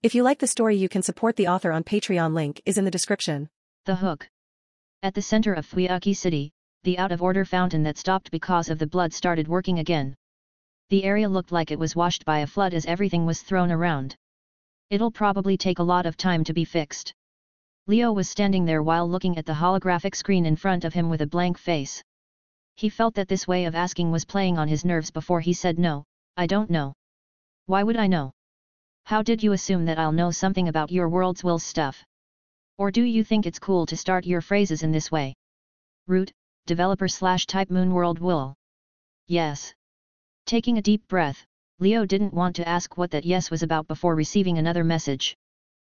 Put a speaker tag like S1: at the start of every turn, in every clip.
S1: If you like the story, you can support the author on Patreon, link is in the description.
S2: The Hook. At the center of Fuyaki City, the out-of-order fountain that stopped because of the blood started working again. The area looked like it was washed by a flood as everything was thrown around. It'll probably take a lot of time to be fixed. Leo was standing there while looking at the holographic screen in front of him with a blank face. He felt that this way of asking was playing on his nerves before he said, "No, I don't know." "Why would I know? How did you assume that I'll know something about your world's will stuff? Or do you think it's cool to start your phrases in this way?" Root, developer/type Moonworld will. Yes. Taking a deep breath, Leo didn't want to ask what that yes was about before receiving another message.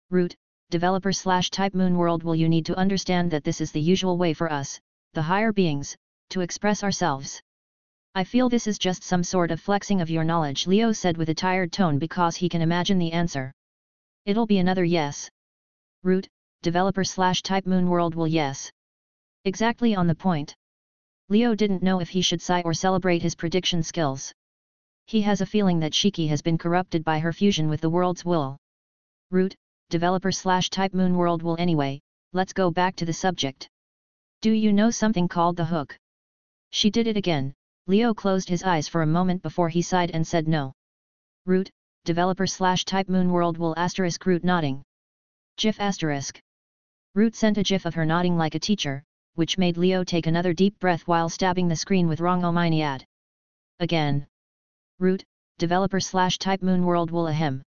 S2: Root, developer/type Moonworld will. You need to understand that this is the usual way for us, the higher beings, to express ourselves. I feel this is just some sort of flexing of your knowledge, Leo said with a tired tone because he can imagine the answer. It'll be another yes. Root, developer/type Moonworld will. Yes. Exactly on the point. Leo didn't know if he should sigh or celebrate his prediction skills. He has a feeling that Shiki has been corrupted by her fusion with the world's will. Root, developer/type Moonworld will. Anyway, let's go back to the subject. Do you know something called the Hook? She did it again. Leo closed his eyes for a moment before he sighed and said no. Root, developer/type Moonworld will. Root nodding. GIF asterisk. Root sent a GIF of her nodding like a teacher, which made Leo take another deep breath while stabbing the screen with wrong ominiad. Again. Root, developer/type Moonworld will. Ahem.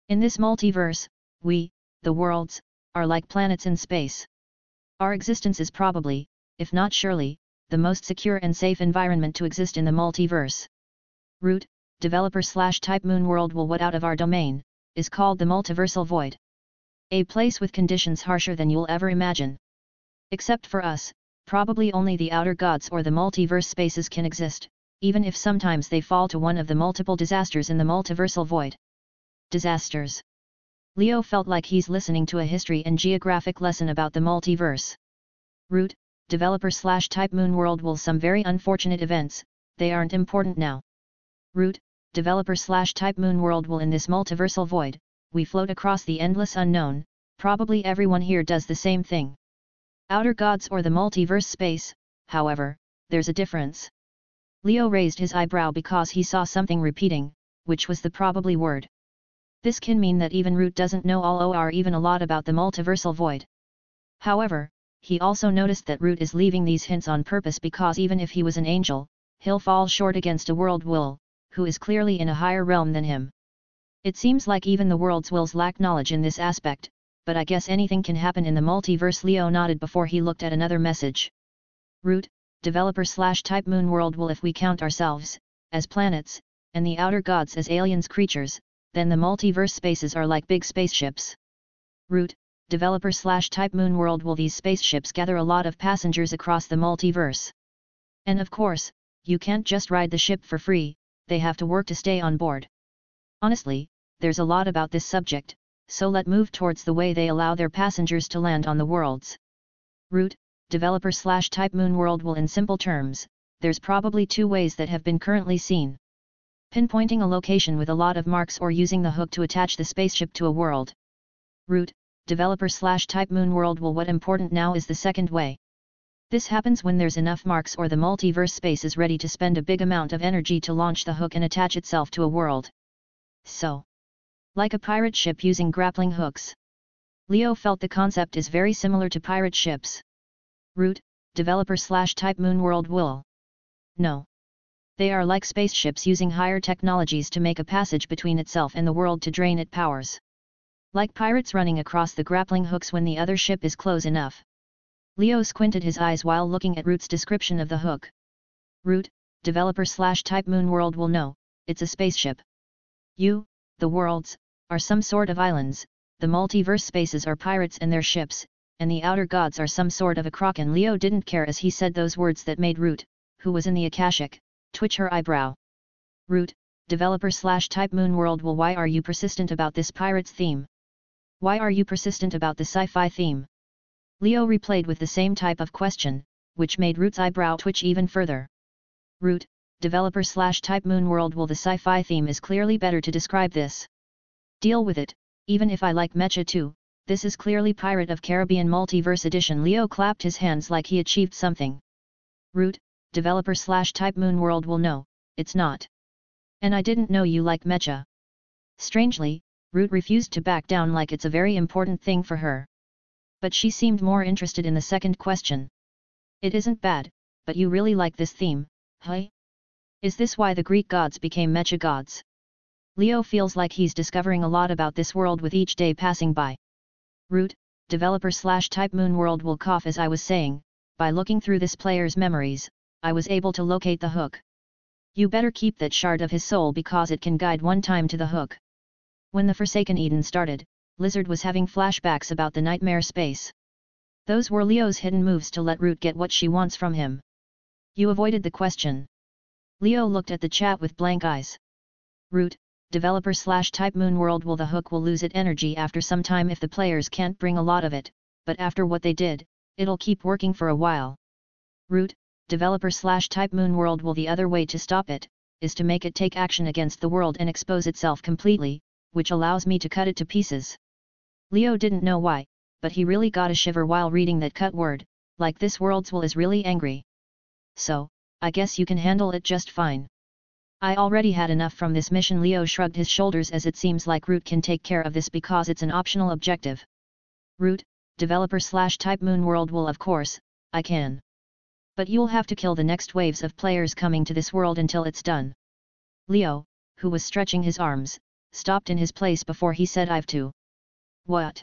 S2: In this multiverse, we, the worlds, are like planets in space. Our existence is probably, if not surely, the most secure and safe environment to exist in the multiverse. Root, developer/type Moonworld will. What out of our domain, is called the multiversal void. A place with conditions harsher than you'll ever imagine. Except for us, probably only the outer gods or the multiverse spaces can exist, even if sometimes they fall to one of the multiple disasters in the multiversal void. Disasters. Leo felt like he's listening to a history and geographic lesson about the multiverse. Root, developer/type Moonworld will. Some very unfortunate events, they aren't important now. Root, developer/type Moonworld will. In this multiversal void, we float across the endless unknown, probably everyone here does the same thing. Outer gods or the multiverse space, however, there's a difference. Leo raised his eyebrow because he saw something repeating, which was the probably word. This can mean that even Root doesn't know all or even a lot about the multiversal void. However, he also noticed that Root is leaving these hints on purpose because even if he was an angel, he'll fall short against a world will, who is clearly in a higher realm than him. It seems like even the world's wills lack knowledge in this aspect, but I guess anything can happen in the multiverse. Leo nodded before he looked at another message. Root, developer/type Moonworld will. If we count ourselves as planets, and the outer gods as aliens creatures, then the multiverse spaces are like big spaceships. Root, developer/type Moonworld will. These spaceships gather a lot of passengers across the multiverse. And of course, you can't just ride the ship for free, they have to work to stay on board. Honestly, there's a lot about this subject, so let's move towards the way they allow their passengers to land on the worlds. Root, developer/type Moonworld will. In simple terms, there's probably two ways that have been currently seen. Pinpointing a location with a lot of marks or using the hook to attach the spaceship to a world. Root, developer/type Moonworld will. What important now is the second way. This happens when there's enough marks or the multiverse space is ready to spend a big amount of energy to launch the hook and attach itself to a world. So, like a pirate ship using grappling hooks. Leo felt the concept is very similar to pirate ships. Root, developer/type Moonworld will. No. They are like spaceships using higher technologies to make a passage between itself and the world to drain its powers. Like pirates running across the grappling hooks when the other ship is close enough. Leo squinted his eyes while looking at Root's description of the hook. Root, developer/type Moonworld will know, it's a spaceship. You, the worlds, are some sort of islands, the multiverse spaces are pirates and their ships, and the outer gods are some sort of a kraken. Leo didn't care as he said those words that made Root, who was in the Akashic, twitch her eyebrow. Root, developer/type Moonworld will. Why are you persistent about this pirates theme? Why are you persistent about the sci-fi theme? Leo replayed with the same type of question, which made Root's eyebrow twitch even further. Root, developer/type Moonworld will. The sci-fi theme is clearly better to describe this. Deal with it, Even if I like mecha too, this is clearly Pirate of Caribbean Multiverse Edition. Leo clapped his hands like he achieved something. Root, developer/type Moonworld will know, it's not. And I didn't know you like mecha. Strangely, Root refused to back down like it's a very important thing for her. But she seemed more interested in the second question. It isn't bad, but you really like this theme, huh? Is this why the Greek gods became mecha gods? Leo feels like he's discovering a lot about this world with each day passing by. Root, developer/type Moonworld will cough. As I was saying, by looking through this player's memories, I was able to locate the hook. You better keep that shard of his soul because it can guide one time to the hook. When the Forsaken Eden started, Lizard was having flashbacks about the nightmare space. Those were Leo's hidden moves to let Root get what she wants from him. You avoided the question. Leo looked at the chat with blank eyes. Root, developer/type Moonworld will the hook will lose its energy after some time if the players can't bring a lot of it, but after what they did, it'll keep working for a while. Root, developer/type Moonworld will the other way to stop it, is to make it take action against the world and expose itself completely, which allows me to cut it to pieces. Leo didn't know why, but he really got a shiver while reading that cut word, like this world's will is really angry. So, I guess you can handle it just fine. I already had enough from this mission. Leo shrugged his shoulders as it seems like Root can take care of this because it's an optional objective. Root, developer/type Moonworld will of course, I can. But you'll have to kill the next waves of players coming to this world until it's done. Leo, who was stretching his arms, stopped in his place before he said I've to. What?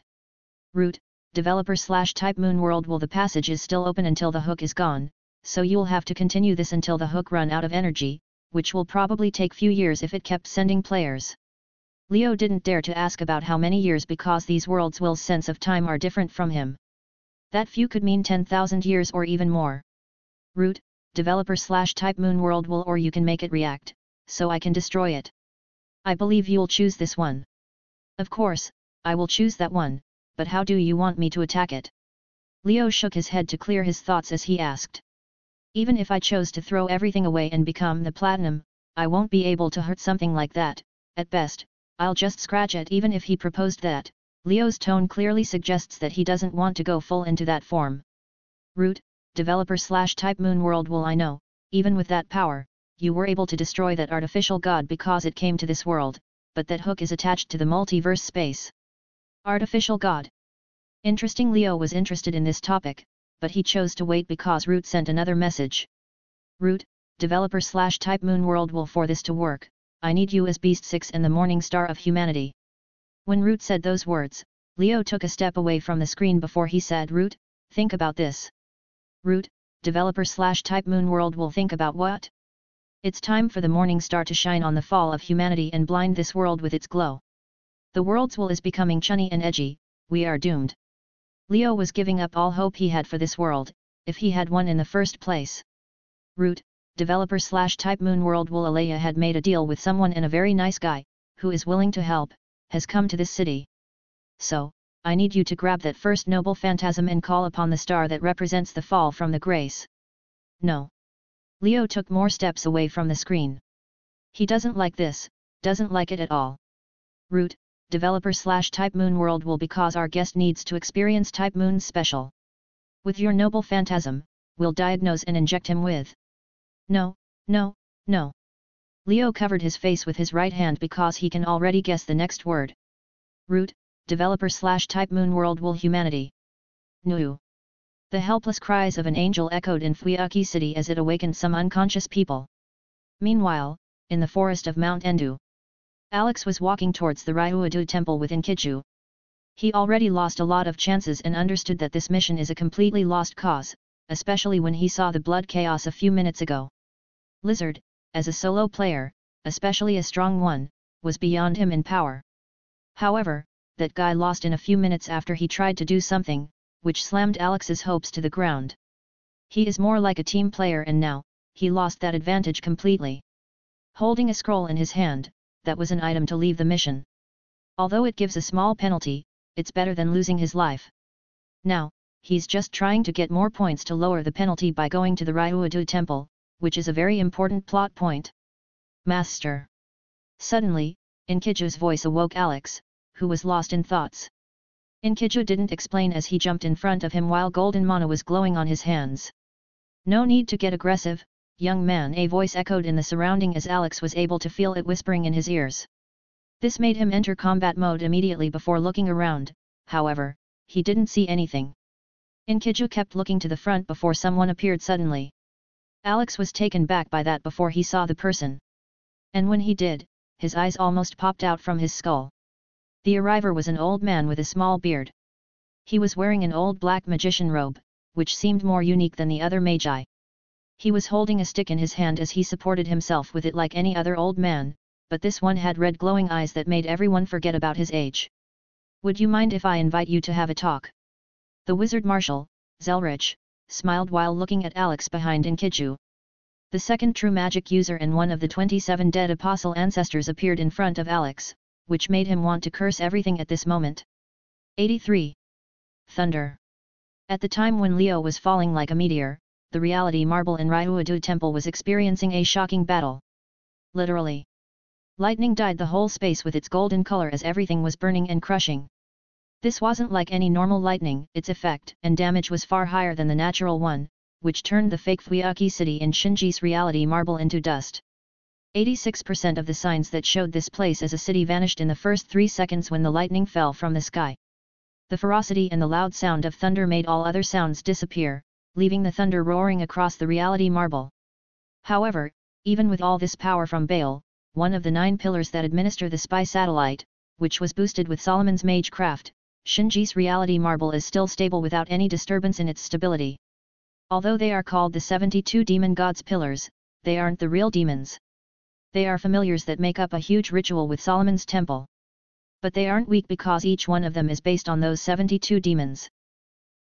S2: Root, developer/type Moonworld will the passage is still open until the hook is gone, so you'll have to continue this until the hook run out of energy, which will probably take few years if it kept sending players. Leo didn't dare to ask about how many years because these worlds' will's sense of time are different from him. That few could mean 10,000 years or even more. Root, developer/type Moonworld will or you can make it react, so I can destroy it. I believe you'll choose this one. Of course, I will choose that one, but how do you want me to attack it? Leo shook his head to clear his thoughts as he asked. Even if I chose to throw everything away and become the platinum, I won't be able to hurt something like that. At best, I'll just scratch it. Even if he proposed that, Leo's tone clearly suggests that he doesn't want to go full into that form. Root, developer/type Moonworld will I know, even with that power, you were able to destroy that artificial god because it came to this world, but that hook is attached to the multiverse space. Artificial god. Interesting. Leo was interested in this topic, but he chose to wait because Root sent another message. Root, developer/type Moonworld will for this to work, I need you as Beast 6 and the Morning Star of Humanity. When Root said those words, Leo took a step away from the screen before he said Root, think about this. Root, developer/type Moonworld will think about what? It's time for the Morning Star to shine on the fall of humanity and blind this world with its glow. The world's will is becoming chunny and edgy, we are doomed. Leo was giving up all hope he had for this world, if he had one in the first place. Root, developer/type Moonworld will Alea had made a deal with someone and a very nice guy, who is willing to help, has come to this city. So, I need you to grab that first noble phantasm and call upon the star that represents the fall from the grace. No. Leo took more steps away from the screen. He doesn't like this, doesn't like it at all. Root, developer/type Moonworld will because our guest needs to experience Type Moon's special. With your noble phantasm, we'll diagnose and inject him with. No, no, no. Leo covered his face with his right hand because he can already guess the next word. Root, developer/type Moonworld will humanity. No. The helpless cries of an angel echoed in Fuyaki City as it awakened some unconscious people. Meanwhile, in the forest of Mount Endu, Alex was walking towards the Ryuadu temple within Kiju. He already lost a lot of chances and understood that this mission is a completely lost cause, especially when he saw the blood chaos a few minutes ago. Lizard, as a solo player, especially a strong one, was beyond him in power. However, that guy lost in a few minutes after he tried to do something, which slammed Alex's hopes to the ground. He is more like a team player and now, he lost that advantage completely. Holding a scroll in his hand, that was an item to leave the mission. Although it gives a small penalty, it's better than losing his life. Now, he's just trying to get more points to lower the penalty by going to the Ryuadu temple, which is a very important plot point. Master. Suddenly, Inkiju's voice awoke Alex, who was lost in thoughts. Inkiju didn't explain as he jumped in front of him while golden mana was glowing on his hands. "No need to get aggressive, young man," a voice echoed in the surrounding as Alex was able to feel it whispering in his ears. This made him enter combat mode immediately before looking around, however, he didn't see anything. Inkiju kept looking to the front before someone appeared suddenly. Alex was taken back by that before he saw the person. And when he did, his eyes almost popped out from his skull. The arriver was an old man with a small beard. He was wearing an old black magician robe, which seemed more unique than the other magi. He was holding a stick in his hand as he supported himself with it like any other old man, but this one had red glowing eyes that made everyone forget about his age. "Would you mind if I invite you to have a talk?" The wizard marshal, Zelrich, smiled while looking at Alex behind Inkiju. The second true magic user and one of the 27 dead apostle ancestors appeared in front of Alex, which made him want to curse everything at this moment. 83. Thunder. At the time when Leo was falling like a meteor, the reality marble in Ryuadu temple was experiencing a shocking battle. Literally. Lightning dyed the whole space with its golden color as everything was burning and crushing. This wasn't like any normal lightning, its effect and damage was far higher than the natural one, which turned the fake Fuyaki city in Shinji's reality marble into dust. 86% of the signs that showed this place as a city vanished in the first 3 seconds when the lightning fell from the sky. The ferocity and the loud sound of thunder made all other sounds disappear, leaving the thunder roaring across the reality marble. However, even with all this power from Baal, one of the 9 pillars that administer the spy satellite, which was boosted with Solomon's magecraft, Shinji's reality marble is still stable without any disturbance in its stability. Although they are called the 72 demon gods' pillars, they aren't the real demons. They are familiars that make up a huge ritual with Solomon's temple. But they aren't weak because each one of them is based on those 72 demons.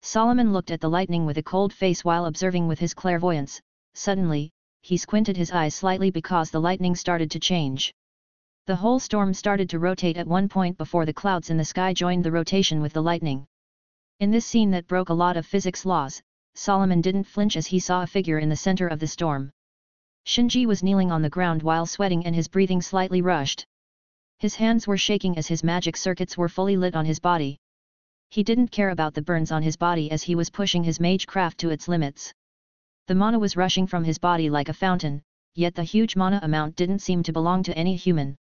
S2: Solomon looked at the lightning with a cold face while observing with his clairvoyance. Suddenly, he squinted his eyes slightly because the lightning started to change. The whole storm started to rotate at one point before the clouds in the sky joined the rotation with the lightning. In this scene that broke a lot of physics laws, Solomon didn't flinch as he saw a figure in the center of the storm. Shinji was kneeling on the ground while sweating and his breathing slightly rushed. His hands were shaking as his magic circuits were fully lit on his body. He didn't care about the burns on his body as he was pushing his magecraft to its limits. The mana was rushing from his body like a fountain, yet the huge mana amount didn't seem to belong to any human.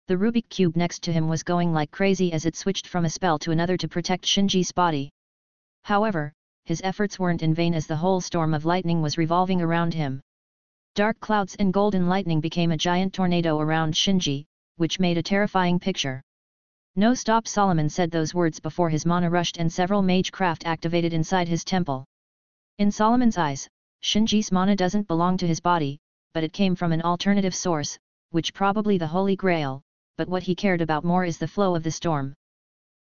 S2: The Rubik cube next to him was going like crazy as it switched from a spell to another to protect Shinji's body. However, his efforts weren't in vain as the whole storm of lightning was revolving around him. Dark clouds and golden lightning became a giant tornado around Shinji, which made a terrifying picture. "No, stop!" Solomon said those words before his mana rushed and several magecraft activated inside his temple. In Solomon's eyes, Shinji's mana doesn't belong to his body, but it came from an alternative source, which probably the Holy Grail, but what he cared about more is the flow of the storm.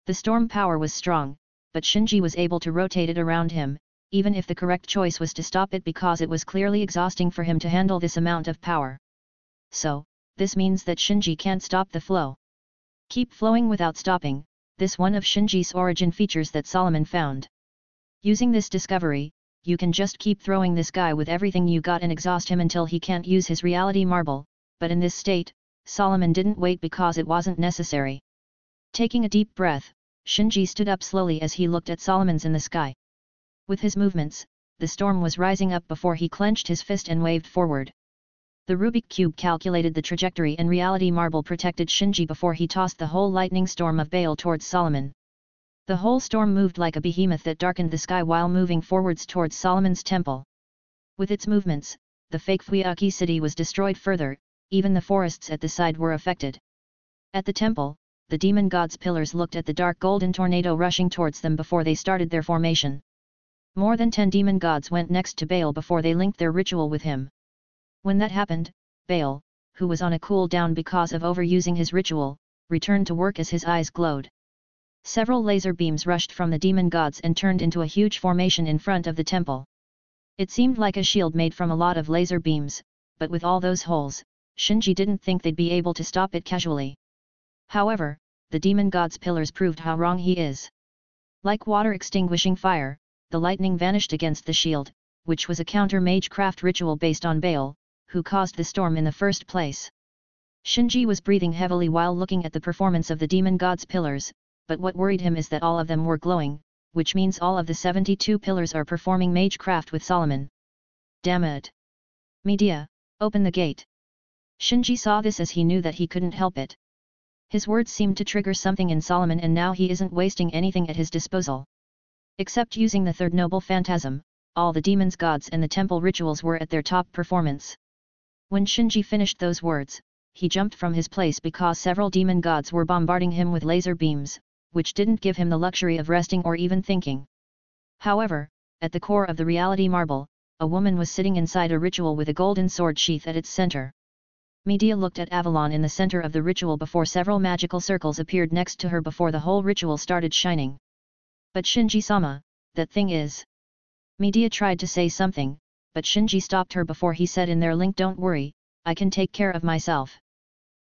S2: The storm power was strong, but Shinji was able to rotate it around him, even if the correct choice was to stop it because it was clearly exhausting for him to handle this amount of power. So, this means that Shinji can't stop the flow. Keep flowing without stopping, this one of Shinji's origin features that Solomon found. Using this discovery, you can just keep throwing this guy with everything you got and exhaust him until he can't use his reality marble, but in this state, Solomon didn't wait because it wasn't necessary. Taking a deep breath, Shinji stood up slowly as he looked at Solomon's in the sky. With his movements, the storm was rising up before he clenched his fist and waved forward. The Rubik cube calculated the trajectory and reality marble protected Shinji before he tossed the whole lightning storm of Baal towards Solomon. The whole storm moved like a behemoth that darkened the sky while moving forwards towards Solomon's temple. With its movements, the fake Fuyaki city was destroyed further, even the forests at the side were affected. At the temple, the demon gods' pillars looked at the dark golden tornado rushing towards them before they started their formation. More than 10 demon gods went next to Baal before they linked their ritual with him. When that happened, Baal, who was on a cool down because of overusing his ritual, returned to work as his eyes glowed. Several laser beams rushed from the demon gods and turned into a huge formation in front of the temple. It seemed like a shield made from a lot of laser beams, but with all those holes, Shinji didn't think they'd be able to stop it casually. However, the demon god's pillars proved how wrong he is. Like water extinguishing fire, the lightning vanished against the shield, which was a counter magecraft ritual based on Baal, who caused the storm in the first place. Shinji was breathing heavily while looking at the performance of the demon god's pillars, but what worried him is that all of them were glowing, which means all of the 72 pillars are performing magecraft with Solomon. Damn it! Medea, open the gate. Shinji saw this as he knew that he couldn't help it. His words seemed to trigger something in Solomon and now he isn't wasting anything at his disposal. Except using the third noble phantasm, all the demons gods and the temple rituals were at their top performance. When Shinji finished those words, he jumped from his place because several demon gods were bombarding him with laser beams, which didn't give him the luxury of resting or even thinking. However, at the core of the reality marble, a woman was sitting inside a ritual with a golden sword sheath at its center. Medea looked at Avalon in the center of the ritual before several magical circles appeared next to her before the whole ritual started shining. But Shinji-sama, that thing is... Medea tried to say something, but Shinji stopped her before he said in their link, don't worry, I can take care of myself.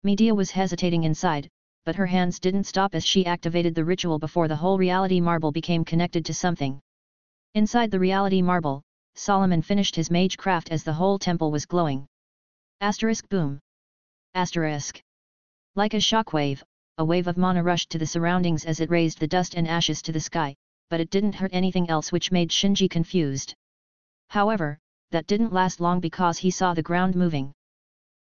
S2: Medea was hesitating inside, but her hands didn't stop as she activated the ritual before the whole reality marble became connected to something. Inside the reality marble, Solomon finished his magecraft as the whole temple was glowing. Asterisk boom. Asterisk. Like a shockwave, a wave of mana rushed to the surroundings as it raised the dust and ashes to the sky, but it didn't hurt anything else, which made Shinji confused. However, that didn't last long because he saw the ground moving.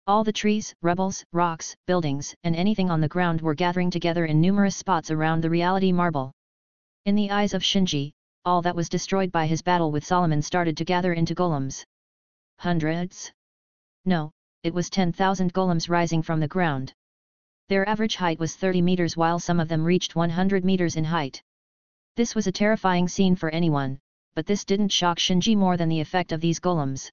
S2: All the trees, rubbles, rocks, buildings, and anything on the ground were gathering together in numerous spots around the reality marble. In the eyes of Shinji, all that was destroyed by his battle with Solomon started to gather into golems. Hundreds? No, it was 10,000 golems rising from the ground. Their average height was 30 meters while some of them reached 100 meters in height. This was a terrifying scene for anyone, but this didn't shock Shinji more than the effect of these golems.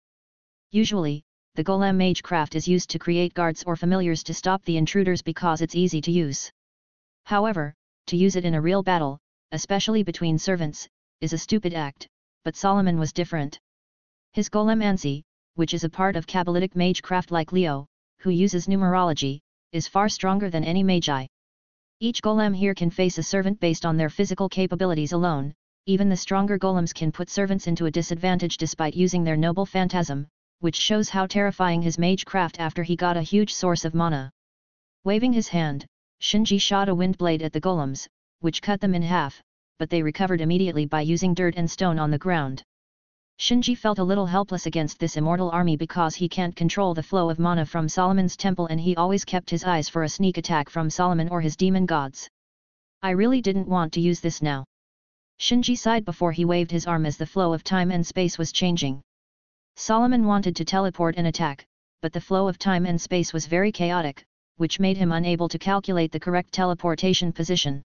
S2: Usually, the golem magecraft is used to create guards or familiars to stop the intruders because it's easy to use. However, to use it in a real battle, especially between servants, is a stupid act, but Solomon was different. His golem Ansi, which is a part of Kabbalistic magecraft like Leo, who uses numerology, is far stronger than any magi. Each golem here can face a servant based on their physical capabilities alone, even the stronger golems can put servants into a disadvantage despite using their noble phantasm, which shows how terrifying his magecraft after he got a huge source of mana. Waving his hand, Shinji shot a wind blade at the golems, which cut them in half, but they recovered immediately by using dirt and stone on the ground. Shinji felt a little helpless against this immortal army because he can't control the flow of mana from Solomon's temple and he always kept his eyes for a sneak attack from Solomon or his demon gods. I really didn't want to use this now. Shinji sighed before he waved his arm as the flow of time and space was changing. Solomon wanted to teleport and attack, but the flow of time and space was very chaotic, which made him unable to calculate the correct teleportation position.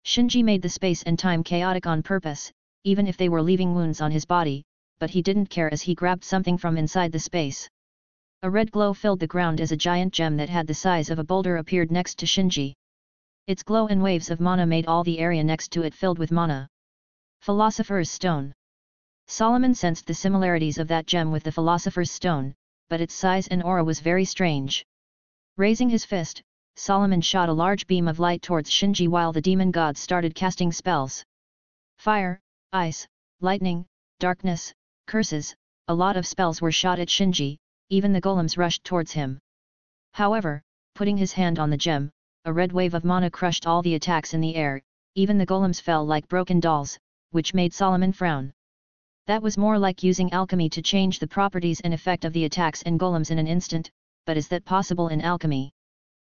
S2: Shinji made the space and time chaotic on purpose, even if they were leaving wounds on his body, but he didn't care as he grabbed something from inside the space. A red glow filled the ground as a giant gem that had the size of a boulder appeared next to Shinji. Its glow and waves of mana made all the area next to it filled with mana. Philosopher's Stone. Solomon sensed the similarities of that gem with the Philosopher's Stone, but its size and aura was very strange. Raising his fist, Solomon shot a large beam of light towards Shinji while the demon gods started casting spells. Fire, ice, lightning, darkness, curses, a lot of spells were shot at Shinji, even the golems rushed towards him. However, putting his hand on the gem, a red wave of mana crushed all the attacks in the air, even the golems fell like broken dolls, which made Solomon frown. That was more like using alchemy to change the properties and effect of the attacks and golems in an instant, but is that possible in alchemy?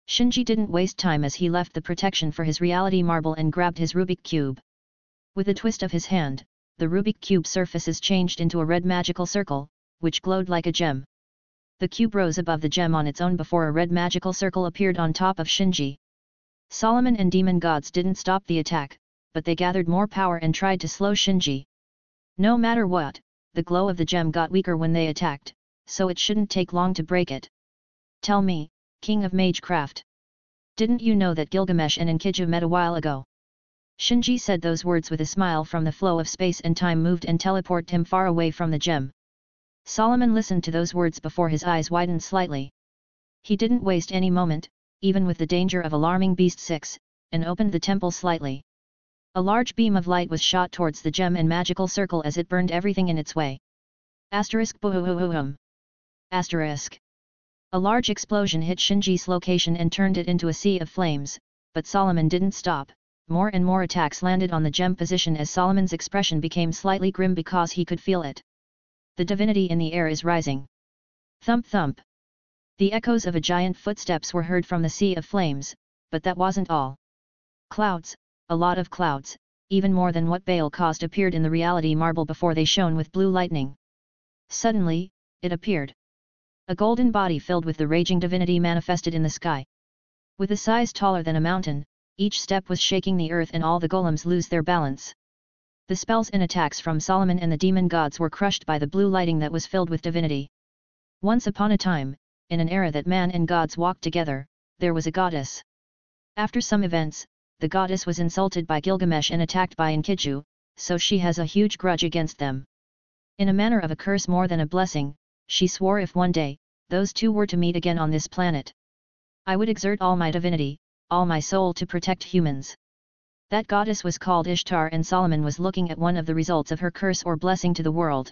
S2: Shinji didn't waste time as he left the protection for his reality marble and grabbed his Rubik cube. With a twist of his hand, the Rubik cube surfaces changed into a red magical circle, which glowed like a gem. The cube rose above the gem on its own before a red magical circle appeared on top of Shinji. Solomon and demon gods didn't stop the attack, but they gathered more power and tried to slow Shinji. No matter what, the glow of the gem got weaker when they attacked, so it shouldn't take long to break it. Tell me, King of Magecraft. Didn't you know that Gilgamesh and Enkiju met a while ago? Shinji said those words with a smile from the flow of space and time moved and teleported him far away from the gem. Solomon listened to those words before his eyes widened slightly. He didn't waste any moment, even with the danger of alarming Beast 6, and opened the temple slightly. A large beam of light was shot towards the gem and magical circle as it burned everything in its way. Asterisk boo-hoo-hoo-hum. Asterisk. A large explosion hit Shinji's location and turned it into a sea of flames, but Solomon didn't stop. More and more attacks landed on the gem position as Solomon's expression became slightly grim because he could feel it. The divinity in the air is rising. Thump thump. The echoes of a giant footsteps were heard from the sea of flames, but that wasn't all. Clouds, a lot of clouds, even more than what Baal caused, appeared in the reality marble before they shone with blue lightning. Suddenly, it appeared. A golden body filled with the raging divinity manifested in the sky. With a size taller than a mountain, each step was shaking the earth and all the golems lose their balance. The spells and attacks from Solomon and the demon gods were crushed by the blue lighting that was filled with divinity. Once upon a time, in an era that man and gods walked together, there was a goddess. After some events, the goddess was insulted by Gilgamesh and attacked by Enkidu, so she has a huge grudge against them. In a manner of a curse more than a blessing, she swore if one day, those two were to meet again on this planet, I would exert all my divinity, all my soul to protect humans. That goddess was called Ishtar, and Solomon was looking at one of the results of her curse or blessing to the world.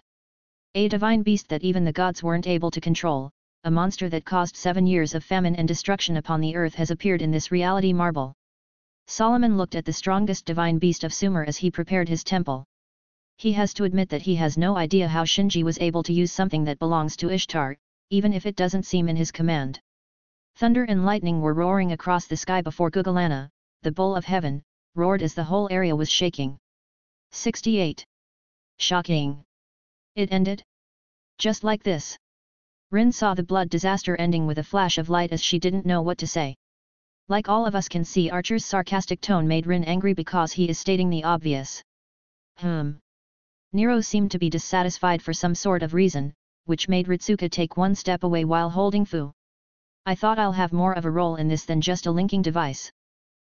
S2: A divine beast that even the gods weren't able to control, a monster that caused 7 years of famine and destruction upon the earth, has appeared in this reality marble. Solomon looked at the strongest divine beast of Sumer as he prepared his temple. He has to admit that he has no idea how Shinji was able to use something that belongs to Ishtar, even if it doesn't seem in his command. Thunder and lightning were roaring across the sky before Gugalana, the bull of heaven, roared as the whole area was shaking. 68. Shocking. It ended? Just like this. Rin saw the blood disaster ending with a flash of light as she didn't know what to say. Like all of us can see, Archer's sarcastic tone made Rin angry because he is stating the obvious. Nero seemed to be dissatisfied for some sort of reason, which made Ritsuka take one step away while holding Fu. I thought I'll have more of a role in this than just a linking device.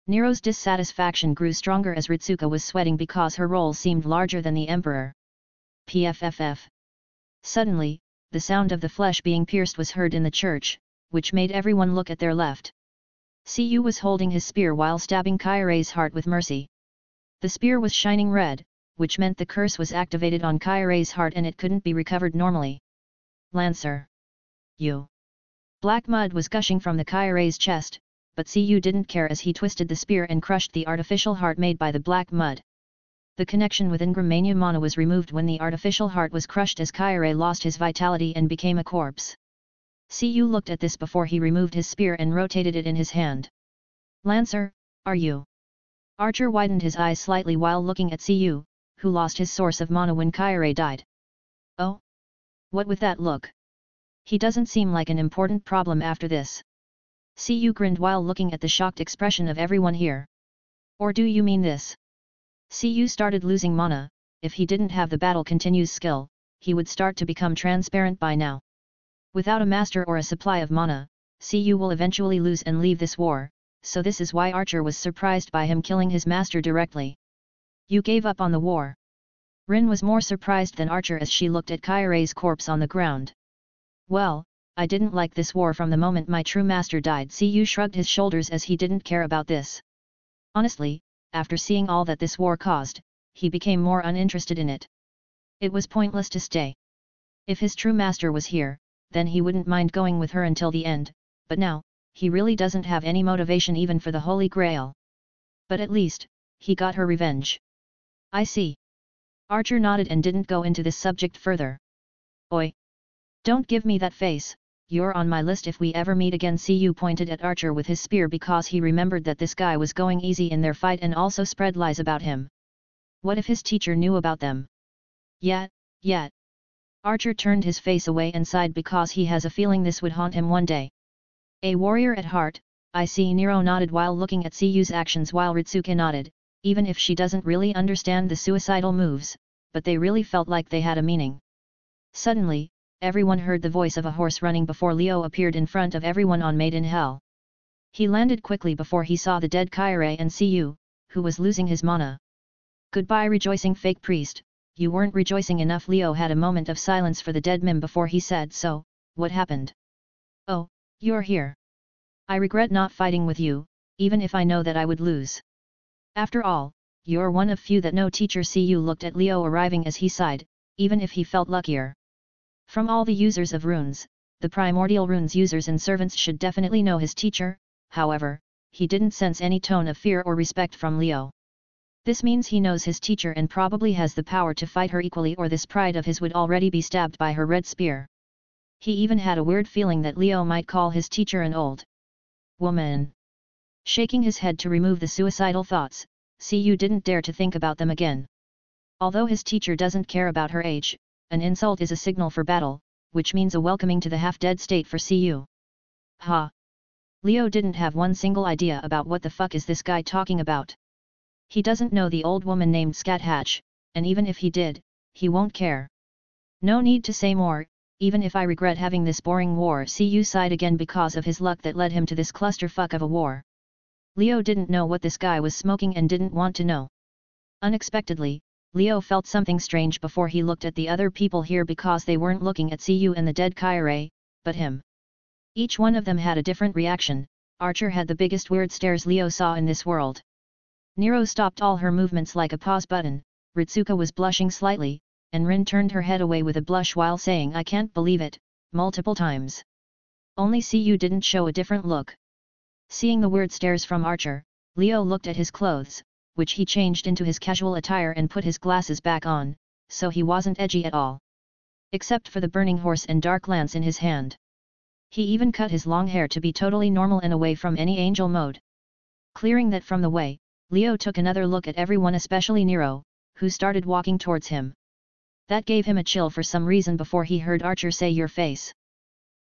S2: Nero's dissatisfaction grew stronger as Ritsuka was sweating because her role seemed larger than the Emperor. PFFF. Suddenly, the sound of the flesh being pierced was heard in the church, which made everyone look at their left. Cu was holding his spear while stabbing Kaire's heart with mercy. The spear was shining red, which meant the curse was activated on Kaire's heart and it couldn't be recovered normally. Lancer. You. Black mud was gushing from the Kaire's chest, but Cu didn't care as he twisted the spear and crushed the artificial heart made by the black mud. The connection with Ingram Mania Mana was removed when the artificial heart was crushed as Kaire lost his vitality and became a corpse. Cu looked at this before he removed his spear and rotated it in his hand. Lancer, are you? Archer widened his eyes slightly while looking at Cu, who lost his source of mana when Kaire died. Oh? What with that look? He doesn't seem like an important problem after this. Cu grinned while looking at the shocked expression of everyone here. Or do you mean this? Cu started losing mana. If he didn't have the battle continues skill, he would start to become transparent by now. Without a master or a supply of mana, Cu will eventually lose and leave this war, so this is why Archer was surprised by him killing his master directly. You gave up on the war. Rin was more surprised than Archer as she looked at Kaire's corpse on the ground. Well, I didn't like this war from the moment my true master died. Cu shrugged his shoulders as he didn't care about this. Honestly, after seeing all that this war caused, he became more uninterested in it. It was pointless to stay. If his true master was here, then he wouldn't mind going with her until the end, but now, he really doesn't have any motivation even for the Holy Grail. But at least, he got her revenge. I see. Archer nodded and didn't go into this subject further. Oi! Don't give me that face, you're on my list if we ever meet again. Cu pointed at Archer with his spear because he remembered that this guy was going easy in their fight and also spread lies about him. What if his teacher knew about them? Yet. Archer turned his face away and sighed because he has a feeling this would haunt him one day. A warrior at heart, I see. Nero nodded while looking at Cu's actions while Ritsuka nodded, even if she doesn't really understand the suicidal moves, but they really felt like they had a meaning. Suddenly, everyone heard the voice of a horse running before Leo appeared in front of everyone on Made in Hell. He landed quickly before he saw the dead Kaire and Cu, who was losing his mana. Goodbye rejoicing fake priest, you weren't rejoicing enough. Leo had a moment of silence for the dead mim before he said, so, what happened? Oh, you're here. I regret not fighting with you, even if I know that I would lose. After all, you're one of few that know teacher. Cu looked at Leo arriving as he sighed, even if he felt luckier. From all the users of runes, The primordial runes users and servants should definitely know his teacher, however, he didn't sense any tone of fear or respect from Leo. This means he knows his teacher and probably has the power to fight her equally, or this pride of his would already be stabbed by her red spear. He even had a weird feeling that Leo might call his teacher an old woman. Shaking his head to remove the suicidal thoughts, Cu didn't dare to think about them again. Although his teacher doesn't care about her age, an insult is a signal for battle, which means a welcoming to the half-dead state for Cu. Ha! Leo didn't have one single idea about what the fuck is this guy talking about. He doesn't know the old woman named Scat Hatch, and even if he did, he won't care. No need to say more, even if I regret having this boring war. Cu sighed again because of his luck that led him to this clusterfuck of a war. Leo didn't know what this guy was smoking and didn't want to know. Unexpectedly, Leo felt something strange before he looked at the other people here because they weren't looking at Cu and the dead Kyrie, but him. Each one of them had a different reaction. Archer had the biggest weird stares Leo saw in this world. Nero stopped all her movements like a pause button, Ritsuka was blushing slightly, and Rin turned her head away with a blush while saying "I can't believe it," multiple times. Only Cu didn't show a different look. Seeing the weird stares from Archer, Leo looked at his clothes, which he changed into his casual attire and put his glasses back on, so he wasn't edgy at all. Except for the burning horse and dark lance in his hand. He even cut his long hair to be totally normal and away from any angel mode. Clearing that from the way, Leo took another look at everyone, especially Nero, who started walking towards him. That gave him a chill for some reason before he heard Archer say, "Your face.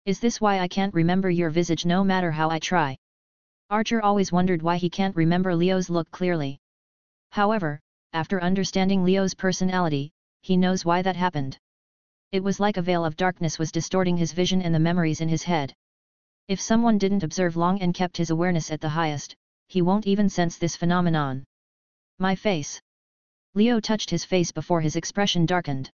S2: Is this why I can't remember your visage no matter how I try?" Archer always wondered why he can't remember Leo's look clearly. However, after understanding Leo's personality, he knows why that happened. It was like a veil of darkness was distorting his vision and the memories in his head. If someone didn't observe long and kept his awareness at the highest, he won't even sense this phenomenon. My face. Leo touched his face before his expression darkened.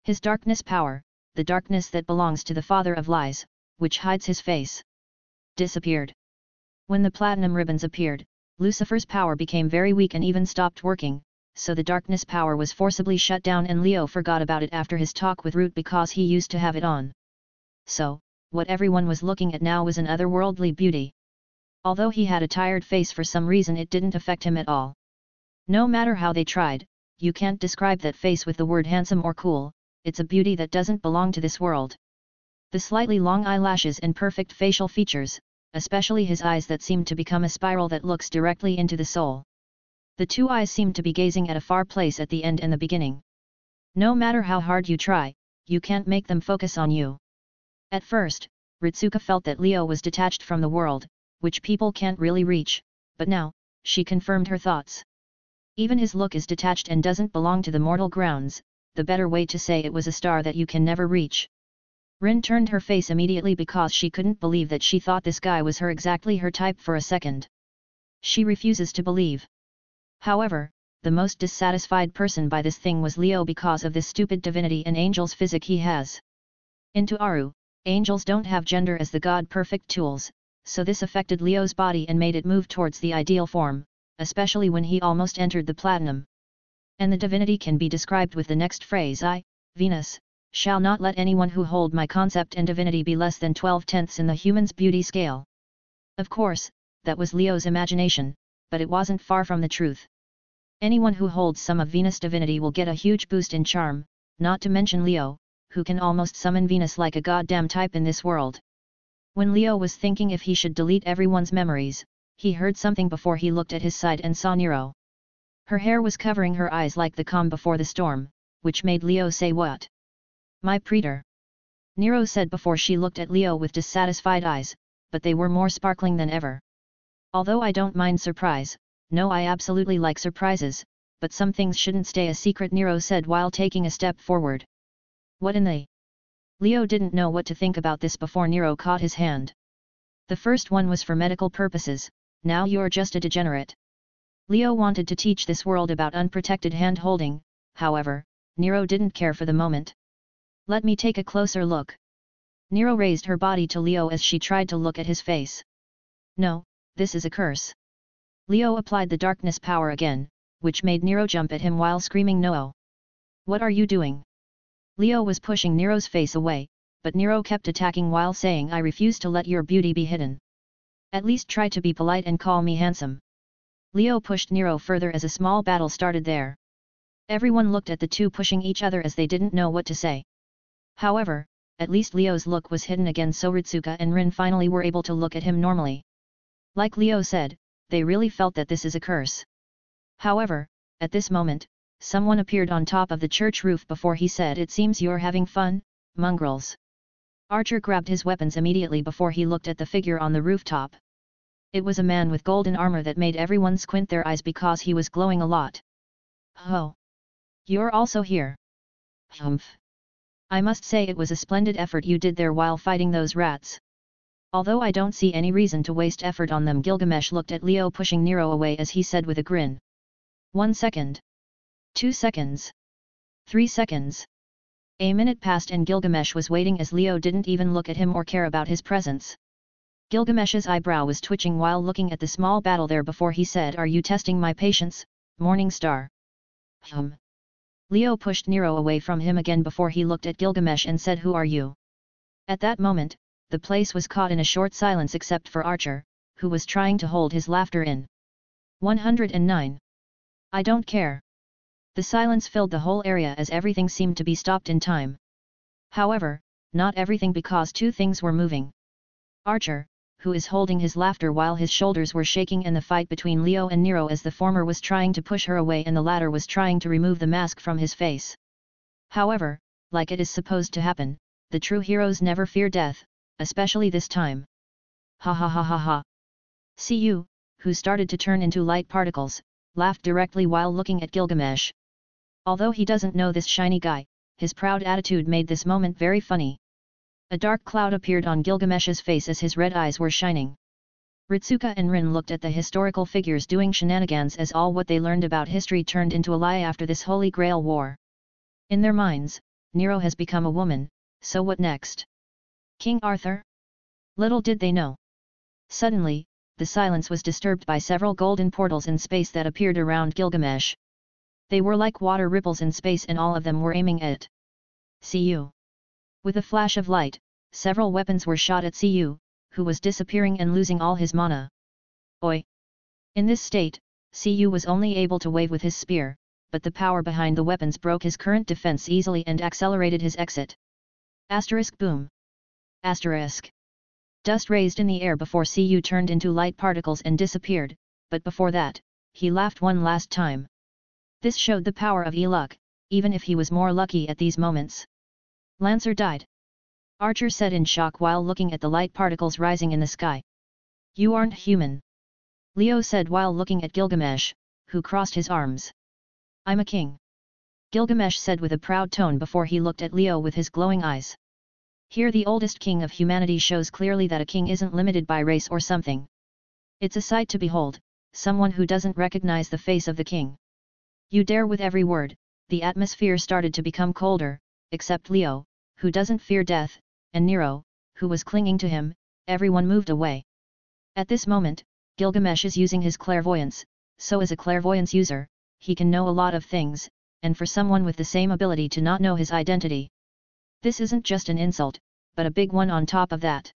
S2: His darkness power, the darkness that belongs to the father of lies, which hides his face, disappeared. When the platinum ribbons appeared, Lucifer's power became very weak and even stopped working, so the darkness power was forcibly shut down and Leo forgot about it after his talk with Root because he used to have it on. So, what everyone was looking at now was an otherworldly beauty. Although he had a tired face, for some reason it didn't affect him at all. No matter how they tried, you can't describe that face with the word handsome or cool, it's a beauty that doesn't belong to this world. The slightly long eyelashes and perfect facial features, especially his eyes that seemed to become a spiral that looks directly into the soul. The two eyes seemed to be gazing at a far place at the end and the beginning. No matter how hard you try, you can't make them focus on you. At first, Ritsuka felt that Leo was detached from the world, which people can't really reach, but now, she confirmed her thoughts. Even his look is detached and doesn't belong to the mortal grounds, the better way to say it was a star that you can never reach. Rin turned her face immediately because she couldn't believe that she thought this guy was exactly her type for a second. She refuses to believe. However, the most dissatisfied person by this thing was Leo because of this stupid divinity and angel's physique he has. In Tuaru, angels don't have gender as the god-perfect tools, so this affected Leo's body and made it move towards the ideal form, especially when he almost entered the platinum. And the divinity can be described with the next phrase: I, Venus, shall not let anyone who hold my concept and divinity be less than 12/10 in the human's beauty scale. Of course, that was Leo's imagination, but it wasn't far from the truth. Anyone who holds some of Venus' divinity will get a huge boost in charm, not to mention Leo, who can almost summon Venus like a goddamn type in this world. When Leo was thinking if he should delete everyone's memories, he heard something before he looked at his side and saw Nero. Her hair was covering her eyes like the calm before the storm, which made Leo say, "What? My preacher," Nero said before she looked at Leo with dissatisfied eyes, but they were more sparkling than ever. "Although I don't mind surprise, no, I absolutely like surprises, but some things shouldn't stay a secret," Nero said while taking a step forward. "What in the—" Leo didn't know what to think about this before Nero caught his hand. "The first one was for medical purposes, now you're just a degenerate." Leo wanted to teach this world about unprotected hand-holding, however, Nero didn't care for the moment. "Let me take a closer look." Nero raised her body to Leo as she tried to look at his face. "No, this is a curse." Leo applied the darkness power again, which made Nero jump at him while screaming, "No! What are you doing?" Leo was pushing Nero's face away, but Nero kept attacking while saying, I refuse to let your beauty be hidden. At least try to be polite and call me handsome. Leo pushed Nero further as a small battle started there. Everyone looked at the two pushing each other as they didn't know what to say. However, at least Leo's look was hidden again, so Ritsuka and Rin finally were able to look at him normally. Like Leo said, they really felt that this is a curse. However, at this moment, someone appeared on top of the church roof before he said, it seems you're having fun, mongrels. Archer grabbed his weapons immediately before he looked at the figure on the rooftop. It was a man with golden armor that made everyone squint their eyes because he was glowing a lot. Oh! You're also here. Humph! I must say it was a splendid effort you did there while fighting those rats. Although I don't see any reason to waste effort on them. Gilgamesh looked at Leo pushing Nero away as he said with a grin. 1 second. 2 seconds. 3 seconds. A minute passed and Gilgamesh was waiting as Leo didn't even look at him or care about his presence. Gilgamesh's eyebrow was twitching while looking at the small battle there before he said, are you testing my patience, Morning Star? Leo pushed Nero away from him again before he looked at Gilgamesh and said, who are you? At that moment, the place was caught in a short silence except for Archer, who was trying to hold his laughter in. 109. I don't care. The silence filled the whole area as everything seemed to be stopped in time. However, not everything, because two things were moving. Archer, who is holding his laughter while his shoulders were shaking, and the fight between Leo and Nero as the former was trying to push her away and the latter was trying to remove the mask from his face. However, like it is supposed to happen, the true heroes never fear death, especially this time. Ha ha ha ha ha. See you, who started to turn into light particles, laughed directly while looking at Gilgamesh. Although he doesn't know this shiny guy, his proud attitude made this moment very funny. A dark cloud appeared on Gilgamesh's face as his red eyes were shining. Ritsuka and Rin looked at the historical figures doing shenanigans as all what they learned about history turned into a lie after this Holy Grail war. In their minds, Nero has become a woman, so what next? King Arthur? Little did they know. Suddenly, the silence was disturbed by several golden portals in space that appeared around Gilgamesh. They were like water ripples in space and all of them were aiming at Cu. With a flash of light, several weapons were shot at Cu, who was disappearing and losing all his mana. Oi! In this state, Cu was only able to wave with his spear, but the power behind the weapons broke his current defense easily and accelerated his exit. Asterisk boom. Asterisk. Dust raised in the air before Cu turned into light particles and disappeared, but before that, he laughed one last time. This showed the power of E-Luck, even if he was more lucky at these moments. Lancer died. Archer said in shock while looking at the light particles rising in the sky. You aren't human. Leo said while looking at Gilgamesh, who crossed his arms. I'm a king. Gilgamesh said with a proud tone before he looked at Leo with his glowing eyes. Here the oldest king of humanity shows clearly that a king isn't limited by race or something. It's a sight to behold, someone who doesn't recognize the face of the king. You dare with every word. The atmosphere started to become colder, except Leo, who doesn't fear death, and Nero, who was clinging to him. Everyone moved away. At this moment, Gilgamesh is using his clairvoyance, so as a clairvoyance user, he can know a lot of things, and for someone with the same ability to not know his identity. This isn't just an insult, but a big one on top of that.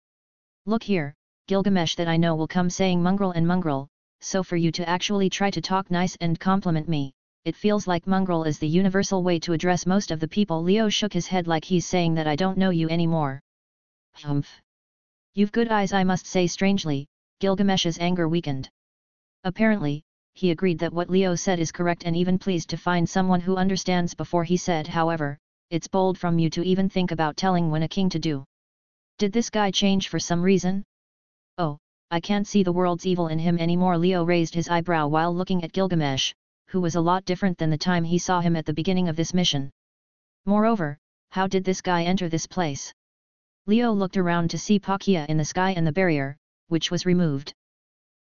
S2: Look here, Gilgamesh that I know will come saying mongrel and mongrel, so for you to actually try to talk nice and compliment me, it feels like mongrel is the universal way to address most of the people. Leo shook his head like he's saying that I don't know you anymore. Humph. You've good eyes, I must say. Strangely, Gilgamesh's anger weakened. Apparently, he agreed that what Leo said is correct and even pleased to find someone who understands before he said, however, it's bold from you to even think about telling when a king to do. Did this guy change for some reason? Oh, I can't see the world's evil in him anymore. Leo raised his eyebrow while looking at Gilgamesh, who was a lot different than the time he saw him at the beginning of this mission. Moreover, how did this guy enter this place? Leo looked around to see Pakia in the sky and the barrier, which was removed.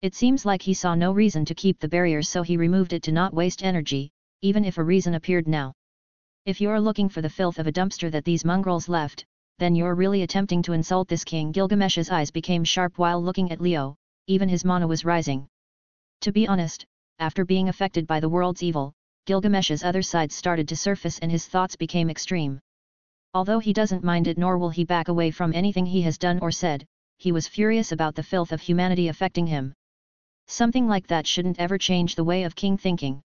S2: It seems like he saw no reason to keep the barrier, so he removed it to not waste energy, even if a reason appeared now. If you're looking for the filth of a dumpster that these mongrels left, then you're really attempting to insult this king. Gilgamesh's eyes became sharp while looking at Leo, even his mana was rising. To be honest, after being affected by the world's evil, Gilgamesh's other side started to surface and his thoughts became extreme. Although he doesn't mind it nor will he back away from anything he has done or said, he was furious about the filth of humanity affecting him. Something like that shouldn't ever change the way of King thinking.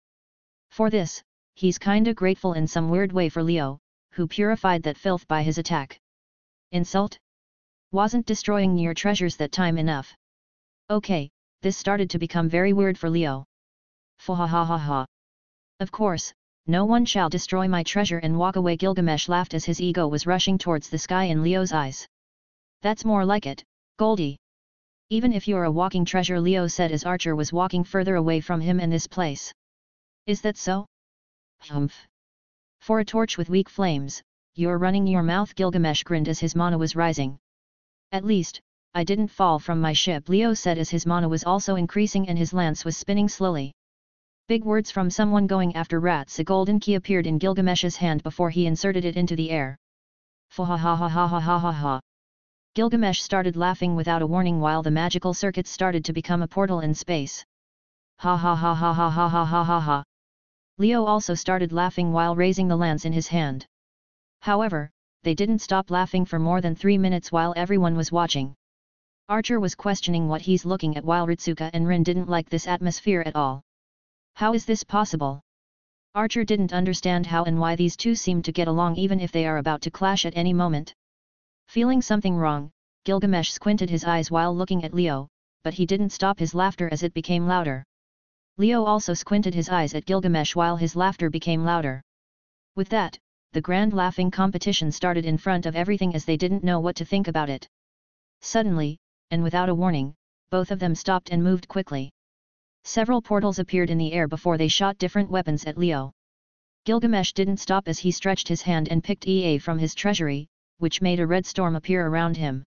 S2: For this, he's kinda grateful in some weird way for Leo, who purified that filth by his attack. Insult? Wasn't destroying your treasures that time enough? Okay, this started to become very weird for Leo. Fahahaha. Of course, no one shall destroy my treasure and walk away. Gilgamesh laughed as his ego was rushing towards the sky in Leo's eyes. That's more like it, Goldie. Even if you're a walking treasure, Leo said as Archer was walking further away from him and this place. Is that so? Humph. For a torch with weak flames, you're running your mouth. Gilgamesh grinned as his mana was rising. At least, I didn't fall from my ship, Leo said as his mana was also increasing and his lance was spinning slowly. Big words from someone going after rats. A golden key appeared in Gilgamesh's hand before he inserted it into the air. Fahahahahahahaha. Gilgamesh started laughing without a warning while the magical circuits started to become a portal in space. Ha ha ha ha ha ha ha ha ha ha. Leo also started laughing while raising the lance in his hand. However, they didn't stop laughing for more than 3 minutes while everyone was watching. Archer was questioning what he's looking at while Ritsuka and Rin didn't like this atmosphere at all. How is this possible? Archer didn't understand how and why these two seemed to get along even if they are about to clash at any moment. Feeling something wrong, Gilgamesh squinted his eyes while looking at Leo, but he didn't stop his laughter as it became louder. Leo also squinted his eyes at Gilgamesh while his laughter became louder. With that, the grand laughing competition started in front of everything as they didn't know what to think about it. Suddenly, and without a warning, both of them stopped and moved quickly. Several portals appeared in the air before they shot different weapons at Leo. Gilgamesh didn't stop as he stretched his hand and picked EA from his treasury, which made a red storm appear around him.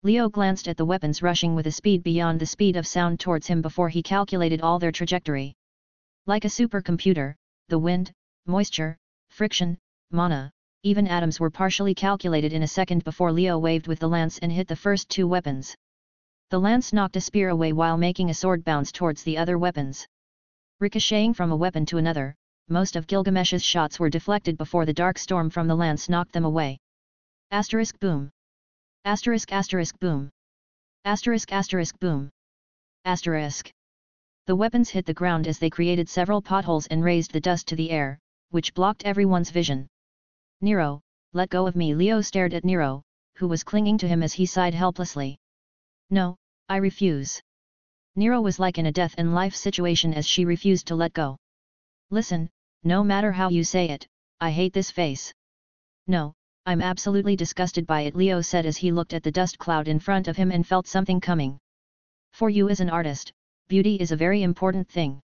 S2: Leo glanced at the weapons rushing with a speed beyond the speed of sound towards him before he calculated all their trajectory. Like a supercomputer, the wind, moisture, friction, mana, even atoms were partially calculated in a second before Leo waved with the lance and hit the first two weapons. The lance knocked a spear away while making a sword bounce towards the other weapons. Ricocheting from a weapon to another, most of Gilgamesh's shots were deflected before the dark storm from the lance knocked them away. Asterisk boom. Asterisk asterisk boom. Asterisk asterisk boom. Asterisk. The weapons hit the ground as they created several potholes and raised the dust to the air, which blocked everyone's vision. Nero, let go of me. Leo stared at Nero, who was clinging to him as he sighed helplessly. No, I refuse. Nero was like in a death and life situation as she refused to let go. Listen, no matter how you say it, I hate this face. No, I'm absolutely disgusted by it, Leo said as he looked at the dust cloud in front of him and felt something coming. For you as an artist, beauty is a very important thing.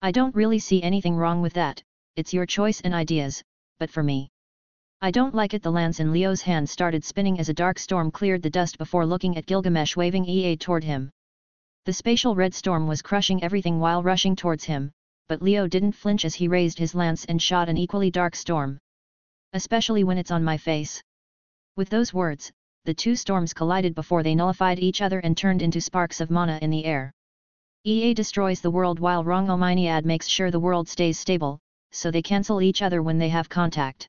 S2: I don't really see anything wrong with that, it's your choice and ideas, but for me, I don't like it. The lance in Leo's hand started spinning as a dark storm cleared the dust before looking at Gilgamesh waving EA toward him. The spatial red storm was crushing everything while rushing towards him, but Leo didn't flinch as he raised his lance and shot an equally dark storm. Especially when it's on my face. With those words, the two storms collided before they nullified each other and turned into sparks of mana in the air. EA destroys the world while Rongominiad makes sure the world stays stable, so they cancel each other when they have contact.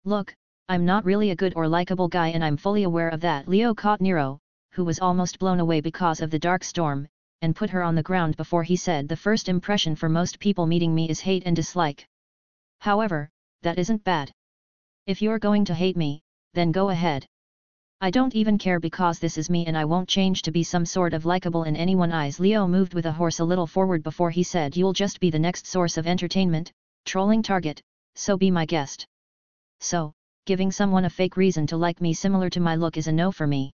S2: Look, I'm not really a good or likable guy and I'm fully aware of that. Leo caught Nero, who was almost blown away because of the dark storm, and put her on the ground before he said, the first impression for most people meeting me is hate and dislike. However, that isn't bad. If you're going to hate me, then go ahead. I don't even care because this is me and I won't change to be some sort of likable in anyone's eyes. Leo moved with a horse a little forward before he said, you'll just be the next source of entertainment, trolling target, so be my guest. So, giving someone a fake reason to like me similar to my look is a no for me.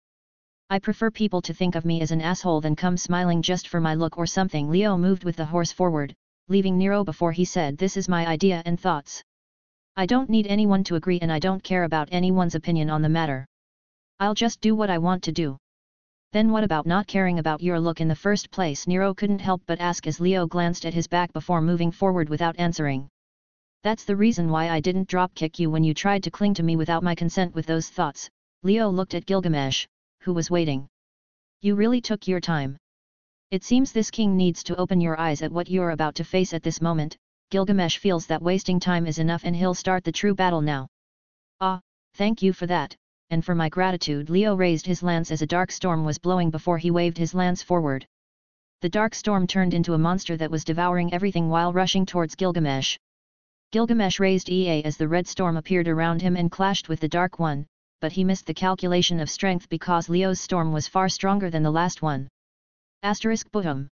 S2: I prefer people to think of me as an asshole than come smiling just for my look or something. Leo moved with the horse forward, leaving Nero before he said, this is my idea and thoughts. I don't need anyone to agree and I don't care about anyone's opinion on the matter. I'll just do what I want to do. Then what about not caring about your look in the first place? Nero couldn't help but ask as Leo glanced at his back before moving forward without answering. That's the reason why I didn't dropkick you when you tried to cling to me without my consent. With those thoughts, Leo looked at Gilgamesh, who was waiting. You really took your time. It seems this king needs to open your eyes at what you're about to face at this moment. Gilgamesh feels that wasting time is enough and he'll start the true battle now. Ah, Thank you for that, and for my gratitude. Leo raised his lance as a dark storm was blowing before he waved his lance forward. The dark storm turned into a monster that was devouring everything while rushing towards Gilgamesh. Gilgamesh raised EA as the red storm appeared around him and clashed with the dark one, but he missed the calculation of strength because Leo's storm was far stronger than the last one. Boom.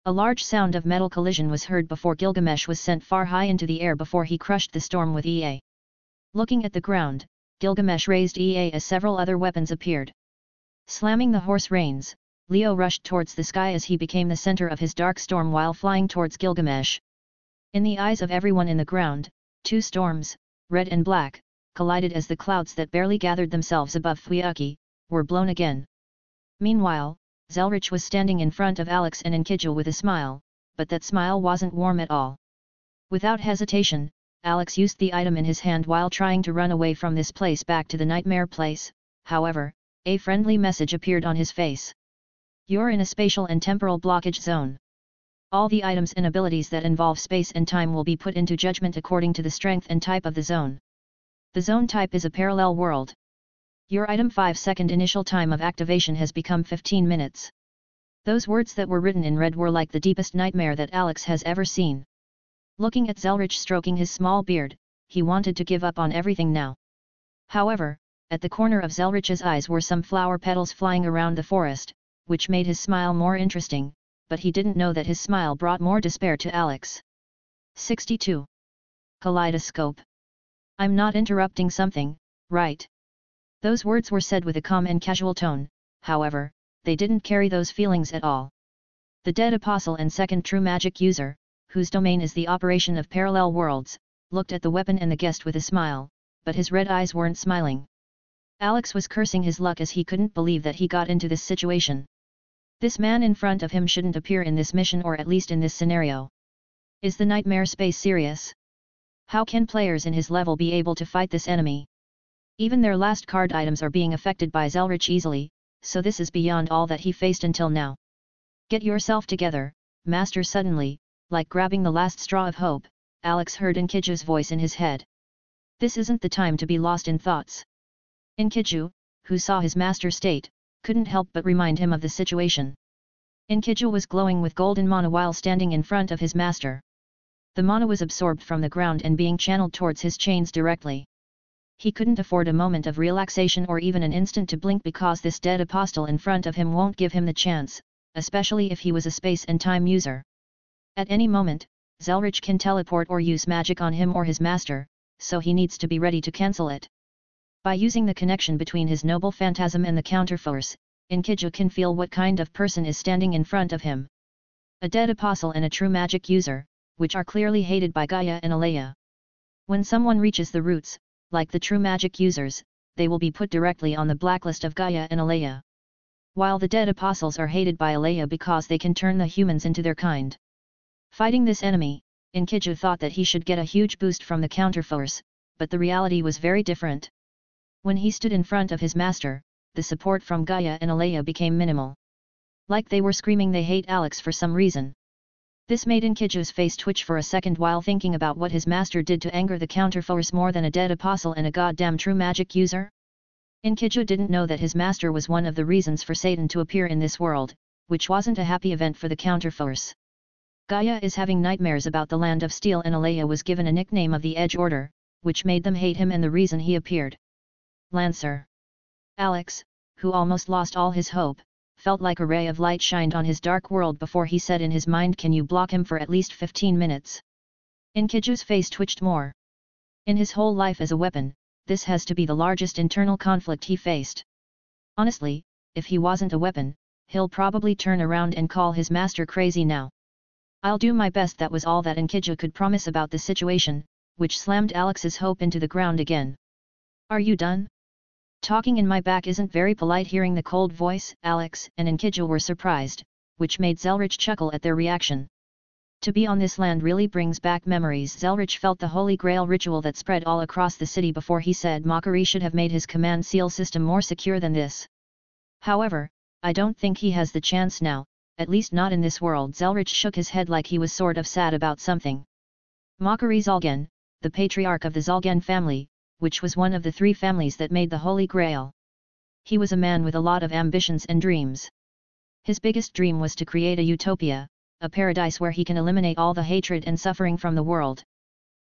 S2: A large sound of metal collision was heard before Gilgamesh was sent far high into the air before he crushed the storm with EA. Looking at the ground, Gilgamesh raised EA as several other weapons appeared. Slamming the horse reins, Leo rushed towards the sky as he became the center of his dark storm while flying towards Gilgamesh. In the eyes of everyone in the ground, two storms, red and black, collided as the clouds that barely gathered themselves above Fuyaki, were blown again. Meanwhile, Zelrich was standing in front of Alex and Enkidjo with a smile, but that smile wasn't warm at all. Without hesitation, Alex used the item in his hand while trying to run away from this place back to the nightmare place. However, a friendly message appeared on his face. You're in a spatial and temporal blockage zone. All the items and abilities that involve space and time will be put into judgment according to the strength and type of the zone. The zone type is a parallel world. Your item 5-second initial time of activation has become 15 minutes. Those words that were written in red were like the deepest nightmare that Alex has ever seen. Looking at Zelrich stroking his small beard, he wanted to give up on everything now. However, at the corner of Zelrich's eyes were some flower petals flying around the forest, which made his smile more interesting, but he didn't know that his smile brought more despair to Alex. 62. Kaleidoscope. I'm not interrupting something, right? Those words were said with a calm and casual tone, however, they didn't carry those feelings at all. The dead apostle and second true magic user, whose domain is the operation of parallel worlds, looked at the weapon and the guest with a smile, but his red eyes weren't smiling. Alex was cursing his luck as he couldn't believe that he got into this situation. This man in front of him shouldn't appear in this mission or at least in this scenario. Is the nightmare space serious? How can players in his level be able to fight this enemy? Even their last card items are being affected by Zelrich easily, so this is beyond all that he faced until now. Get yourself together, Master. Suddenly, like grabbing the last straw of hope, Alex heard Enkidjo's voice in his head. This isn't the time to be lost in thoughts. Enkidjo, who saw his master's state, couldn't help but remind him of the situation. Enkidjo was glowing with golden mana while standing in front of his master. The mana was absorbed from the ground and being channeled towards his chains directly. He couldn't afford a moment of relaxation or even an instant to blink because this dead apostle in front of him won't give him the chance, especially if he was a space and time user. At any moment, Zelrich can teleport or use magic on him or his master, so he needs to be ready to cancel it. By using the connection between his noble phantasm and the counterforce, Enkidjo can feel what kind of person is standing in front of him. A dead apostle and a true magic user, which are clearly hated by Gaia and Alea. When someone reaches the roots, like the true magic users, they will be put directly on the blacklist of Gaia and Alea. While the dead apostles are hated by Alea because they can turn the humans into their kind. Fighting this enemy, Enkidjo thought that he should get a huge boost from the counterforce, but the reality was very different. When he stood in front of his master, the support from Gaia and Alea became minimal. Like they were screaming they hate Alex for some reason. This made Enkidjo's face twitch for a second while thinking about what his master did to anger the counterforce more than a dead apostle and a goddamn true magic user. Enkidjo didn't know that his master was one of the reasons for Satan to appear in this world, which wasn't a happy event for the counterforce. Gaia is having nightmares about the land of steel and Alea was given a nickname of the Edge Order, which made them hate him and the reason he appeared. Lancer. Alex, who almost lost all his hope, felt like a ray of light shined on his dark world before he said in his mind, can you block him for at least 15 minutes? Enkidjo's face twitched more. In his whole life as a weapon, this has to be the largest internal conflict he faced. Honestly, if he wasn't a weapon, he'll probably turn around and call his master crazy now. I'll do my best. That was all that Enkidjo could promise about the situation, which slammed Alex's hope into the ground again. Are you done? Talking in my back isn't very polite. Hearing the cold voice, Alex and Enkidjo were surprised, which made Zelrich chuckle at their reaction. To be on this land really brings back memories. Zelrich felt the Holy Grail ritual that spread all across the city before he said Mockery should have made his command seal system more secure than this. However, I don't think he has the chance now, at least not in this world. Zelrich shook his head like he was sort of sad about something. Mockery Zalgen, the patriarch of the Zalgen family, which was one of the 3 families that made the Holy Grail. He was a man with a lot of ambitions and dreams. His biggest dream was to create a utopia, a paradise where he can eliminate all the hatred and suffering from the world.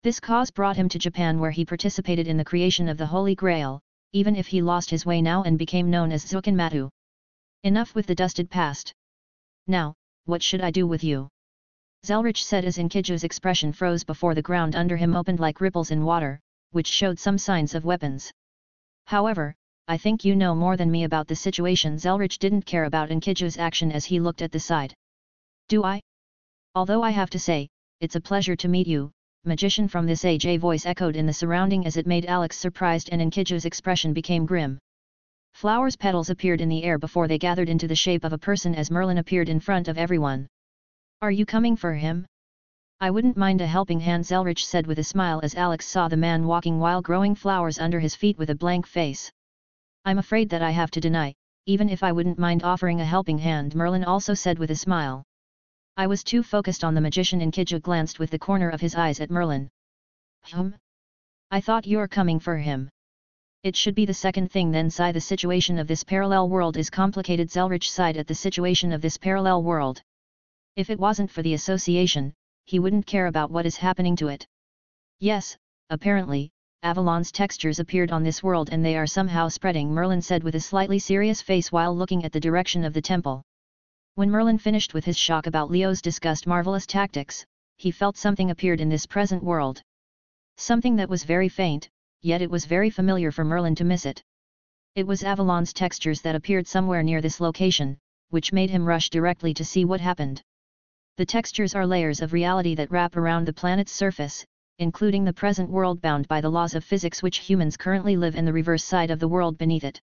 S2: This cause brought him to Japan, where he participated in the creation of the Holy Grail, even if he lost his way now and became known as Zukinmatu. Enough with the dusted past. Now, what should I do with you? Zelrich said as Inkiju's expression froze before the ground under him opened like ripples in water, which showed some signs of weapons. However, I think you know more than me about the situation. Zelrich didn't care about Inkiju's action as he looked at the side. Do I? Although I have to say, it's a pleasure to meet you, magician from this age. A voice echoed in the surrounding as it made Alex surprised and Inkiju's expression became grim. Flowers' petals appeared in the air before they gathered into the shape of a person as Merlin appeared in front of everyone. Are you coming for him? I wouldn't mind a helping hand, Zelrich said with a smile as Alex saw the man walking while growing flowers under his feet with a blank face. I'm afraid that I have to deny, even if I wouldn't mind offering a helping hand, Merlin also said with a smile. I was too focused on the magician. Inkiju glanced with the corner of his eyes at Merlin. I thought you're coming for him. It should be the second thing then. Sigh. The situation of this parallel world is complicated. Zelrich sighed at the situation of this parallel world. If it wasn't for the association, he wouldn't care about what is happening to it. Yes, apparently, Avalon's textures appeared on this world and they are somehow spreading, Merlin said with a slightly serious face while looking at the direction of the temple. When Merlin finished with his shock about Leo's discussed marvelous tactics, he felt something appeared in this present world. Something that was very faint, yet it was very familiar for Merlin to miss it. It was Avalon's textures that appeared somewhere near this location, which made him rush directly to see what happened. The textures are layers of reality that wrap around the planet's surface, including the present world bound by the laws of physics which humans currently live and the reverse side of the world beneath it.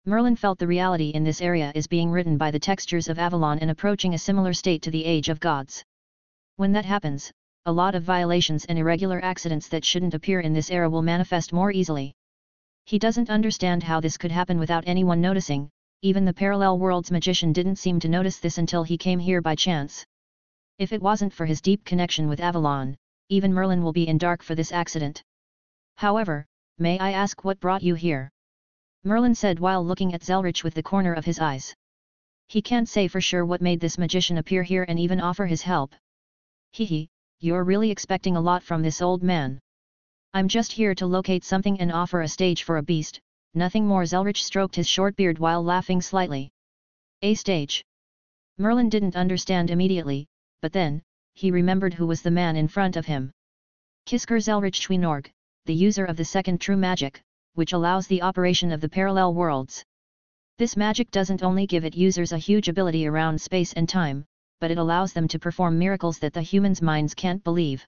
S2: Merlin felt the reality in this area is being written by the textures of Avalon and approaching a similar state to the Age of Gods. When that happens, a lot of violations and irregular accidents that shouldn't appear in this era will manifest more easily. He doesn't understand how this could happen without anyone noticing. Even the parallel world's magician didn't seem to notice this until he came here by chance. If it wasn't for his deep connection with Avalon, even Merlin will be in dark for this accident. However, may I ask what brought you here? Merlin said while looking at Zelrich with the corner of his eyes. He can't say for sure what made this magician appear here and even offer his help. Hehe, you're really expecting a lot from this old man. I'm just here to locate something and offer a stage for a beast, nothing more. Zelrich stroked his short beard while laughing slightly. A stage? Merlin didn't understand immediately, but then, he remembered who was the man in front of him. Kisker Zelrich Schwinorg, the user of the second true magic, which allows the operation of the parallel worlds. This magic doesn't only give its users a huge ability around space and time, but it allows them to perform miracles that the humans' minds can't believe.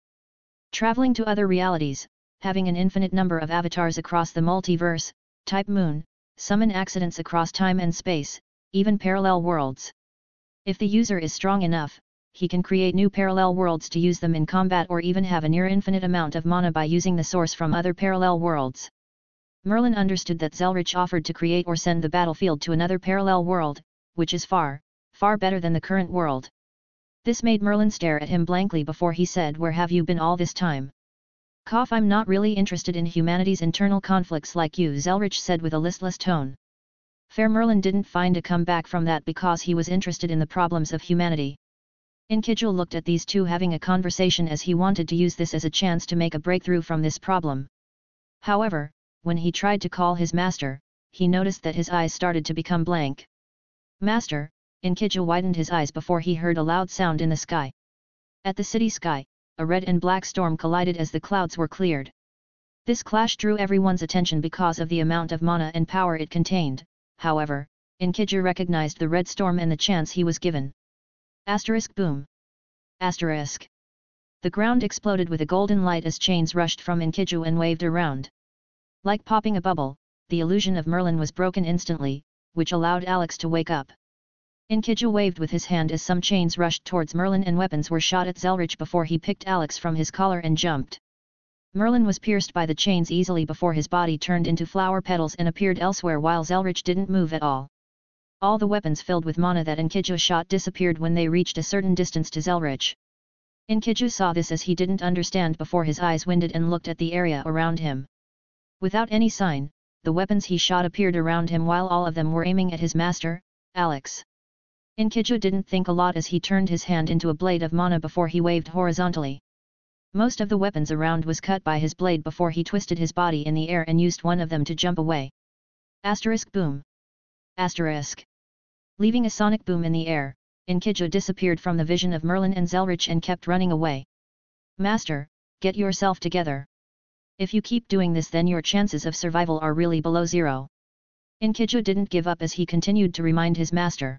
S2: Traveling to other realities, having an infinite number of avatars across the multiverse, type moon, summon accidents across time and space, even parallel worlds. If the user is strong enough, he can create new parallel worlds to use them in combat or even have a near infinite amount of mana by using the source from other parallel worlds. Merlin understood that Zelrich offered to create or send the battlefield to another parallel world, which is far, far better than the current world. This made Merlin stare at him blankly before he said, "Where have you been all this time?" I'm not really interested in humanity's internal conflicts like you," Zelrich said with a listless tone. Fair Merlin didn't find a comeback from that because he was interested in the problems of humanity. Inkiju looked at these two having a conversation as he wanted to use this as a chance to make a breakthrough from this problem. However, when he tried to call his master, he noticed that his eyes started to become blank. "Master," Inkiju widened his eyes before he heard a loud sound in the sky. At the city sky, a red and black storm collided as the clouds were cleared. This clash drew everyone's attention because of the amount of mana and power it contained. However, Inkiju recognized the red storm and the chance he was given. Asterisk boom. Asterisk. The ground exploded with a golden light as chains rushed from Inkiju and waved around. Like popping a bubble, the illusion of Merlin was broken instantly, which allowed Alex to wake up. Inkiju waved with his hand as some chains rushed towards Merlin and weapons were shot at Zelrich before he picked Alex from his collar and jumped. Merlin was pierced by the chains easily before his body turned into flower petals and appeared elsewhere while Zelrich didn't move at all. All the weapons filled with mana that Inkiju shot disappeared when they reached a certain distance to Zelrich. Inkiju saw this as he didn't understand before his eyes winded and looked at the area around him. Without any sign, the weapons he shot appeared around him while all of them were aiming at his master, Alex. Inkiju didn't think a lot as he turned his hand into a blade of mana before he waved horizontally. Most of the weapons around was cut by his blade before he twisted his body in the air and used one of them to jump away. Asterisk boom. Asterisk. Leaving a sonic boom in the air, Inkiju disappeared from the vision of Merlin and Zelrich and kept running away. Master, get yourself together. If you keep doing this then your chances of survival are really below zero. Inkiju didn't give up as he continued to remind his master.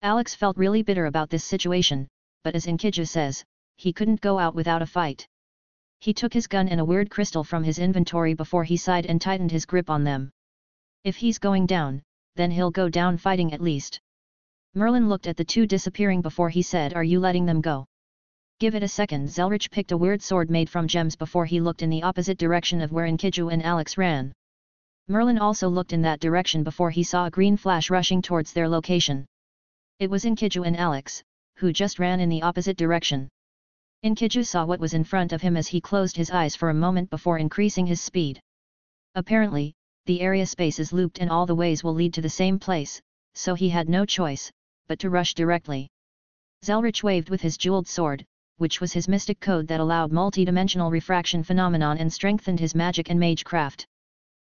S2: Alex felt really bitter about this situation, but as Inkiju says, he couldn't go out without a fight. He took his gun and a weird crystal from his inventory before he sighed and tightened his grip on them. If he's going down, then he'll go down fighting at least. Merlin looked at the two disappearing before he said, "Are you letting them go?" "Give it a second." Zelrich picked a weird sword made from gems before he looked in the opposite direction of where Inkiju and Alex ran. Merlin also looked in that direction before he saw a green flash rushing towards their location. It was Inkiju and Alex, who just ran in the opposite direction. Inkiju saw what was in front of him as he closed his eyes for a moment before increasing his speed. Apparently, the area space is looped and all the ways will lead to the same place, so he had no choice but to rush directly. Zelrich waved with his jeweled sword, which was his mystic code that allowed multi-dimensional refraction phenomenon and strengthened his magic and magecraft.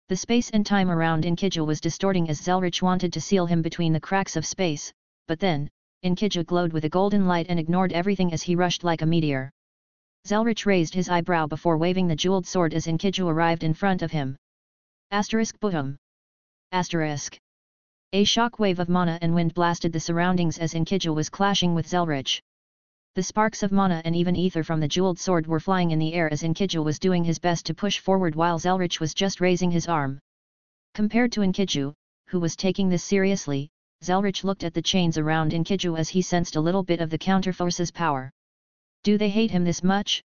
S2: The space and time around Inkiju was distorting as Zelrich wanted to seal him between the cracks of space, but then, Inkiju glowed with a golden light and ignored everything as he rushed like a meteor. Zelrich raised his eyebrow before waving the jeweled sword as Inkiju arrived in front of him. Asterisk boom. Asterisk. A shock wave of mana and wind blasted the surroundings as Inkiju was clashing with Zelrich. The sparks of mana and even ether from the jeweled sword were flying in the air as Inkiju was doing his best to push forward while Zelrich was just raising his arm. Compared to Inkiju, who was taking this seriously, Zelrich looked at the chains around Inkiju as he sensed a little bit of the counterforce's power. Do they hate him this much?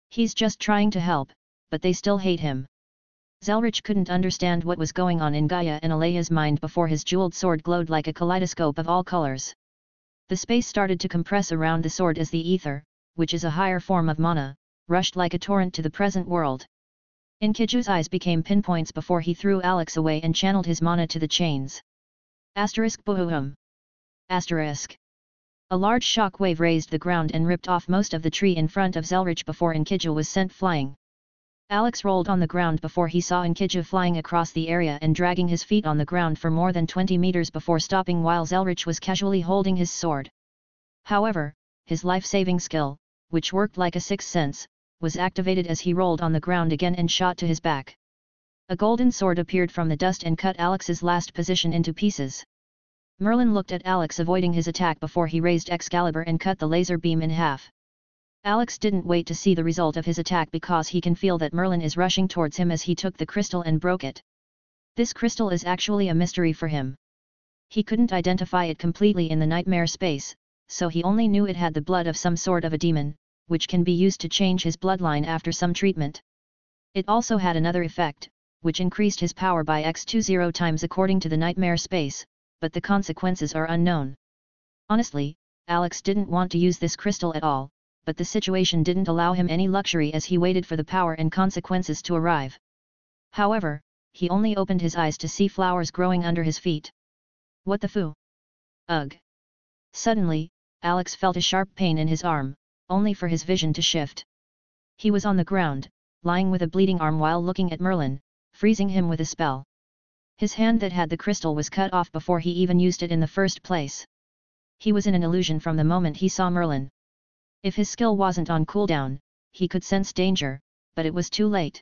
S2: He's just trying to help, but they still hate him. Zelrich couldn't understand what was going on in Gaia and Alea's mind before his jeweled sword glowed like a kaleidoscope of all colors. The space started to compress around the sword as the ether, which is a higher form of mana, rushed like a torrent to the present world. Inkiju's eyes became pinpoints before he threw Alex away and channeled his mana to the chains. Asterisk boom. Asterisk. A large shock wave raised the ground and ripped off most of the tree in front of Zelrich before Inkiju was sent flying. Alex rolled on the ground before he saw Inkiju flying across the area and dragging his feet on the ground for more than 20 meters before stopping while Zelrich was casually holding his sword. However, his life-saving skill, which worked like a sixth sense, was activated as he rolled on the ground again and shot to his back. A golden sword appeared from the dust and cut Alex's last position into pieces. Merlin looked at Alex avoiding his attack before he raised Excalibur and cut the laser beam in half. Alex didn't wait to see the result of his attack because he can feel that Merlin is rushing towards him as he took the crystal and broke it. This crystal is actually a mystery for him. He couldn't identify it completely in the nightmare space, so he only knew it had the blood of some sort of a demon, which can be used to change his bloodline after some treatment. It also had another effect, which increased his power by x20 times according to the nightmare space, but the consequences are unknown. Honestly, Alex didn't want to use this crystal at all, but the situation didn't allow him any luxury as he waited for the power and consequences to arrive. However, he only opened his eyes to see flowers growing under his feet. What the foo? Ugh! Suddenly, Alex felt a sharp pain in his arm, only for his vision to shift. He was on the ground, lying with a bleeding arm while looking at Merlin, freezing him with a spell. His hand that had the crystal was cut off before he even used it in the first place. He was in an illusion from the moment he saw Merlin. If his skill wasn't on cooldown, he could sense danger, but it was too late.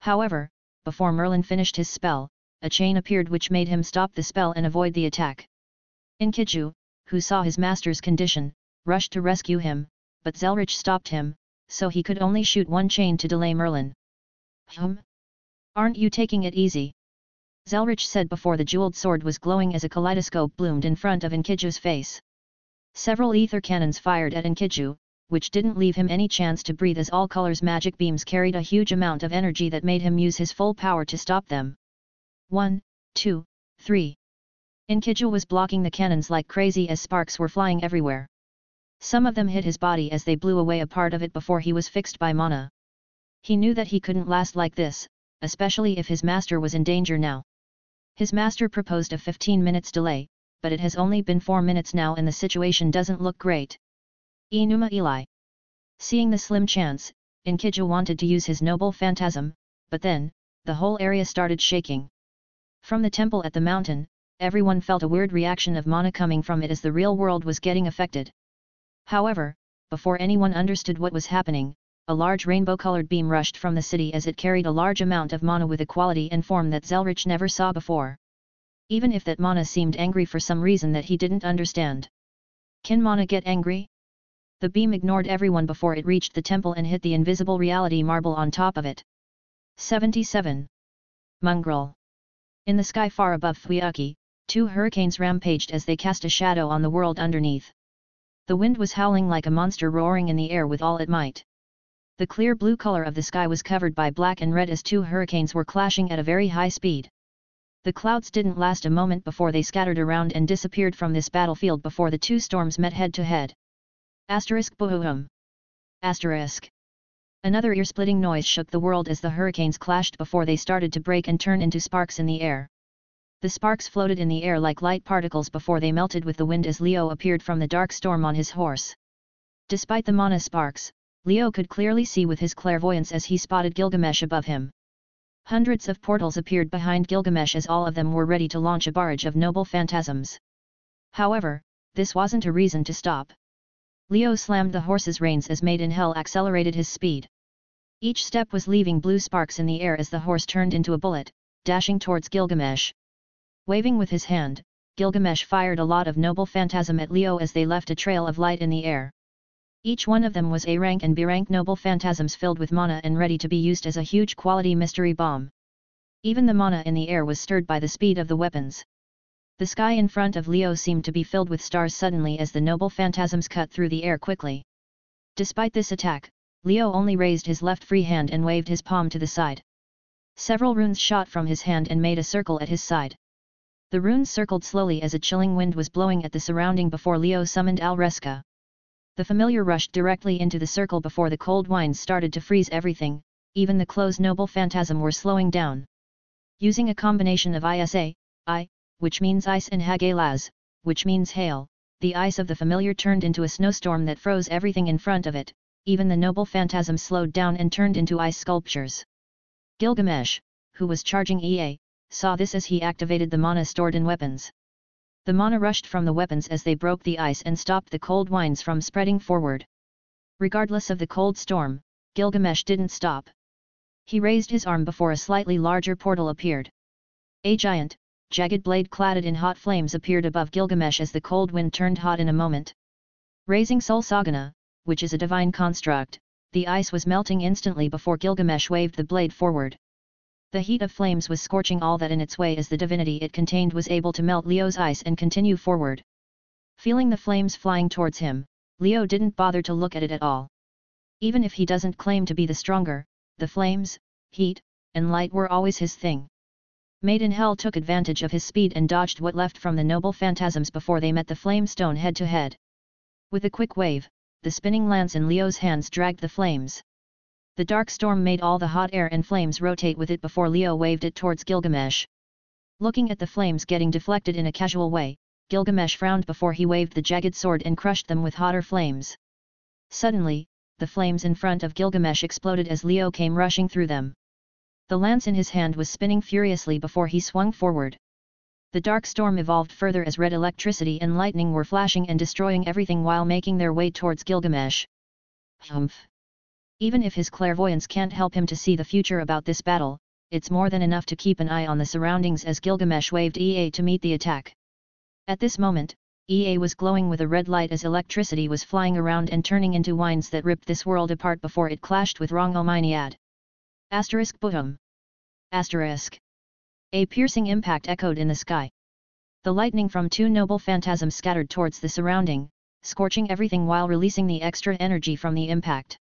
S2: However, before Merlin finished his spell, a chain appeared which made him stop the spell and avoid the attack. Inkiju, who saw his master's condition, rushed to rescue him, but Zelrich stopped him, so he could only shoot one chain to delay Merlin. Aren't you taking it easy? Zelrich said before the jeweled sword was glowing as a kaleidoscope bloomed in front of Inkiju's face. Several ether cannons fired at Inkiju, which didn't leave him any chance to breathe as all colors magic beams carried a huge amount of energy that made him use his full power to stop them. 1, 2, 3. Inkiju was blocking the cannons like crazy as sparks were flying everywhere. Some of them hit his body as they blew away a part of it before he was fixed by mana. He knew that he couldn't last like this, especially if his master was in danger now. His master proposed a 15 minutes delay, but it has only been 4 minutes now and the situation doesn't look great. Enuma Eli. Seeing the slim chance, Inkija wanted to use his noble phantasm, but then, the whole area started shaking. From the temple at the mountain, everyone felt a weird reaction of mana coming from it as the real world was getting affected. However, before anyone understood what was happening, a large rainbow-colored beam rushed from the city as it carried a large amount of mana with a quality and form that Zelrich never saw before. Even if that mana seemed angry for some reason that he didn't understand. Can mana get angry? The beam ignored everyone before it reached the temple and hit the invisible reality marble on top of it. 77. Mongrel. In the sky far above Thuiaki, 2 hurricanes rampaged as they cast a shadow on the world underneath. The wind was howling like a monster roaring in the air with all it might. The clear blue color of the sky was covered by black and red as 2 hurricanes were clashing at a very high speed. The clouds didn't last a moment before they scattered around and disappeared from this battlefield before the 2 storms met head to head. Boom. Another ear-splitting noise shook the world as the hurricanes clashed before they started to break and turn into sparks in the air. The sparks floated in the air like light particles before they melted with the wind as Leo appeared from the dark storm on his horse. Despite the mana sparks, Leo could clearly see with his clairvoyance as he spotted Gilgamesh above him. Hundreds of portals appeared behind Gilgamesh as all of them were ready to launch a barrage of noble phantasms. However, this wasn't a reason to stop. Leo slammed the horse's reins as Made in Hell accelerated his speed. Each step was leaving blue sparks in the air as the horse turned into a bullet, dashing towards Gilgamesh. Waving with his hand, Gilgamesh fired a lot of noble phantasm at Leo as they left a trail of light in the air. Each one of them was A-rank and B-rank noble phantasms filled with mana and ready to be used as a huge quality mystery bomb. Even the mana in the air was stirred by the speed of the weapons. The sky in front of Leo seemed to be filled with stars suddenly as the noble phantasms cut through the air quickly. Despite this attack, Leo only raised his left free hand and waved his palm to the side. Several runes shot from his hand and made a circle at his side. The runes circled slowly as a chilling wind was blowing at the surrounding before Leo summoned Alreska. The familiar rushed directly into the circle before the cold winds started to freeze everything, even the closed noble phantasm were slowing down. Using a combination of Isa, which means ice, and Hagalaz, which means hail, the ice of the familiar turned into a snowstorm that froze everything in front of it, even the noble phantasm slowed down and turned into ice sculptures. Gilgamesh, who was charging EA, saw this as he activated the mana stored in weapons. The mana rushed from the weapons as they broke the ice and stopped the cold winds from spreading forward. Regardless of the cold storm, Gilgamesh didn't stop. He raised his arm before a slightly larger portal appeared. A giant, jagged blade cladded in hot flames appeared above Gilgamesh as the cold wind turned hot in a moment. Raising Sol Sagana, which is a divine construct, the ice was melting instantly before Gilgamesh waved the blade forward. The heat of flames was scorching all that in its way as the divinity it contained was able to melt Leo's ice and continue forward. Feeling the flames flying towards him, Leo didn't bother to look at it at all. Even if he doesn't claim to be the stronger, the flames, heat, and light were always his thing. Made in Hell took advantage of his speed and dodged what left from the noble phantasms before they met the flame stone head to head. With a quick wave, the spinning lance in Leo's hands dragged the flames. The dark storm made all the hot air and flames rotate with it before Leo waved it towards Gilgamesh. Looking at the flames getting deflected in a casual way, Gilgamesh frowned before he waved the jagged sword and crushed them with hotter flames. Suddenly, the flames in front of Gilgamesh exploded as Leo came rushing through them. The lance in his hand was spinning furiously before he swung forward. The dark storm evolved further as red electricity and lightning were flashing and destroying everything while making their way towards Gilgamesh. Humph! Even if his clairvoyance can't help him to see the future about this battle, it's more than enough to keep an eye on the surroundings as Gilgamesh waved EA to meet the attack. At this moment, EA was glowing with a red light as electricity was flying around and turning into winds that ripped this world apart before it clashed with Rongominiad. Boom. A piercing impact echoed in the sky. The lightning from 2 noble phantasms scattered towards the surrounding, scorching everything while releasing the extra energy from the impact.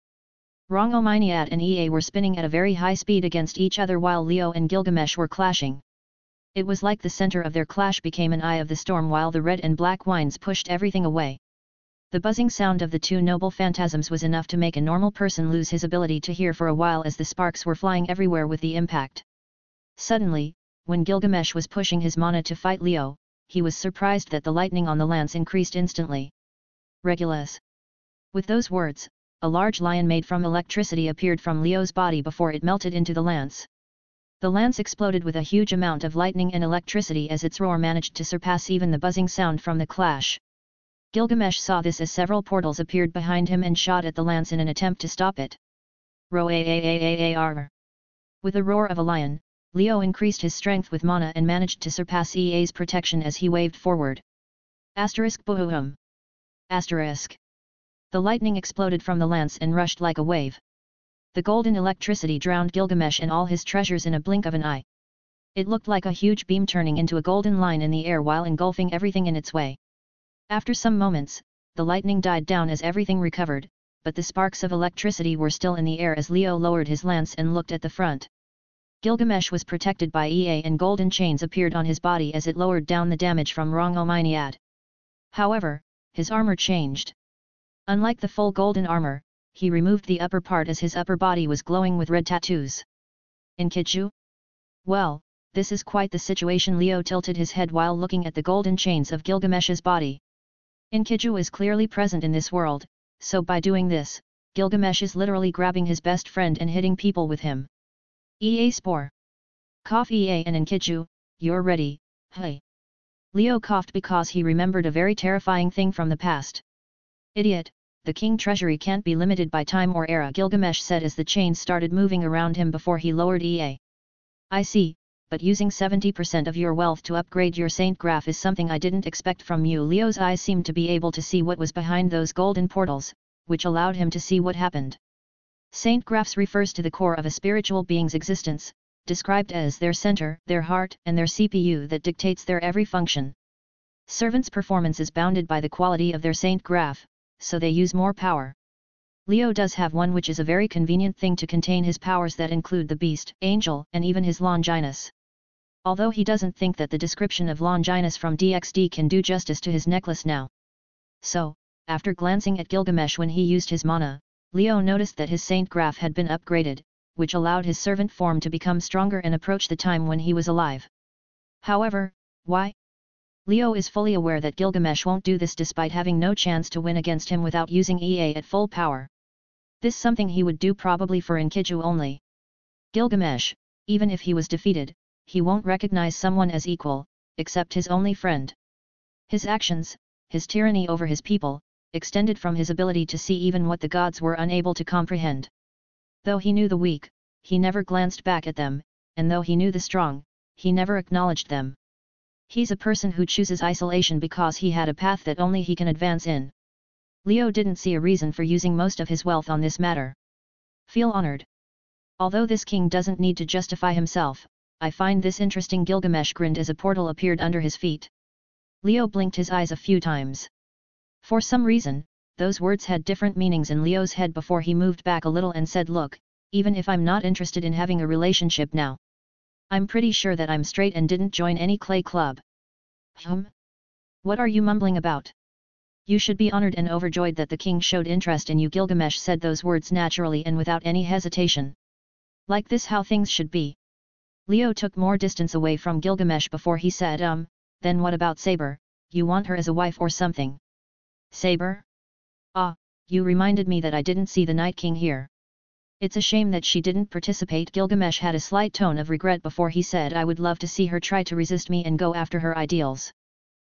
S2: Rongominiad and EA were spinning at a very high speed against each other while Leo and Gilgamesh were clashing. It was like the center of their clash became an eye of the storm while the red and black winds pushed everything away. The buzzing sound of the 2 noble phantasms was enough to make a normal person lose his ability to hear for a while as the sparks were flying everywhere with the impact. Suddenly, when Gilgamesh was pushing his mana to fight Leo, he was surprised that the lightning on the lance increased instantly. Regulus. With those words, a large lion made from electricity appeared from Leo's body before it melted into the lance. The lance exploded with a huge amount of lightning and electricity as its roar managed to surpass even the buzzing sound from the clash. Gilgamesh saw this as several portals appeared behind him and shot at the lance in an attempt to stop it. Roar. With the roar of a lion, Leo increased his strength with mana and managed to surpass EA's protection as he waved forward. Boom. The lightning exploded from the lance and rushed like a wave. The golden electricity drowned Gilgamesh and all his treasures in a blink of an eye. It looked like a huge beam turning into a golden line in the air while engulfing everything in its way. After some moments, the lightning died down as everything recovered, but the sparks of electricity were still in the air as Leo lowered his lance and looked at the front. Gilgamesh was protected by EA and golden chains appeared on his body as it lowered down the damage from Rongominiad. However, his armor changed. Unlike the full golden armor, he removed the upper part as his upper body was glowing with red tattoos. Inkiju? Well, this is quite the situation. Leo tilted his head while looking at the golden chains of Gilgamesh's body. Inkiju is clearly present in this world, so by doing this, Gilgamesh is literally grabbing his best friend and hitting people with him. EA Spore. Cough EA and Inkiju, you're ready, hey. Leo coughed because he remembered a very terrifying thing from the past. Idiot, the king treasury can't be limited by time or era, Gilgamesh said as the chains started moving around him before he lowered EA. I see, but using 70% of your wealth to upgrade your saint graph is something I didn't expect from you. Leo's eyes seemed to be able to see what was behind those golden portals, which allowed him to see what happened. Saint graphs refers to the core of a spiritual being's existence, described as their center, their heart, and their CPU that dictates their every function. Servants' performance is bounded by the quality of their saint graph, so they use more power. Leo does have one, which is a very convenient thing to contain his powers that include the beast, angel, and even his Longinus. Although he doesn't think that the description of Longinus from DXD can do justice to his necklace now. So, after glancing at Gilgamesh when he used his mana, Leo noticed that his saint graph had been upgraded, which allowed his servant form to become stronger and approach the time when he was alive. However, why? Leo is fully aware that Gilgamesh won't do this despite having no chance to win against him without using EA at full power. This something he would do probably for Inkiju only. Gilgamesh, even if he was defeated, he won't recognize someone as equal, except his only friend. His actions, his tyranny over his people, extended from his ability to see even what the gods were unable to comprehend. Though he knew the weak, he never glanced back at them, and though he knew the strong, he never acknowledged them. He's a person who chooses isolation because he had a path that only he can advance in. Leo didn't see a reason for using most of his wealth on this matter. Feel honored. Although this king doesn't need to justify himself, I find this interesting. Gilgamesh grinned as a portal appeared under his feet. Leo blinked his eyes a few times. For some reason, those words had different meanings in Leo's head before he moved back a little and said, look, even if I'm not interested in having a relationship now, I'm pretty sure that I'm straight and didn't join any clay club. What are you mumbling about? You should be honored and overjoyed that the king showed interest in you. Gilgamesh said those words naturally and without any hesitation. Like this how things should be. Leo took more distance away from Gilgamesh before he said, then what about Saber, you want her as a wife or something? Saber? Ah, you reminded me that I didn't see the Night King here. It's a shame that she didn't participate. Gilgamesh had a slight tone of regret before he said, I would love to see her try to resist me and go after her ideals.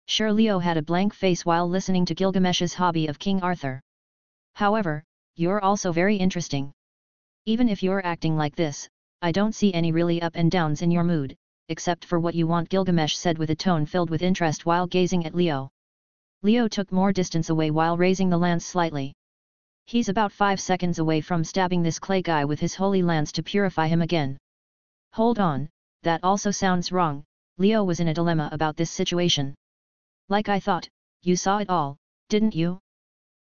S2: Sure, Leo had a blank face while listening to Gilgamesh's hobby of King Arthur. However, you're also very interesting. Even if you're acting like this, I don't see any really up and downs in your mood, except for what you want, Gilgamesh said with a tone filled with interest while gazing at Leo. Leo took more distance away while raising the lance slightly. He's about 5 seconds away from stabbing this clay guy with his holy lance to purify him again. Hold on, that also sounds wrong. Leo was in a dilemma about this situation. Like I thought, you saw it all, didn't you?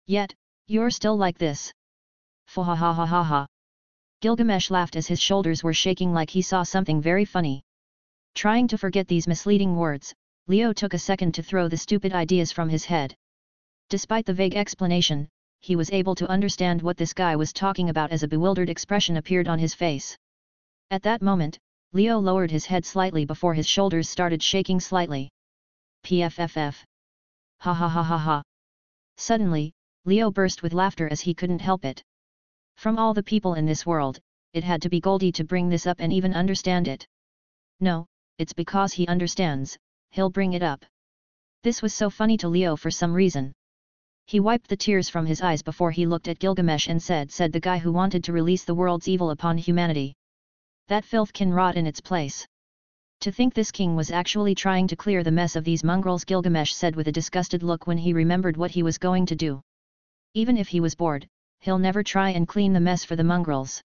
S2: Yet, you're still like this. Fahahahaha. Gilgamesh laughed as his shoulders were shaking like he saw something very funny. Trying to forget these misleading words, Leo took a second to throw the stupid ideas from his head. Despite the vague explanation, he was able to understand what this guy was talking about as a bewildered expression appeared on his face. At that moment, Leo lowered his head slightly before his shoulders started shaking slightly. PFFF. Ha ha ha ha ha. Suddenly, Leo burst with laughter as he couldn't help it. From all the people in this world, it had to be Goldie to bring this up and even understand it. No, it's because he understands, he'll bring it up. This was so funny to Leo for some reason. He wiped the tears from his eyes before he looked at Gilgamesh and said the guy who wanted to release the world's evil upon humanity. That filth can rot in its place. To think this king was actually trying to clear the mess of these mongrels, Gilgamesh said with a disgusted look when he remembered what he was going to do. Even if he was bored, he'll never try and clean the mess for the mongrels.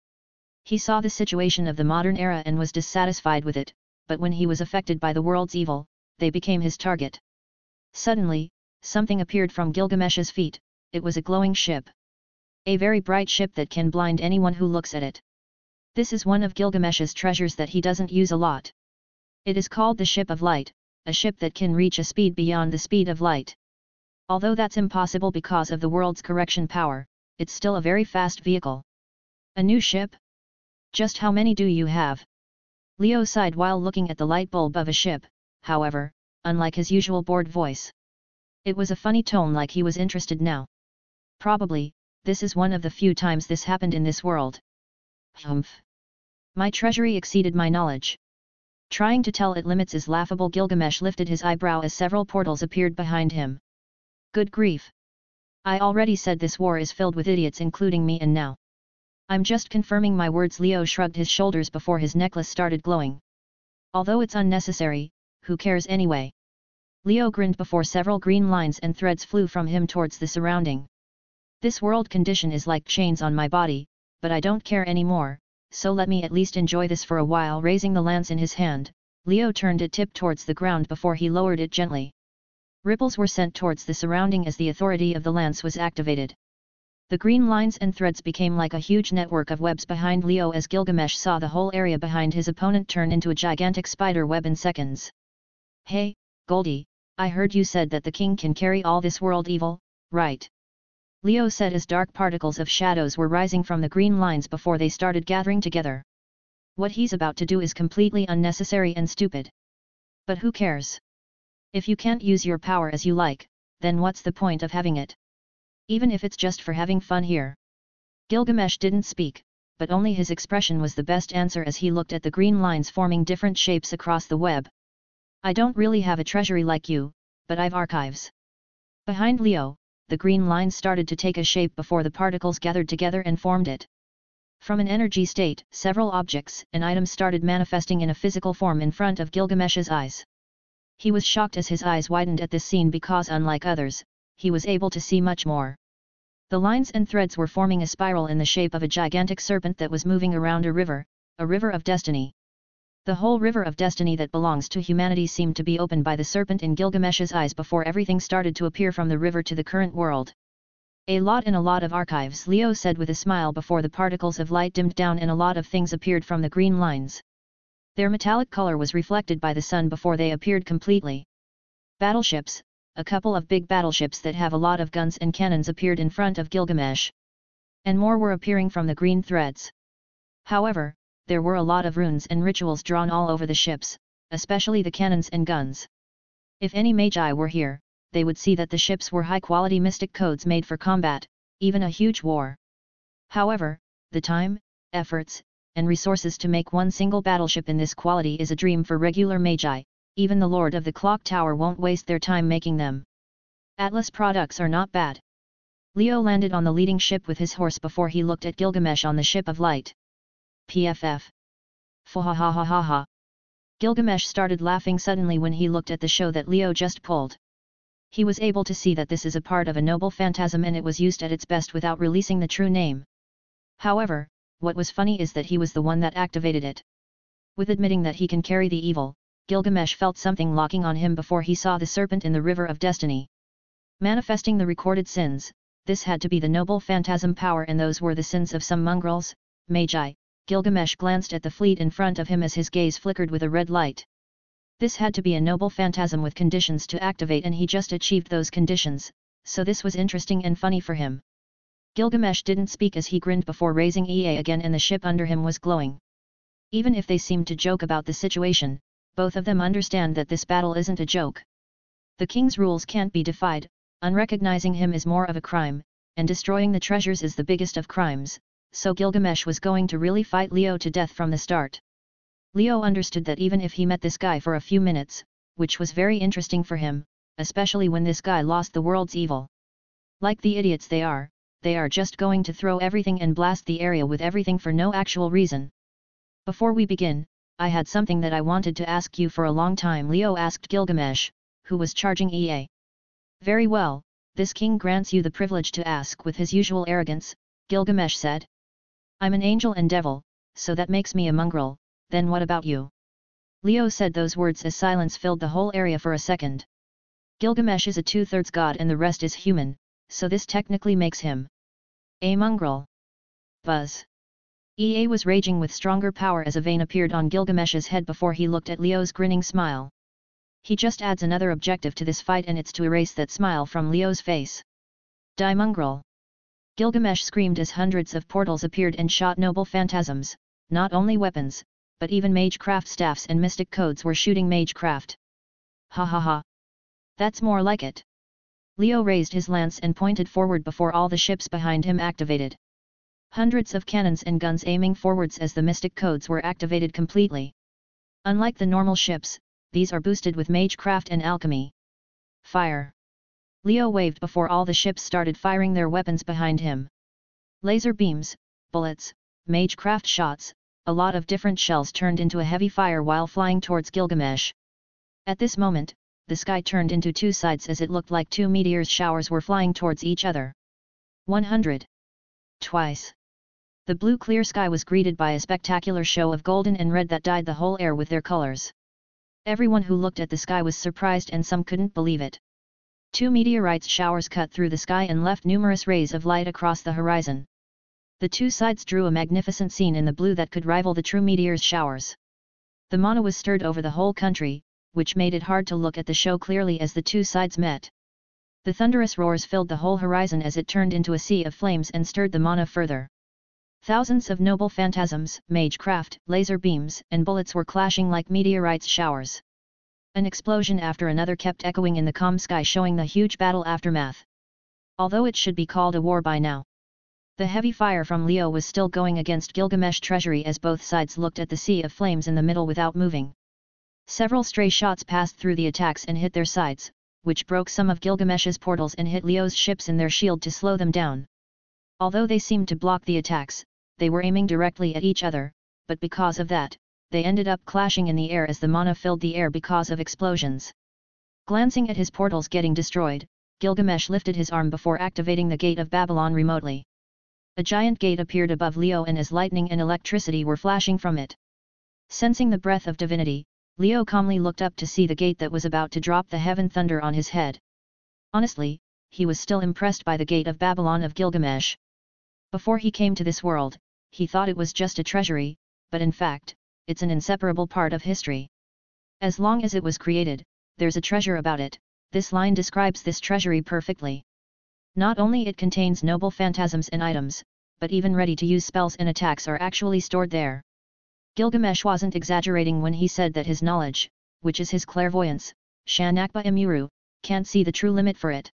S2: He saw the situation of the modern era and was dissatisfied with it, but when he was affected by the world's evil, they became his target. Suddenly, something appeared from Gilgamesh's feet. It was a glowing ship. A very bright ship that can blind anyone who looks at it. This is one of Gilgamesh's treasures that he doesn't use a lot. It is called the Ship of Light, a ship that can reach a speed beyond the speed of light. Although that's impossible because of the world's correction power, it's still a very fast vehicle. A new ship? Just how many do you have? Leo sighed while looking at the light bulb of a ship, however, unlike his usual bored voice. It was a funny tone, like he was interested now. Probably, this is one of the few times this happened in this world. Humph. My treasury exceeded my knowledge. Trying to tell it limits is laughable. Gilgamesh lifted his eyebrow as several portals appeared behind him. Good grief. I already said this war is filled with idiots, including me, and now I'm just confirming my words. Leo shrugged his shoulders before his necklace started glowing. Although it's unnecessary, who cares anyway? Leo grinned before several green lines and threads flew from him towards the surrounding. This world condition is like chains on my body, but I don't care anymore, so let me at least enjoy this for a while. Raising the lance in his hand, Leo turned it tip towards the ground before he lowered it gently. Ripples were sent towards the surrounding as the authority of the lance was activated. The green lines and threads became like a huge network of webs behind Leo as Gilgamesh saw the whole area behind his opponent turn into a gigantic spider web in seconds. Hey, Goldie, I heard you said that the king can carry all this world evil, right? Leo said as dark particles of shadows were rising from the green lines before they started gathering together. What he's about to do is completely unnecessary and stupid. But who cares? If you can't use your power as you like, then what's the point of having it? Even if it's just for having fun here. Gilgamesh didn't speak, but only his expression was the best answer as he looked at the green lines forming different shapes across the web. I don't really have a treasury like you, but I've archives. Behind Leo, the green lines started to take a shape before the particles gathered together and formed it. From an energy state, several objects and items started manifesting in a physical form in front of Gilgamesh's eyes. He was shocked as his eyes widened at this scene because, unlike others, he was able to see much more. The lines and threads were forming a spiral in the shape of a gigantic serpent that was moving around a river of destiny. The whole river of destiny that belongs to humanity seemed to be opened by the serpent in Gilgamesh's eyes before everything started to appear from the river to the current world. A lot of archives, Leo said with a smile before the particles of light dimmed down and a lot of things appeared from the green lines. Their metallic color was reflected by the sun before they appeared completely. Battleships, a couple of big battleships that have a lot of guns and cannons appeared in front of Gilgamesh. And more were appearing from the green threads. However, there were a lot of runes and rituals drawn all over the ships, especially the cannons and guns. If any magi were here, they would see that the ships were high-quality mystic codes made for combat, even a huge war. However, the time, efforts, and resources to make one single battleship in this quality is a dream for regular magi. Even the Lord of the Clock Tower won't waste their time making them. Atlas products are not bad. Leo landed on the leading ship with his horse before he looked at Gilgamesh on the Ship of Light. PFF. Fahahahaha. Gilgamesh started laughing suddenly when he looked at the show that Leo just pulled. He was able to see that this is a part of a noble phantasm and it was used at its best without releasing the true name. However, what was funny is that he was the one that activated it. With admitting that he can carry the evil, Gilgamesh felt something locking on him before he saw the serpent in the river of destiny. Manifesting the recorded sins, this had to be the noble phantasm power, and those were the sins of some mongrels, magi. Gilgamesh glanced at the fleet in front of him as his gaze flickered with a red light. This had to be a noble phantasm with conditions to activate, and he just achieved those conditions, so this was interesting and funny for him. Gilgamesh didn't speak as he grinned before raising EA again, and the ship under him was glowing. Even if they seem to joke about the situation, both of them understand that this battle isn't a joke. The king's rules can't be defied, unrecognizing him is more of a crime, and destroying the treasures is the biggest of crimes, so Gilgamesh was going to really fight Leo to death from the start. Leo understood that even if he met this guy for a few minutes, which was very interesting for him, especially when this guy lost the world's evil. Like the idiots they are just going to throw everything and blast the area with everything for no actual reason. Before we begin, I had something that I wanted to ask you for a long time, Leo asked Gilgamesh, who was charging EA. Very well, this king grants you the privilege to ask. With his usual arrogance, Gilgamesh said. I'm an angel and devil, so that makes me a mongrel, then what about you? Leo said those words as silence filled the whole area for a second. Gilgamesh is a 2/3 god and the rest is human, so this technically makes him a mongrel. Buzz. EA was raging with stronger power as a vein appeared on Gilgamesh's head before he looked at Leo's grinning smile. He just adds another objective to this fight and it's to erase that smile from Leo's face. Die mongrel! Gilgamesh screamed as hundreds of portals appeared and shot noble phantasms, not only weapons, but even magecraft staffs and mystic codes were shooting magecraft. Ha ha ha! That's more like it! Leo raised his lance and pointed forward before all the ships behind him activated. Hundreds of cannons and guns aiming forwards as the mystic codes were activated completely. Unlike the normal ships, these are boosted with magecraft and alchemy. Fire! Leo waved before all the ships started firing their weapons behind him. Laser beams, bullets, magecraft shots, a lot of different shells turned into a heavy fire while flying towards Gilgamesh. At this moment, the sky turned into two sides as it looked like two meteors showers were flying towards each other. 100. Twice. The blue clear sky was greeted by a spectacular show of golden and red that dyed the whole air with their colors. Everyone who looked at the sky was surprised and some couldn't believe it. Two meteorites showers cut through the sky and left numerous rays of light across the horizon. The two sides drew a magnificent scene in the blue that could rival the true meteors showers. The mana was stirred over the whole country, which made it hard to look at the show clearly as the two sides met. The thunderous roars filled the whole horizon as it turned into a sea of flames and stirred the mana further. Thousands of noble phantasms, magecraft, laser beams, and bullets were clashing like meteorites showers. An explosion after another kept echoing in the calm sky, showing the huge battle aftermath. Although it should be called a war by now. The heavy fire from Leo was still going against Gilgamesh treasury as both sides looked at the sea of flames in the middle without moving. Several stray shots passed through the attacks and hit their sides, which broke some of Gilgamesh's portals and hit Leo's ships in their shield to slow them down. Although they seemed to block the attacks, they were aiming directly at each other, but because of that, they ended up clashing in the air as the mana filled the air because of explosions. Glancing at his portals getting destroyed, Gilgamesh lifted his arm before activating the Gate of Babylon remotely. A giant gate appeared above Leo and as lightning and electricity were flashing from it. Sensing the breath of divinity, Leo calmly looked up to see the gate that was about to drop the heaven thunder on his head. Honestly, he was still impressed by the Gate of Babylon of Gilgamesh. Before he came to this world, he thought it was just a treasury, but in fact, it's an inseparable part of history. As long as it was created, there's a treasure about it. This line describes this treasury perfectly. Not only it contains noble phantasms and items, but even ready-to-use spells and attacks are actually stored there. Gilgamesh wasn't exaggerating when he said that his knowledge, which is his clairvoyance, Shanakba Imuru, can't see the true limit for it.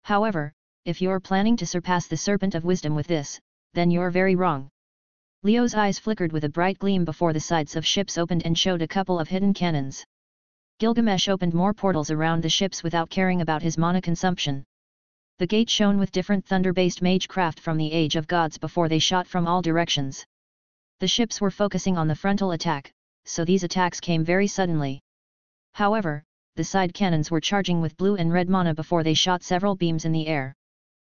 S2: However, if you're planning to surpass the Serpent of Wisdom with this, then you're very wrong. Leo's eyes flickered with a bright gleam before the sides of ships opened and showed a couple of hidden cannons. Gilgamesh opened more portals around the ships without caring about his mana consumption. The gate shone with different thunder-based magecraft from the Age of Gods before they shot from all directions. The ships were focusing on the frontal attack, so these attacks came very suddenly. However, the side cannons were charging with blue and red mana before they shot several beams in the air.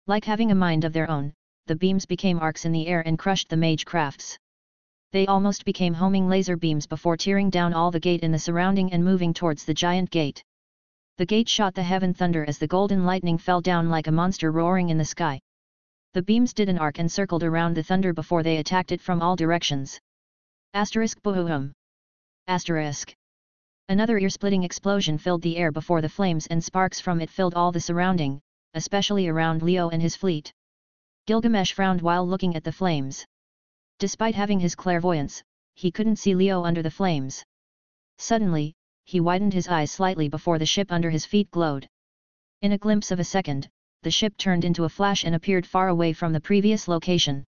S2: Like having a mind of their own, the beams became arcs in the air and crushed the magecrafts. They almost became homing laser beams before tearing down all the gate in the surrounding and moving towards the giant gate. The gate shot the heaven thunder as the golden lightning fell down like a monster roaring in the sky. The beams did an arc and circled around the thunder before they attacked it from all directions. Boom. Another ear-splitting explosion filled the air before the flames and sparks from it filled all the surrounding, especially around Leo and his fleet. Gilgamesh frowned while looking at the flames. Despite having his clairvoyance, he couldn't see Leo under the flames. Suddenly, he widened his eyes slightly before the ship under his feet glowed. In a glimpse of a second, the ship turned into a flash and appeared far away from the previous location.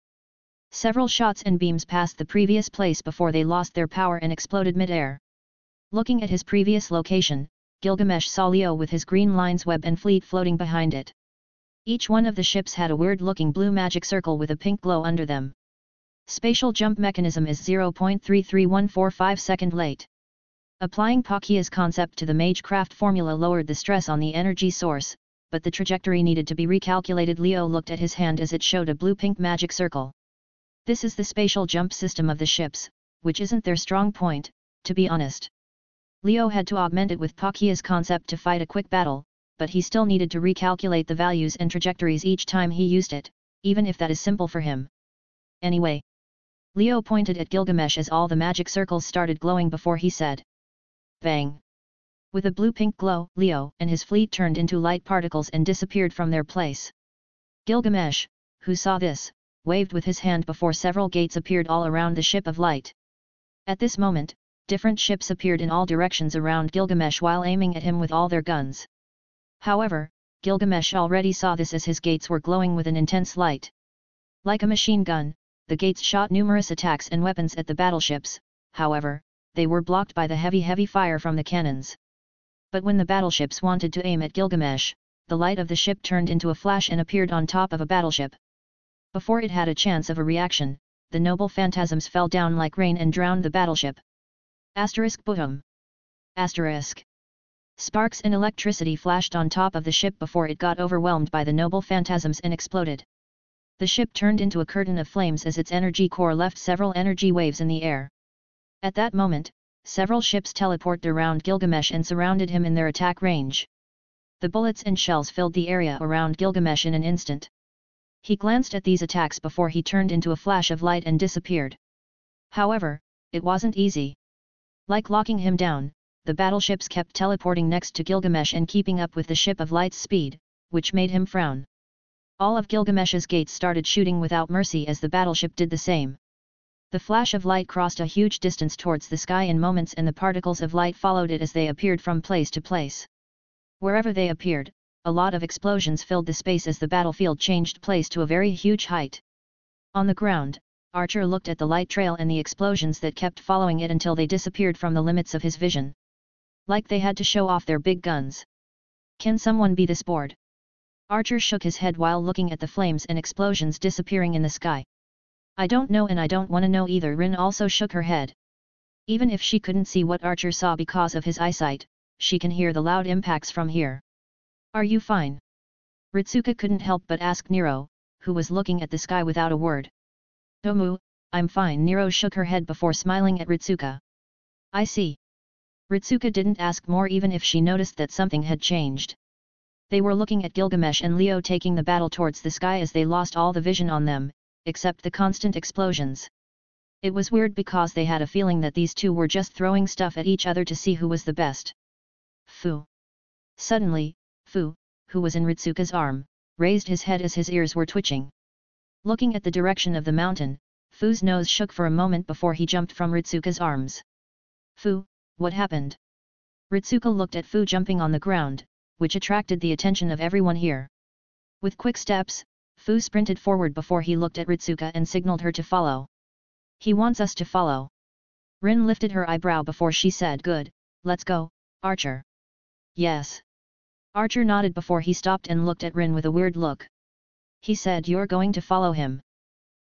S2: Several shots and beams passed the previous place before they lost their power and exploded mid-air. Looking at his previous location, Gilgamesh saw Leo with his green lion's web and fleet floating behind it. Each one of the ships had a weird-looking blue magic circle with a pink glow under them. Spatial jump mechanism is 0.33145 second late. Applying Pakia's concept to the Magecraft formula lowered the stress on the energy source, but the trajectory needed to be recalculated. Leo looked at his hand as it showed a blue-pink magic circle. This is the spatial jump system of the ships, which isn't their strong point, to be honest. Leo had to augment it with Pakia's concept to fight a quick battle, but he still needed to recalculate the values and trajectories each time he used it, even if that is simple for him. Anyway. Leo pointed at Gilgamesh as all the magic circles started glowing before he said. Bang! With a blue-pink glow, Leo and his fleet turned into light particles and disappeared from their place. Gilgamesh, who saw this, waved with his hand before several gates appeared all around the ship of light. At this moment, different ships appeared in all directions around Gilgamesh while aiming at him with all their guns. However, Gilgamesh already saw this as his gates were glowing with an intense light. Like a machine gun, the gates shot numerous attacks and weapons at the battleships, however, they were blocked by the heavy fire from the cannons. But when the battleships wanted to aim at Gilgamesh, the light of the ship turned into a flash and appeared on top of a battleship. Before it had a chance of a reaction, the noble phantasms fell down like rain and drowned the battleship. Boom. Sparks and electricity flashed on top of the ship before it got overwhelmed by the noble phantasms and exploded. The ship turned into a curtain of flames as its energy core left several energy waves in the air. At that moment, several ships teleported around Gilgamesh and surrounded him in their attack range. The bullets and shells filled the area around Gilgamesh in an instant. He glanced at these attacks before he turned into a flash of light and disappeared. However, it wasn't easy. Like locking him down, the battleships kept teleporting next to Gilgamesh and keeping up with the ship of light's speed, which made him frown. All of Gilgamesh's gates started shooting without mercy as the battleship did the same. The flash of light crossed a huge distance towards the sky in moments and the particles of light followed it as they appeared from place to place. Wherever they appeared, a lot of explosions filled the space as the battlefield changed place to a very huge height. On the ground, Archer looked at the light trail and the explosions that kept following it until they disappeared from the limits of his vision. Like they had to show off their big guns. Can someone be this bored? Archer shook his head while looking at the flames and explosions disappearing in the sky. I don't know and I don't want to know either. Rin also shook her head. Even if she couldn't see what Archer saw because of his eyesight, she can hear the loud impacts from here. Are you fine? Ritsuka couldn't help but ask Nero, who was looking at the sky without a word. Tomu, I'm fine. Nero shook her head before smiling at Ritsuka. I see. Ritsuka didn't ask more even if she noticed that something had changed. They were looking at Gilgamesh and Leo taking the battle towards the sky as they lost all the vision on them, except the constant explosions. It was weird because they had a feeling that these two were just throwing stuff at each other to see who was the best. Fu. Suddenly, Fu, who was in Ritsuka's arm, raised his head as his ears were twitching. Looking at the direction of the mountain, Fu's nose shook for a moment before he jumped from Ritsuka's arms. Fu, what happened? Ritsuka looked at Fu jumping on the ground, which attracted the attention of everyone here. With quick steps, Fu sprinted forward before he looked at Ritsuka and signaled her to follow. He wants us to follow. Rin lifted her eyebrow before she said, Good, let's go, Archer. Yes. Archer nodded before he stopped and looked at Rin with a weird look. He said, You're going to follow him.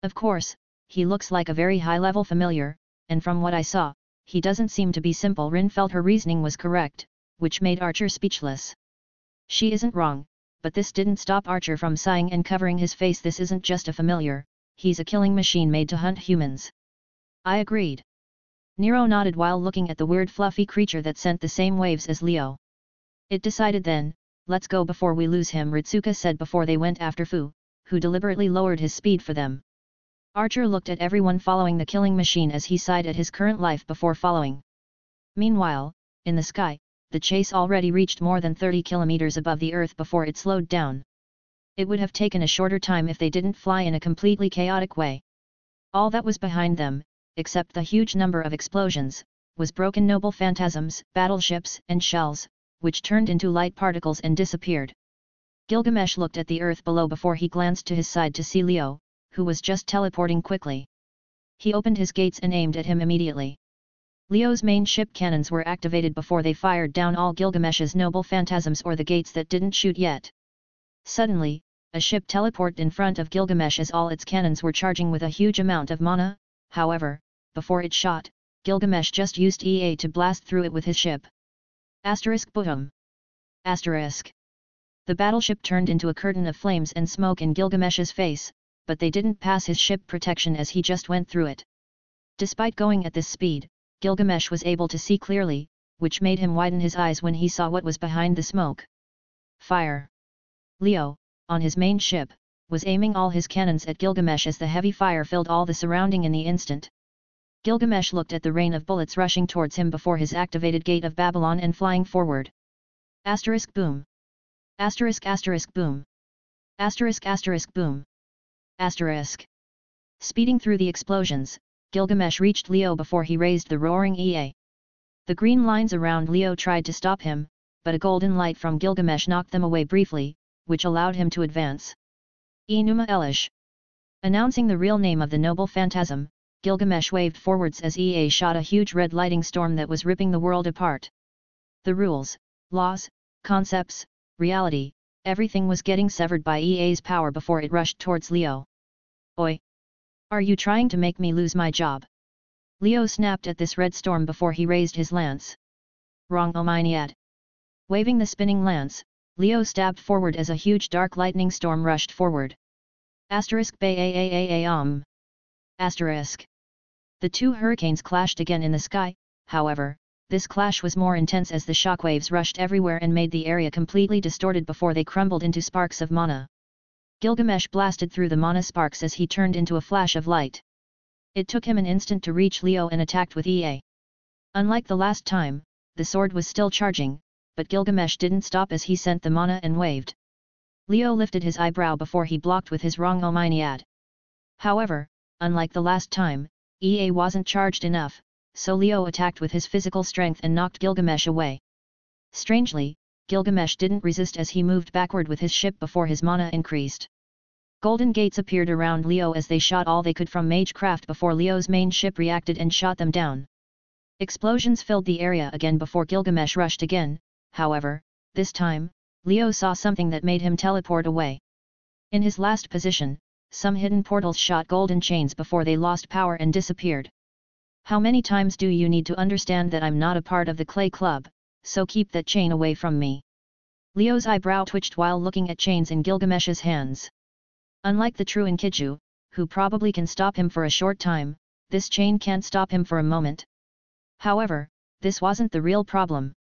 S2: Of course, he looks like a very high-level familiar, and from what I saw, he doesn't seem to be simple. Rin felt her reasoning was correct, which made Archer speechless. She isn't wrong, but this didn't stop Archer from sighing and covering his face. This isn't just a familiar, he's a killing machine made to hunt humans. I agreed. Nero nodded while looking at the weird fluffy creature that sent the same waves as Leo. It decided then, let's go before we lose him, Ritsuka said before they went after Fu, who deliberately lowered his speed for them. Archer looked at everyone following the killing machine as he sighed at his current life before following. Meanwhile, in the sky, the chase already reached more than 30 kilometers above the earth before it slowed down. It would have taken a shorter time if they didn't fly in a completely chaotic way. All that was behind them, except the huge number of explosions, was broken noble phantasms, battleships, and shells, which turned into light particles and disappeared. Gilgamesh looked at the earth below before he glanced to his side to see Leo, who was just teleporting quickly. He opened his gates and aimed at him immediately. Leo's main ship cannons were activated before they fired down all Gilgamesh's noble phantasms or the gates that didn't shoot yet. Suddenly, a ship teleported in front of Gilgamesh as all its cannons were charging with a huge amount of mana. However, before it shot, Gilgamesh just used EA to blast through it with his ship. Boom! The battleship turned into a curtain of flames and smoke in Gilgamesh's face, but they didn't pass his ship protection as he just went through it. Despite going at this speed, Gilgamesh was able to see clearly, which made him widen his eyes when he saw what was behind the smoke. Fire! Leo, on his main ship, was aiming all his cannons at Gilgamesh as the heavy fire filled all the surrounding in the instant. Gilgamesh looked at the rain of bullets rushing towards him before his activated Gate of Babylon and flying forward. Boom! Boom! Boom! Speeding through the explosions, Gilgamesh reached Leo before he raised the roaring EA. The green lines around Leo tried to stop him, but a golden light from Gilgamesh knocked them away briefly, which allowed him to advance. Enuma Elish. Announcing the real name of the noble phantasm, Gilgamesh waved forwards as EA shot a huge red lighting storm that was ripping the world apart. The rules, laws, concepts, reality, everything was getting severed by EA's power before it rushed towards Leo. Oi! Are you trying to make me lose my job? Leo snapped at this red storm before he raised his lance. Wrong, Ominiad. Waving the spinning lance, Leo stabbed forward as a huge dark lightning storm rushed forward. The two hurricanes clashed again in the sky. However, this clash was more intense as the shockwaves rushed everywhere and made the area completely distorted before they crumbled into sparks of mana. Gilgamesh blasted through the mana sparks as he turned into a flash of light. It took him an instant to reach Leo and attacked with EA. Unlike the last time, the sword was still charging, but Gilgamesh didn't stop as he sent the mana and waved. Leo lifted his eyebrow before he blocked with his wrong Ominiad. However, unlike the last time, EA wasn't charged enough, so Leo attacked with his physical strength and knocked Gilgamesh away. Strangely, Gilgamesh didn't resist as he moved backward with his ship before his mana increased. Golden gates appeared around Leo as they shot all they could from Magecraft before Leo's main ship reacted and shot them down. Explosions filled the area again before Gilgamesh rushed again. However, this time, Leo saw something that made him teleport away. In his last position, some hidden portals shot golden chains before they lost power and disappeared. How many times do you need to understand that I'm not a part of the Clay Club, so keep that chain away from me? Leo's eyebrow twitched while looking at chains in Gilgamesh's hands. Unlike the true Enkidu, who probably can stop him for a short time, this chain can't stop him for a moment. However, this wasn't the real problem.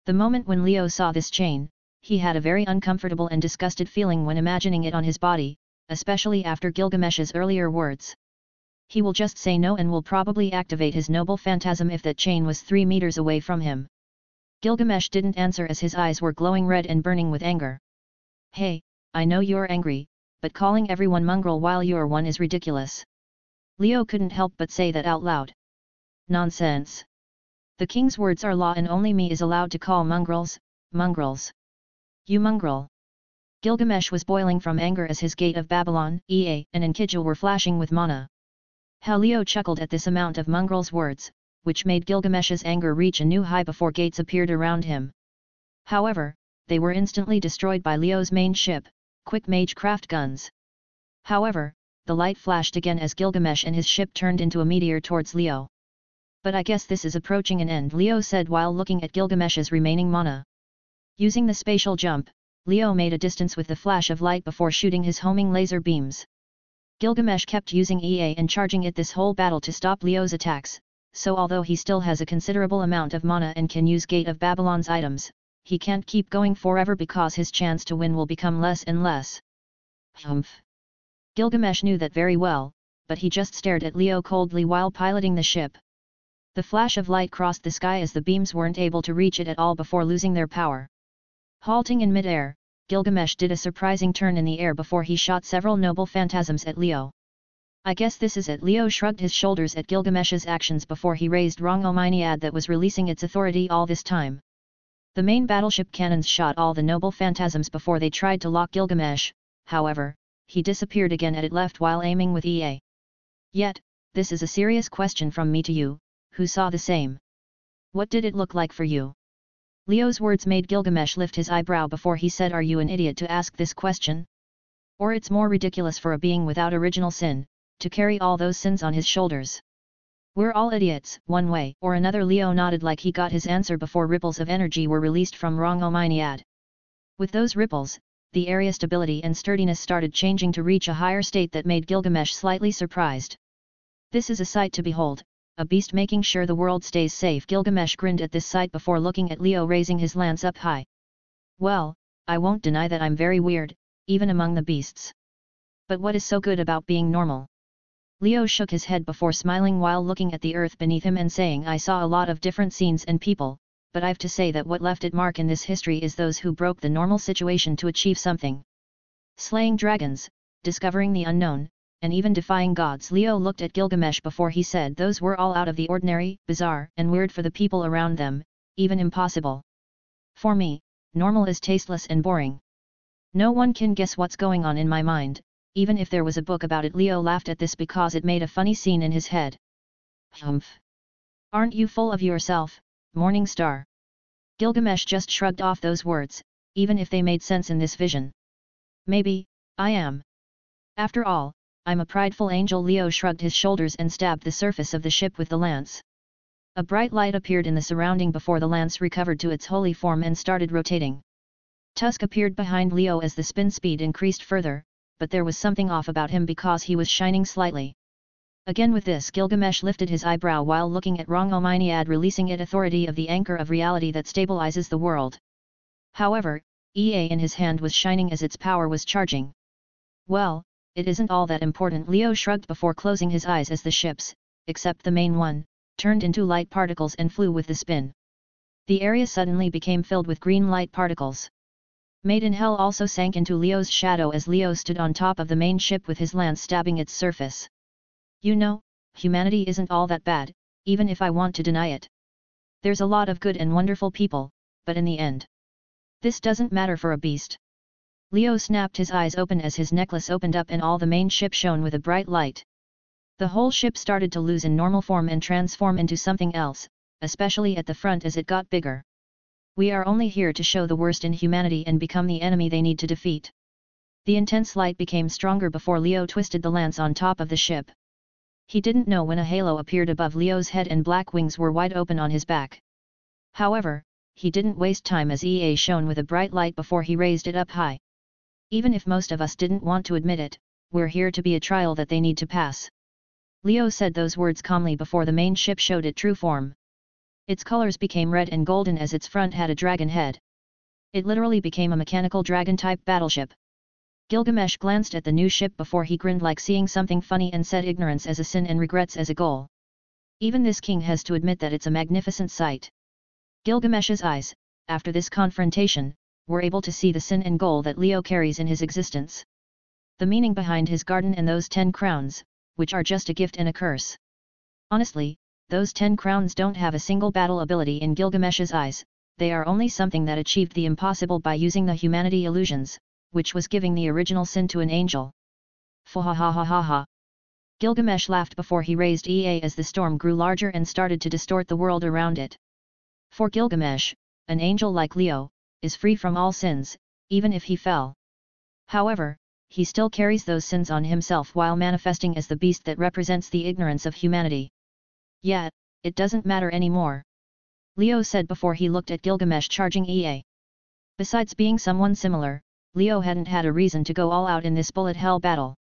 S2: The moment when Leo saw this chain, he had a very uncomfortable and disgusted feeling when imagining it on his body, especially after Gilgamesh's earlier words. He will just say no and will probably activate his noble phantasm if that chain was 3 meters away from him. Gilgamesh didn't answer as his eyes were glowing red and burning with anger. Hey, I know you're angry, but calling everyone mongrel while you're one is ridiculous. Leo couldn't help but say that out loud. Nonsense. The king's words are law and only me is allowed to call mongrels. You mongrel. Gilgamesh was boiling from anger as his Gate of Babylon, EA, and Enkidu were flashing with mana. How Leo chuckled at this amount of mongrel's words, which made Gilgamesh's anger reach a new high before gates appeared around him. However, they were instantly destroyed by Leo's main ship, quick Magecraft guns. However, the light flashed again as Gilgamesh and his ship turned into a meteor towards Leo. But I guess this is approaching an end, Leo said while looking at Gilgamesh's remaining mana. Using the spatial jump, Leo made a distance with the flash of light before shooting his homing laser beams. Gilgamesh kept using EA and charging it this whole battle to stop Leo's attacks, so although he still has a considerable amount of mana and can use Gate of Babylon's items, he can't keep going forever because his chance to win will become less and less. Humph. Gilgamesh knew that very well, but he just stared at Leo coldly while piloting the ship. The flash of light crossed the sky as the beams weren't able to reach it at all before losing their power. Halting in mid-air, Gilgamesh did a surprising turn in the air before he shot several noble phantasms at Leo. I guess this is it. Leo shrugged his shoulders at Gilgamesh's actions before he raised Reincarnated that was releasing its authority all this time. The main battleship cannons shot all the noble phantasms before they tried to lock Gilgamesh, however, he disappeared again at it left while aiming with EA. Yet, this is a serious question from me to you, who saw the same. What did it look like for you? Leo's words made Gilgamesh lift his eyebrow before he said, are you an idiot to ask this question? Or it's more ridiculous for a being without original sin, to carry all those sins on his shoulders. We're all idiots, one way or another. Leo nodded like he got his answer before ripples of energy were released from Reincarnated. With those ripples, the area stability and sturdiness started changing to reach a higher state that made Gilgamesh slightly surprised. This is a sight to behold, a beast making sure the world stays safe. Gilgamesh grinned at this sight before looking at Leo raising his lance up high. Well, I won't deny that I'm very weird, even among the beasts. But what is so good about being normal? Leo shook his head before smiling while looking at the earth beneath him and saying, I saw a lot of different scenes and people, but I've to say that what left its mark in this history is those who broke the normal situation to achieve something. Slaying dragons, discovering the unknown, and even defying gods. Leo looked at Gilgamesh before he said those were all out of the ordinary, bizarre, and weird for the people around them, even impossible. For me, normal is tasteless and boring. No one can guess what's going on in my mind, even if there was a book about it. Leo laughed at this because it made a funny scene in his head. Humph! Aren't you full of yourself, Morning Star? Gilgamesh just shrugged off those words, even if they made sense in this vision. Maybe, I am. After all, I'm a prideful angel. Leo shrugged his shoulders and stabbed the surface of the ship with the lance. A bright light appeared in the surrounding before the lance recovered to its holy form and started rotating. Tusk appeared behind Leo as the spin speed increased further, but there was something off about him because he was shining slightly. Again with this, Gilgamesh lifted his eyebrow while looking at Reincarnated releasing it authority of the anchor of reality that stabilizes the world. However, EA in his hand was shining as its power was charging. Well, it isn't all that important. Leo shrugged before closing his eyes as the ships, except the main one, turned into light particles and flew with the spin. The area suddenly became filled with green light particles. Made in Hell also sank into Leo's shadow as Leo stood on top of the main ship with his lance stabbing its surface. You know, humanity isn't all that bad, even if I want to deny it. There's a lot of good and wonderful people, but in the end, this doesn't matter for a beast. Leo snapped his eyes open as his necklace opened up and all the main ship shone with a bright light. The whole ship started to lose in normal form and transform into something else, especially at the front as it got bigger. We are only here to show the worst in humanity and become the enemy they need to defeat. The intense light became stronger before Leo twisted the lance on top of the ship. He didn't know when a halo appeared above Leo's head and black wings were wide open on his back. However, he didn't waste time as EA shone with a bright light before he raised it up high. Even if most of us didn't want to admit it, we're here to be a trial that they need to pass. Leo said those words calmly before the main ship showed its true form. Its colors became red and golden as its front had a dragon head. It literally became a mechanical dragon-type battleship. Gilgamesh glanced at the new ship before he grinned like seeing something funny and said ignorance as a sin and regrets as a goal. Even this king has to admit that it's a magnificent sight. Gilgamesh's eyes, after this confrontation, were able to see the sin and goal that Leo carries in his existence. The meaning behind his garden and those 10 crowns, which are just a gift and a curse. Honestly, those 10 crowns don't have a single battle ability in Gilgamesh's eyes, they are only something that achieved the impossible by using the humanity illusions, which was giving the original sin to an angel. Fahahahaha. Gilgamesh laughed before he raised EA as the storm grew larger and started to distort the world around it. For Gilgamesh, an angel like Leo, is free from all sins, even if he fell. However, he still carries those sins on himself while manifesting as the beast that represents the ignorance of humanity. Yet, it doesn't matter anymore. Leo said before he looked at Gilgamesh charging EA. Besides being someone similar, Leo hadn't had a reason to go all out in this bullet hell battle.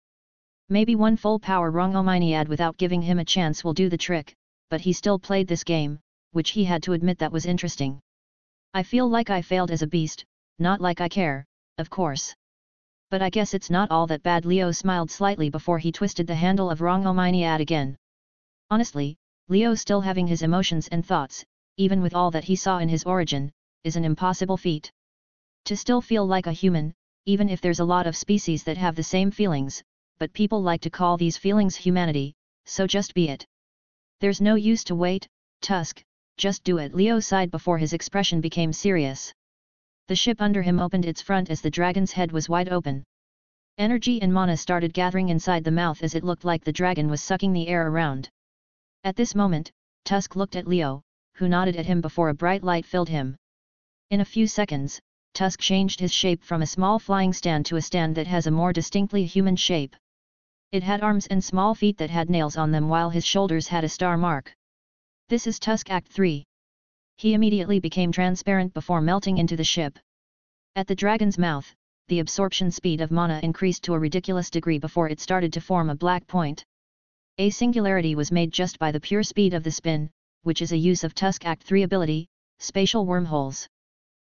S2: Maybe one full power Reincarnated without giving him a chance will do the trick, but he still played this game, which he had to admit that was interesting. I feel like I failed as a beast, not like I care, of course. But I guess it's not all that bad. Leo smiled slightly before he twisted the handle of Reincarnated again. Honestly, Leo still having his emotions and thoughts, even with all that he saw in his origin, is an impossible feat. To still feel like a human, even if there's a lot of species that have the same feelings, but people like to call these feelings humanity, so just be it. There's no use to wait, Tusk, just do it, Leo sighed before his expression became serious. The ship under him opened its front as the dragon's head was wide open. Energy and mana started gathering inside the mouth as it looked like the dragon was sucking the air around. At this moment, Tusk looked at Leo, who nodded at him before a bright light filled him. In a few seconds, Tusk changed his shape from a small flying stand to a stand that has a more distinctly human shape. It had arms and small feet that had nails on them while his shoulders had a star mark. This is Tusk Act 3. He immediately became transparent before melting into the ship. At the dragon's mouth, the absorption speed of mana increased to a ridiculous degree before it started to form a black point. A singularity was made just by the pure speed of the spin, which is a use of Tusk Act 3 ability, spatial wormholes.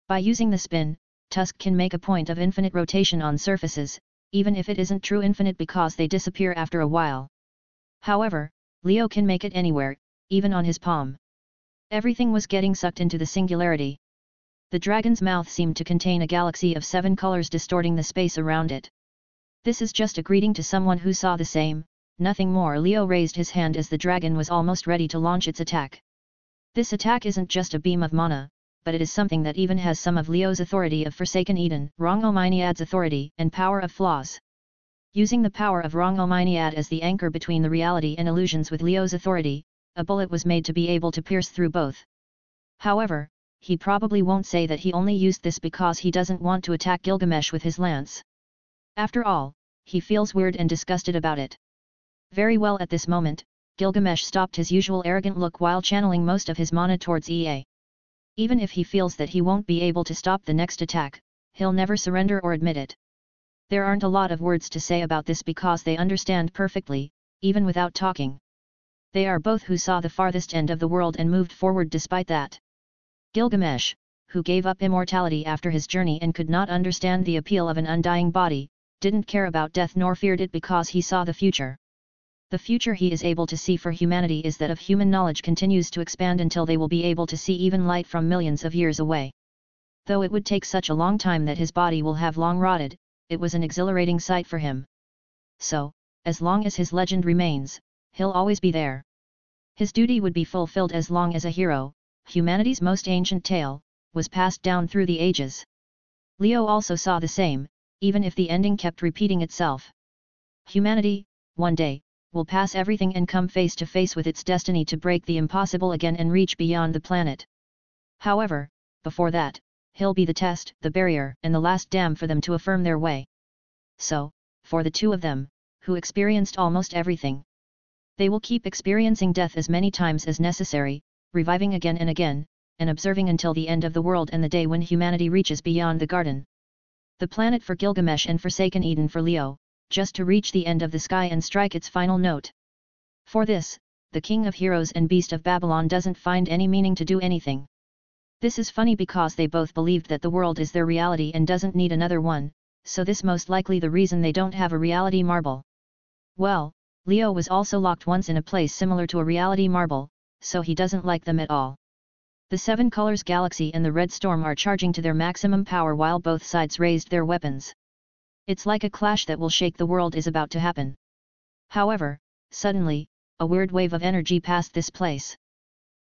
S2: By using the spin, Tusk can make a point of infinite rotation on surfaces, even if it isn't true infinite because they disappear after a while. However, Leo can make it anywhere, even on his palm. Everything was getting sucked into the singularity. The dragon's mouth seemed to contain a galaxy of 7 colors distorting the space around it. This is just a greeting to someone who saw the same, nothing more. Leo raised his hand as the dragon was almost ready to launch its attack. This attack isn't just a beam of mana, but it is something that even has some of Leo's authority of Forsaken Eden, Rongomyniad's authority, and power of flaws. Using the power of Rongomyniad as the anchor between the reality and illusions with Leo's authority, a bullet was made to be able to pierce through both. However, he probably won't say that he only used this because he doesn't want to attack Gilgamesh with his lance. After all, he feels weird and disgusted about it. Very well, at this moment, Gilgamesh stopped his usual arrogant look while channeling most of his mana towards Ea. Even if he feels that he won't be able to stop the next attack, he'll never surrender or admit it. There aren't a lot of words to say about this because they understand perfectly, even without talking. They are both who saw the farthest end of the world and moved forward despite that. Gilgamesh, who gave up immortality after his journey and could not understand the appeal of an undying body, didn't care about death nor feared it because he saw the future. The future he is able to see for humanity is that of human knowledge continues to expand until they will be able to see even light from millions of years away. Though it would take such a long time that his body will have long rotted, it was an exhilarating sight for him. So, as long as his legend remains, he'll always be there. His duty would be fulfilled as long as a hero, humanity's most ancient tale, was passed down through the ages. Leo also saw the same, even if the ending kept repeating itself. Humanity, one day, will pass everything and come face to face with its destiny to break the impossible again and reach beyond the planet. However, before that, he'll be the test, the barrier, and the last dam for them to affirm their way. So, for the two of them, who experienced almost everything, they will keep experiencing death as many times as necessary, reviving again and again, and observing until the end of the world and the day when humanity reaches beyond the garden. The planet for Gilgamesh and Forsaken Eden for Leo, just to reach the end of the sky and strike its final note. For this, the King of Heroes and Beast of Babylon doesn't find any meaning to do anything. This is funny because they both believed that the world is their reality and doesn't need another one, so this most likely the reason they don't have a reality marble. Well, Leo was also locked once in a place similar to a reality marble, so he doesn't like them at all. The Seven Colors Galaxy and the Red Storm are charging to their maximum power while both sides raised their weapons. It's like a clash that will shake the world is about to happen. However, suddenly, a weird wave of energy passed this place.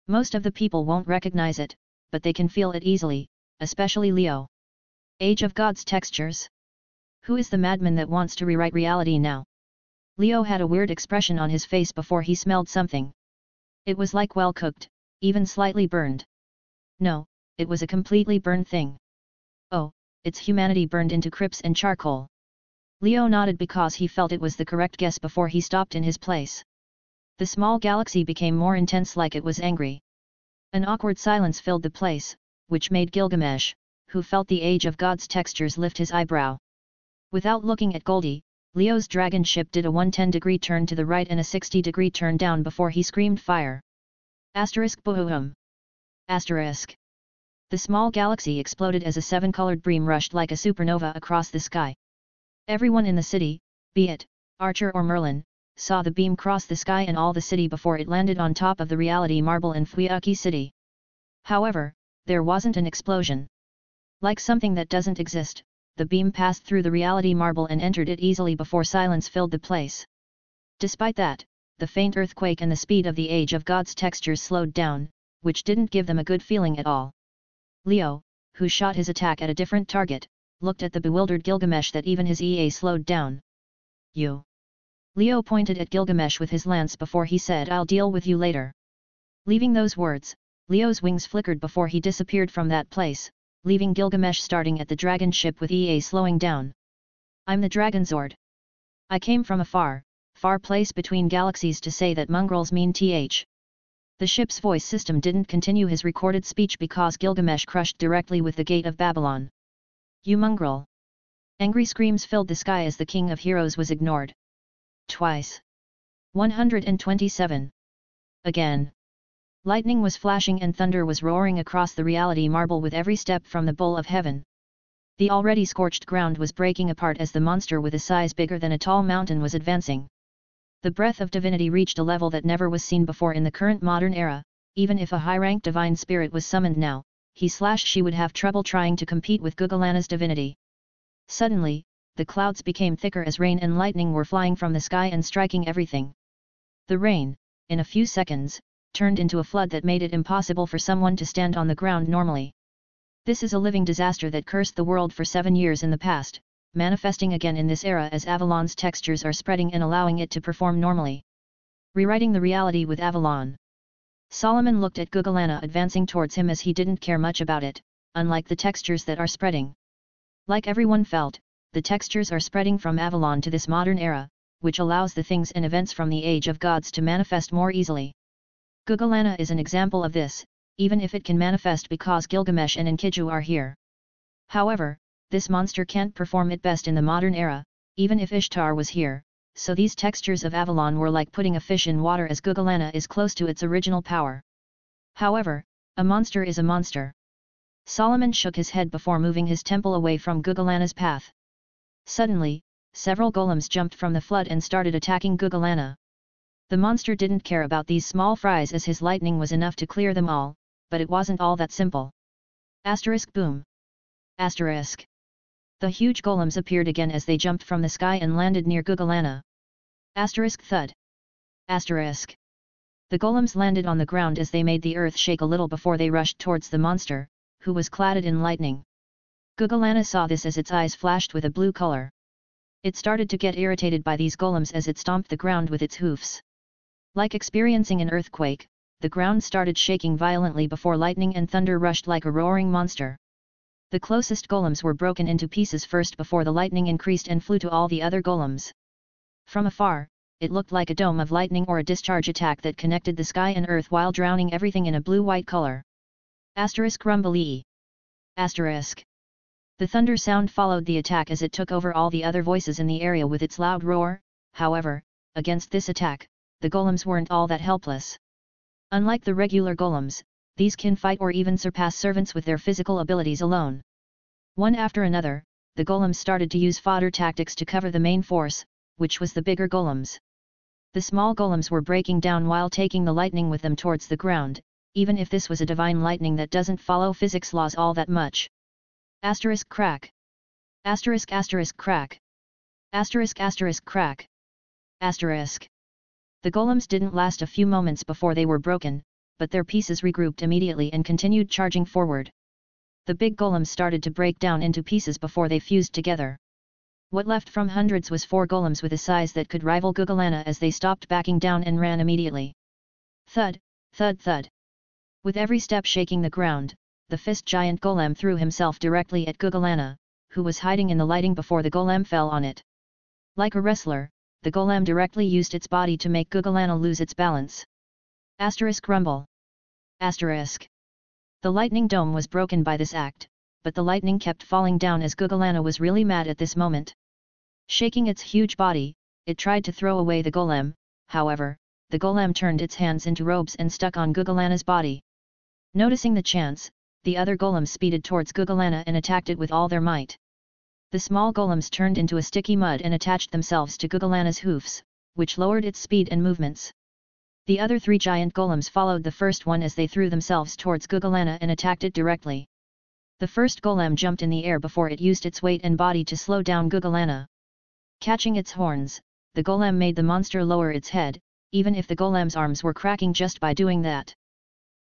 S2: Most of the people won't recognize it, but they can feel it easily, especially Leo. Age of God's textures. Who is the madman that wants to rewrite reality now? Leo had a weird expression on his face before he smelled something. It was like well cooked, even slightly burned. No, it was a completely burned thing. Oh, it's humanity burned into crypts and charcoal. Leo nodded because he felt it was the correct guess before he stopped in his place. The small galaxy became more intense, like it was angry. An awkward silence filled the place, which made Gilgamesh, who felt the Age of God's textures, lift his eyebrow. Without looking at Goldie, Leo's dragon ship did a 110-degree turn to the right and a 60-degree turn down before he screamed fire. Boom. Asterisk. The small galaxy exploded as a 7-colored beam rushed like a supernova across the sky. Everyone in the city, be it Archer or Merlin, saw the beam cross the sky and all the city before it landed on top of the reality marble in Fuyaki City. However, there wasn't an explosion. Like something that doesn't exist, the beam passed through the reality marble and entered it easily before silence filled the place. Despite that, the faint earthquake and the speed of the Age of Gods textures slowed down, which didn't give them a good feeling at all. Leo, who shot his attack at a different target, looked at the bewildered Gilgamesh that even his EA slowed down. You. Leo pointed at Gilgamesh with his lance before he said, "I'll deal with you later." Leaving those words, Leo's wings flickered before he disappeared from that place, leaving Gilgamesh starting at the dragon ship with EA slowing down. "I'm the Dragonzord. I came from a far place between galaxies to say that mongrels mean th." The ship's voice system didn't continue his recorded speech because Gilgamesh crushed directly with the gate of Babylon. "You mongrel!" Angry screams filled the sky as the King of Heroes was ignored. Twice. 127. Again. Lightning was flashing and thunder was roaring across the reality marble with every step from the bowl of heaven. The already scorched ground was breaking apart as the monster with a size bigger than a tall mountain was advancing. The breath of divinity reached a level that never was seen before in the current modern era. Even if a high-ranked divine spirit was summoned now, she would have trouble trying to compete with Gugalana's divinity. Suddenly, the clouds became thicker as rain and lightning were flying from the sky and striking everything. The rain, in a few seconds, turned into a flood that made it impossible for someone to stand on the ground normally. This is a living disaster that cursed the world for 7 years in the past, manifesting again in this era as Avalon's textures are spreading and allowing it to perform normally. Rewriting the reality with Avalon. Solomon looked at Gugalana advancing towards him as he didn't care much about it, unlike the textures that are spreading. Like everyone felt, the textures are spreading from Avalon to this modern era, which allows the things and events from the Age of Gods to manifest more easily. Gugalana is an example of this, even if it can manifest because Gilgamesh and Enkidu are here. However, this monster can't perform it best in the modern era, even if Ishtar was here, so these textures of Avalon were like putting a fish in water as Gugalana is close to its original power. However, a monster is a monster. Solomon shook his head before moving his temple away from Gugalana's path. Suddenly, several golems jumped from the flood and started attacking Gugalana. The monster didn't care about these small fries as his lightning was enough to clear them all, but it wasn't all that simple. Asterisk boom. Asterisk. The huge golems appeared again as they jumped from the sky and landed near Gugalana. Asterisk thud. Asterisk. The golems landed on the ground as they made the earth shake a little before they rushed towards the monster, who was cladded in lightning. Gugalana saw this as its eyes flashed with a blue color. It started to get irritated by these golems as it stomped the ground with its hoofs. Like experiencing an earthquake, the ground started shaking violently before lightning and thunder rushed like a roaring monster. The closest golems were broken into pieces first before the lightning increased and flew to all the other golems. From afar, it looked like a dome of lightning or a discharge attack that connected the sky and earth while drowning everything in a blue-white color. Asterisk rumblee. Asterisk. The thunder sound followed the attack as it took over all the other voices in the area with its loud roar. However, against this attack, the golems weren't all that helpless. Unlike the regular golems, these can fight or even surpass servants with their physical abilities alone. One after another, the golems started to use fodder tactics to cover the main force, which was the bigger golems. The small golems were breaking down while taking the lightning with them towards the ground, even if this was a divine lightning that doesn't follow physics laws all that much. Asterisk crack. Asterisk asterisk crack. Asterisk asterisk crack. Asterisk. The golems didn't last a few moments before they were broken, but their pieces regrouped immediately and continued charging forward. The big golems started to break down into pieces before they fused together. What left from hundreds was 4 golems with a size that could rival Gugalana as they stopped backing down and ran immediately. Thud, thud thud. With every step shaking the ground, the fist giant golem threw himself directly at Gugalana, who was hiding in the lighting before the golem fell on it. Like a wrestler, the golem directly used its body to make Gugalana lose its balance. Asterisk rumble. Asterisk. The lightning dome was broken by this act, but the lightning kept falling down as Gugalana was really mad at this moment. Shaking its huge body, it tried to throw away the golem. However, the golem turned its hands into robes and stuck on Gugalana's body. Noticing the chance, the other golems speeded towards Gugalana and attacked it with all their might. The small golems turned into a sticky mud and attached themselves to Gugalana's hoofs, which lowered its speed and movements. The other 3 giant golems followed the first one as they threw themselves towards Gugalana and attacked it directly. The first golem jumped in the air before it used its weight and body to slow down GOOOOOSE. Catching its horns, the golem made the monster lower its head, even if the golem's arms were cracking just by doing that.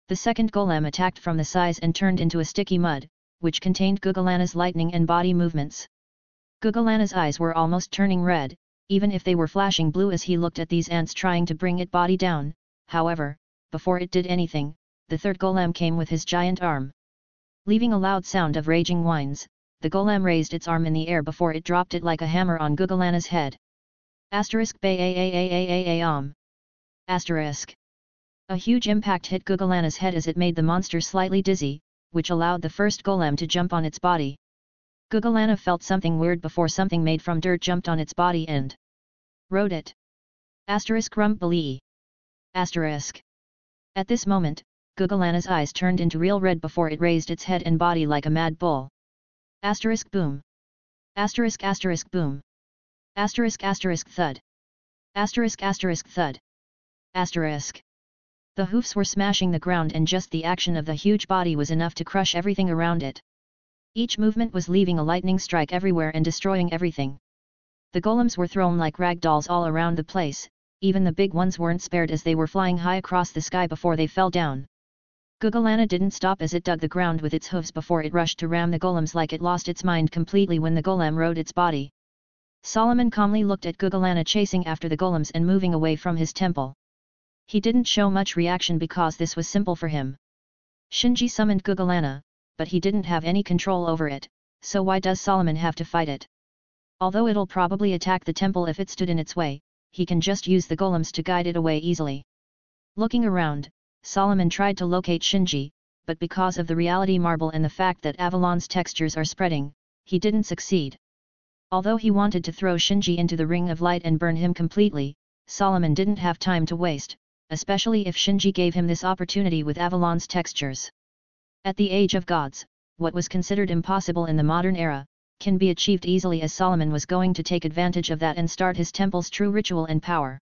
S2: The second golem attacked from the sides and turned into a sticky mud, which contained GOOOOOSE's lightning and body movements. GOOOOOSE's eyes were almost turning red, even if they were flashing blue as he looked at these ants trying to bring its body down. However, before it did anything, the third golem came with his giant arm. Leaving a loud sound of raging whines, the golem raised its arm in the air before it dropped it like a hammer on GOOOOOSE's head. Asterisk Bay. Asterisk. A huge impact hit GOOOOOSE's head as it made the monster slightly dizzy, which allowed the first golem to jump on its body. GOOOOOSE felt something weird before something made from dirt jumped on its body and rode it. Asterisk Rumbly. Asterisk. At this moment, GOOOOOSE's eyes turned into real red before it raised its head and body like a mad bull. Asterisk boom. Asterisk boom. Asterisk thud. Asterisk thud. Asterisk. The hoofs were smashing the ground and just the action of the huge body was enough to crush everything around it. Each movement was leaving a lightning strike everywhere and destroying everything. The golems were thrown like rag dolls all around the place, even the big ones weren't spared as they were flying high across the sky before they fell down. GOOOOOSE didn't stop as it dug the ground with its hooves before it rushed to ram the golems like it lost its mind completely when the golem rode its body. Solomon calmly looked at GOOOOOSE chasing after the golems and moving away from his temple. He didn't show much reaction because this was simple for him. Shinji summoned GOOOOOSE, but he didn't have any control over it, so why does Solomon have to fight it? Although it'll probably attack the temple if it stood in its way, he can just use the golems to guide it away easily. Looking around, Solomon tried to locate Shinji, but because of the reality marble and the fact that Avalon's textures are spreading, he didn't succeed. Although he wanted to throw Shinji into the ring of light and burn him completely, Solomon didn't have time to waste, especially if Shinji gave him this opportunity with Avalon's textures. At the age of gods, what was considered impossible in the modern era, can be achieved easily as Solomon was going to take advantage of that and start his temple's true ritual and power.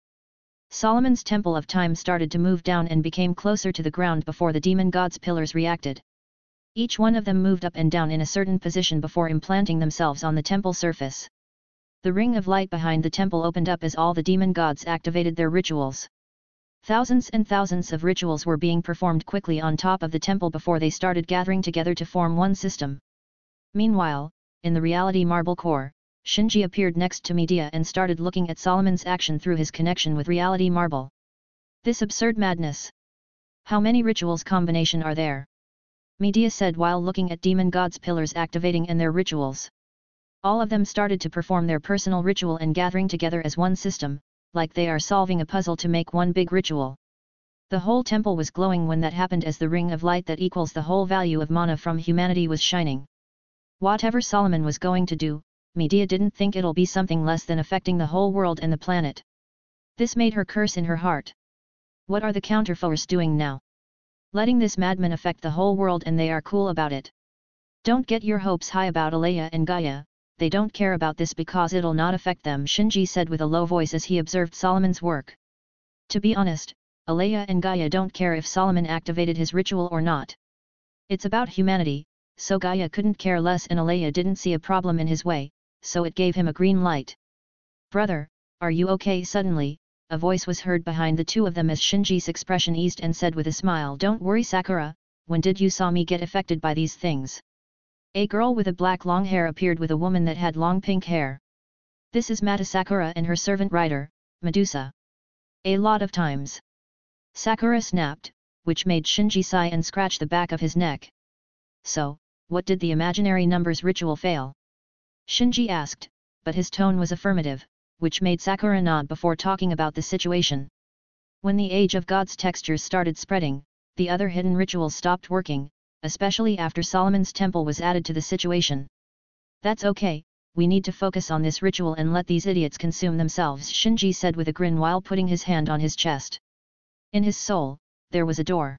S2: Solomon's Temple of Time started to move down and became closer to the ground before the demon god's pillars reacted. Each one of them moved up and down in a certain position before implanting themselves on the temple surface. The ring of light behind the temple opened up as all the demon gods activated their rituals. Thousands and thousands of rituals were being performed quickly on top of the temple before they started gathering together to form one system. Meanwhile, in the reality marble core, Shinji appeared next to Medea and started looking at Solomon's action through his connection with reality marble. This absurd madness! How many rituals combination are there? Medea said while looking at demon gods' pillars activating and their rituals. All of them started to perform their personal ritual and gathering together as one system, like they are solving a puzzle to make one big ritual. The whole temple was glowing when that happened as the ring of light that equals the whole value of mana from humanity was shining. Whatever Solomon was going to do, Medea didn't think it'll be something less than affecting the whole world and the planet. This made her curse in her heart. What are the counterforce doing now? Letting this madman affect the whole world and they are cool about it. Don't get your hopes high about Alea and Gaia. They don't care about this because it'll not affect them, Shinji said with a low voice as he observed Solomon's work. To be honest, Alea and Gaia don't care if Solomon activated his ritual or not. It's about humanity, so Gaia couldn't care less and Alea didn't see a problem in his way, so it gave him a green light. Brother, are you okay? Suddenly, a voice was heard behind the two of them as Shinji's expression eased and said with a smile, don't worry Sakura, when did you saw me get affected by these things? A girl with a black long hair appeared with a woman that had long pink hair. This is Mata Sakura and her servant rider, Medusa. A lot of times. Sakura snapped, which made Shinji sigh and scratch the back of his neck. So, what did the imaginary numbers ritual fail? Shinji asked, but his tone was affirmative, which made Sakura nod before talking about the situation. When the Age of Gods textures started spreading, the other hidden rituals stopped working, especially after Solomon's temple was added to the situation. That's okay, we need to focus on this ritual and let these idiots consume themselves, Shinji said with a grin while putting his hand on his chest. In his soul, there was a door.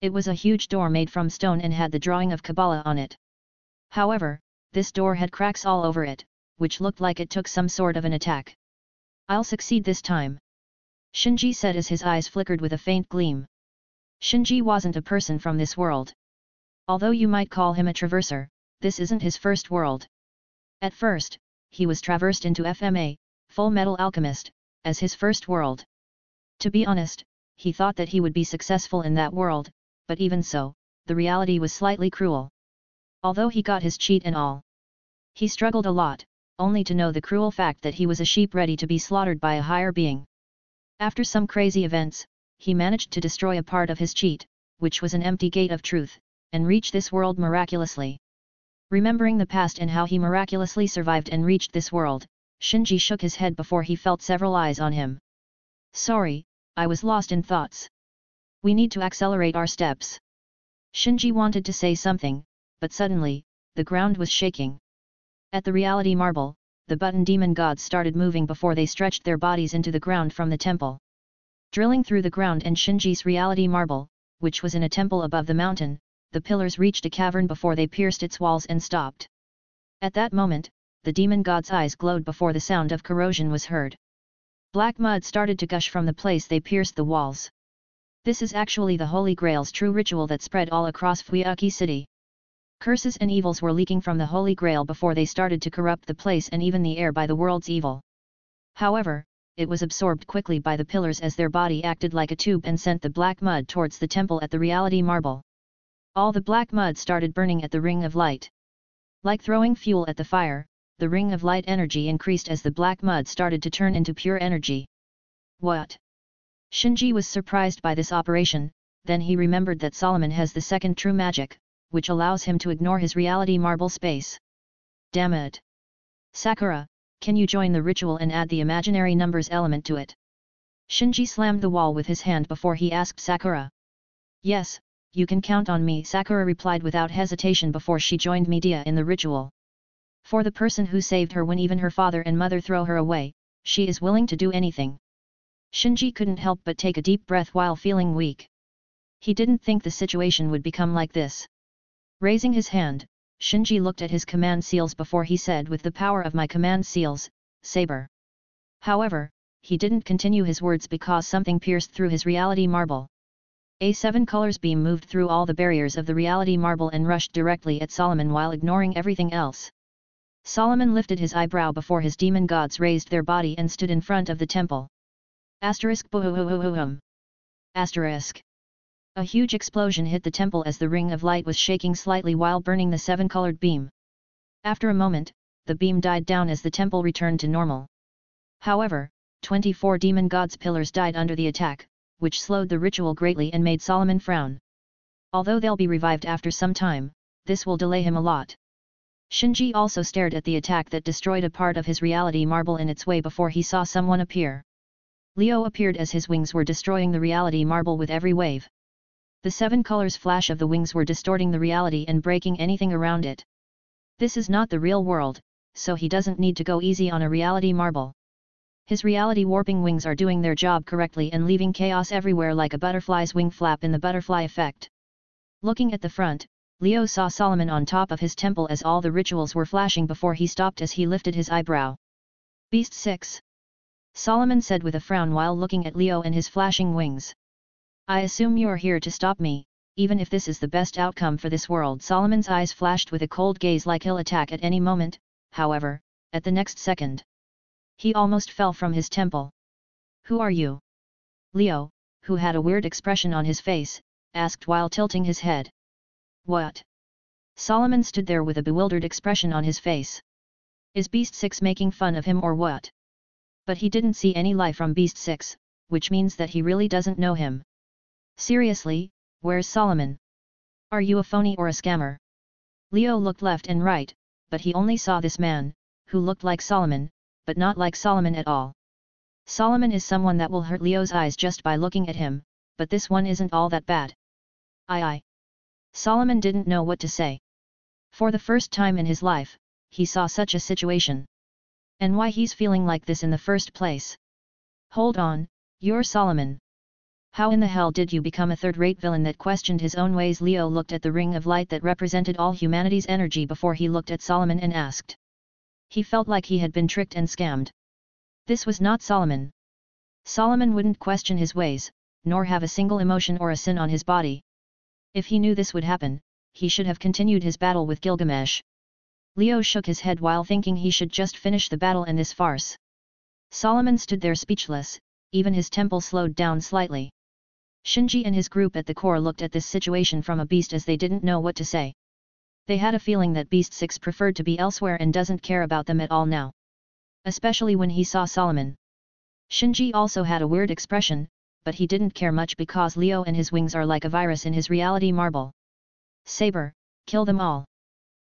S2: It was a huge door made from stone and had the drawing of Kabbalah on it. However, this door had cracks all over it, which looked like it took some sort of an attack. I'll succeed this time. Shinji said as his eyes flickered with a faint gleam. Shinji wasn't a person from this world. Although you might call him a traverser, this isn't his first world. At first, he was traversed into FMA, Full Metal Alchemist, as his first world. To be honest, he thought that he would be successful in that world, but even so, the reality was slightly cruel. Although he got his cheat and all, he struggled a lot, only to know the cruel fact that he was a sheep ready to be slaughtered by a higher being. After some crazy events, he managed to destroy a part of his cheat, which was an empty gate of truth, and reach this world miraculously. Remembering the past and how he miraculously survived and reached this world, Shinji shook his head before he felt several eyes on him. Sorry, I was lost in thoughts. We need to accelerate our steps. Shinji wanted to say something, but suddenly, the ground was shaking. At the reality marble, the button demon gods started moving before they stretched their bodies into the ground from the temple. Drilling through the ground and Shinji's reality marble, which was in a temple above the mountain, the pillars reached a cavern before they pierced its walls and stopped. At that moment, the demon god's eyes glowed before the sound of corrosion was heard. Black mud started to gush from the place they pierced the walls. This is actually the Holy Grail's true ritual that spread all across Fuyaki City. Curses and evils were leaking from the Holy Grail before they started to corrupt the place and even the air by the world's evil. However, it was absorbed quickly by the pillars as their body acted like a tube and sent the black mud towards the temple at the reality marble. All the black mud started burning at the ring of light. Like throwing fuel at the fire, the ring of light energy increased as the black mud started to turn into pure energy. What? Shinji was surprised by this operation, then he remembered that Solomon has the second true magic, which allows him to ignore his reality marble space. Damn it! Sakura, can you join the ritual and add the imaginary numbers element to it? Shinji slammed the wall with his hand before he asked Sakura. Yes, you can count on me, Sakura replied without hesitation before she joined Medea in the ritual. For the person who saved her when even her father and mother throw her away, she is willing to do anything. Shinji couldn't help but take a deep breath while feeling weak. He didn't think the situation would become like this. Raising his hand, Shinji looked at his command seals before he said, with the power of my command seals, Saber. However, he didn't continue his words because something pierced through his reality marble. A 7 colors beam moved through all the barriers of the reality marble and rushed directly at Solomon while ignoring everything else. Solomon lifted his eyebrow before his demon gods raised their body and stood in front of the temple. Boom. Asterisk. A huge explosion hit the temple as the ring of light was shaking slightly while burning the 7-colored beam. After a moment, the beam died down as the temple returned to normal. However, 24 demon gods' pillars died under the attack, which slowed the ritual greatly and made Solomon frown. Although they'll be revived after some time, this will delay him a lot. Shinji also stared at the attack that destroyed a part of his reality marble in its way before he saw someone appear. Leo appeared as his wings were destroying the reality marble with every wave. The 7 colors flash of the wings were distorting the reality and breaking anything around it. This is not the real world, so he doesn't need to go easy on a reality marble. His reality warping wings are doing their job correctly and leaving chaos everywhere like a butterfly's wing flap in the butterfly effect. Looking at the front, Leo saw Solomon on top of his temple as all the rituals were flashing before he stopped as he lifted his eyebrow. Beast 6. Solomon said with a frown while looking at Leo and his flashing wings. I assume you're here to stop me, even if this is the best outcome for this world. Solomon's eyes flashed with a cold gaze like he'll attack at any moment, however, at the next second. He almost fell from his temple. Who are you? Leo, who had a weird expression on his face, asked while tilting his head. What? Solomon stood there with a bewildered expression on his face. Is Beast 6 making fun of him or what? But he didn't see any life from Beast 6, which means that he really doesn't know him. Seriously, where's Solomon? Are you a phony or a scammer? Leo looked left and right, but he only saw this man, who looked like Solomon, but not like Solomon at all. Solomon is someone that will hurt Leo's eyes just by looking at him, but this one isn't all that bad. Aye. Solomon didn't know what to say. For the first time in his life, he saw such a situation. And why he's feeling like this in the first place. Hold on, you're Solomon. How in the hell did you become a third-rate villain that questioned his own ways? Leo looked at the ring of light that represented all humanity's energy before he looked at Solomon and asked. He felt like he had been tricked and scammed. This was not Solomon. Solomon wouldn't question his ways, nor have a single emotion or a sin on his body. If he knew this would happen, he should have continued his battle with Gilgamesh. Leo shook his head while thinking he should just finish the battle and this farce. Solomon stood there speechless, even his tempo slowed down slightly. Shinji and his group at the core looked at this situation from a beast as they didn't know what to say. They had a feeling that Beast 6 preferred to be elsewhere and doesn't care about them at all now. Especially when he saw Solomon. Shinji also had a weird expression, but he didn't care much because Leo and his wings are like a virus in his reality marble. Saber, kill them all.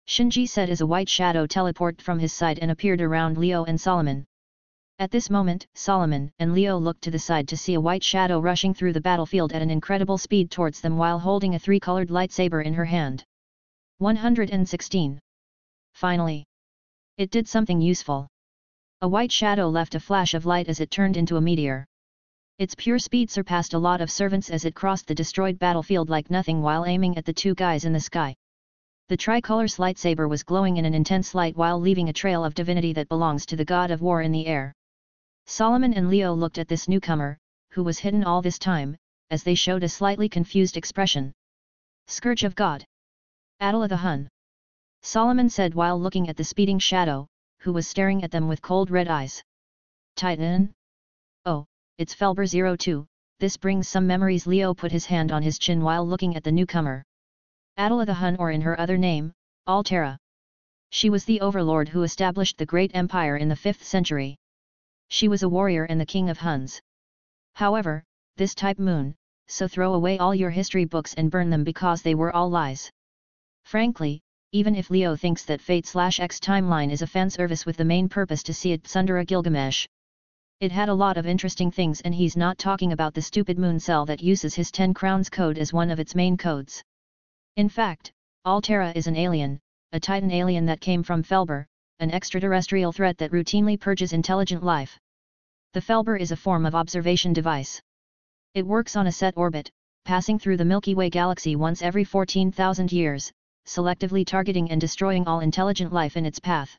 S2: Shinji said as a white shadow teleported from his side and appeared around Leo and Solomon. At this moment, Solomon and Leo looked to the side to see a white shadow rushing through the battlefield at an incredible speed towards them while holding a three-colored lightsaber in her hand. 116. Finally. It did something useful. A white shadow left a flash of light as it turned into a meteor. Its pure speed surpassed a lot of servants as it crossed the destroyed battlefield like nothing while aiming at the two guys in the sky. The tricolor's lightsaber was glowing in an intense light while leaving a trail of divinity that belongs to the god of war in the air. Solomon and Leo looked at this newcomer, who was hidden all this time, as they showed a slightly confused expression. Scourge of God. Attila the Hun. Solomon said while looking at the speeding shadow, who was staring at them with cold red eyes. Titan? Oh, it's Felber 02, this brings some memories. Leo put his hand on his chin while looking at the newcomer. Attila the Hun, or in her other name, Altera. She was the overlord who established the great empire in the 5th century. She was a warrior and the king of Huns. However, this type moon, so throw away all your history books and burn them because they were all lies. Frankly, even if Leo thinks that Fate/X timeline is a fan service with the main purpose to see it Sundara Gilgamesh. It had a lot of interesting things, and he's not talking about the stupid moon cell that uses his 10 crowns code as one of its main codes. In fact, Altera is an alien, a Titan alien that came from Felber, an extraterrestrial threat that routinely purges intelligent life. The Felber is a form of observation device. It works on a set orbit, passing through the Milky Way galaxy once every 14,000 years, selectively targeting and destroying all intelligent life in its path.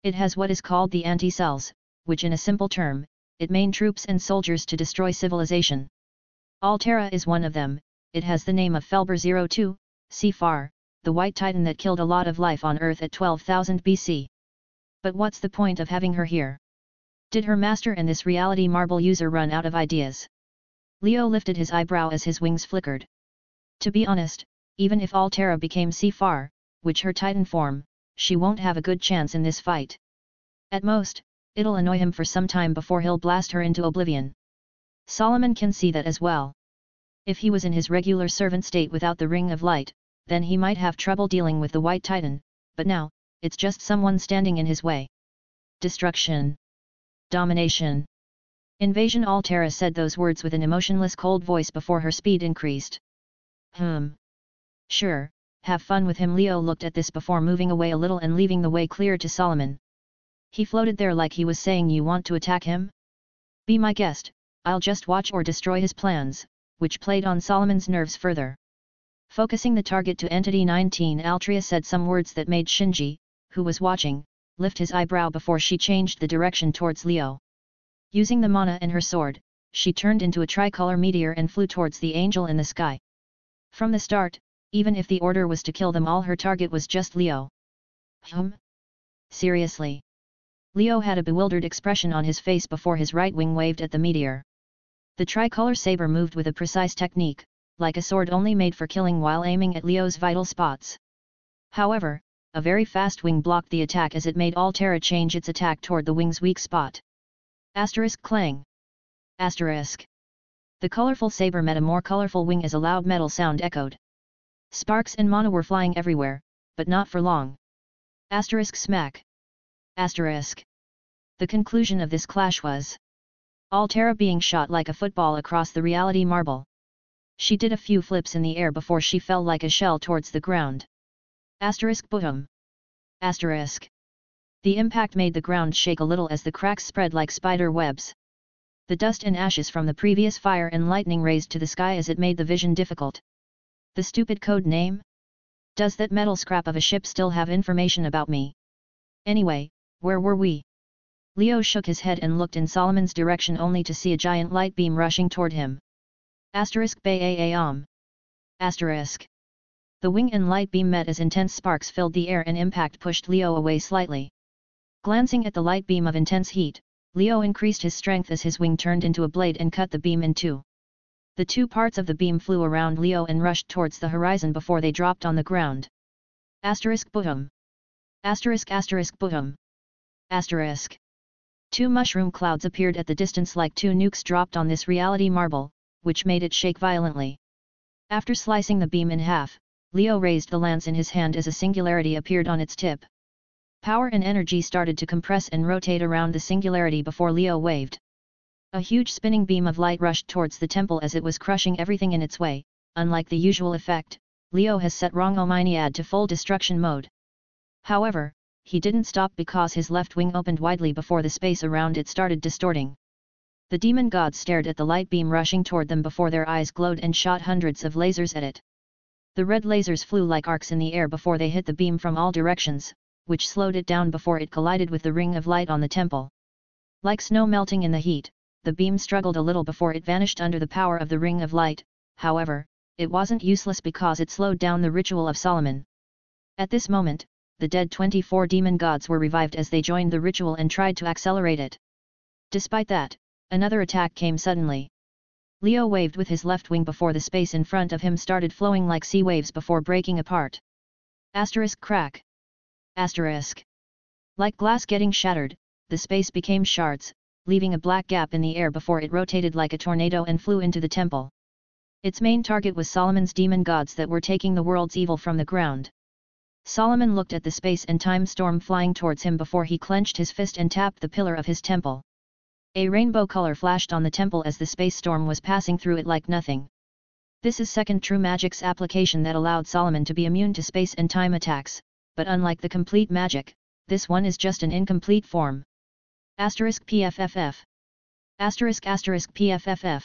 S2: It has what is called the anti-cells, which in a simple term, it main troops and soldiers to destroy civilization. Altera is one of them. It has the name of Felber 02, Sifar, the white titan that killed a lot of life on Earth at 12,000 BC. But what's the point of having her here? Did her master and this reality marble user run out of ideas? Leo lifted his eyebrow as his wings flickered. To be honest, even if Altera became Sifar, which her titan form, she won't have a good chance in this fight. At most, it'll annoy him for some time before he'll blast her into oblivion. Solomon can see that as well. If he was in his regular servant state without the Ring of Light, then he might have trouble dealing with the White Titan, but now, it's just someone standing in his way. Destruction. Domination. Invasion. Altera said those words with an emotionless cold voice before her speed increased. Sure, have fun with him. Leo looked at this before moving away a little and leaving the way clear to Solomon. He floated there like he was saying, you want to attack him? Be my guest, I'll just watch or destroy his plans, which played on Solomon's nerves further. Focusing the target to Entity 19, Altria said some words that made Shinji, who was watching, lift his eyebrow before she changed the direction towards Leo. Using the mana in her sword, she turned into a tricolor meteor and flew towards the angel in the sky. From the start, even if the order was to kill them all, her target was just Leo. Seriously? Leo had a bewildered expression on his face before his right wing waved at the meteor. The tricolor saber moved with a precise technique, like a sword only made for killing while aiming at Leo's vital spots. However, a very fast wing blocked the attack as it made Altera change its attack toward the wing's weak spot. Asterisk clang. Asterisk. The colorful saber met a more colorful wing as a loud metal sound echoed. Sparks and mana were flying everywhere, but not for long. Asterisk smack. Asterisk. The conclusion of this clash was Altera being shot like a football across the reality marble. She did a few flips in the air before she fell like a shell towards the ground. Asterisk boom. Asterisk. The impact made the ground shake a little as the cracks spread like spider webs. The dust and ashes from the previous fire and lightning raised to the sky as it made the vision difficult. The stupid code name? Does that metal scrap of a ship still have information about me? Anyway, where were we? Leo shook his head and looked in Solomon's direction only to see a giant light beam rushing toward him. Asterisk Baam. Asterisk. The wing and light beam met as intense sparks filled the air and impact pushed Leo away slightly. Glancing at the light beam of intense heat, Leo increased his strength as his wing turned into a blade and cut the beam in two. The two parts of the beam flew around Leo and rushed towards the horizon before they dropped on the ground. Boom. Boom. Two mushroom clouds appeared at the distance like two nukes dropped on this reality marble, which made it shake violently. After slicing the beam in half, Leo raised the lance in his hand as a singularity appeared on its tip. Power and energy started to compress and rotate around the singularity before Leo waved. A huge spinning beam of light rushed towards the temple as it was crushing everything in its way. Unlike the usual effect, Leo has set Reincarnated to full destruction mode. However, he didn't stop because his left wing opened widely before the space around it started distorting. The demon gods stared at the light beam rushing toward them before their eyes glowed and shot hundreds of lasers at it. The red lasers flew like arcs in the air before they hit the beam from all directions, which slowed it down before it collided with the ring of light on the temple. Like snow melting in the heat, the beam struggled a little before it vanished under the power of the ring of light. However, it wasn't useless because it slowed down the ritual of Solomon. At this moment, the dead 24 demon gods were revived as they joined the ritual and tried to accelerate it. Despite that, another attack came suddenly. Leo waved with his left wing before the space in front of him started flowing like sea waves before breaking apart. Crack. Like glass getting shattered, the space became shards, leaving a black gap in the air before it rotated like a tornado and flew into the temple. Its main target was Solomon's demon gods that were taking the world's evil from the ground. Solomon looked at the space and time storm flying towards him before he clenched his fist and tapped the pillar of his temple. A rainbow color flashed on the temple as the space storm was passing through it like nothing. This is second true magic's application that allowed Solomon to be immune to space and time attacks, but unlike the complete magic, this one is just an incomplete form. PFFF. PFFF.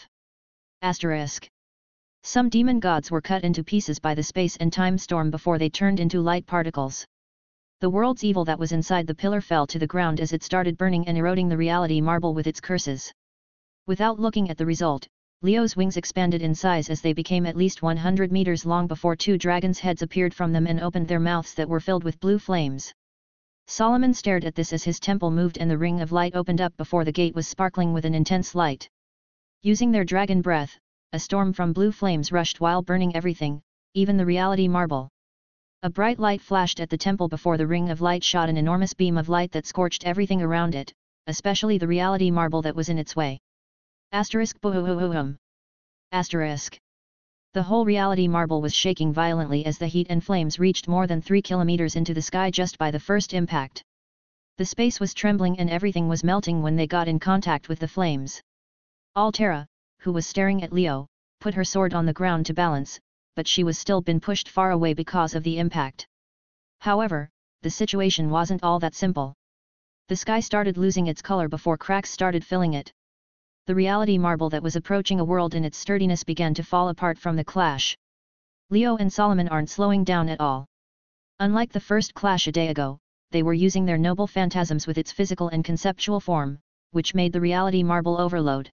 S2: Some demon gods were cut into pieces by the space and time storm before they turned into light particles. The world's evil that was inside the pillar fell to the ground as it started burning and eroding the reality marble with its curses. Without looking at the result, Leo's wings expanded in size as they became at least 100 meters long before two dragons' heads appeared from them and opened their mouths that were filled with blue flames. Solomon stared at this as his temple moved and the ring of light opened up before the gate was sparkling with an intense light. Using their dragon breath, a storm from blue flames rushed while burning everything, even the reality marble. A bright light flashed at the temple before the ring of light shot an enormous beam of light that scorched everything around it, especially the reality marble that was in its way. Boom. The whole reality marble was shaking violently as the heat and flames reached more than 3 kilometers into the sky just by the first impact. The space was trembling and everything was melting when they got in contact with the flames. Altera, who was staring at Leo, put her sword on the ground to balance, but she was still been pushed far away because of the impact. However, the situation wasn't all that simple. The sky started losing its color before cracks started filling it. The reality marble that was approaching a world in its sturdiness began to fall apart from the clash. Leo and Solomon aren't slowing down at all. Unlike the first clash a day ago, they were using their noble phantasms with its physical and conceptual form, which made the reality marble overload.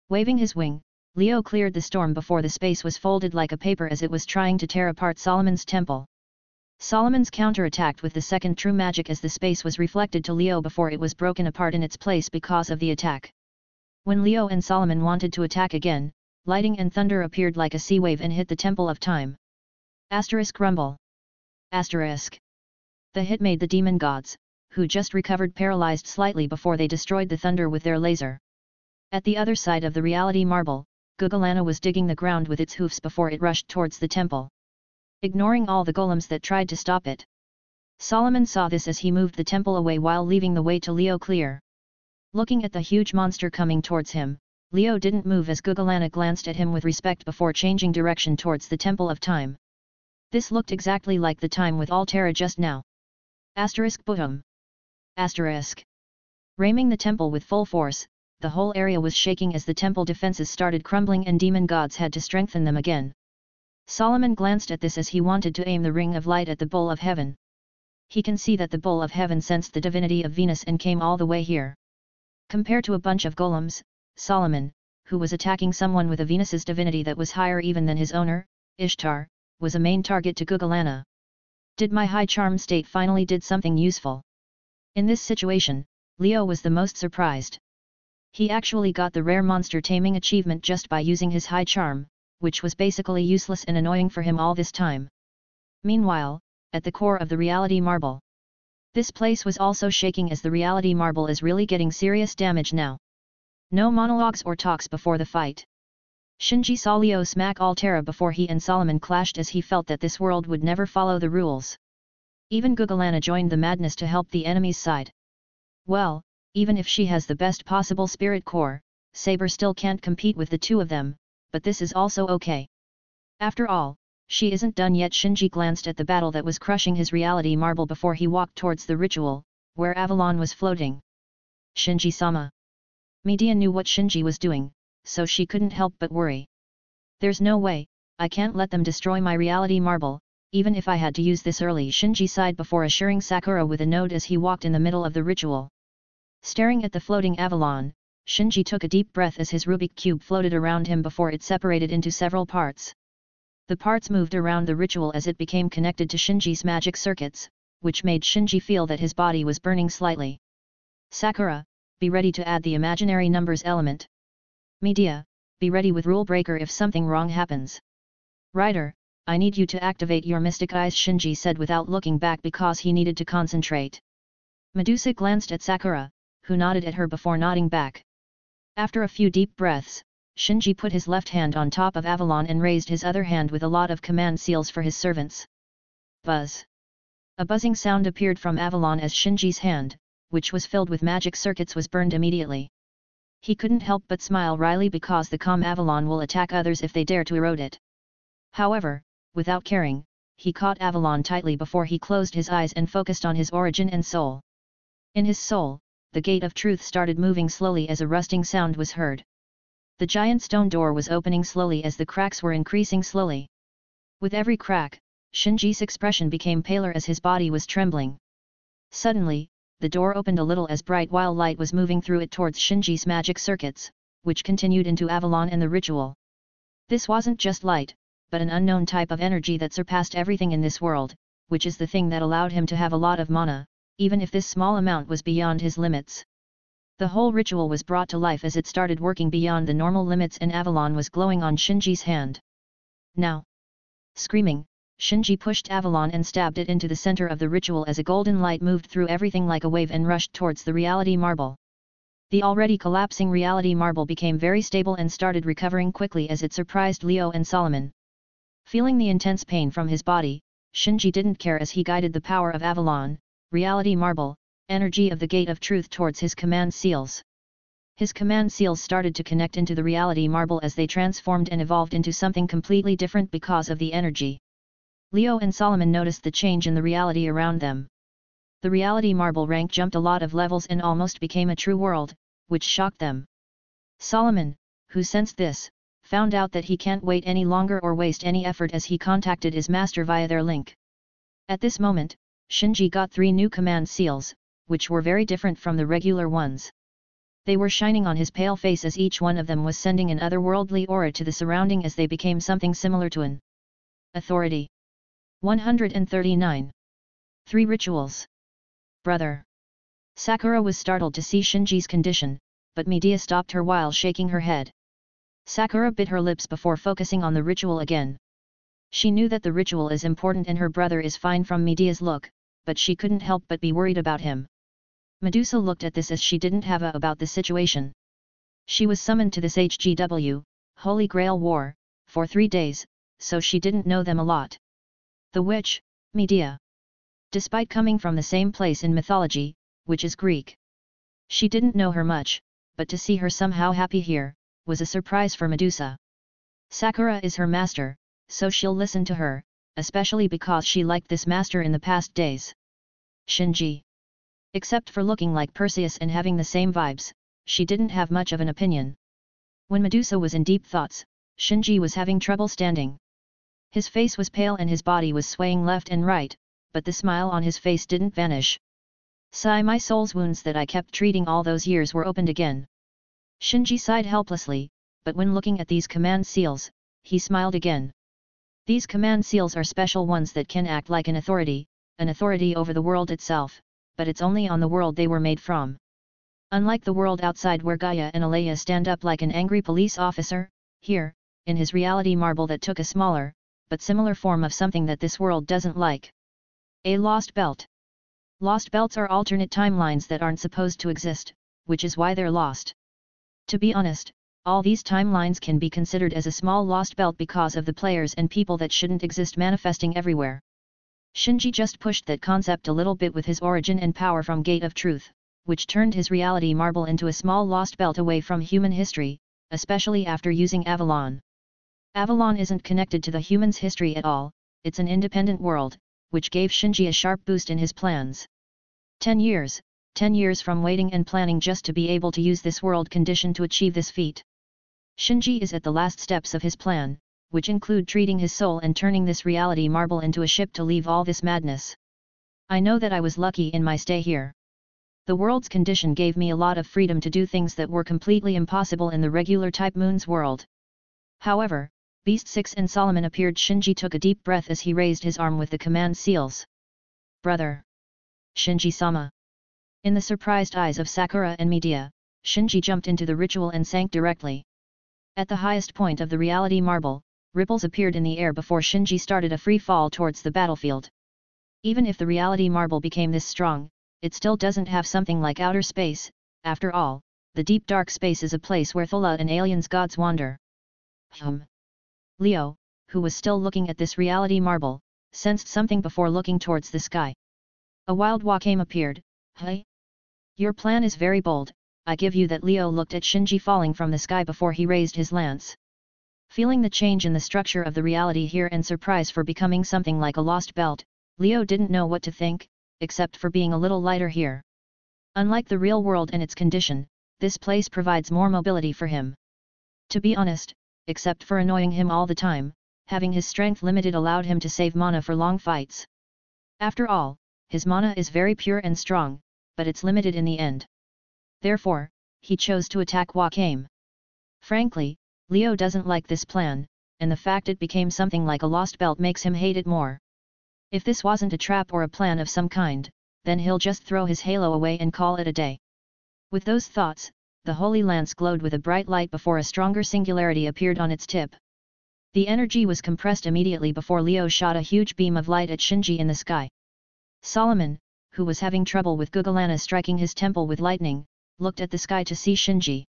S2: Waving his wing, Leo cleared the storm before the space was folded like a paper as it was trying to tear apart Solomon's temple. Solomon's counterattacked with the second true magic as the space was reflected to Leo before it was broken apart in its place because of the attack. When Leo and Solomon wanted to attack again, lightning and thunder appeared like a sea wave and hit the temple of time. Rumble. The hit made the demon gods, who just recovered paralyzed slightly before they destroyed the thunder with their laser. At the other side of the reality marble, GOOOOOSE was digging the ground with its hoofs before it rushed towards the temple, ignoring all the golems that tried to stop it. Solomon saw this as he moved the temple away while leaving the way to Leo clear. Looking at the huge monster coming towards him, Leo didn't move as GOOOOOSE glanced at him with respect before changing direction towards the Temple of Time. This looked exactly like the time with Altera just now. Boom. Ramming the temple with full force, the whole area was shaking as the temple defenses started crumbling and demon gods had to strengthen them again. Solomon glanced at this as he wanted to aim the ring of light at the bull of heaven. He can see that the bull of heaven sensed the divinity of Venus and came all the way here. Compared to a bunch of golems, Solomon, who was attacking someone with a Venus's divinity that was higher even than his owner, Ishtar, was a main target to GOOOOOSE. Did my high charm state finally did something useful? In this situation, Leo was the most surprised. He actually got the rare monster taming achievement just by using his high charm, which was basically useless and annoying for him all this time. Meanwhile, at the core of the reality marble, this place was also shaking as the reality marble is really getting serious damage now. No monologues or talks before the fight. Shinji saw Leo smack Altera before he and Solomon clashed as he felt that this world would never follow the rules. Even GOOOOOSE joined the madness to help the enemy's side. Well, even if she has the best possible spirit core, Saber still can't compete with the two of them, but this is also okay. After all, she isn't done yet. Shinji glanced at the battle that was crushing his reality marble before he walked towards the ritual, where Avalon was floating. Shinji-sama. Medea knew what Shinji was doing, so she couldn't help but worry. There's no way, I can't let them destroy my reality marble, even if I had to use this early. Shinji sighed before assuring Sakura with a nod as he walked in the middle of the ritual. Staring at the floating Avalon, Shinji took a deep breath as his Rubik cube floated around him before it separated into several parts. The parts moved around the ritual as it became connected to Shinji's magic circuits, which made Shinji feel that his body was burning slightly. Sakura, be ready to add the imaginary numbers element. Medea, be ready with rule breaker if something wrong happens. Rider, I need you to activate your mystic eyes, Shinji said without looking back because he needed to concentrate. Medusa glanced at Sakura, who nodded at her before nodding back. After a few deep breaths, Shinji put his left hand on top of Avalon and raised his other hand with a lot of command seals for his servants. Buzz. A buzzing sound appeared from Avalon as Shinji's hand, which was filled with magic circuits, was burned immediately. He couldn't help but smile wryly because the calm Avalon will attack others if they dare to erode it. However, without caring, he caught Avalon tightly before he closed his eyes and focused on his origin and soul. In his soul, the gate of truth started moving slowly as a rusting sound was heard. The giant stone door was opening slowly as the cracks were increasing slowly. With every crack, Shinji's expression became paler as his body was trembling. Suddenly, the door opened a little as bright while light was moving through it towards Shinji's magic circuits, which continued into Avalon and the ritual. This wasn't just light, but an unknown type of energy that surpassed everything in this world, which is the thing that allowed him to have a lot of mana, even if this small amount was beyond his limits. The whole ritual was brought to life as it started working beyond the normal limits and Avalon was glowing on Shinji's hand. Now! Screaming, Shinji pushed Avalon and stabbed it into the center of the ritual as a golden light moved through everything like a wave and rushed towards the reality marble. The already collapsing reality marble became very stable and started recovering quickly as it surprised Leo and Solomon. Feeling the intense pain from his body, Shinji didn't care as he guided the power of Avalon, reality marble, energy of the gate of truth towards his command seals. His command seals started to connect into the reality marble as they transformed and evolved into something completely different because of the energy. Leo and Solomon noticed the change in the reality around them. The reality marble rank jumped a lot of levels and almost became a true world, which shocked them. Solomon, who sensed this, found out that he can't wait any longer or waste any effort as he contacted his master via their link. At this moment, Shinji got 3 new command seals, which were very different from the regular ones. They were shining on his pale face as each one of them was sending an otherworldly aura to the surrounding as they became something similar to an authority. 139. 3 rituals. Brother. Sakura was startled to see Shinji's condition, but Medea stopped her while shaking her head. Sakura bit her lips before focusing on the ritual again. She knew that the ritual is important and her brother is fine from Medea's look, but she couldn't help but be worried about him. Medusa looked at this as she didn't have a about the situation. She was summoned to this HGW, Holy Grail War, for 3 days, so she didn't know them a lot. The witch, Medea. Despite coming from the same place in mythology, which is Greek. She didn't know her much, but to see her somehow happy here, was a surprise for Medusa. Sakura is her master, so she'll listen to her, especially because she liked this master in the past days. Shinji. Except for looking like Perseus and having the same vibes, she didn't have much of an opinion. When Medusa was in deep thoughts, Shinji was having trouble standing. His face was pale and his body was swaying left and right, but the smile on his face didn't vanish. Sigh, my soul's wounds that I kept treating all those years were opened again. Shinji sighed helplessly, but when looking at these command seals, he smiled again. These command seals are special ones that can act like an authority over the world itself, but it's only on the world they were made from. Unlike the world outside where Gaia and Alea stand up like an angry police officer, here, in his reality marble that took a smaller, but similar form of something that this world doesn't like. A lost belt. Lost belts are alternate timelines that aren't supposed to exist, which is why they're lost. To be honest, all these timelines can be considered as a small lost belt because of the players and people that shouldn't exist manifesting everywhere. Shinji just pushed that concept a little bit with his origin and power from Gate of Truth, which turned his reality marble into a small lost belt away from human history, especially after using Avalon. Avalon isn't connected to the human's history at all, it's an independent world, which gave Shinji a sharp boost in his plans. 10 years from waiting and planning just to be able to use this world condition to achieve this feat. Shinji is at the last steps of his plan, which include treating his soul and turning this reality marble into a ship to leave all this madness. I know that I was lucky in my stay here. The world's condition gave me a lot of freedom to do things that were completely impossible in the regular type Moon's world. However, Beast 6 and Solomon appeared. Shinji took a deep breath as he raised his arm with the command seals. Brother. Shinji-sama. In the surprised eyes of Sakura and Medea, Shinji jumped into the ritual and sank directly. At the highest point of the reality marble, ripples appeared in the air before Shinji started a free fall towards the battlefield. Even if the reality marble became this strong, it still doesn't have something like outer space. After all, the deep dark space is a place where Thola and aliens gods wander. Leo, who was still looking at this reality marble, sensed something before looking towards the sky. A wild Wakame appeared. Hey? Your plan is very bold, I give you that. Leo looked at Shinji falling from the sky before he raised his lance. Feeling the change in the structure of the reality here and surprise for becoming something like a lost belt, Leo didn't know what to think, except for being a little lighter here. Unlike the real world and its condition, this place provides more mobility for him. To be honest, except for annoying him all the time, having his strength limited allowed him to save mana for long fights. After all, his mana is very pure and strong, but it's limited in the end. Therefore, he chose to attack Wakame. Frankly, Leo doesn't like this plan, and the fact it became something like a lost belt makes him hate it more. If this wasn't a trap or a plan of some kind, then he'll just throw his halo away and call it a day. With those thoughts, the holy lance glowed with a bright light before a stronger singularity appeared on its tip. The energy was compressed immediately before Leo shot a huge beam of light at Shinji in the sky. Solomon, who was having trouble with Gugalana striking his temple with lightning, looked at the sky to see Shinji.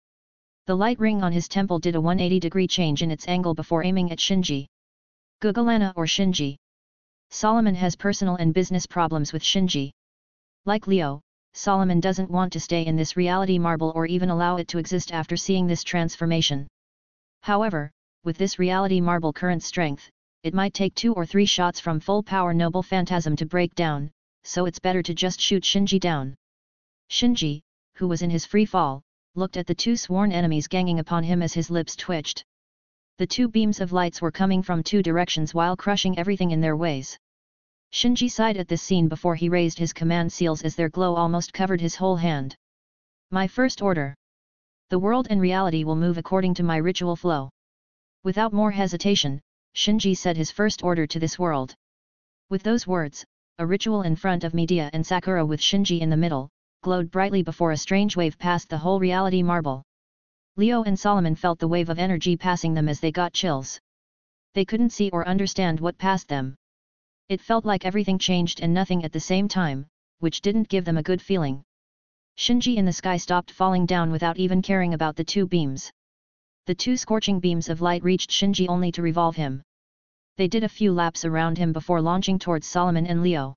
S2: The light ring on his temple did a 180-degree change in its angle before aiming at Shinji. Gugalana or Shinji? Solomon has personal and business problems with Shinji. Like Leo, Solomon doesn't want to stay in this reality marble or even allow it to exist after seeing this transformation. However, with this reality marble current strength, it might take 2 or 3 shots from full power Noble Phantasm to break down, so it's better to just shoot Shinji down. Shinji, who was in his free fall, looked at the 2 sworn enemies ganging upon him as his lips twitched. The 2 beams of lights were coming from 2 directions while crushing everything in their ways. Shinji sighed at this scene before he raised his command seals as their glow almost covered his whole hand. My first order. The world and reality will move according to my ritual flow. Without more hesitation, Shinji said his first order to this world. With those words, a ritual in front of Medea and Sakura with Shinji in the middle, glowed brightly before a strange wave passed the whole reality marble. Leo and Solomon felt the wave of energy passing them as they got chills. They couldn't see or understand what passed them. It felt like everything changed and nothing at the same time, which didn't give them a good feeling. Shinji in the sky stopped falling down without even caring about the 2 beams. The 2 scorching beams of light reached Shinji only to revolve him. They did a few laps around him before launching towards Solomon and Leo.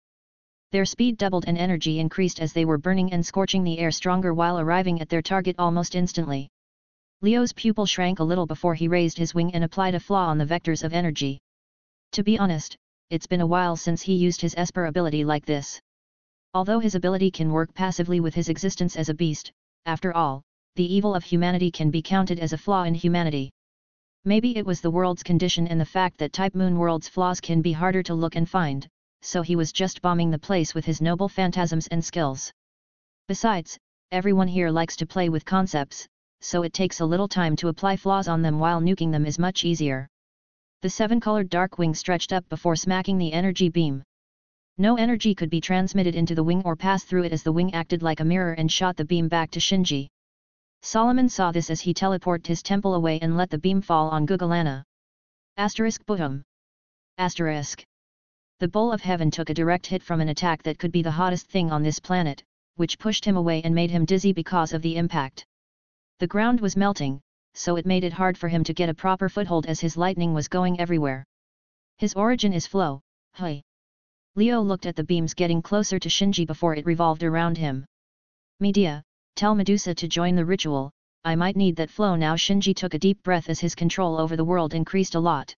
S2: Their speed doubled and energy increased as they were burning and scorching the air stronger while arriving at their target almost instantly. Leo's pupil shrank a little before he raised his wing and applied a flaw on the vectors of energy. To be honest, it's been a while since he used his Esper ability like this. Although his ability can work passively with his existence as a beast, after all, the evil of humanity can be counted as a flaw in humanity. Maybe it was the world's condition and the fact that Type Moon world's flaws can be harder to look and find, so he was just bombing the place with his noble phantasms and skills. Besides, everyone here likes to play with concepts, so it takes a little time to apply flaws on them while nuking them is much easier. The 7-colored dark wing stretched up before smacking the energy beam. No energy could be transmitted into the wing or pass through it as the wing acted like a mirror and shot the beam back to Shinji. Solomon saw this as he teleported his temple away and let the beam fall on Gugalana. Boom. The bowl of heaven took a direct hit from an attack that could be the hottest thing on this planet, which pushed him away and made him dizzy because of the impact. The ground was melting, so it made it hard for him to get a proper foothold as his lightning was going everywhere. His origin is flow, hey. Leo looked at the beams getting closer to Shinji before it revolved around him. Media, tell Medusa to join the ritual, I might need that flow now. Shinji took a deep breath as his control over the world increased a lot.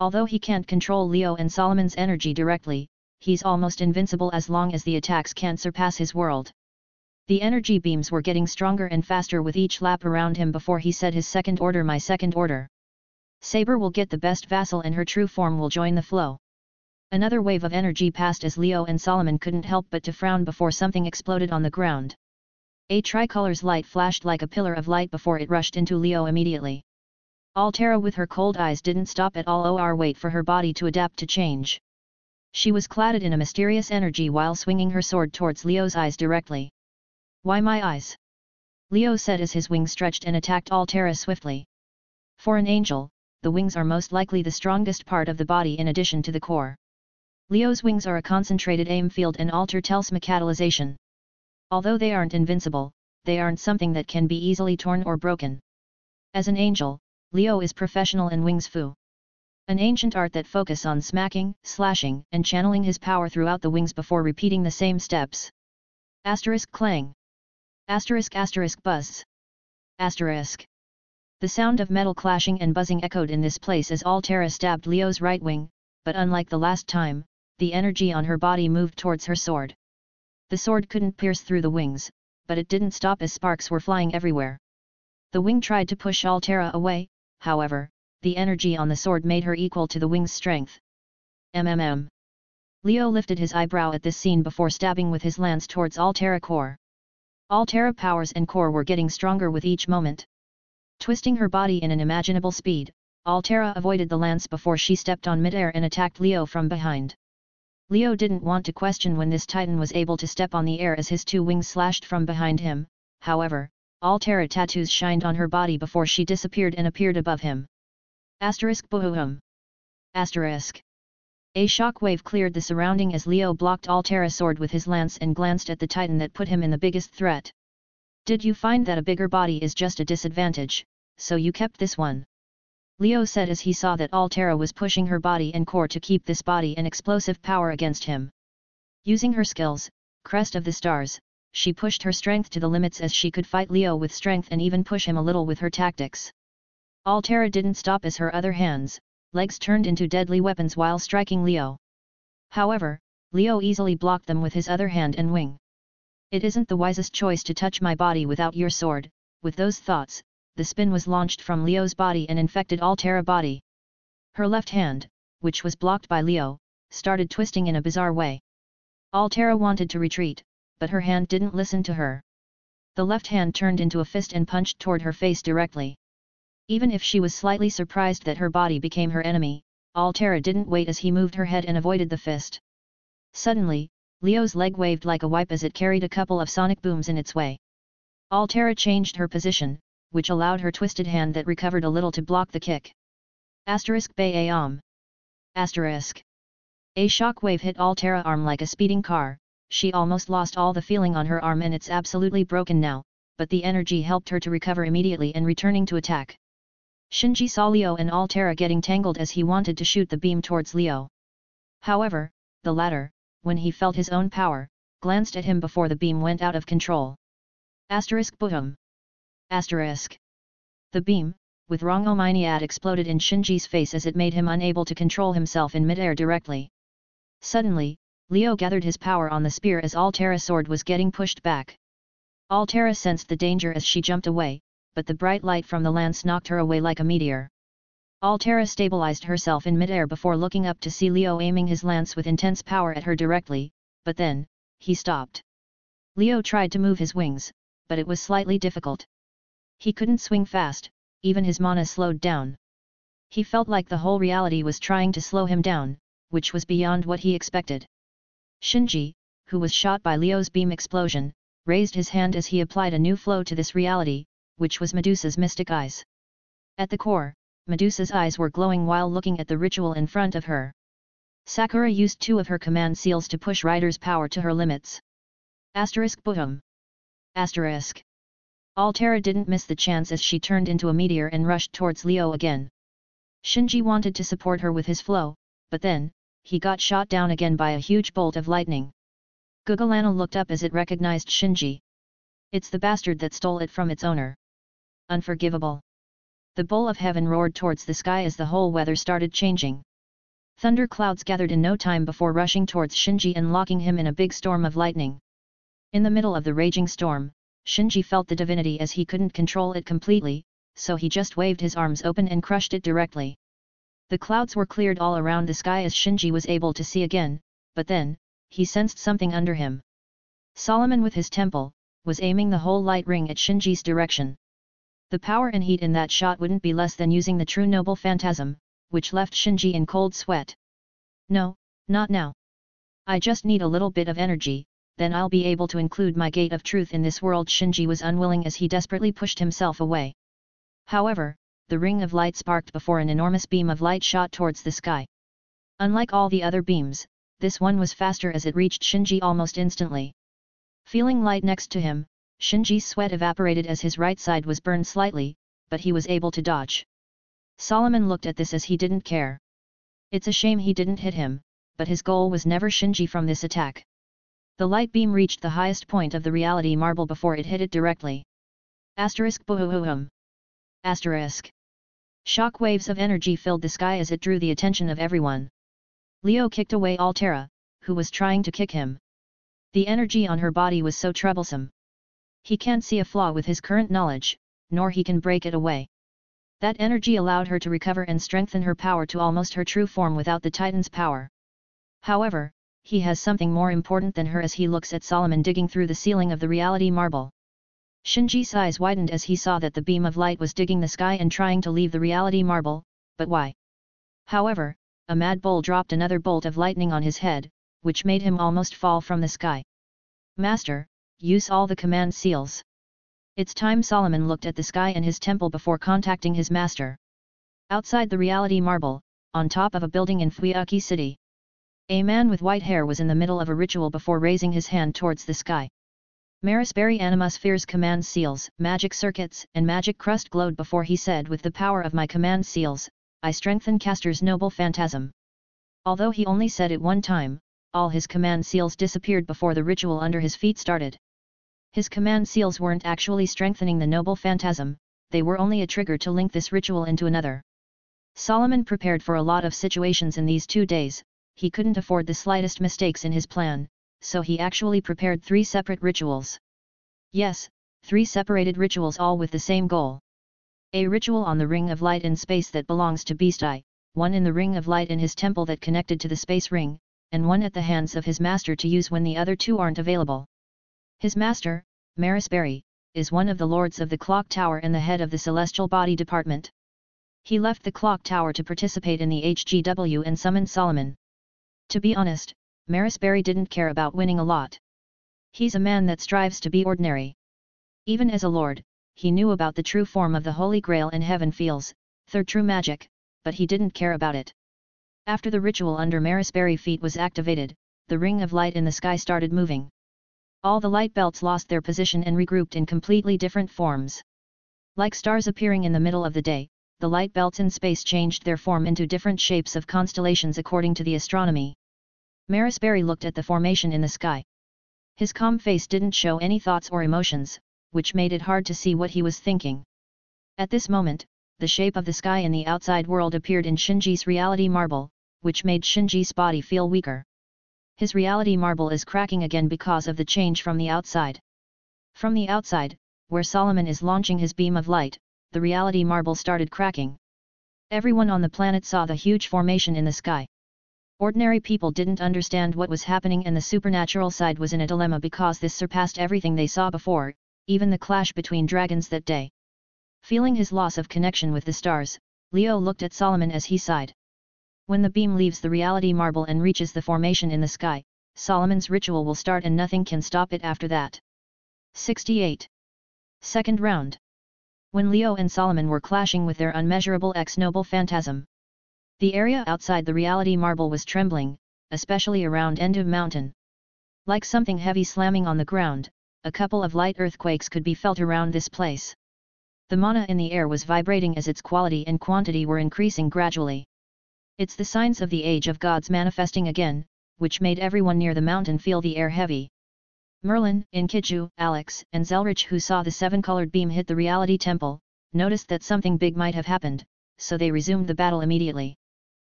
S2: Although he can't control Leo and Solomon's energy directly, he's almost invincible as long as the attacks can't surpass his world. The energy beams were getting stronger and faster with each lap around him before he said his second order. My second order. Saber will get the best vassal and her true form will join the flow. Another wave of energy passed as Leo and Solomon couldn't help but to frown before something exploded on the ground. A tricolor's light flashed like a pillar of light before it rushed into Leo immediately. Altera with her cold eyes didn't stop at all or wait for her body to adapt to change. She was cladded in a mysterious energy while swinging her sword towards Leo's eyes directly. Why my eyes? Leo said as his wings stretched and attacked Altera swiftly. For an angel, the wings are most likely the strongest part of the body in addition to the core. Leo's wings are a concentrated aim field and alter telsma catalyzation. Although they aren't invincible, they aren't something that can be easily torn or broken. As an angel, Leo is professional in wings fu. An ancient art that focus on smacking, slashing, and channeling his power throughout the wings before repeating the same steps. Asterisk clang. Asterisk buzz. Asterisk. The sound of metal clashing and buzzing echoed in this place as Altera stabbed Leo's right wing, but unlike the last time, the energy on her body moved towards her sword. The sword couldn't pierce through the wings, but it didn't stop as sparks were flying everywhere. The wing tried to push Altera away, however, the energy on the sword made her equal to the wing's strength. Leo lifted his eyebrow at this scene before stabbing with his lance towards Altera core. Altera powers and core were getting stronger with each moment. Twisting her body in an imaginable speed, Altera avoided the lance before she stepped on midair and attacked Leo from behind. Leo didn't want to question when this titan was able to step on the air as his two wings slashed from behind him, however, Altera tattoos shined on her body before she disappeared and appeared above him. Boom. A shockwave cleared the surrounding as Leo blocked Altera's sword with his lance and glanced at the titan that put him in the biggest threat. Did you find that a bigger body is just a disadvantage, so you kept this one? Leo said as he saw that Altera was pushing her body and core to keep this body and explosive power against him. Using her skills, Crest of the Stars, she pushed her strength to the limits as she could fight Leo with strength and even push him a little with her tactics. Altera didn't stop as her other hands, legs turned into deadly weapons while striking Leo. However, Leo easily blocked them with his other hand and wing. It isn't the wisest choice to touch my body without your sword. With those thoughts, the spin was launched from Leo's body and infected Altera's body. Her left hand, which was blocked by Leo, started twisting in a bizarre way. Altera wanted to retreat, but her hand didn't listen to her. The left hand turned into a fist and punched toward her face directly. Even if she was slightly surprised that her body became her enemy, Altera didn't wait as he moved her head and avoided the fist. Suddenly, Leo's leg waved like a wipe as it carried a couple of sonic booms in its way. Altera changed her position, which allowed her twisted hand that recovered a little to block the kick. Bayam. A shockwave hit Altera's arm like a speeding car. She almost lost all the feeling on her arm and it's absolutely broken now, but the energy helped her to recover immediately and returning to attack. Shinji saw Leo and Altera getting tangled as he wanted to shoot the beam towards Leo. However, the latter, when he felt his own power, glanced at him before the beam went out of control. Boom. The beam, with Rongominiad exploded in Shinji's face as it made him unable to control himself in midair directly. Suddenly, Leo gathered his power on the spear as Altera's sword was getting pushed back. Altera sensed the danger as she jumped away, but the bright light from the lance knocked her away like a meteor. Altera stabilized herself in midair before looking up to see Leo aiming his lance with intense power at her directly, but then, he stopped. Leo tried to move his wings, but it was slightly difficult. He couldn't swing fast, even his mana slowed down. He felt like the whole reality was trying to slow him down, which was beyond what he expected. Shinji, who was shot by Leo's beam explosion, raised his hand as he applied a new flow to this reality, which was Medusa's mystic eyes. At the core, Medusa's eyes were glowing while looking at the ritual in front of her. Sakura used 2 of her command seals to push Rider's power to her limits. Boom. Altera didn't miss the chance as she turned into a meteor and rushed towards Leo again. Shinji wanted to support her with his flow, but then, he got shot down again by a huge bolt of lightning. Gugalana looked up as it recognized Shinji. It's the bastard that stole it from its owner. Unforgivable. The bowl of heaven roared towards the sky as the whole weather started changing. Thunder clouds gathered in no time before rushing towards Shinji and locking him in a big storm of lightning. In the middle of the raging storm, Shinji felt the divinity as he couldn't control it completely, so he just waved his arms open and crushed it directly. The clouds were cleared all around the sky as Shinji was able to see again, but then, he sensed something under him. Solomon with his temple, was aiming the whole light ring at Shinji's direction. The power and heat in that shot wouldn't be less than using the true noble phantasm, which left Shinji in cold sweat. No, not now. I just need a little bit of energy, then I'll be able to include my gate of truth in this world. Shinji was unwilling as he desperately pushed himself away. However, the ring of light sparked before an enormous beam of light shot towards the sky. Unlike all the other beams, this one was faster as it reached Shinji almost instantly. Feeling light next to him, Shinji's sweat evaporated as his right side was burned slightly, but he was able to dodge. Solomon looked at this as he didn't care. It's a shame he didn't hit him, but his goal was never Shinji from this attack. The light beam reached the highest point of the reality marble before it hit it directly. Boom. Shock waves of energy filled the sky as it drew the attention of everyone. Leo kicked away Altera, who was trying to kick him. The energy on her body was so troublesome. He can't see a flaw with his current knowledge, nor he can break it away. That energy allowed her to recover and strengthen her power to almost her true form without the Titan's power. However, he has something more important than her as he looks at Solomon digging through the ceiling of the reality marble. Shinji's eyes widened as he saw that the beam of light was digging the sky and trying to leave the reality marble, but why? However, a mad bull dropped another bolt of lightning on his head, which made him almost fall from the sky. Master, use all the command seals. It's time. Solomon looked at the sky and his temple before contacting his master. Outside the reality marble, on top of a building in Fuyaki City, a man with white hair was in the middle of a ritual before raising his hand towards the sky. Marisberry Anima Sphere's command seals, magic circuits, and magic crust glowed before he said, with the power of my command seals, I strengthen Castor's noble phantasm. Although he only said it one time, all his command seals disappeared before the ritual under his feet started. His command seals weren't actually strengthening the noble phantasm, they were only a trigger to link this ritual into another. Solomon prepared for a lot of situations in these 2 days, he couldn't afford the slightest mistakes in his plan, so he actually prepared 3 separate rituals. Yes, 3 separated rituals all with the same goal. A ritual on the Ring of Light in space that belongs to Beast Eye, one in the Ring of Light in his temple that connected to the space ring, and one at the hands of his master to use when the other 2 aren't available. His master, Marisberry, is one of the lords of the Clock Tower and the head of the Celestial Body Department. He left the Clock Tower to participate in the HGW and summoned Solomon. To be honest, Marisberry didn't care about winning a lot. He's a man that strives to be ordinary. Even as a lord, he knew about the true form of the Holy Grail and heaven feels, third true magic, but he didn't care about it. After the ritual under Marisberry feet was activated, the ring of light in the sky started moving. All the light belts lost their position and regrouped in completely different forms. Like stars appearing in the middle of the day, the light belts in space changed their form into different shapes of constellations according to the astronomy. Marisberry looked at the formation in the sky. His calm face didn't show any thoughts or emotions, which made it hard to see what he was thinking. At this moment, the shape of the sky in the outside world appeared in Shinji's reality marble, which made Shinji's body feel weaker. His reality marble is cracking again because of the change from the outside. From the outside, where Solomon is launching his beam of light, the reality marble started cracking. Everyone on the planet saw the huge formation in the sky. Ordinary people didn't understand what was happening and the supernatural side was in a dilemma because this surpassed everything they saw before, even the clash between dragons that day. Feeling his loss of connection with the stars, Leo looked at Solomon as he sighed. When the beam leaves the reality marble and reaches the formation in the sky, Solomon's ritual will start and nothing can stop it after that. 68. Second round. When Leo and Solomon were clashing with their unmeasurable ex-noble phantasm, the area outside the reality marble was trembling, especially around Endu Mountain. Like something heavy slamming on the ground, a couple of light earthquakes could be felt around this place. The mana in the air was vibrating as its quality and quantity were increasing gradually. It's the signs of the age of gods manifesting again, which made everyone near the mountain feel the air heavy. Merlin, Inkiju, Alex, and Zelrich, who saw the seven-colored beam hit the reality temple, noticed that something big might have happened, so they resumed the battle immediately.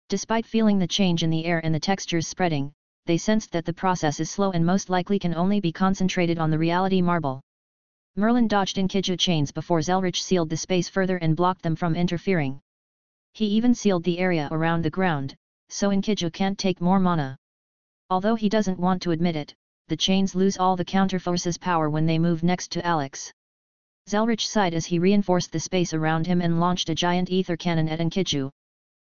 S2: Despite feeling the change in the air and the textures spreading, they sensed that the process is slow and most likely can only be concentrated on the reality marble. Merlin dodged Inkiju chains before Zelrich sealed the space further and blocked them from interfering. He even sealed the area around the ground, so Inkiju can't take more mana. Although he doesn't want to admit it, the chains lose all the counterforces power when they move next to Alex. Zelrich sighed as he reinforced the space around him and launched a giant ether cannon at Inkiju.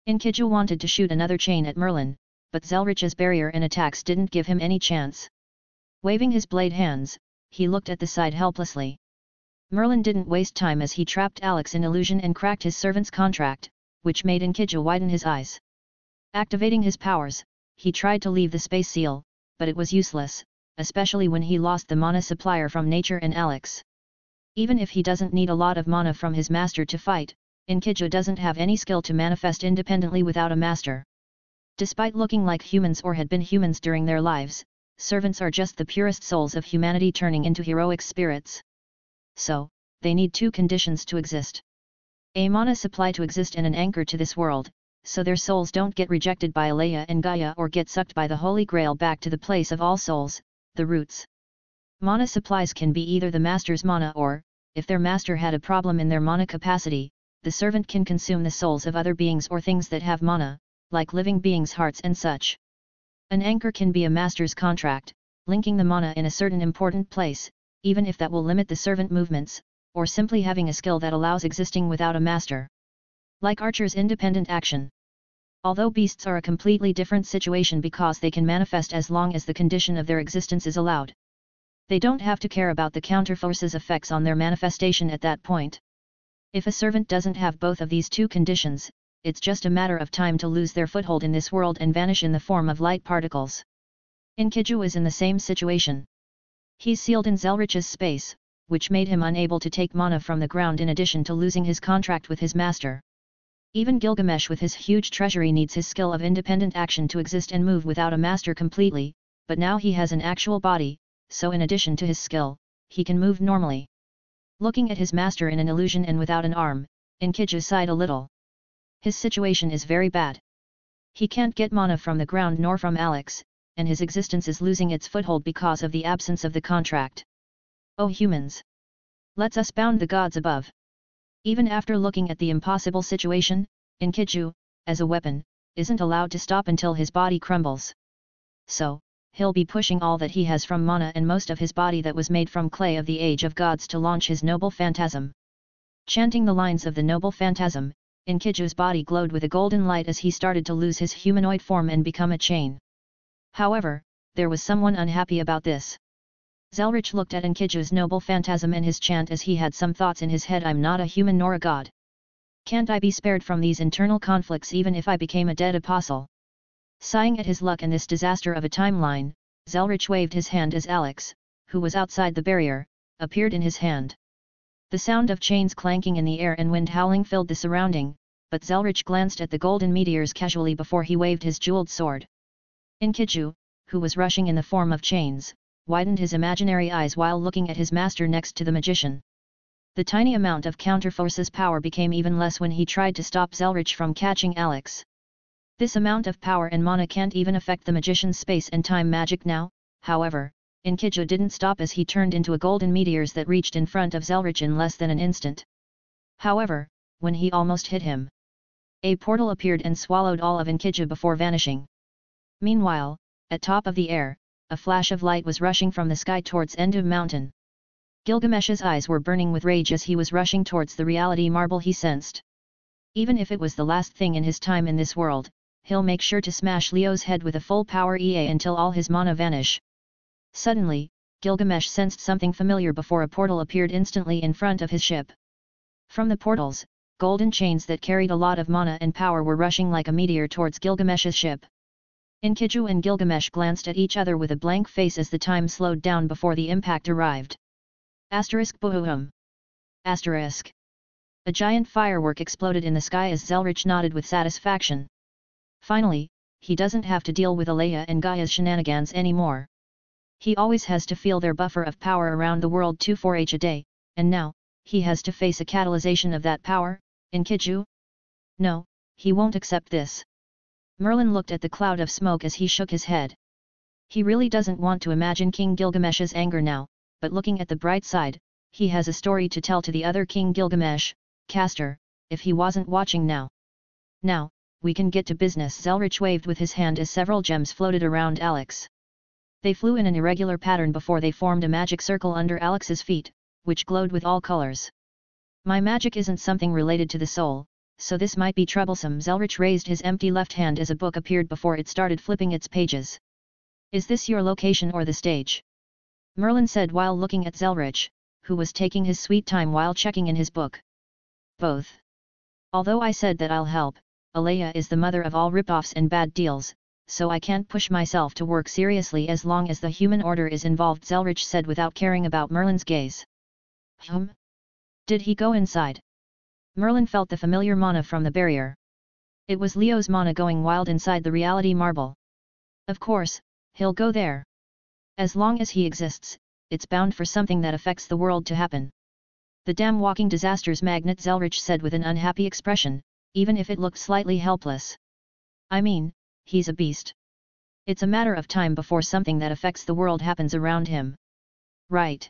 S2: Inkiju wanted to shoot another chain at Merlin, but Zelrich's barrier and attacks didn't give him any chance. Waving his blade hands, he looked at the side helplessly. Merlin didn't waste time as he trapped Alex in illusion and cracked his servant's contract, which made Inkiju widen his eyes. Activating his powers, he tried to leave the space seal, but it was useless, especially when he lost the mana supplier from nature and Alex. Even if he doesn't need a lot of mana from his master to fight, Inkiju doesn't have any skill to manifest independently without a master. Despite looking like humans or had been humans during their lives, servants are just the purest souls of humanity turning into heroic spirits. So, they need two conditions to exist. A mana supply to exist and an anchor to this world, so their souls don't get rejected by Alea and Gaia or get sucked by the Holy Grail back to the place of all souls, the roots. Mana supplies can be either the master's mana or, if their master had a problem in their mana capacity, the servant can consume the souls of other beings or things that have mana, like living beings' hearts and such. An anchor can be a master's contract, linking the mana in a certain important place, even if that will limit the servant movements, or simply having a skill that allows existing without a master. Like Archer's independent action. Although beasts are a completely different situation because they can manifest as long as the condition of their existence is allowed. They don't have to care about the counterforces effects on their manifestation at that point. If a servant doesn't have both of these two conditions, it's just a matter of time to lose their foothold in this world and vanish in the form of light particles. Inkiju is in the same situation. He's sealed in Zelrich's space, which made him unable to take mana from the ground in addition to losing his contract with his master. Even Gilgamesh with his huge treasury needs his skill of independent action to exist and move without a master completely, but now he has an actual body, so in addition to his skill, he can move normally. Looking at his master in an illusion and without an arm, Inkiju sighed a little. His situation is very bad. He can't get mana from the ground nor from Alex, and his existence is losing its foothold because of the absence of the contract. O humans! Let's us bound the gods above. Even after looking at the impossible situation, Inkiju, as a weapon, isn't allowed to stop until his body crumbles. So, he'll be pushing all that he has from mana and most of his body that was made from clay of the age of gods to launch his noble phantasm. Chanting the lines of the noble phantasm, Inkiju's body glowed with a golden light as he started to lose his humanoid form and become a chain. However, there was someone unhappy about this. Zelrich looked at Inkiju's noble phantasm and his chant as he had some thoughts in his head. I'm not a human nor a god. Can't I be spared from these internal conflicts even if I became a dead apostle? Sighing at his luck and this disaster of a timeline, Zelrich waved his hand as Alex, who was outside the barrier, appeared in his hand. The sound of chains clanking in the air and wind howling filled the surrounding, but Zelrich glanced at the golden meteors casually before he waved his jeweled sword. Inkiju, who was rushing in the form of chains, widened his imaginary eyes while looking at his master next to the magician. The tiny amount of counterforces power became even less when he tried to stop Zelrich from catching Alex. This amount of power and mana can't even affect the magician's space and time magic now. However, Inkiju didn't stop as he turned into a golden meteors that reached in front of Zelrich in less than an instant. However, when he almost hit him, a portal appeared and swallowed all of Inkiju before vanishing. Meanwhile, at top of the air, a flash of light was rushing from the sky towards Endu Mountain. Gilgamesh's eyes were burning with rage as he was rushing towards the reality marble he sensed. Even if it was the last thing in his time in this world, he'll make sure to smash Leo's head with a full power EA until all his mana vanish. Suddenly, Gilgamesh sensed something familiar before a portal appeared instantly in front of his ship. From the portals, golden chains that carried a lot of mana and power were rushing like a meteor towards Gilgamesh's ship. Enkidu and Gilgamesh glanced at each other with a blank face as the time slowed down before the impact arrived. Boom. Asterisk. A giant firework exploded in the sky as Zelrich nodded with satisfaction. Finally, he doesn't have to deal with Alea and Gaia's shenanigans anymore. He always has to feel their buffer of power around the world 24h a day, and now, he has to face a catalyzation of that power, Enkidu? No, he won't accept this. Merlin looked at the cloud of smoke as he shook his head. He really doesn't want to imagine King Gilgamesh's anger now, but looking at the bright side, he has a story to tell to the other King Gilgamesh, Castor, if he wasn't watching now. Now, we can get to business. Zelrich waved with his hand as several gems floated around Alex. They flew in an irregular pattern before they formed a magic circle under Alex's feet, which glowed with all colors. My magic isn't something related to the soul, so this might be troublesome. Zelrich raised his empty left hand as a book appeared before it started flipping its pages. Is this your location or the stage? Merlin said while looking at Zelrich, who was taking his sweet time while checking in his book. Both. Although I said that I'll help, Alea is the mother of all ripoffs and bad deals, so I can't push myself to work seriously as long as the human order is involved, Zelrich said without caring about Merlin's gaze. Did he go inside? Merlin felt the familiar mana from the barrier. It was Leo's mana going wild inside the reality marble. Of course, he'll go there. As long as he exists, it's bound for something that affects the world to happen. The damn walking disasters magnet, Zelrich said with an unhappy expression, even if it looked slightly helpless. I mean, he's a beast. It's a matter of time before something that affects the world happens around him. Right.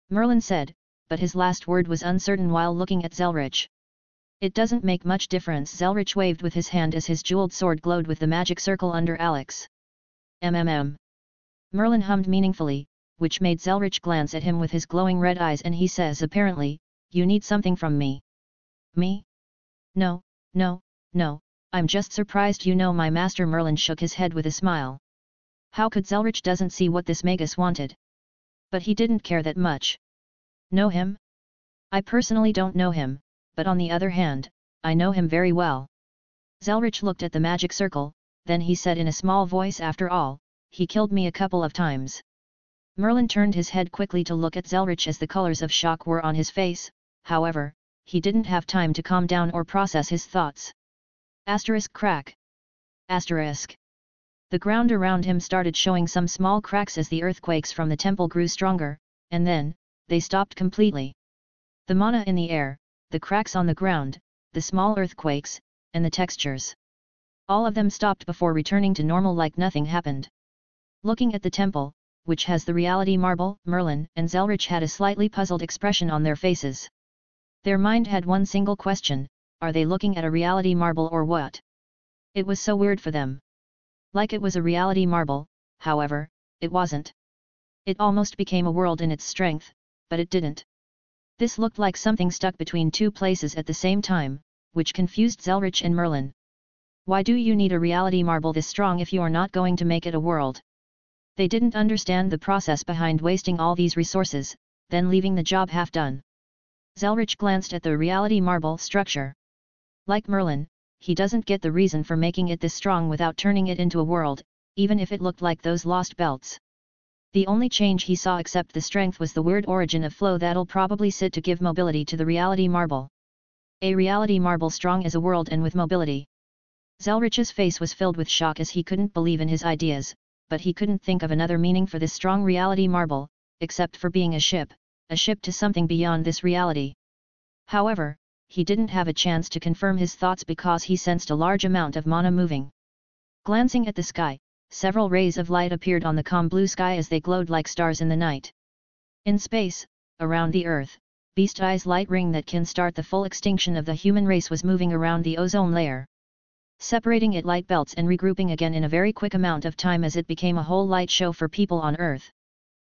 S2: Merlin said, but his last word was uncertain while looking at Zelrich. It doesn't make much difference. Zelrich waved with his hand as his jeweled sword glowed with the magic circle under Alex. Merlin hummed meaningfully, which made Zelrich glance at him with his glowing red eyes, and he says apparently, you need something from me. Me? No, I'm just surprised you know my master. Merlin shook his head with a smile. How could Zelrich doesn't see what this Magus wanted? But he didn't care that much. Know him? I personally don't know him, but on the other hand, I know him very well. Zelrich looked at the magic circle, then he said in a small voice, after all, he killed me a couple of times. Merlin turned his head quickly to look at Zelrich as the colors of shock were on his face, however, he didn't have time to calm down or process his thoughts. Crack. The ground around him started showing some small cracks as the earthquakes from the temple grew stronger, and then, they stopped completely. The mana in the air, the cracks on the ground, the small earthquakes, and the textures. All of them stopped before returning to normal like nothing happened. Looking at the temple, which has the reality marble, Merlin and Zelrich had a slightly puzzled expression on their faces. Their mind had one single question: are they looking at a reality marble or what? It was so weird for them. Like it was a reality marble, however, it wasn't. It almost became a world in its strength, but it didn't. This looked like something stuck between two places at the same time, which confused Zelrich and Merlin. Why do you need a reality marble this strong if you are not going to make it a world? They didn't understand the process behind wasting all these resources, then leaving the job half done. Zelrich glanced at the reality marble structure. Like Merlin, he doesn't get the reason for making it this strong without turning it into a world, even if it looked like those lost belts. The only change he saw except the strength was the weird origin of flow that'll probably sit to give mobility to the reality marble. A reality marble strong as a world and with mobility. Zelrich's face was filled with shock as he couldn't believe in his ideas, but he couldn't think of another meaning for this strong reality marble, except for being a ship to something beyond this reality. However, he didn't have a chance to confirm his thoughts because he sensed a large amount of mana moving. Glancing at the sky, several rays of light appeared on the calm blue sky as they glowed like stars in the night. In space, around the Earth, Beast Eye's light ring that can start the full extinction of the human race was moving around the ozone layer, separating it light belts and regrouping again in a very quick amount of time as it became a whole light show for people on Earth.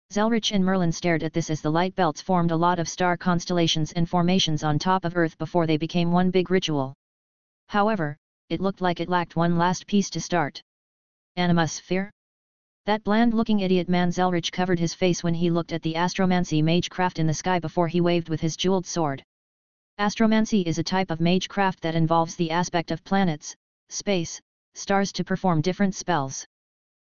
S2: Zelrich and Merlin stared at this as the light belts formed a lot of star constellations and formations on top of Earth before they became one big ritual. However, it looked like it lacked one last piece to start. Animosphere? That bland-looking idiot man. Zelrich covered his face when he looked at the astromancy magecraft in the sky before he waved with his jeweled sword. Astromancy is a type of magecraft that involves the aspect of planets, space, stars to perform different spells.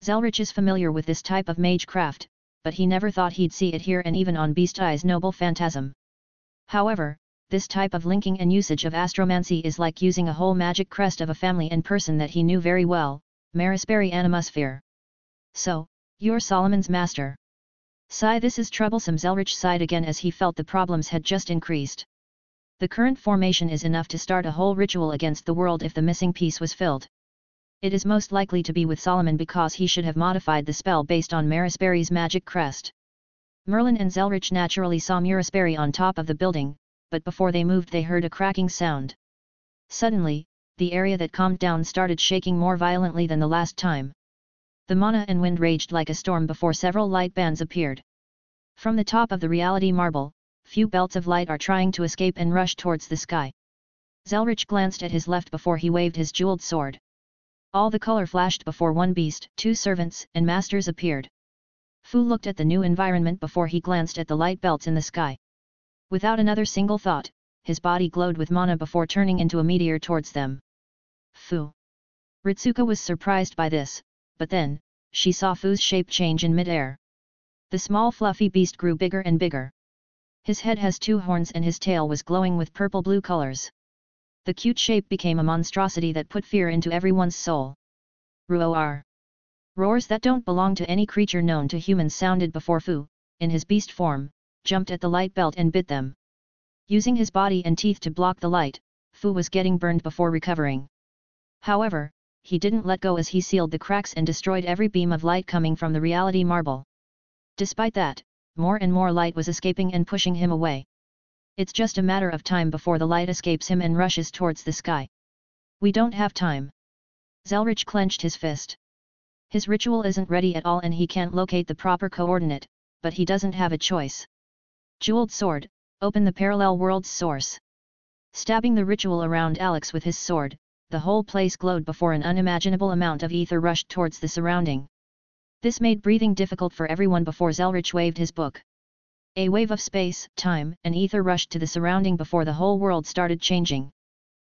S2: Zelrich is familiar with this type of magecraft, but he never thought he'd see it here and even on Beast Eye's noble phantasm. However, this type of linking and usage of astromancy is like using a whole magic crest of a family and person that he knew very well, Marisperi Animosphere. So, you're Solomon's master. Sigh, this is troublesome. Zelrich sighed again as he felt the problems had just increased. The current formation is enough to start a whole ritual against the world if the missing piece was filled. It is most likely to be with Solomon because he should have modified the spell based on Marisperi's magic crest. Merlin and Zelrich naturally saw Marisperi on top of the building, but before they moved they heard a cracking sound. Suddenly, the area that calmed down started shaking more violently than the last time. The mana and wind raged like a storm before several light bands appeared. From the top of the reality marble, few belts of light are trying to escape and rush towards the sky. Zelrich glanced at his left before he waved his jeweled sword. All the color flashed before one beast, two servants and masters appeared. Fu looked at the new environment before he glanced at the light belts in the sky. Without another single thought, his body glowed with mana before turning into a meteor towards them. Fu. Ritsuka was surprised by this, but then, she saw Fu's shape change in mid-air. The small fluffy beast grew bigger and bigger. His head has two horns and his tail was glowing with purple-blue colors. The cute shape became a monstrosity that put fear into everyone's soul. Roar! Roars that don't belong to any creature known to humans sounded before Fu, in his beast form, jumped at the light belt and bit them. Using his body and teeth to block the light, Fu was getting burned before recovering. However, he didn't let go as he sealed the cracks and destroyed every beam of light coming from the reality marble. Despite that, more and more light was escaping and pushing him away. It's just a matter of time before the light escapes him and rushes towards the sky. We don't have time. Zelrich clenched his fist. His ritual isn't ready at all and he can't locate the proper coordinate, but he doesn't have a choice. Jeweled sword, open the parallel world's source. Stabbing the ritual around Alex with his sword, the whole place glowed before an unimaginable amount of ether rushed towards the surrounding. This made breathing difficult for everyone before Zelrich waved his book. A wave of space, time, and ether rushed to the surrounding before the whole world started changing.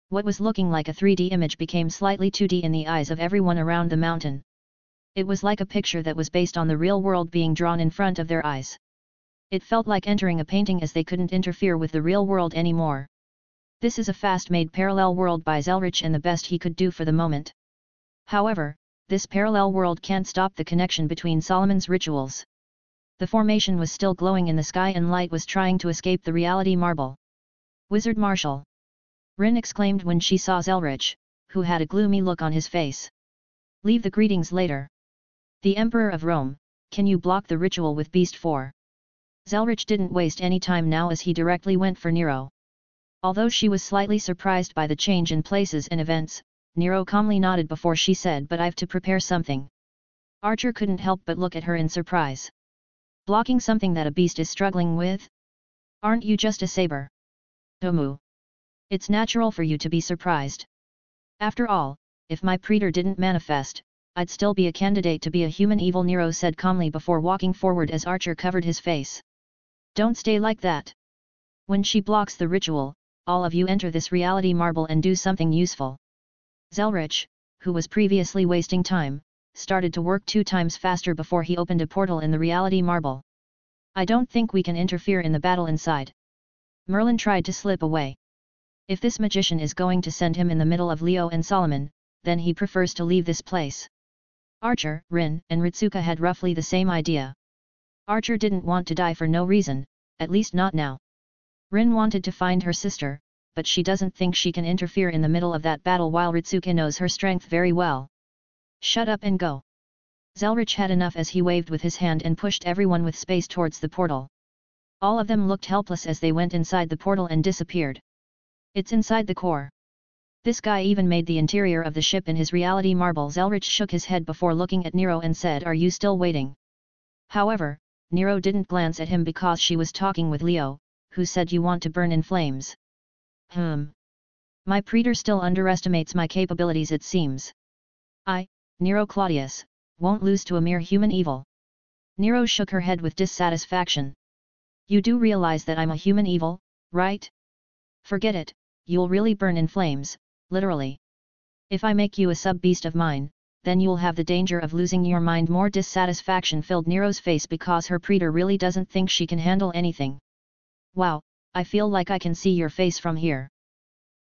S2: What was looking like a 3D image became slightly 2D in the eyes of everyone around the mountain. It was like a picture that was based on the real world being drawn in front of their eyes. It felt like entering a painting as they couldn't interfere with the real world anymore. This is a fast-made parallel world by Zelrich and the best he could do for the moment. However, this parallel world can't stop the connection between Solomon's rituals. The formation was still glowing in the sky and light was trying to escape the reality marble. Wizard Marshal! Rin exclaimed when she saw Zelrich, who had a gloomy look on his face. Leave the greetings later. The Emperor of Rome, can you block the ritual with Beast 4? Zelrich didn't waste any time now as he directly went for Nero. Although she was slightly surprised by the change in places and events, Nero calmly nodded before she said, but I've to prepare something. Archer couldn't help but look at her in surprise. Blocking something that a beast is struggling with? Aren't you just a saber? Tomu. It's natural for you to be surprised. After all, if my praetor didn't manifest, I'd still be a candidate to be a human evil, Nero said calmly before walking forward as Archer covered his face. Don't stay like that. When she blocks the ritual, all of you enter this reality marble and do something useful. Zelrich, who was previously wasting time, started to work 2 times faster before he opened a portal in the reality marble. I don't think we can interfere in the battle inside. Merlin tried to slip away. If this magician is going to send him in the middle of Leo and Solomon, then he prefers to leave this place. Archer, Rin, and Ritsuka had roughly the same idea. Archer didn't want to die for no reason, at least not now. Rin wanted to find her sister, but she doesn't think she can interfere in the middle of that battle while Ritsuka knows her strength very well. Shut up and go. Zelrich had enough as he waved with his hand and pushed everyone with space towards the portal. All of them looked helpless as they went inside the portal and disappeared. It's inside the core. This guy even made the interior of the ship in his reality marble. Zelrich shook his head before looking at Nero and said, are you still waiting? However, Nero didn't glance at him because she was talking with Leo, who said you want to burn in flames. My praetor still underestimates my capabilities it seems. I, Nero Claudius, won't lose to a mere human evil. Nero shook her head with dissatisfaction. You do realize that I'm a human evil, right? Forget it, you'll really burn in flames, literally. If I make you a sub-beast of mine, then you'll have the danger of losing your mind. More dissatisfaction filled Nero's face because her praetor really doesn't think she can handle anything. Wow, I feel like I can see your face from here.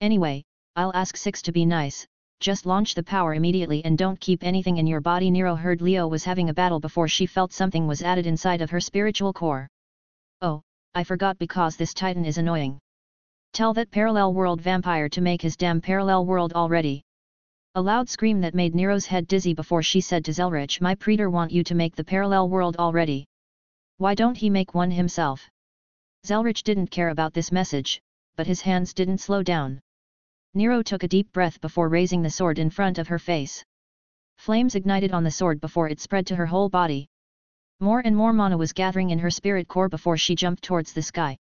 S2: Anyway, I'll ask Six to be nice, just launch the power immediately and don't keep anything in your body. Nero heard Leo was having a battle before she felt something was added inside of her spiritual core. Oh, I forgot because this titan is annoying. Tell that parallel world vampire to make his damn parallel world already. A loud scream that made Nero's head dizzy before she said to Zelrich, my praetor want you to make the parallel world already. Why don't he make one himself? Zelrich didn't care about this message, but his hands didn't slow down. Nero took a deep breath before raising the sword in front of her face. Flames ignited on the sword before it spread to her whole body. More and more mana was gathering in her spirit core before she jumped towards the sky.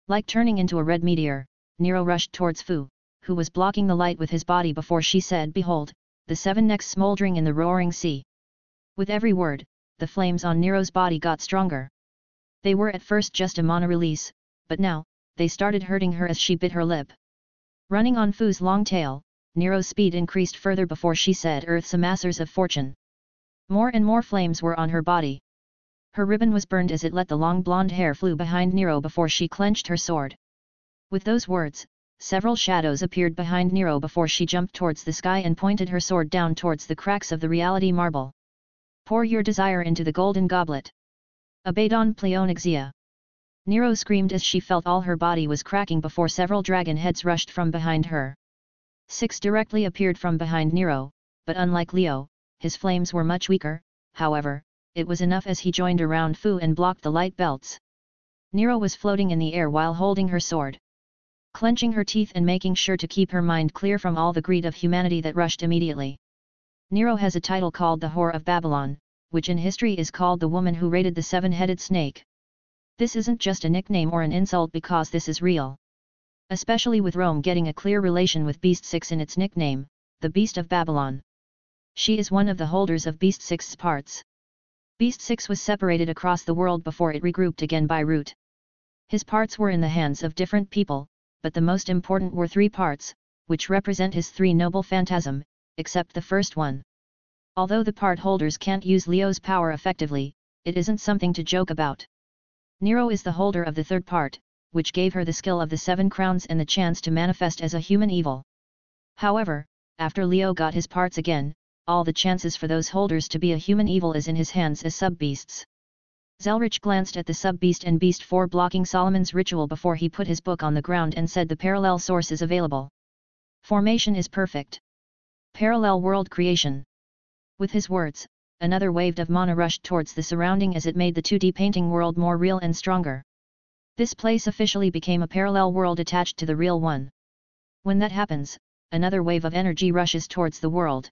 S2: Like turning into a red meteor, Nero rushed towards Fu, who was blocking the light with his body before she said, behold, the seven necks smoldering in the roaring sea. With every word, the flames on Nero's body got stronger. They were at first just a mana release, but now, they started hurting her as she bit her lip. Running on Fu's long tail, Nero's speed increased further before she said, Earth's amassers of fortune. More and more flames were on her body. Her ribbon was burned as it let the long blonde hair flew behind Nero before she clenched her sword. With those words, several shadows appeared behind Nero before she jumped towards the sky and pointed her sword down towards the cracks of the reality marble. Pour your desire into the golden goblet. Abaddon Pleonixia. Nero screamed as she felt all her body was cracking before several dragon heads rushed from behind her. Six directly appeared from behind Nero, but unlike Leo, his flames were much weaker. However, it was enough as he joined around Fu and blocked the light belts. Nero was floating in the air while holding her sword. Clenching her teeth and making sure to keep her mind clear from all the greed of humanity that rushed immediately. Nero has a title called the Whore of Babylon, which in history is called the woman who raided the seven-headed snake. This isn't just a nickname or an insult because this is real. Especially with Rome getting a clear relation with Beast 6 in its nickname, the Beast of Babylon. She is one of the holders of Beast 6's parts. Beast 6 was separated across the world before it regrouped again by root. His parts were in the hands of different people, but the most important were three parts, which represent his three noble phantasm, except the first one. Although the part holders can't use Leo's power effectively, it isn't something to joke about. Nero is the holder of the third part, which gave her the skill of the seven crowns and the chance to manifest as a human evil. However, after Leo got his parts again, all the chances for those holders to be a human evil is in his hands as sub-beasts. Zelrich glanced at the sub-beast and beast 4 blocking Solomon's ritual before he put his book on the ground and said the parallel source is available. Formation is perfect. Parallel world creation. With his words, another wave of mana rushed towards the surrounding as it made the 2D painting world more real and stronger. This place officially became a parallel world attached to the real one. When that happens, another wave of energy rushes towards the world.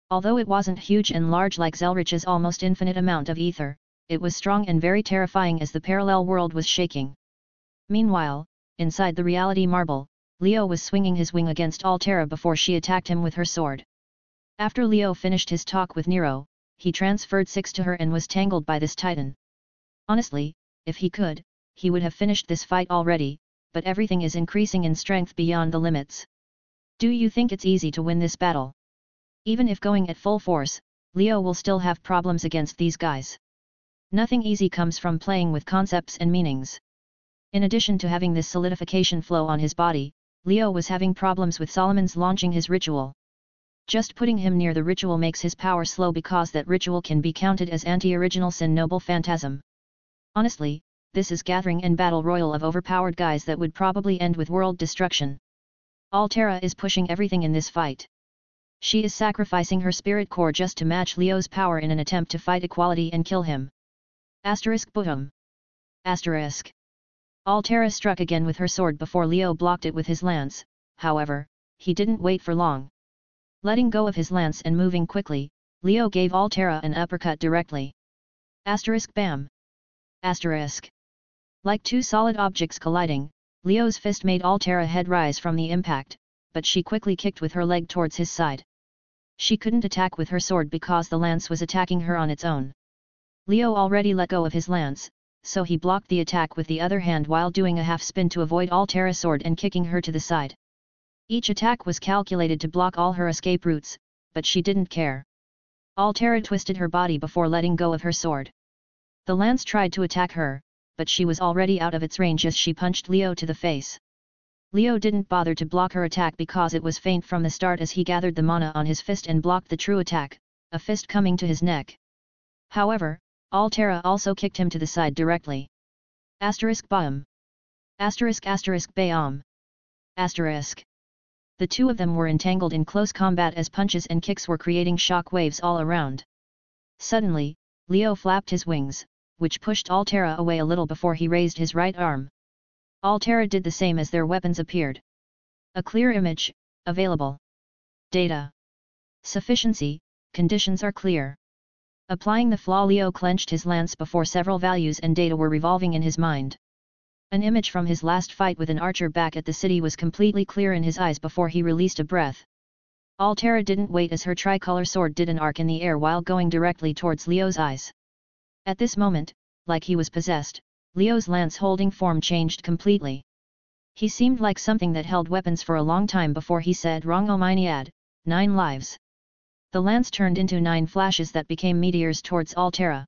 S2: Although it wasn't huge and large like Zelrich's almost infinite amount of ether, it was strong and very terrifying as the parallel world was shaking. Meanwhile, inside the reality marble, Leo was swinging his wing against Altera before she attacked him with her sword. After Leo finished his talk with Nero, he transferred Six to her and was tangled by this titan. Honestly, if he could, he would have finished this fight already, but everything is increasing in strength beyond the limits. Do you think it's easy to win this battle? Even if going at full force, Leo will still have problems against these guys. Nothing easy comes from playing with concepts and meanings. In addition to having this solidification flow on his body, Leo was having problems with Solomon's launching his ritual. Just putting him near the ritual makes his power slow because that ritual can be counted as anti-original sin noble phantasm. Honestly, this is gathering an battle royal of overpowered guys that would probably end with world destruction. Altera is pushing everything in this fight. She is sacrificing her spirit core just to match Leo's power in an attempt to fight equality and kill him. Boom. Altera struck again with her sword before Leo blocked it with his lance. However, he didn't wait for long. Letting go of his lance and moving quickly, Leo gave Altera an uppercut directly. Bam. Like two solid objects colliding, Leo's fist made Altera's head rise from the impact, but she quickly kicked with her leg towards his side. She couldn't attack with her sword because the lance was attacking her on its own. Leo already let go of his lance, so he blocked the attack with the other hand while doing a half spin to avoid Altera's sword and kicking her to the side. Each attack was calculated to block all her escape routes, but she didn't care. Altera twisted her body before letting go of her sword. The lance tried to attack her, but she was already out of its range as she punched Leo to the face. Leo didn't bother to block her attack because it was faint from the start as he gathered the mana on his fist and blocked the true attack, a fist coming to his neck. However, Altera also kicked him to the side directly. Bam. Bam. The two of them were entangled in close combat as punches and kicks were creating shock waves all around. Suddenly, Leo flapped his wings, which pushed Altera away a little before he raised his right arm. Altera did the same as their weapons appeared. A clear image, available. Data. Sufficiency, conditions are clear. Applying the flaw, Leo clenched his lance before several values and data were revolving in his mind. An image from his last fight with an archer back at the city was completely clear in his eyes before he released a breath. Altera didn't wait as her tricolor sword did an arc in the air while going directly towards Leo's eyes. At this moment, like he was possessed, Leo's lance-holding form changed completely. He seemed like something that held weapons for a long time before he said, "Wrong, oh my god, 9 lives." The lance turned into 9 flashes that became meteors towards Altera.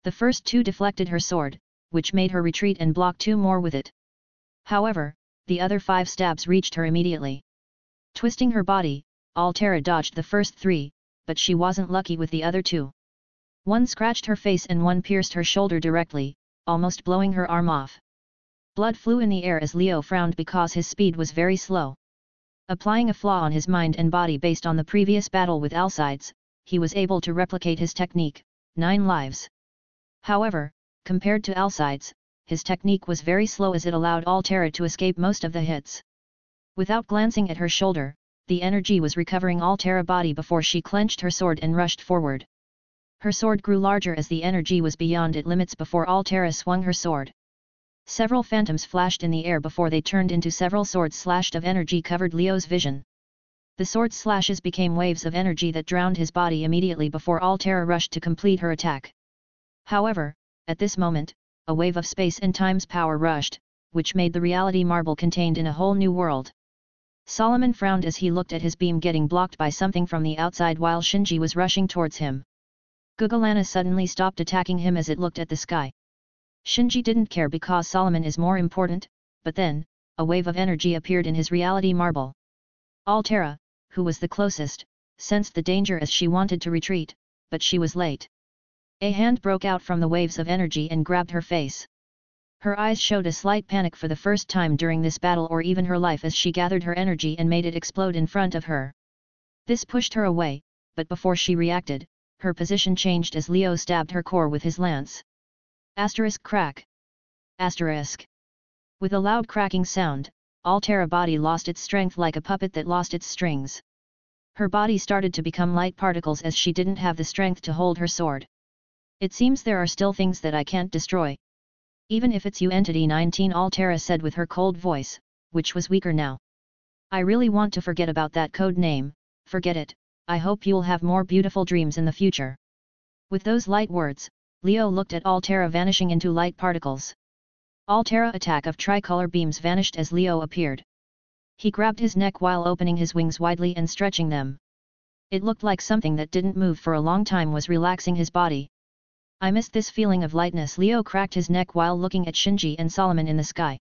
S2: The first 2 deflected her sword, which made her retreat and block 2 more with it. However, the other 5 stabs reached her immediately. Twisting her body, Altera dodged the first 3, but she wasn't lucky with the other 2. One scratched her face and one pierced her shoulder directly, almost blowing her arm off. Blood flew in the air as Leo frowned because his speed was very slow. Applying a flaw on his mind and body based on the previous battle with Alcides, he was able to replicate his technique, 9 lives. However, compared to Alcides, his technique was very slow as it allowed Altera to escape most of the hits. Without glancing at her shoulder, the energy was recovering Altera's body before she clenched her sword and rushed forward. Her sword grew larger as the energy was beyond its limits before Altera swung her sword. Several phantoms flashed in the air before they turned into several swords slashed of energy covered Leo's vision. The sword slashes became waves of energy that drowned his body immediately before Altera rushed to complete her attack. However, at this moment, a wave of space and time's power rushed, which made the reality marble contained in a whole new world. Solomon frowned as he looked at his beam getting blocked by something from the outside while Shinji was rushing towards him. GOOOOOSE suddenly stopped attacking him as it looked at the sky. Shinji didn't care because Solomon is more important, but then, a wave of energy appeared in his reality marble. Altera, who was the closest, sensed the danger as she wanted to retreat, but she was late. A hand broke out from the waves of energy and grabbed her face. Her eyes showed a slight panic for the first time during this battle or even her life as she gathered her energy and made it explode in front of her. This pushed her away, but before she reacted, her position changed as Leo stabbed her core with his lance. Crack. With a loud cracking sound, Altera's body lost its strength like a puppet that lost its strings. Her body started to become light particles as she didn't have the strength to hold her sword. It seems there are still things that I can't destroy. Even if it's you Entity 19, Altera said with her cold voice, which was weaker now. I really want to forget about that code name, forget it, I hope you'll have more beautiful dreams in the future. With those light words, Leo looked at Altera vanishing into light particles. Altera's attack of tricolor beams vanished as Leo appeared. He grabbed his neck while opening his wings widely and stretching them. It looked like something that didn't move for a long time was relaxing his body. I missed this feeling of lightness. Leo cracked his neck while looking at Shinji and Solomon in the sky.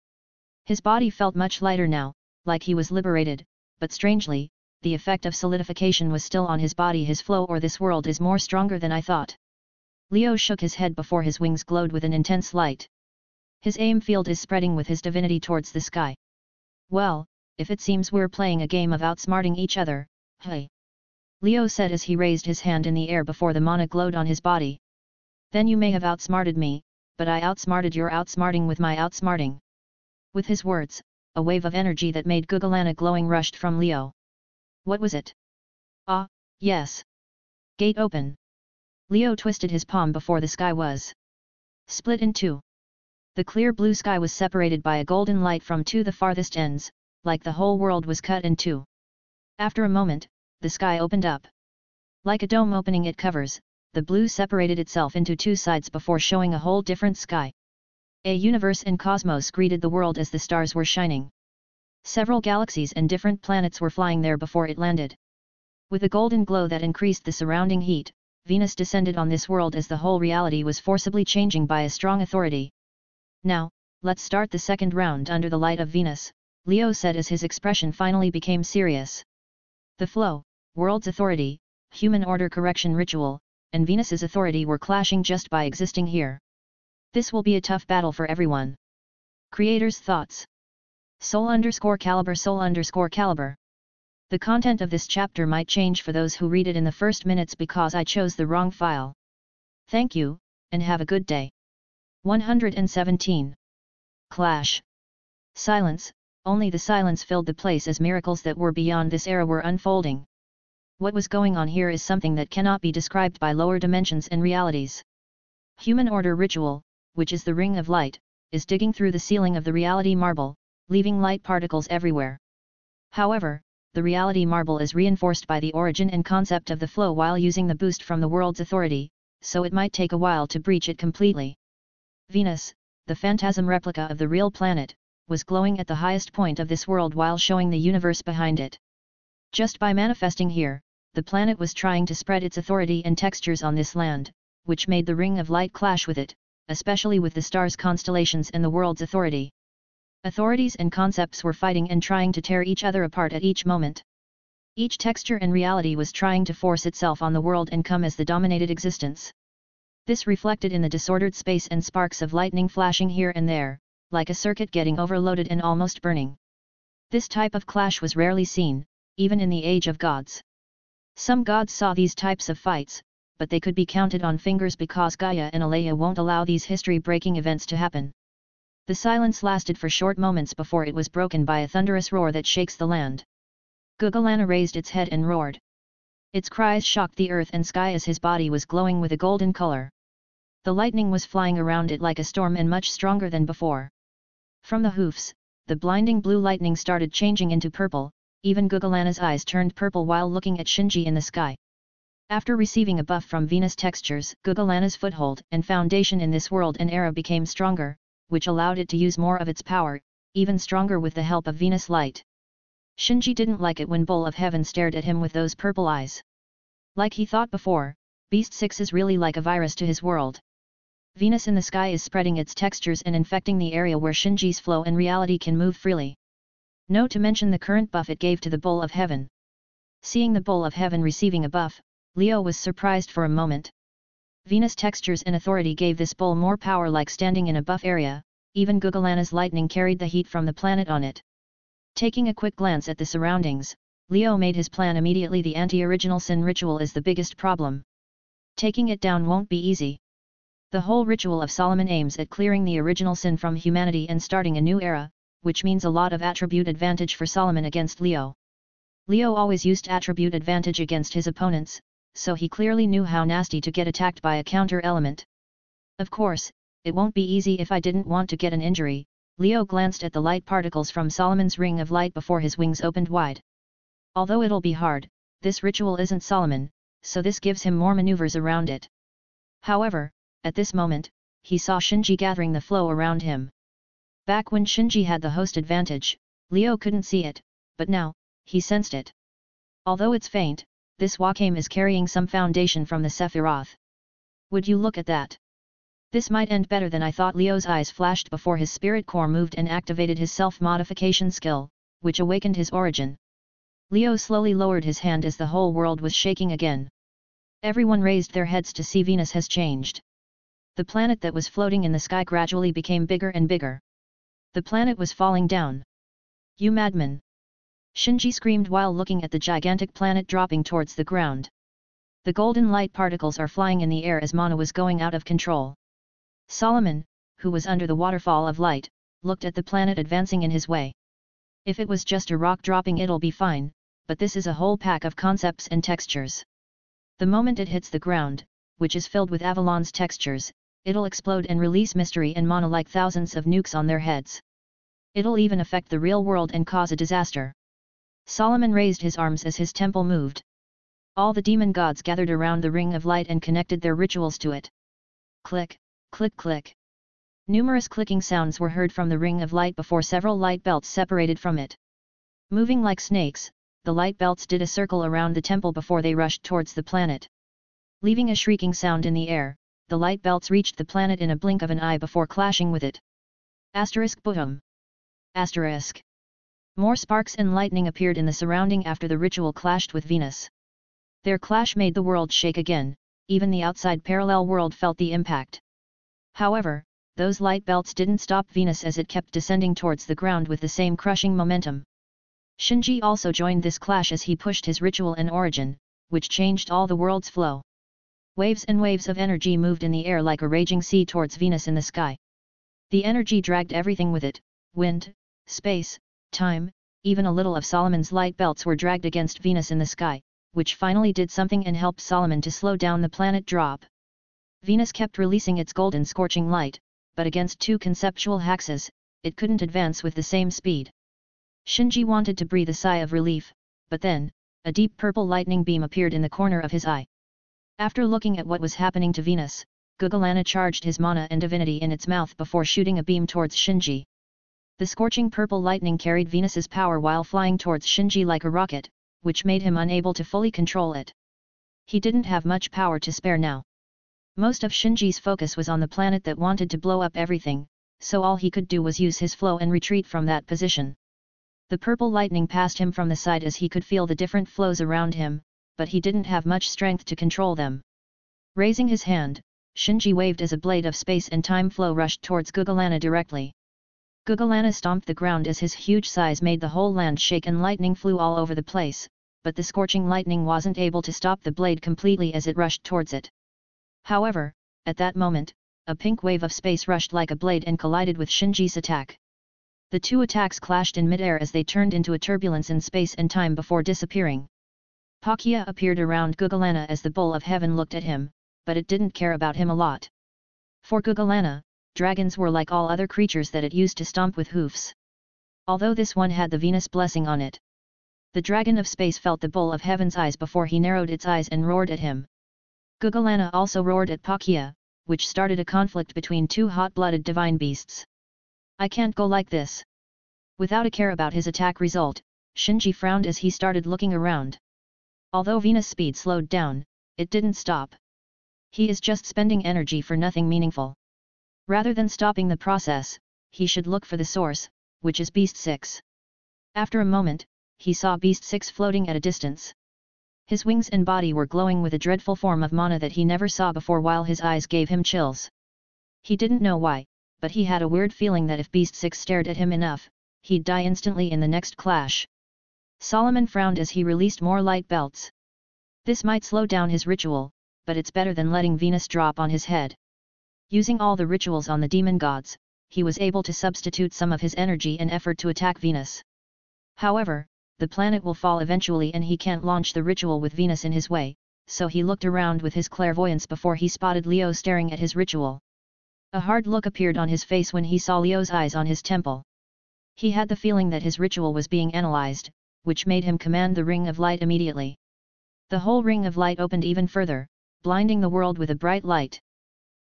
S2: His body felt much lighter now, like he was liberated, but strangely, the effect of solidification was still on his body. His flow or this world is more stronger than I thought. Leo shook his head before his wings glowed with an intense light. His aim field is spreading with his divinity towards the sky. Well, if it seems we're playing a game of outsmarting each other, hey. Leo said as he raised his hand in the air before the mana glowed on his body. Then you may have outsmarted me, but I outsmarted your outsmarting with my outsmarting. With his words, a wave of energy that made GOOOOOSE glowing rushed from Leo. What was it? Ah, yes. Gate open. Leo twisted his palm before the sky was split in two. The clear blue sky was separated by a golden light from the farthest ends, like the whole world was cut in two. After a moment, the sky opened up. Like a dome opening it covers, the blue separated itself into two sides before showing a whole different sky. A universe and cosmos greeted the world as the stars were shining. Several galaxies and different planets were flying there before it landed. With a golden glow that increased the surrounding heat, Venus descended on this world as the whole reality was forcibly changing by a strong authority. "Now, let's start the second round under the light of Venus," Leo said as his expression finally became serious. The flow, world's authority, human order correction ritual, and Venus's authority were clashing just by existing here. This will be a tough battle for everyone. Creator's thoughts. Soul_Calibur. The content of this chapter might change for those who read it in the first minutes because I chose the wrong file. Thank you, and have a good day. 117. Clash. Silence, only the silence filled the place as miracles that were beyond this era were unfolding. What was going on here is something that cannot be described by lower dimensions and realities. Human order ritual, which is the ring of light, is digging through the ceiling of the reality marble, leaving light particles everywhere. However, the reality marble is reinforced by the origin and concept of the flow while using the boost from the world's authority, so it might take a while to breach it completely. Venus, the phantasm replica of the real planet, was glowing at the highest point of this world while showing the universe behind it. Just by manifesting here, the planet was trying to spread its authority and textures on this land, which made the ring of light clash with it, especially with the stars' constellations and the world's authority. Authorities and concepts were fighting and trying to tear each other apart at each moment. Each texture and reality was trying to force itself on the world and come as the dominated existence. This reflected in the disordered space and sparks of lightning flashing here and there, like a circuit getting overloaded and almost burning. This type of clash was rarely seen, even in the age of gods. Some gods saw these types of fights, but they could be counted on fingers because Gaia and Alea won't allow these history-breaking events to happen. The silence lasted for short moments before it was broken by a thunderous roar that shakes the land. GOOOOOSE raised its head and roared. Its cries shocked the earth and sky as his body was glowing with a golden color. The lightning was flying around it like a storm and much stronger than before. From the hoofs, the blinding blue lightning started changing into purple, even GOOOOOSE's eyes turned purple while looking at Shinji in the sky. After receiving a buff from Venus textures, GOOOOOSE's foothold and foundation in this world and era became stronger, which allowed it to use more of its power, even stronger with the help of Venus light. Shinji didn't like it when Bull of Heaven stared at him with those purple eyes. Like he thought before, Beast 6 is really like a virus to his world. Venus in the sky is spreading its textures and infecting the area where Shinji's flow and reality can move freely. No to mention the current buff it gave to the Bull of Heaven. Seeing the Bull of Heaven receiving a buff, Leo was surprised for a moment. Venus textures and authority gave this bull more power, like standing in a buff area, even GOOOOOSE's lightning carried the heat from the planet on it. Taking a quick glance at the surroundings, Leo made his plan immediately. The anti-original sin ritual is the biggest problem. Taking it down won't be easy. The whole ritual of Solomon aims at clearing the original sin from humanity and starting a new era, which means a lot of attribute advantage for Solomon against Leo. Leo always used attribute advantage against his opponents, so he clearly knew how nasty to get attacked by a counter-element. Of course, it won't be easy if I didn't want to get an injury. Leo glanced at the light particles from Solomon's ring of light before his wings opened wide. Although it'll be hard, this ritual isn't Solomon, so this gives him more maneuvers around it. However, at this moment, he saw Shinji gathering the flow around him. Back when Shinji had the host advantage, Leo couldn't see it, but now, he sensed it. Although it's faint, this Wakame is carrying some foundation from the Sephiroth. Would you look at that? This might end better than I thought. Leo's eyes flashed before his spirit core moved and activated his self-modification skill, which awakened his origin. Leo slowly lowered his hand as the whole world was shaking again. Everyone raised their heads to see Venus has changed. The planet that was floating in the sky gradually became bigger and bigger. The planet was falling down. You madman! Shinji screamed while looking at the gigantic planet dropping towards the ground. The golden light particles are flying in the air as mana was going out of control. Solomon, who was under the waterfall of light, looked at the planet advancing in his way. If it was just a rock dropping, it'll be fine, but this is a whole pack of concepts and textures. The moment it hits the ground, which is filled with Avalon's textures, it'll explode and release mystery and mana like thousands of nukes on their heads. It'll even affect the real world and cause a disaster. Solomon raised his arms as his temple moved. All the demon gods gathered around the ring of light and connected their rituals to it. Click, click, click. Numerous clicking sounds were heard from the ring of light before several light belts separated from it. Moving like snakes, the light belts did a circle around the temple before they rushed towards the planet. Leaving a shrieking sound in the air, the light belts reached the planet in a blink of an eye before clashing with it. Asterisk boom. Asterisk. More sparks and lightning appeared in the surrounding after the ritual clashed with Venus. Their clash made the world shake again, even the outside parallel world felt the impact. However, those light belts didn't stop Venus as it kept descending towards the ground with the same crushing momentum. Shinji also joined this clash as he pushed his ritual and origin, which changed all the world's flow. Waves and waves of energy moved in the air like a raging sea towards Venus in the sky. The energy dragged everything with it, wind, space, time, even a little of Solomon's light belts were dragged against Venus in the sky, which finally did something and helped Solomon to slow down the planet drop. Venus kept releasing its golden scorching light, but against two conceptual hexes, it couldn't advance with the same speed. Shinji wanted to breathe a sigh of relief, but then, a deep purple lightning beam appeared in the corner of his eye. After looking at what was happening to Venus, GOOOOOSE charged his mana and divinity in its mouth before shooting a beam towards Shinji. The scorching purple lightning carried Venus's power while flying towards Shinji like a rocket, which made him unable to fully control it. He didn't have much power to spare now. Most of Shinji's focus was on the planet that wanted to blow up everything, so all he could do was use his flow and retreat from that position. The purple lightning passed him from the side as he could feel the different flows around him, but he didn't have much strength to control them. Raising his hand, Shinji waved as a blade of space and time flow rushed towards GOOOOOSE directly. GOOOOOSE stomped the ground as his huge size made the whole land shake and lightning flew all over the place, but the scorching lightning wasn't able to stop the blade completely as it rushed towards it. However, at that moment, a pink wave of space rushed like a blade and collided with Shinji's attack. The two attacks clashed in midair as they turned into a turbulence in space and time before disappearing. Pakya appeared around GOOOOOSE as the Bull of Heaven looked at him, but it didn't care about him a lot. For GOOOOOSE, dragons were like all other creatures that it used to stomp with hoofs. Although this one had the Venus blessing on it. The dragon of space felt the Bull of Heaven's eyes before he narrowed its eyes and roared at him. GOOOOOSE also roared at Pakya, which started a conflict between two hot-blooded divine beasts. I can't go like this. Without a care about his attack result, Shinji frowned as he started looking around. Although Venus' speed slowed down, it didn't stop. He is just spending energy for nothing meaningful. Rather than stopping the process, he should look for the source, which is Beast 6. After a moment, he saw Beast 6 floating at a distance. His wings and body were glowing with a dreadful form of mana that he never saw before while his eyes gave him chills. He didn't know why, but he had a weird feeling that if Beast 6 stared at him enough, he'd die instantly in the next clash. Solomon frowned as he released more light belts. This might slow down his ritual, but it's better than letting Venus drop on his head. Using all the rituals on the demon gods, he was able to substitute some of his energy and effort to attack Venus. However, the planet will fall eventually and he can't launch the ritual with Venus in his way, so he looked around with his clairvoyance before he spotted Leo staring at his ritual. A hard look appeared on his face when he saw Leo's eyes on his temple. He had the feeling that his ritual was being analyzed, which made him command the ring of light immediately. The whole ring of light opened even further, blinding the world with a bright light.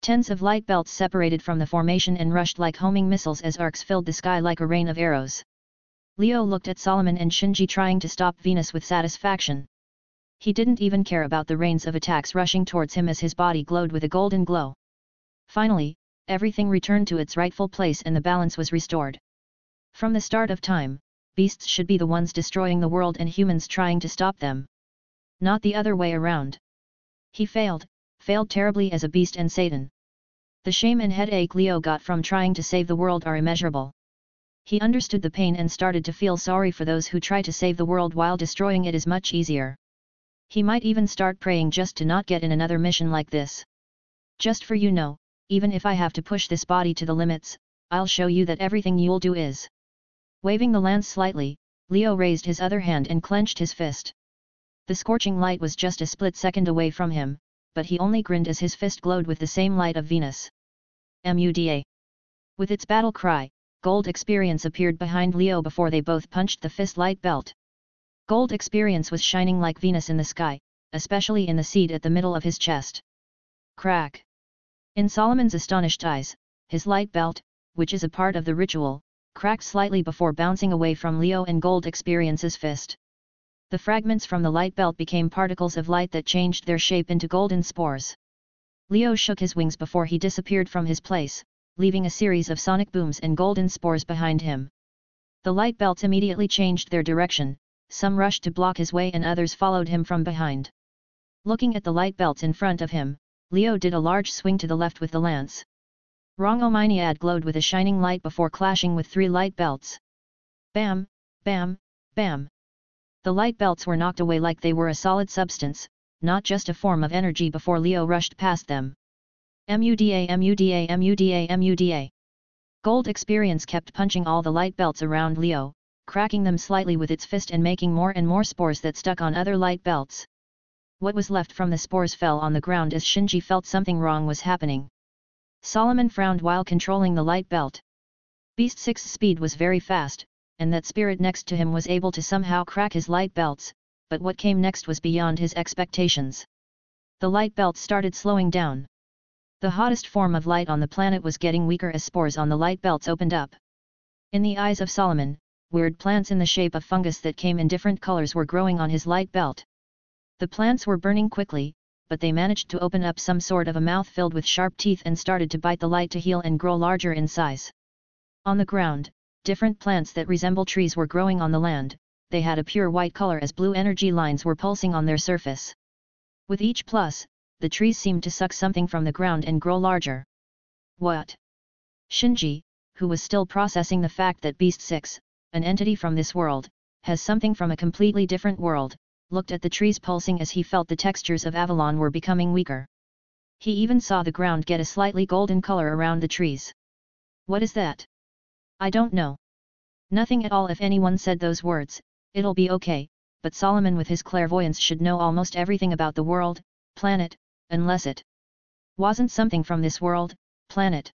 S2: Tens of light belts separated from the formation and rushed like homing missiles as arcs filled the sky like a rain of arrows. Leo looked at Solomon and Shinji trying to stop Venus with satisfaction. He didn't even care about the rains of attacks rushing towards him as his body glowed with a golden glow. Finally, everything returned to its rightful place and the balance was restored. From the start of time, beasts should be the ones destroying the world and humans trying to stop them. Not the other way around. He failed terribly as a beast and Satan. The shame and headache Leo got from trying to save the world are immeasurable. He understood the pain and started to feel sorry for those who try to save the world while destroying it is much easier. He might even start praying just to not get in another mission like this. Just for you know, even if I have to push this body to the limits, I'll show you that everything you'll do is. Waving the lance slightly, Leo raised his other hand and clenched his fist. The scorching light was just a split second away from him, but he only grinned as his fist glowed with the same light of Venus. Muda. With its battle cry, Gold Experience appeared behind Leo before they both punched the fist light belt. Gold Experience was shining like Venus in the sky, especially in the seed at the middle of his chest. Crack! In Solomon's astonished eyes, his light belt, which is a part of the ritual, cracked slightly before bouncing away from Leo and Gold Experience's fist. The fragments from the light belt became particles of light that changed their shape into golden spores. Leo shook his wings before he disappeared from his place, leaving a series of sonic booms and golden spores behind him. The light belts immediately changed their direction, some rushed to block his way and others followed him from behind. Looking at the light belts in front of him, Leo did a large swing to the left with the lance. Rongominiad glowed with a shining light before clashing with 3 light belts. Bam, bam, bam. The light belts were knocked away like they were a solid substance, not just a form of energy before Leo rushed past them. Muda muda muda muda. Gold Experience kept punching all the light belts around Leo, cracking them slightly with its fist and making more and more spores that stuck on other light belts. What was left from the spores fell on the ground as Shinji felt something wrong was happening. Solomon frowned while controlling the light belt. Beast 6's speed was very fast, and that spirit next to him was able to somehow crack his light belts, but what came next was beyond his expectations. The light belts started slowing down. The hottest form of light on the planet was getting weaker as spores on the light belts opened up. In the eyes of Solomon, weird plants in the shape of fungus that came in different colors were growing on his light belt. The plants were burning quickly, but they managed to open up some sort of a mouth filled with sharp teeth and started to bite the light to heal and grow larger in size. On the ground, different plants that resemble trees were growing on the land. They had a pure white color as blue energy lines were pulsing on their surface. With each plus, the trees seemed to suck something from the ground and grow larger. What? Shinji, who was still processing the fact that Beast 6, an entity from this world, has something from a completely different world, looked at the trees pulsing as he felt the textures of Avalon were becoming weaker. He even saw the ground get a slightly golden color around the trees. What is that? I don't know. Nothing at all. If anyone said those words, it'll be okay, but Solomon with his clairvoyance should know almost everything about the world, planet, unless it wasn't something from this world, planet.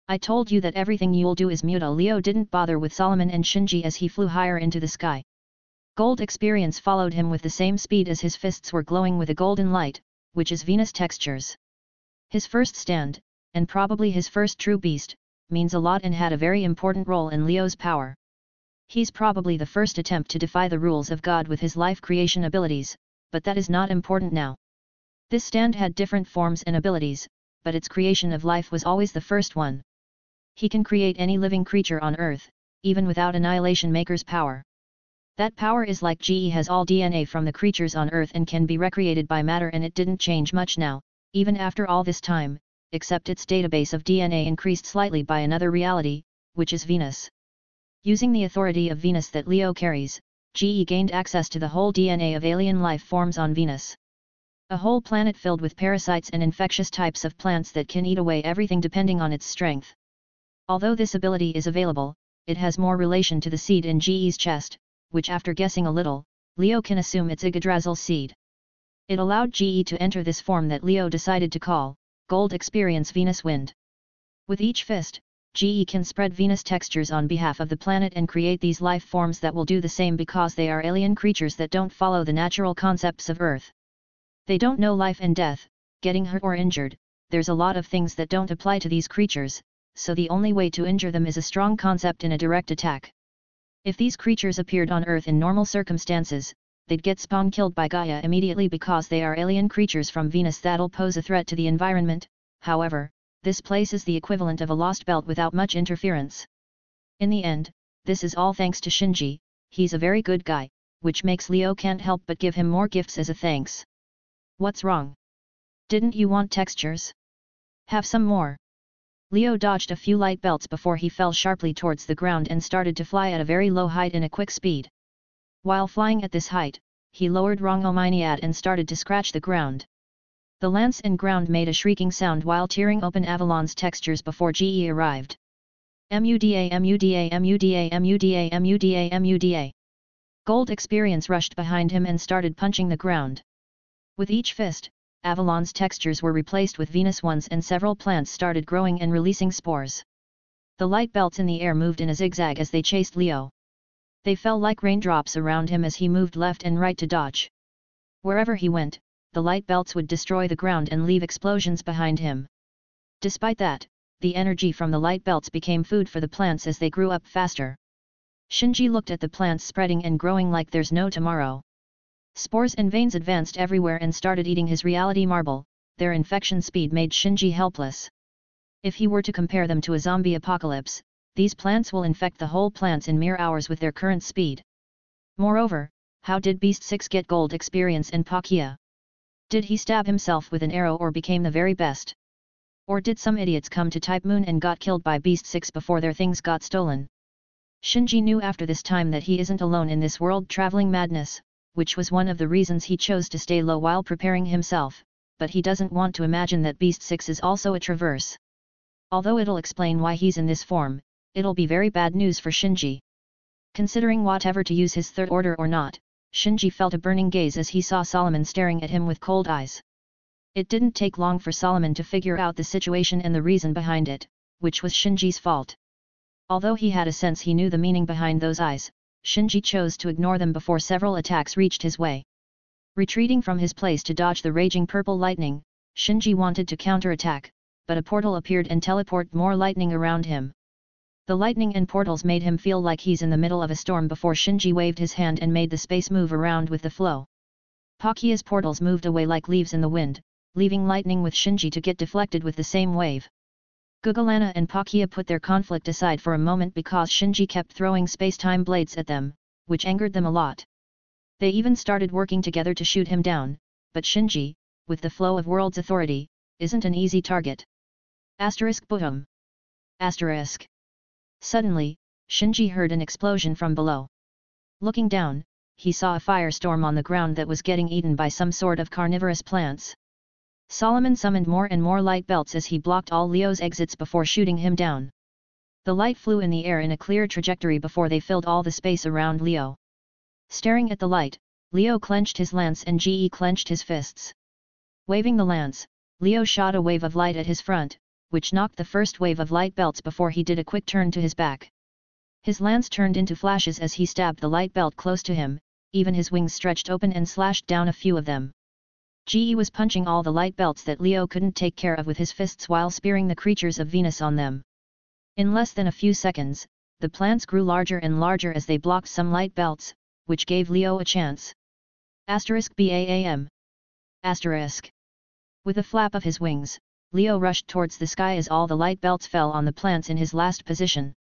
S2: I told you that everything you'll do is muta. Leo didn't bother with Solomon and Shinji as he flew higher into the sky. Gold Experience followed him with the same speed as his fists were glowing with a golden light, which is Venus textures. His first stand, and probably his first true beast, means a lot and had a very important role in Leo's power. He's probably the first attempt to defy the rules of God with his life creation abilities, but that is not important now. This stand had different forms and abilities, but its creation of life was always the first one. He can create any living creature on Earth, even without Annihilation Maker's power. That power is like GE has all DNA from the creatures on Earth and can be recreated by matter, and it didn't change much now, even after all this time, except its database of DNA increased slightly by another reality, which is Venus. Using the authority of Venus that Leo carries, GE gained access to the whole DNA of alien life forms on Venus. A whole planet filled with parasites and infectious types of plants that can eat away everything depending on its strength. Although this ability is available, it has more relation to the seed in GE's chest, which after guessing a little, Leo can assume it's Yggdrasil seed. It allowed GE to enter this form that Leo decided to call Gold Experience Venus Wind. With each fist, GE can spread Venus textures on behalf of the planet and create these life forms that will do the same because they are alien creatures that don't follow the natural concepts of Earth. They don't know life and death, getting hurt or injured. There's a lot of things that don't apply to these creatures, so the only way to injure them is a strong concept in a direct attack. If these creatures appeared on Earth in normal circumstances, they'd get spawn killed by Gaia immediately because they are alien creatures from Venus that'll pose a threat to the environment. However, this place is the equivalent of a lost belt without much interference. In the end, this is all thanks to Shinji. He's a very good guy, which makes Leo can't help but give him more gifts as a thanks. What's wrong? Didn't you want textures? Have some more. Leo dodged a few light belts before he fell sharply towards the ground and started to fly at a very low height in a quick speed. While flying at this height, he lowered Rongominiad and started to scratch the ground. The lance and ground made a shrieking sound while tearing open Avalon's textures before GE arrived. Muda muda muda muda muda muda. Gold Experience rushed behind him and started punching the ground. With each fist, Avalon's textures were replaced with Venus ones and several plants started growing and releasing spores. The light belts in the air moved in a zigzag as they chased Leo. They fell like raindrops around him as he moved left and right to dodge. Wherever he went, the light belts would destroy the ground and leave explosions behind him. Despite that, the energy from the light belts became food for the plants as they grew up faster. Shinji looked at the plants spreading and growing like there's no tomorrow. Spores and veins advanced everywhere and started eating his reality marble. Their infection speed made Shinji helpless. If he were to compare them to a zombie apocalypse, these plants will infect the whole plants in mere hours with their current speed. Moreover, how did Beast 6 get gold experience in Palkia? Did he stab himself with an arrow or became the very best? Or did some idiots come to Type Moon and got killed by Beast 6 before their things got stolen? Shinji knew after this time that he isn't alone in this world-traveling madness, which was one of the reasons he chose to stay low while preparing himself, but he doesn't want to imagine that Beast 6 is also a traverse. Although it'll explain why he's in this form, it'll be very bad news for Shinji. Considering whatever to use his third order or not, Shinji felt a burning gaze as he saw Solomon staring at him with cold eyes. It didn't take long for Solomon to figure out the situation and the reason behind it, which was Shinji's fault. Although he had a sense he knew the meaning behind those eyes, Shinji chose to ignore them before several attacks reached his way. Retreating from his place to dodge the raging purple lightning, Shinji wanted to counterattack, but a portal appeared and teleported more lightning around him. The lightning and portals made him feel like he's in the middle of a storm before Shinji waved his hand and made the space move around with the flow. Palkia's portals moved away like leaves in the wind, leaving lightning with Shinji to get deflected with the same wave. Gugalana and Palkia put their conflict aside for a moment because Shinji kept throwing space-time blades at them, which angered them a lot. They even started working together to shoot him down, but Shinji, with the flow of world's authority, isn't an easy target. Boom. Suddenly, Shinji heard an explosion from below. Looking down, he saw a firestorm on the ground that was getting eaten by some sort of carnivorous plants. Solomon summoned more and more light belts as he blocked all Leo's exits before shooting him down. The light flew in the air in a clear trajectory before they filled all the space around Leo. Staring at the light, Leo clenched his lance and Ge clenched his fists. Waving the lance, Leo shot a wave of light at his front, which knocked the first wave of light belts before he did a quick turn to his back. His lance turned into flashes as he stabbed the light belt close to him, even his wings stretched open and slashed down a few of them. Ge was punching all the light belts that Leo couldn't take care of with his fists while spearing the creatures of Venus on them. In less than a few seconds, the plants grew larger and larger as they blocked some light belts, which gave Leo a chance. BAAM. With a flap of his wings, Leo rushed towards the sky as all the light belts fell on the plants in his last position.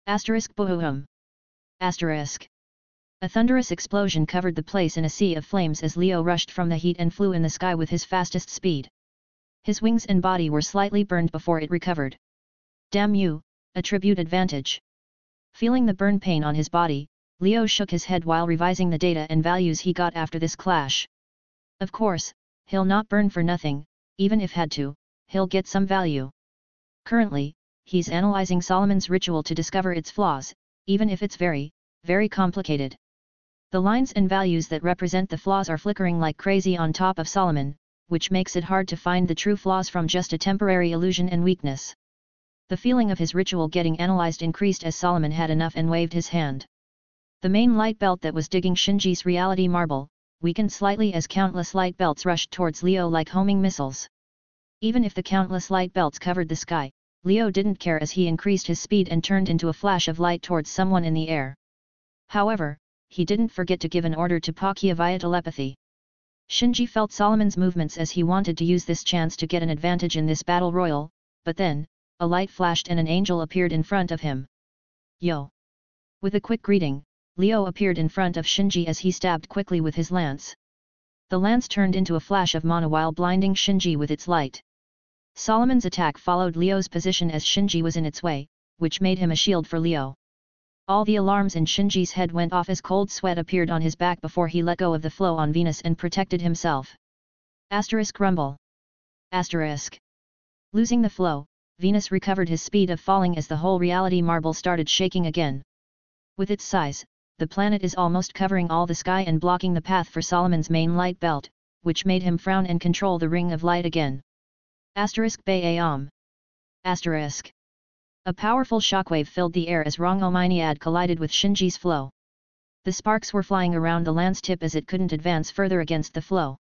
S2: Boom. A thunderous explosion covered the place in a sea of flames as Leo rushed from the heat and flew in the sky with his fastest speed. His wings and body were slightly burned before it recovered. Damn you, attribute advantage. Feeling the burn pain on his body, Leo shook his head while revising the data and values he got after this clash. Of course, he'll not burn for nothing, even if had to, he'll get some value. Currently, he's analyzing Solomon's ritual to discover its flaws, even if it's very, very complicated. The lines and values that represent the flaws are flickering like crazy on top of Solomon, which makes it hard to find the true flaws from just a temporary illusion and weakness. The feeling of his ritual getting analyzed increased as Solomon had enough and waved his hand. The main light belt that was digging Shinji's reality marble, weakened slightly as countless light belts rushed towards Leo like homing missiles. Even if the countless light belts covered the sky, Leo didn't care as he increased his speed and turned into a flash of light towards someone in the air. However, he didn't forget to give an order to Palkia via telepathy. Shinji felt Solomon's movements as he wanted to use this chance to get an advantage in this battle royal, but then, a light flashed and an angel appeared in front of him. Yo! With a quick greeting, Leo appeared in front of Shinji as he stabbed quickly with his lance. The lance turned into a flash of mana while blinding Shinji with its light. Solomon's attack followed Leo's position as Shinji was in its way, which made him a shield for Leo. All the alarms in Shinji's head went off as cold sweat appeared on his back before he let go of the flow on Venus and protected himself. Rumble. Losing the flow, Venus recovered his speed of falling as the whole reality marble started shaking again. With its size, the planet is almost covering all the sky and blocking the path for Solomon's main light belt, which made him frown and control the ring of light again. BAAM. A powerful shockwave filled the air as Reincarnated collided with Shinji's flow. The sparks were flying around the lance tip as it couldn't advance further against the flow.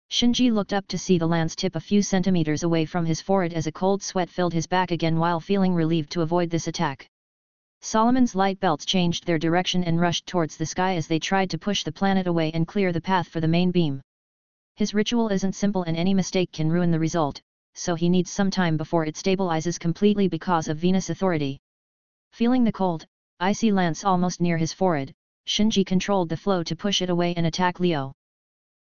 S2: Shinji looked up to see the lance tip a few centimeters away from his forehead as a cold sweat filled his back again while feeling relieved to avoid this attack. Solomon's light belts changed their direction and rushed towards the sky as they tried to push the planet away and clear the path for the main beam. His ritual isn't simple and any mistake can ruin the result, so he needs some time before it stabilizes completely because of Venus authority. Feeling the cold, icy lance almost near his forehead, Shinji controlled the flow to push it away and attack Leo.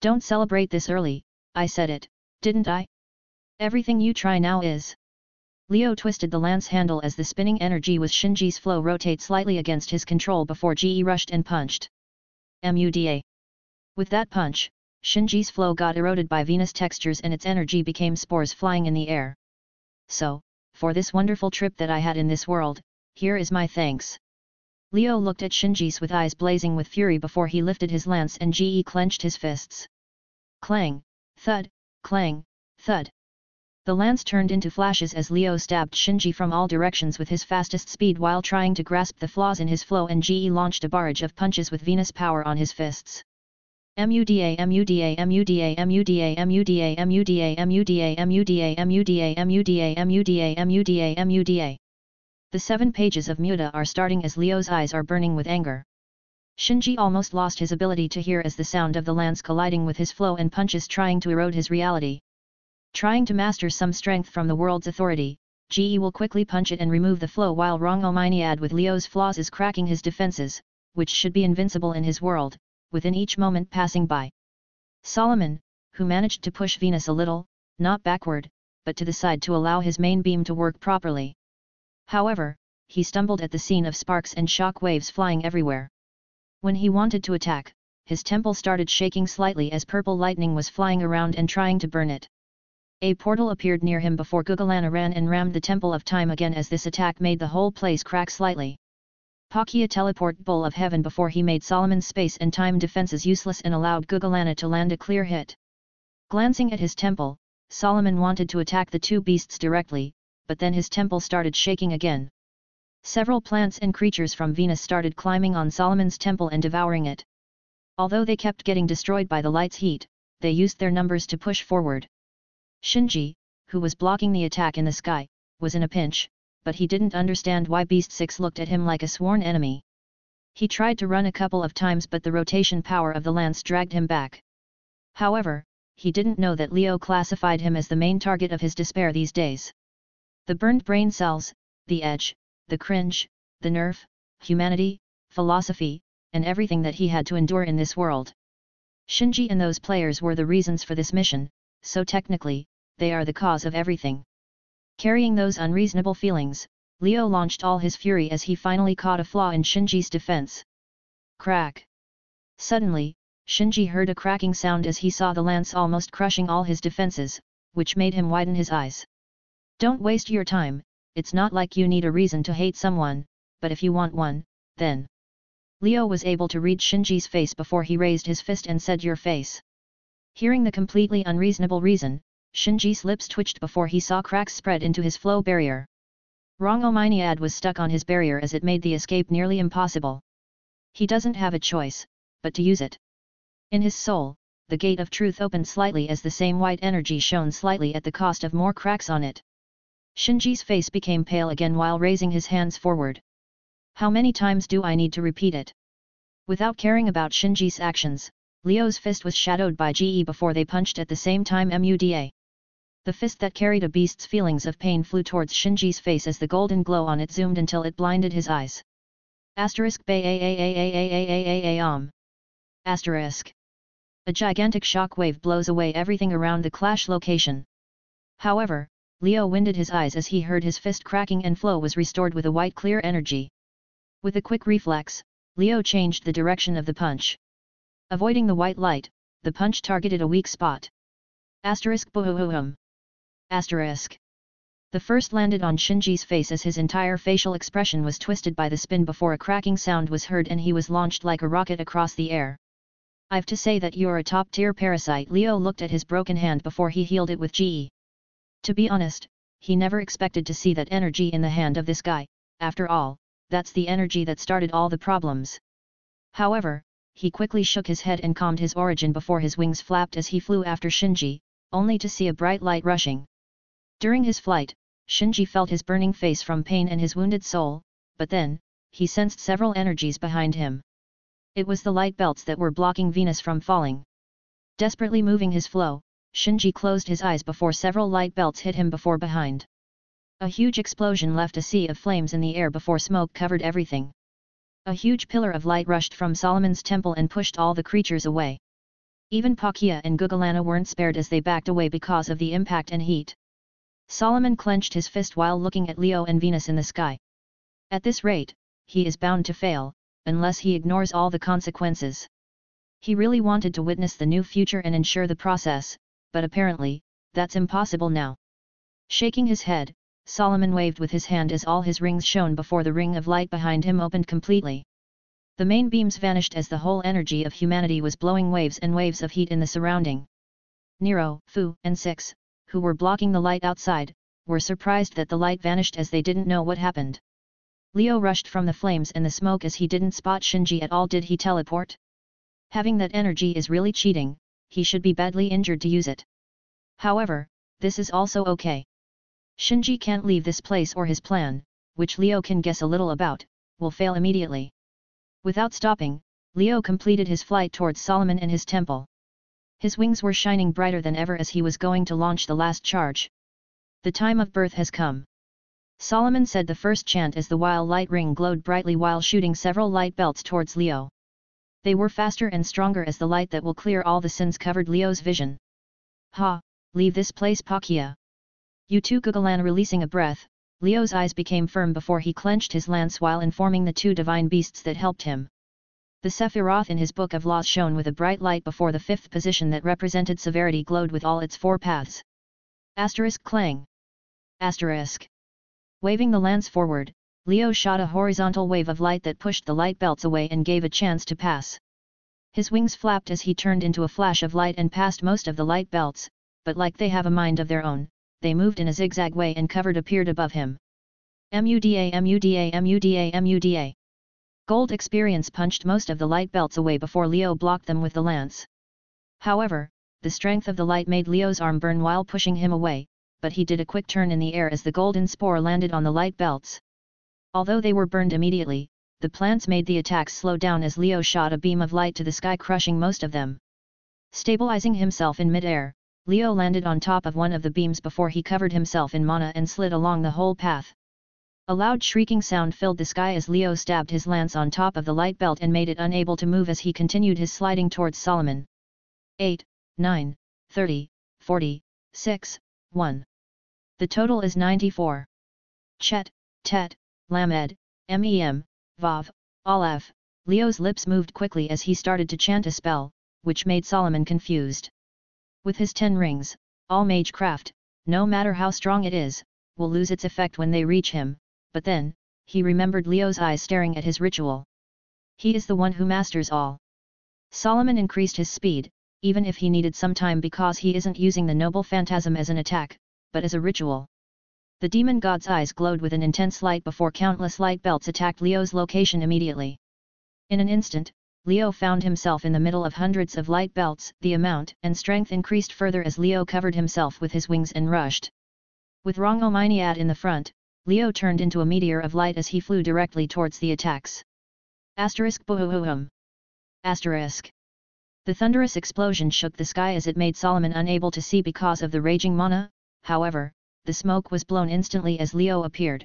S2: "Don't celebrate this early, I said it, didn't I? Everything you try now is..." Leo twisted the lance handle as the spinning energy with Shinji's flow rotate slightly against his control before Ge rushed and punched. Muda. With that punch, Shinji's flow got eroded by Venus textures and its energy became spores flying in the air. "So, for this wonderful trip that I had in this world, here is my thanks." Leo looked at Shinji's with eyes blazing with fury before he lifted his lance and Ge clenched his fists. Clang, thud, clang, thud. The lance turned into flashes as Leo stabbed Shinji from all directions with his fastest speed while trying to grasp the flaws in his flow and Ge launched a barrage of punches with Venus power on his fists. Muda muda muda muda muda muda muda muda muda muda muda muda. The 7 pages of Muda are starting as Leo's eyes are burning with anger. Shinji almost lost his ability to hear as the sound of the lance colliding with his flow and punches trying to erode his reality. Trying to master some strength from the world's authority, Ge will quickly punch it and remove the flow while Reincarnated with Leo's flaws is cracking his defenses, which should be invincible in his world, within each moment passing by. Solomon, who managed to push Venus a little, not backward, but to the side to allow his main beam to work properly. However, he stumbled at the scene of sparks and shock waves flying everywhere. When he wanted to attack, his temple started shaking slightly as purple lightning was flying around and trying to burn it. A portal appeared near him before GOOOOSE ran and rammed the Temple of Time again as this attack made the whole place crack slightly. Pakia teleport Bowl of Heaven before he made Solomon's space and time defenses useless and allowed GOOOOSE to land a clear hit. Glancing at his temple, Solomon wanted to attack the 2 beasts directly, but then his temple started shaking again. Several plants and creatures from Venus started climbing on Solomon's temple and devouring it. Although they kept getting destroyed by the light's heat, they used their numbers to push forward. Shinji, who was blocking the attack in the sky, was in a pinch, but he didn't understand why Beast 6 looked at him like a sworn enemy. He tried to run a couple of times but the rotation power of the lance dragged him back. However, he didn't know that Leo classified him as the main target of his despair these days. The burned brain cells, the edge, the cringe, the nerve, humanity, philosophy, and everything that he had to endure in this world. Shinji and those players were the reasons for this mission, so technically, they are the cause of everything. Carrying those unreasonable feelings, Leo launched all his fury as he finally caught a flaw in Shinji's defense. Crack! Suddenly, Shinji heard a cracking sound as he saw the lance almost crushing all his defenses, which made him widen his eyes. Don't waste your time, it's not like you need a reason to hate someone, but if you want one, then... Leo was able to read Shinji's face before he raised his fist and said your face. Hearing the completely unreasonable reason, Shinji's lips twitched before he saw cracks spread into his flow barrier. Reincarnated was stuck on his barrier as it made the escape nearly impossible. He doesn't have a choice, but to use it. In his soul, the gate of truth opened slightly as the same white energy shone slightly at the cost of more cracks on it. Shinji's face became pale again while raising his hands forward. How many times do I need to repeat it? Without caring about Shinji's actions, Leo's fist was shadowed by Ge before they punched at the same time Muda. The fist that carried a beast's feelings of pain flew towards Shinji's face as the golden glow on it zoomed until it blinded his eyes. Asterisk Asterisk. A gigantic shock wave blows away everything around the clash location. However, Leo winded his eyes as he heard his fist cracking and flow was restored with a white clear energy. With a quick reflex, Leo changed the direction of the punch. Avoiding the white light, the punch targeted a weak spot. Asterisk boom. Asterisk. The first landed on Shinji's face as his entire facial expression was twisted by the spin before a cracking sound was heard and he was launched like a rocket across the air. I've to say that you're a top-tier parasite. Leo looked at his broken hand before he healed it with Ge. To be honest, he never expected to see that energy in the hand of this guy. After all, that's the energy that started all the problems. However, he quickly shook his head and calmed his origin before his wings flapped as he flew after Shinji, only to see a bright light rushing. During his flight, Shinji felt his burning face from pain and his wounded soul, but then, he sensed several energies behind him. It was the light belts that were blocking Venus from falling. Desperately moving his flow, Shinji closed his eyes before several light belts hit him before behind. A huge explosion left a sea of flames in the air before smoke covered everything. A huge pillar of light rushed from Solomon's temple and pushed all the creatures away. Even Pakia and Gugalana weren't spared as they backed away because of the impact and heat. Solomon clenched his fist while looking at Leo and Venus in the sky. At this rate, he is bound to fail, unless he ignores all the consequences. He really wanted to witness the new future and ensure the process, but apparently, that's impossible now. Shaking his head, Solomon waved with his hand as all his rings shone before the ring of light behind him opened completely. The main beams vanished as the whole energy of humanity was blowing waves and waves of heat in the surrounding. Nero, Fu, and Six, who were blocking the light outside, were surprised that the light vanished as they didn't know what happened. Leo rushed from the flames and the smoke as he didn't spot Shinji at all. Did he teleport? Having that energy is really cheating, he should be badly injured to use it. However, this is also okay. Shinji can't leave this place or his plan, which Leo can guess a little about, will fail immediately. Without stopping, Leo completed his flight towards Solomon and his temple. His wings were shining brighter than ever as he was going to launch the last charge. The time of birth has come. Solomon said the first chant as the while light ring glowed brightly while shooting several light belts towards Leo. They were faster and stronger as the light that will clear all the sins covered Leo's vision. Ha, leave this place, Pakia. You too, Gugalan. Releasing a breath, Leo's eyes became firm before he clenched his lance while informing the two divine beasts that helped him. The Sephiroth in his book of laws shone with a bright light before the fifth position that represented severity glowed with all its four paths. Asterisk clang. Asterisk. Waving the lance forward, Leo shot a horizontal wave of light that pushed the light belts away and gave a chance to pass. His wings flapped as he turned into a flash of light and passed most of the light belts, but like they have a mind of their own, they moved in a zigzag way and appeared above him. Muda Muda Muda Muda. Gold experience punched most of the light belts away before Leo blocked them with the lance. However, the strength of the light made Leo's arm burn while pushing him away, but he did a quick turn in the air as the golden spore landed on the light belts. Although they were burned immediately, the plants made the attacks slow down as Leo shot a beam of light to the sky, crushing most of them. Stabilizing himself in mid-air, Leo landed on top of one of the beams before he covered himself in mana and slid along the whole path. A loud shrieking sound filled the sky as Leo stabbed his lance on top of the light belt and made it unable to move as he continued his sliding towards Solomon. 8, 9, 30, 40, 6, 1. The total is 94. Chet, Tet, Lamed, Mem, Vav, Aleph. Leo's lips moved quickly as he started to chant a spell, which made Solomon confused. With his 10 rings, all magecraft, no matter how strong it is, will lose its effect when they reach him, but then, he remembered Leo's eyes staring at his ritual. He is the one who masters all. Solomon increased his speed, even if he needed some time because he isn't using the noble phantasm as an attack, but as a ritual. The demon god's eyes glowed with an intense light before countless light belts attacked Leo's location immediately. In an instant, Leo found himself in the middle of hundreds of light belts. The amount and strength increased further as Leo covered himself with his wings and rushed. With Rongominiad in the front, Leo turned into a meteor of light as he flew directly towards the attacks. Asterisk bohohohum. Asterisk. The thunderous explosion shook the sky as it made Solomon unable to see because of the raging mana. However, the smoke was blown instantly as Leo appeared.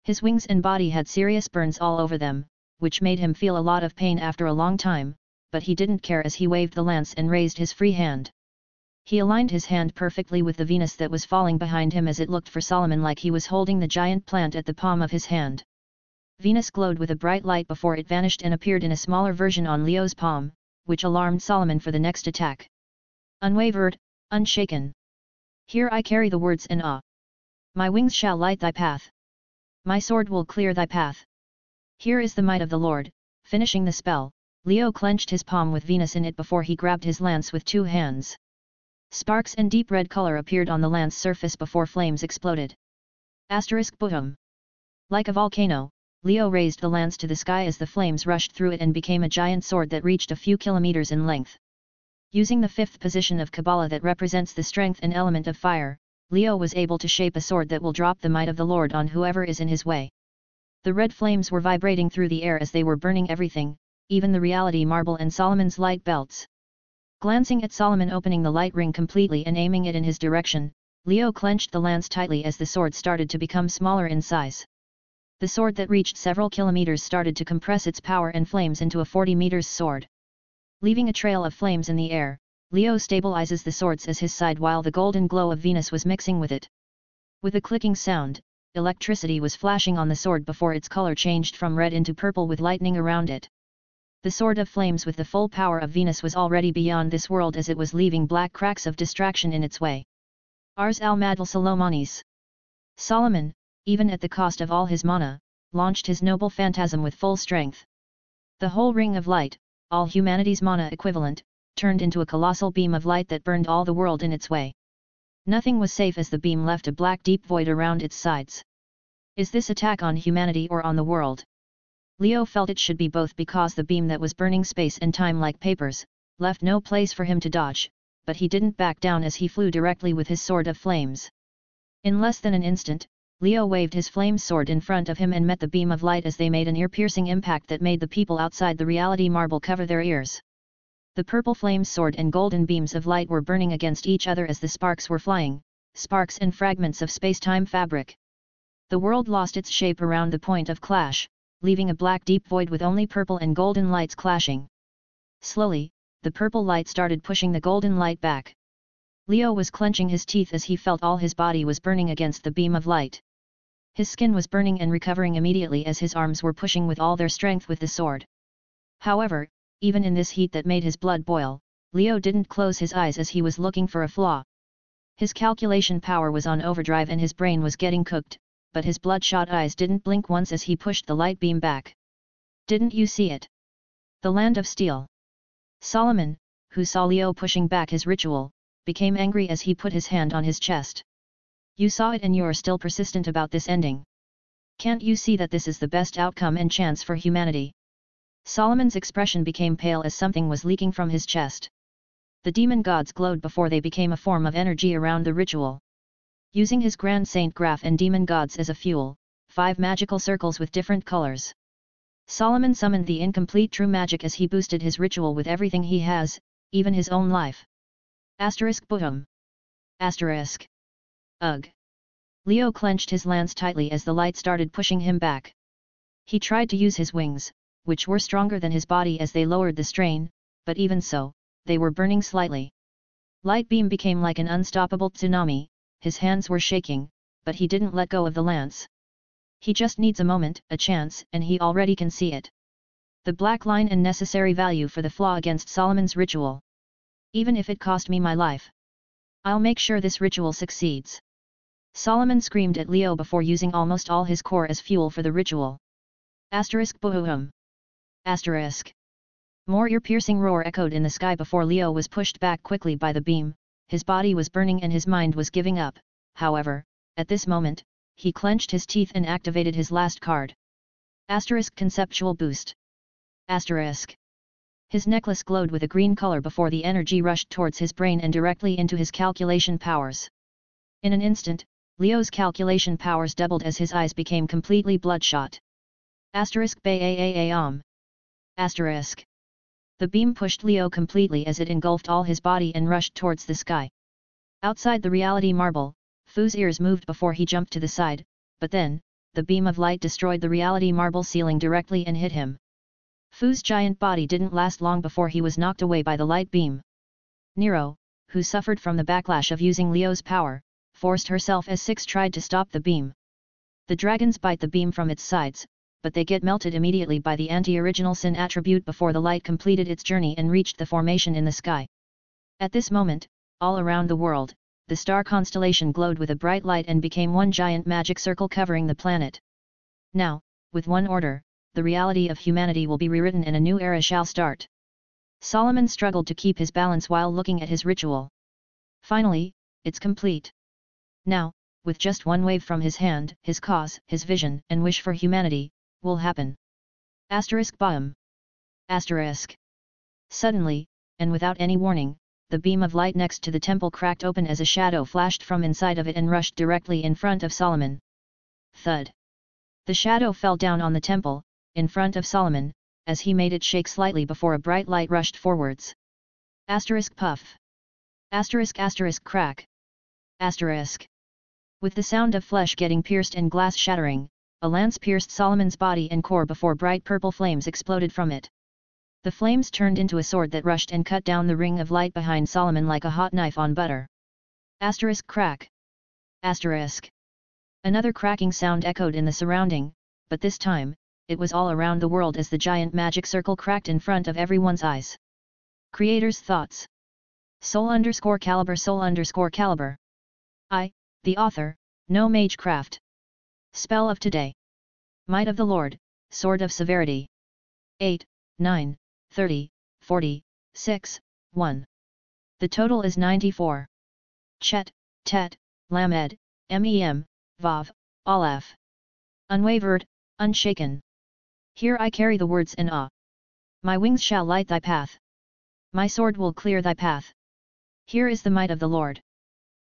S2: His wings and body had serious burns all over them, which made him feel a lot of pain after a long time, but he didn't care as he waved the lance and raised his free hand. He aligned his hand perfectly with the Venus that was falling behind him as it looked for Solomon like he was holding the giant plant at the palm of his hand. Venus glowed with a bright light before it vanished and appeared in a smaller version on Leo's palm, which alarmed Solomon for the next attack. Unwavered, unshaken. Here I carry the words in awe. My wings shall light thy path. My sword will clear thy path. Here is the might of the Lord. Finishing the spell, Leo clenched his palm with Venus in it before he grabbed his lance with 2 hands. Sparks and deep red color appeared on the land's surface before flames exploded. Boom. Like a volcano, Leo raised the lance to the sky as the flames rushed through it and became a giant sword that reached a few kilometers in length. Using the fifth position of Kabbalah that represents the strength and element of fire, Leo was able to shape a sword that will drop the might of the Lord on whoever is in his way. The red flames were vibrating through the air as they were burning everything, even the reality marble and Solomon's light belts. Glancing at Solomon opening the light ring completely and aiming it in his direction, Leo clenched the lance tightly as the sword started to become smaller in size. The sword that reached several kilometers started to compress its power and flames into a 40 meters sword. Leaving a trail of flames in the air, Leo stabilizes the swords as his side while the golden glow of Venus was mixing with it. With a clicking sound, electricity was flashing on the sword before its color changed from red into purple with lightning around it. The sword of flames with the full power of Venus was already beyond this world as it was leaving black cracks of distraction in its way. Ars al-Madal Solomonis. Solomon, even at the cost of all his mana, launched his noble phantasm with full strength. The whole ring of light, all humanity's mana equivalent, turned into a colossal beam of light that burned all the world in its way. Nothing was safe as the beam left a black deep void around its sides. Is this attack on humanity or on the world? Leo felt it should be both because the beam that was burning space and time like papers, left no place for him to dodge, but he didn't back down as he flew directly with his sword of flames. In less than an instant, Leo waved his flame sword in front of him and met the beam of light as they made an ear-piercing impact that made the people outside the reality marble cover their ears. The purple flame sword and golden beams of light were burning against each other as the sparks were flying, sparks and fragments of space-time fabric. The world lost its shape around the point of clash, leaving a black deep void with only purple and golden lights clashing. Slowly, the purple light started pushing the golden light back. Leo was clenching his teeth as he felt all his body was burning against the beam of light. His skin was burning and recovering immediately as his arms were pushing with all their strength with the sword. However, even in this heat that made his blood boil, Leo didn't close his eyes as he was looking for a flaw. His calculation power was on overdrive and his brain was getting cooked, but his bloodshot eyes didn't blink once as he pushed the light beam back. Didn't you see it? The land of steel. Solomon, who saw Leo pushing back his ritual, became angry as he put his hand on his chest. You saw it and you're still persistent about this ending. Can't you see that this is the best outcome and chance for humanity? Solomon's expression became pale as something was leaking from his chest. The demon gods glowed before they became a form of energy around the ritual. Using his Grand Saint Graph and demon gods as a fuel, 5 magical circles with different colors. Solomon summoned the incomplete true magic as he boosted his ritual with everything he has, even his own life. Boom. Ugh. Leo clenched his lance tightly as the light started pushing him back. He tried to use his wings, which were stronger than his body as they lowered the strain, but even so, they were burning slightly. Light beam became like an unstoppable tsunami, his hands were shaking, but he didn't let go of the lance. He just needs a moment, a chance, and he already can see it. The black line and necessary value for the flaw against Solomon's ritual. Even if it cost me my life. I'll make sure this ritual succeeds. Solomon screamed at Leo before using almost all his core as fuel for the ritual. Boom. More ear-piercing roar echoed in the sky before Leo was pushed back quickly by the beam. His body was burning and his mind was giving up. However, at this moment, he clenched his teeth and activated his last card. Conceptual boost. His necklace glowed with a green color before the energy rushed towards his brain and directly into his calculation powers. In an instant, Leo's calculation powers doubled as his eyes became completely bloodshot. The beam pushed Leo completely as it engulfed all his body and rushed towards the sky. Outside the reality marble, Fu's ears moved before he jumped to the side, but then, the beam of light destroyed the reality marble ceiling directly and hit him. Fu's giant body didn't last long before he was knocked away by the light beam. Nero, who suffered from the backlash of using Leo's power, forced herself as Six tried to stop the beam. The dragons bite the beam from its sides, but they get melted immediately by the anti-original sin attribute before the light completed its journey and reached the formation in the sky. At this moment, all around the world, the star constellation glowed with a bright light and became one giant magic circle covering the planet. Now, with one order, the reality of humanity will be rewritten and a new era shall start. Solomon struggled to keep his balance while looking at his ritual. Finally, it's complete. Now, with just one wave from his hand, his cause, his vision, and wish for humanity, will happen. Boom. Suddenly, and without any warning, the beam of light next to the temple cracked open as a shadow flashed from inside of it and rushed directly in front of Solomon. Thud. The shadow fell down on the temple, in front of Solomon, as he made it shake slightly before a bright light rushed forwards. Puff. Crack. With the sound of flesh getting pierced and glass shattering, a lance pierced Solomon's body and core before bright purple flames exploded from it. The flames turned into a sword that rushed and cut down the ring of light behind Solomon like a hot knife on butter. Crack. Another cracking sound echoed in the surrounding, but this time, it was all around the world as the giant magic circle cracked in front of everyone's eyes. Creator's thoughts. Soul_Calibur. I, the author, no magecraft. Spell of today. Might of the Lord, Sword of Severity. 8, 9, 30, 40, 6, 1. The total is 94. Chet, Tet, Lamed, Mem, Vav, Aleph. Unwavered, unshaken. Here I carry the words in awe. My wings shall light thy path. My sword will clear thy path. Here is the might of the Lord.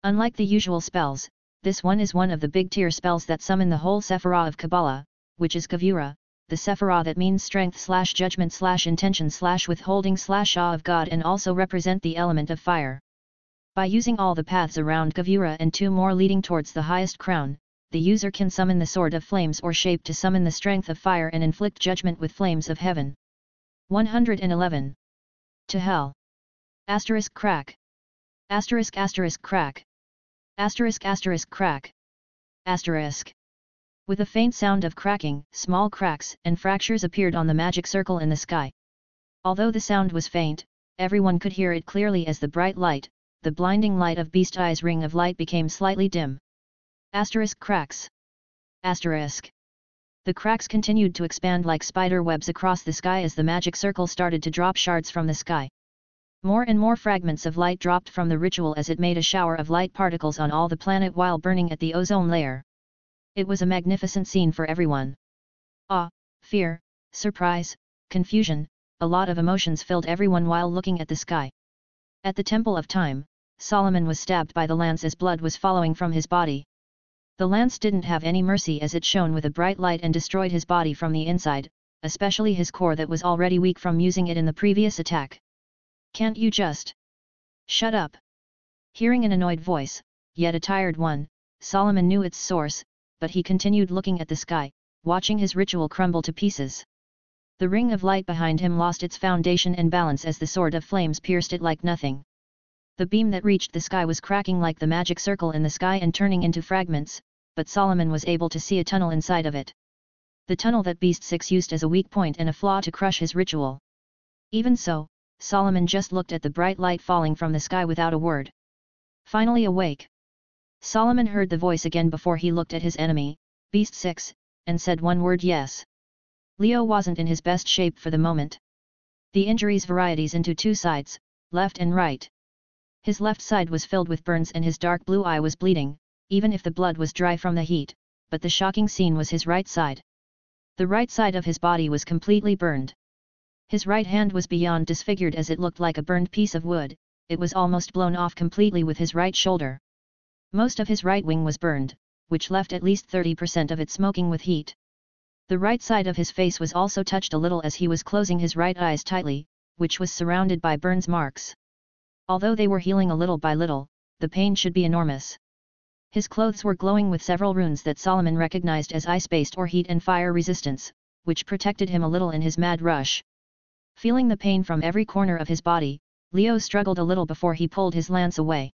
S2: Unlike the usual spells, this one is one of the big tier spells that summon the whole Sephirah of Kabbalah, which is Gevurah, the Sephirah that means strength/judgment/intention/withholding/awe of God and also represent the element of fire. By using all the paths around Gevurah and 2 more leading towards the highest crown, the user can summon the sword of flames or shape to summon the strength of fire and inflict judgment with flames of heaven. 111. To hell. Crack. Crack. With a faint sound of cracking, small cracks and fractures appeared on the magic circle in the sky. Although the sound was faint, everyone could hear it clearly as the bright light, the blinding light of Beast Eye's ring of light became slightly dim. Cracks. The cracks continued to expand like spider webs across the sky as the magic circle started to drop shards from the sky. More and more fragments of light dropped from the ritual as it made a shower of light particles on all the planet while burning at the ozone layer. It was a magnificent scene for everyone. Awe, fear, surprise, confusion, a lot of emotions filled everyone while looking at the sky. At the Temple of Time, Solomon was stabbed by the lance as blood was following from his body. The lance didn't have any mercy as it shone with a bright light and destroyed his body from the inside, especially his core that was already weak from using it in the previous attack. Can't you just shut up? Hearing an annoyed voice, yet a tired one, Solomon knew its source, but he continued looking at the sky, watching his ritual crumble to pieces. The ring of light behind him lost its foundation and balance as the sword of flames pierced it like nothing. The beam that reached the sky was cracking like the magic circle in the sky and turning into fragments, but Solomon was able to see a tunnel inside of it. The tunnel that Beast 6 used as a weak point and a flaw to crush his ritual. Even so, Solomon just looked at the bright light falling from the sky without a word. Finally awake, Solomon heard the voice again before he looked at his enemy, Beast 6, and said one word: yes. Leo wasn't in his best shape for the moment. The injuries varieties into 2 sides, left and right. His left side was filled with burns and his dark blue eye was bleeding, even if the blood was dry from the heat, but the shocking scene was his right side. The right side of his body was completely burned. His right hand was beyond disfigured as it looked like a burned piece of wood, it was almost blown off completely with his right shoulder. Most of his right wing was burned, which left at least 30% of it smoking with heat. The right side of his face was also touched a little as he was closing his right eyes tightly, which was surrounded by burns marks. Although they were healing a little by little, the pain should be enormous. His clothes were glowing with several runes that Solomon recognized as ice-based or heat and fire resistance, which protected him a little in his mad rush. Feeling the pain from every corner of his body, Leo struggled a little before he pulled his lance away.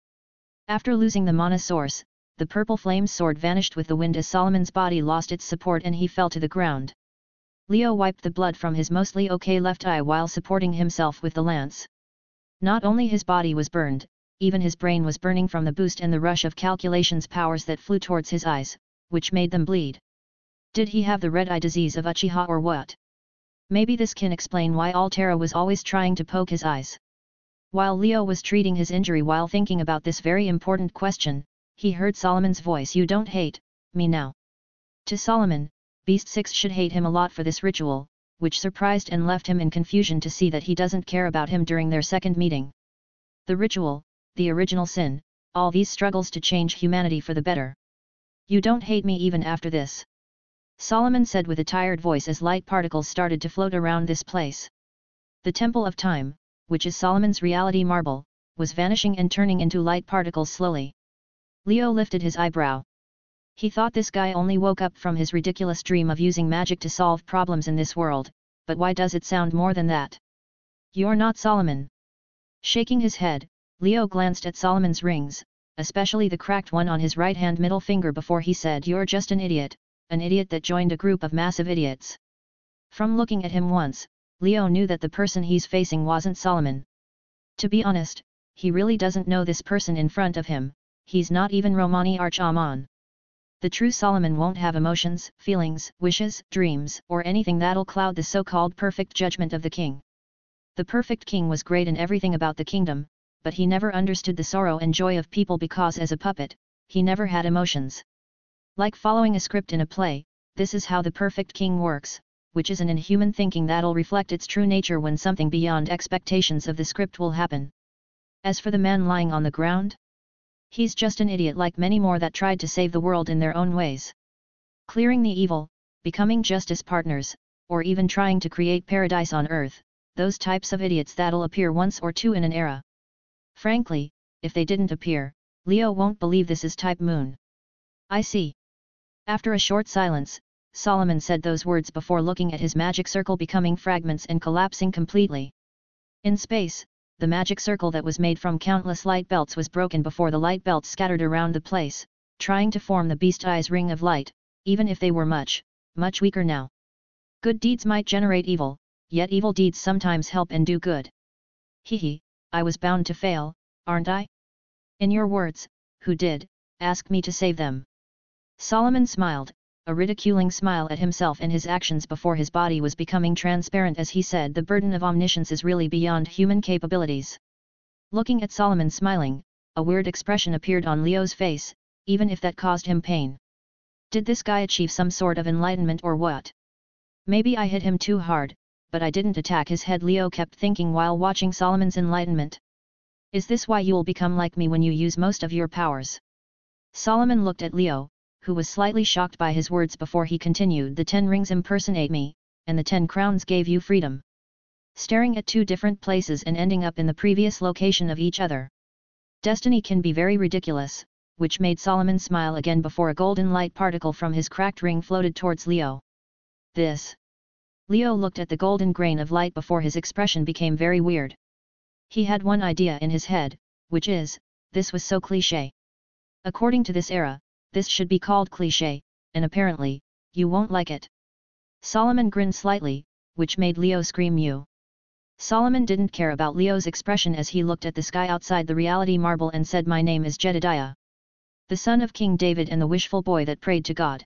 S2: After losing the mana source, the purple flame sword vanished with the wind as Solomon's body lost its support and he fell to the ground. Leo wiped the blood from his mostly okay left eye while supporting himself with the lance. Not only his body was burned, even his brain was burning from the boost and the rush of calculations powers that flew towards his eyes, which made them bleed. Did he have the red eye disease of Uchiha or what? Maybe this can explain why Altera was always trying to poke his eyes. While Leo was treating his injury while thinking about this very important question, he heard Solomon's voice. You don't hate me now. To Solomon, Beast 6 should hate him a lot for this ritual, which surprised and left him in confusion to see that he doesn't care about him during their second meeting. The ritual, the original sin, all these struggles to change humanity for the better. You don't hate me even after this. Solomon said with a tired voice as light particles started to float around this place. The Temple of Time, which is Solomon's reality marble, was vanishing and turning into light particles slowly. Leo lifted his eyebrow. He thought this guy only woke up from his ridiculous dream of using magic to solve problems in this world, but why does it sound more than that? You're not Solomon. Shaking his head, Leo glanced at Solomon's rings, especially the cracked one on his right-hand middle finger before he said, "You're just an idiot that joined a group of massive idiots." From looking at him once, Leo knew that the person he's facing wasn't Solomon. To be honest, he really doesn't know this person in front of him, he's not even Romani Arch-Aman. The true Solomon won't have emotions, feelings, wishes, dreams, or anything that'll cloud the so-called perfect judgment of the king. The perfect king was great in everything about the kingdom, but he never understood the sorrow and joy of people because as a puppet, he never had emotions. Like following a script in a play, this is how the perfect king works, which is an inhuman thinking that'll reflect its true nature when something beyond expectations of the script will happen. As for the man lying on the ground, he's just an idiot like many more that tried to save the world in their own ways. Clearing the evil, becoming justice partners, or even trying to create paradise on earth, those types of idiots that'll appear once or two in an era. Frankly, if they didn't appear, Leo won't believe this is type moon. I see. After a short silence, Solomon said those words before looking at his magic circle becoming fragments and collapsing completely. In space, the magic circle that was made from countless light belts was broken before the light belts scattered around the place, trying to form the beast eyes ring of light, even if they were much, much weaker now. Good deeds might generate evil, yet evil deeds sometimes help and do good. Hehe, I was bound to fail, aren't I? In your words, who did ask me to save them? Solomon smiled, a ridiculing smile at himself and his actions before his body was becoming transparent as he said, the burden of omniscience is really beyond human capabilities. Looking at Solomon smiling, a weird expression appeared on Leo's face, even if that caused him pain. Did this guy achieve some sort of enlightenment or what? Maybe I hit him too hard, but I didn't attack his head, Leo kept thinking while watching Solomon's enlightenment. Is this why you'll become like me when you use most of your powers? Solomon looked at Leo, who was slightly shocked by his words before he continued, the 10 rings impersonate me, and the 10 crowns gave you freedom. Staring at two different places and ending up in the previous location of each other. Destiny can be very ridiculous, which made Solomon smile again before a golden light particle from his cracked ring floated towards Leo. This. Leo looked at the golden grain of light before his expression became very weird. He had one idea in his head, which is, this was so cliché. According to this era, this should be called cliché, and apparently, you won't like it. Solomon grinned slightly, which made Leo scream you. Solomon didn't care about Leo's expression as he looked at the sky outside the reality marble and said, my name is Jedediah. The son of King David and the wishful boy that prayed to God.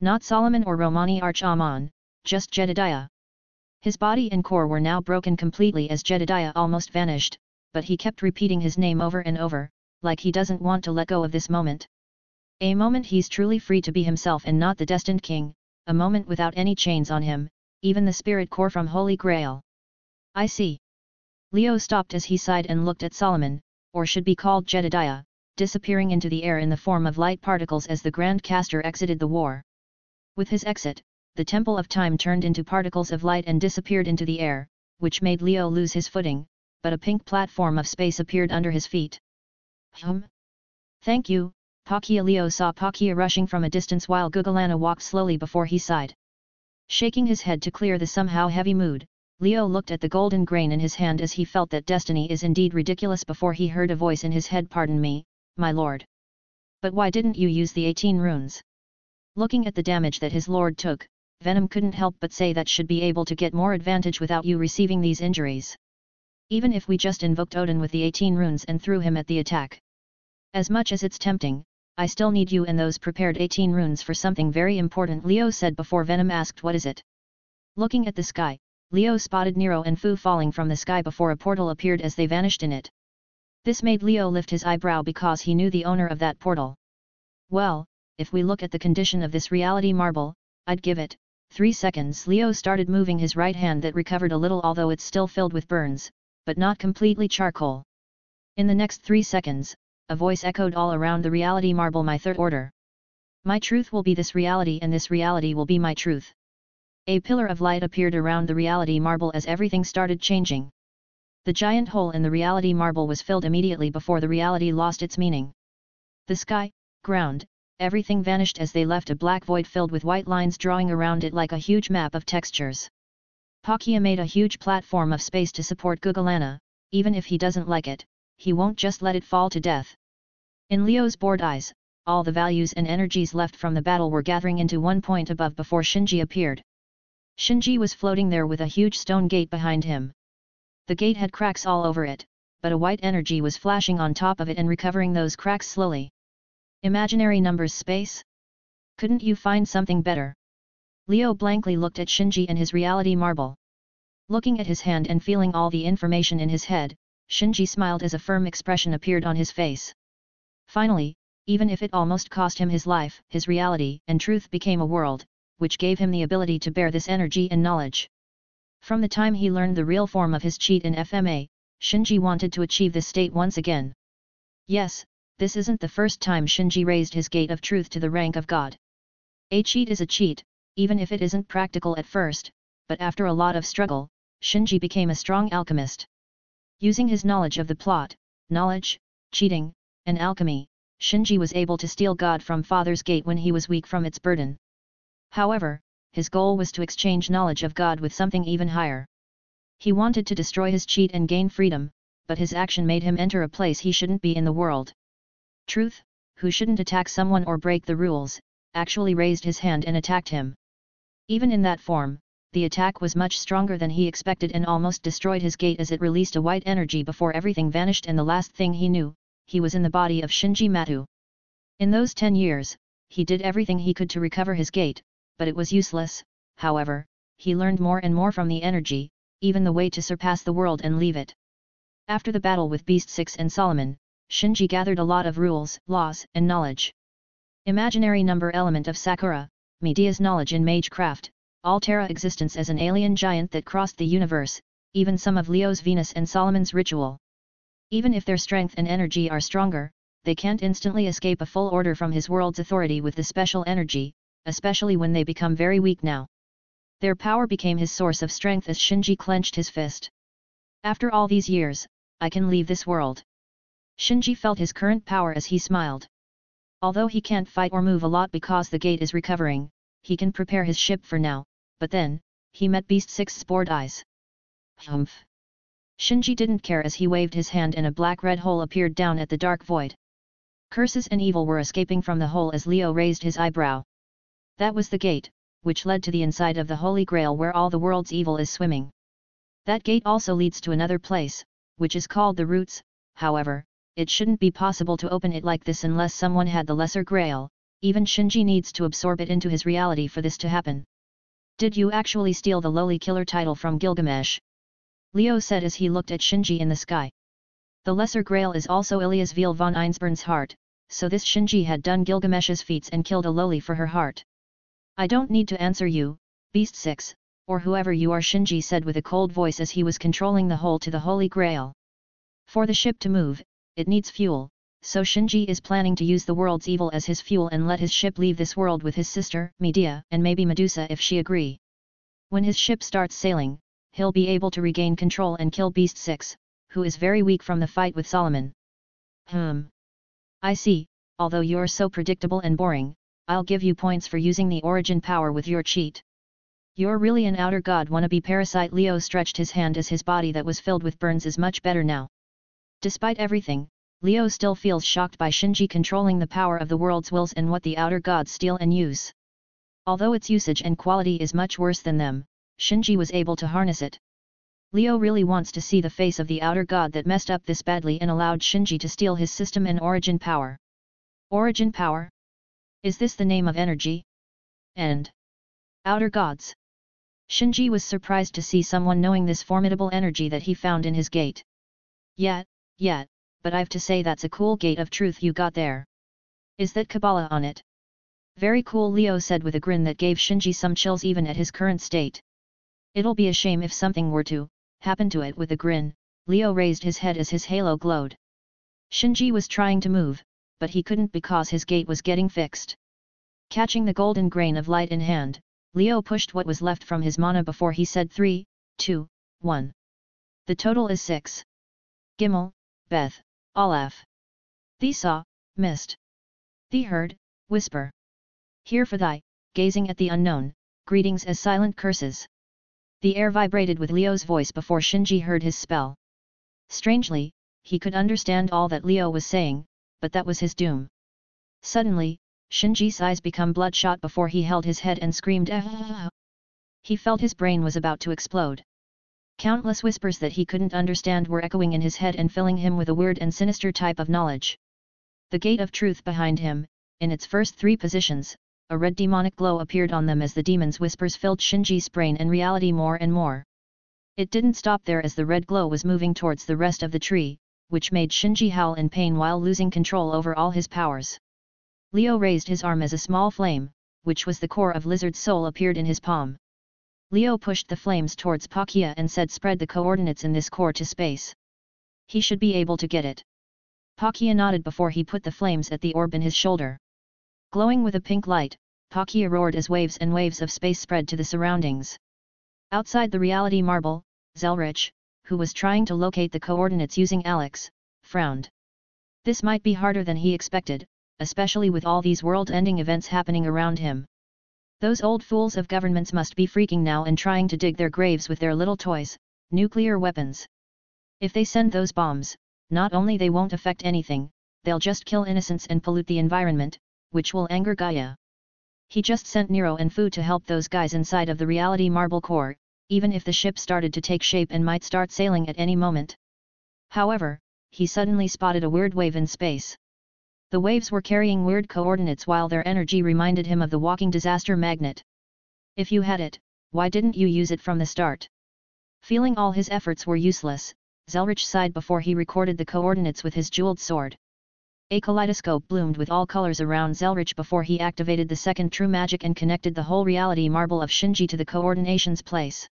S2: Not Solomon or Romani Arch-Aman, just Jedediah. His body and core were now broken completely as Jedediah almost vanished, but he kept repeating his name over and over, like he doesn't want to let go of this moment. A moment he's truly free to be himself and not the destined king, a moment without any chains on him, even the spirit core from Holy Grail. I see. Leo stopped as he sighed and looked at Solomon, or should be called Jedediah, disappearing into the air in the form of light particles as the Grand Caster exited the war. With his exit, the Temple of Time turned into particles of light and disappeared into the air, which made Leo lose his footing, but a pink platform of space appeared under his feet. Thank you, Pakia. Leo saw Pakia rushing from a distance while Gugalana walked slowly before he sighed. Shaking his head to clear the somehow heavy mood, Leo looked at the golden grain in his hand as he felt that destiny is indeed ridiculous before he heard a voice in his head, pardon me, my lord. But why didn't you use the 18 runes? Looking at the damage that his lord took, Venom couldn't help but say that should be able to get more advantage without you receiving these injuries. Even if we just invoked Odin with the 18 runes and threw him at the attack. As much as it's tempting, I still need you and those prepared 18 runes for something very important, Leo said before Venom asked what is it. Looking at the sky, Leo spotted Nero and Fu falling from the sky before a portal appeared as they vanished in it. This made Leo lift his eyebrow because he knew the owner of that portal. Well, if we look at the condition of this reality marble, I'd give it 3 seconds. Leo started moving his right hand that recovered a little, although it's still filled with burns, but not completely charcoal. In the next 3 seconds, a voice echoed all around the reality marble, my third order. My truth will be this reality and this reality will be my truth. A pillar of light appeared around the reality marble as everything started changing. The giant hole in the reality marble was filled immediately before the reality lost its meaning. The sky, ground, everything vanished as they left a black void filled with white lines drawing around it like a huge map of textures. Pakia made a huge platform of space to support GOOOOOSE. Even if he doesn't like it, he won't just let it fall to death. In Leo's bored eyes, all the values and energies left from the battle were gathering into one point above before Shinji appeared. Shinji was floating there with a huge stone gate behind him. The gate had cracks all over it, but a white energy was flashing on top of it and recovering those cracks slowly. Imaginary numbers space? Couldn't you find something better? Leo blankly looked at Shinji and his reality marble. Looking at his hand and feeling all the information in his head, Shinji smiled as a firm expression appeared on his face. Finally, even if it almost cost him his life, his reality and truth became a world, which gave him the ability to bear this energy and knowledge. From the time he learned the real form of his cheat in FMA, Shinji wanted to achieve this state once again. Yes, this isn't the first time Shinji raised his gate of truth to the rank of God. A cheat is a cheat, even if it isn't practical at first, but after a lot of struggle, Shinji became a strong alchemist. Using his knowledge of the plot, knowledge, cheating, and alchemy, Shinji was able to steal God from Father's gate when he was weak from its burden. However, his goal was to exchange knowledge of God with something even higher. He wanted to destroy his cheat and gain freedom, but his action made him enter a place he shouldn't be in the world. Truth, who shouldn't attack someone or break the rules, actually raised his hand and attacked him. Even in that form, the attack was much stronger than he expected and almost destroyed his gate as it released a white energy before everything vanished, and the last thing he knew, he was in the body of Shinji Matu. In those 10 years, he did everything he could to recover his gate, but it was useless. However, he learned more and more from the energy, even the way to surpass the world and leave it. After the battle with Beast 6 and Solomon, Shinji gathered a lot of rules, laws, and knowledge. Imaginary number element of Sakura, Medea's knowledge in magecraft, Altera existence as an alien giant that crossed the universe, even some of Leo's Venus and Solomon's ritual. Even if their strength and energy are stronger, they can't instantly escape a full order from his world's authority with the special energy, especially when they become very weak now. Their power became his source of strength as Shinji clenched his fist. After all these years, I can leave this world. Shinji felt his current power as he smiled. Although he can't fight or move a lot because the gate is recovering, he can prepare his ship for now, but then, he met Beast 6's bored eyes. Humph. Shinji didn't care as he waved his hand and a black red hole appeared down at the dark void. Curses and evil were escaping from the hole as Leo raised his eyebrow. That was the gate, which led to the inside of the Holy Grail where all the world's evil is swimming. That gate also leads to another place, which is called the Roots. However, it shouldn't be possible to open it like this unless someone had the Lesser Grail. Even Shinji needs to absorb it into his reality for this to happen. Did you actually steal the lowly killer title from Gilgamesh? Leo said as he looked at Shinji in the sky. The Lesser Grail is also Elias Veil von Einsburn's heart, so this Shinji had done Gilgamesh's feats and killed a lowly for her heart. I don't need to answer you, Beast 6, or whoever you are, Shinji said with a cold voice as he was controlling the hole to the Holy Grail. For the ship to move, it needs fuel, so Shinji is planning to use the world's evil as his fuel and let his ship leave this world with his sister, Medea, and maybe Medusa if she agree. When his ship starts sailing, he'll be able to regain control and kill Beast 6, who is very weak from the fight with Solomon. I see, although you're so predictable and boring, I'll give you points for using the origin power with your cheat. You're really an outer god wannabe parasite. Leo stretched his hand as his body that was filled with burns is much better now. Despite everything, Leo still feels shocked by Shinji controlling the power of the world's wills and what the outer gods steal and use. Although its usage and quality is much worse than them, Shinji was able to harness it. Leo really wants to see the face of the outer god that messed up this badly and allowed Shinji to steal his system and origin power. Origin power? Is this the name of energy? And outer gods? Shinji was surprised to see someone knowing this formidable energy that he found in his gate. Yet, but I've to say that's a cool gate of truth you got there. Is that Kabbalah on it? Very cool, Leo said with a grin that gave Shinji some chills even at his current state. It'll be a shame if something were to happen to it. With a grin, Leo raised his head as his halo glowed. Shinji was trying to move, but he couldn't because his gate was getting fixed. Catching the golden grain of light in hand, Leo pushed what was left from his mana before he said 3, 2, 1. The total is 6. Gimel, Beth, Aleph. Thee saw, mist. Thee heard, whisper. Here for thy, gazing at the unknown, greetings as silent curses. The air vibrated with Leo's voice before Shinji heard his spell. Strangely, he could understand all that Leo was saying, but that was his doom. Suddenly, Shinji's eyes became bloodshot before he held his head and screamed ah. He felt his brain was about to explode. Countless whispers that he couldn't understand were echoing in his head and filling him with a weird and sinister type of knowledge. The gate of truth behind him, in its first 3 positions, a red demonic glow appeared on them as the demon's whispers filled Shinji's brain and reality more and more. It didn't stop there as the red glow was moving towards the rest of the tree, which made Shinji howl in pain while losing control over all his powers. Leo raised his arm as a small flame, which was the core of Lizard's soul, appeared in his palm. Leo pushed the flames towards Pakia and said, spread the coordinates in this core to space. He should be able to get it. Pakia nodded before he put the flames at the orb in his shoulder. Glowing with a pink light, Pakia roared as waves and waves of space spread to the surroundings. Outside the reality marble, Zelrich, who was trying to locate the coordinates using Alex, frowned. This might be harder than he expected, especially with all these world-ending events happening around him. Those old fools of governments must be freaking now and trying to dig their graves with their little toys, nuclear weapons. If they send those bombs, not only they won't affect anything, they'll just kill innocents and pollute the environment, which will anger Gaia. He just sent Nero and Fu to help those guys inside of the reality marble core, even if the ship started to take shape and might start sailing at any moment. However, he suddenly spotted a weird wave in space. The waves were carrying weird coordinates while their energy reminded him of the walking disaster magnet. If you had it, why didn't you use it from the start? Feeling all his efforts were useless, Zelrich sighed before he recorded the coordinates with his jeweled sword. A kaleidoscope bloomed with all colors around Zelrich before he activated the second true magic and connected the whole reality marble of Shinji to the coordinations place.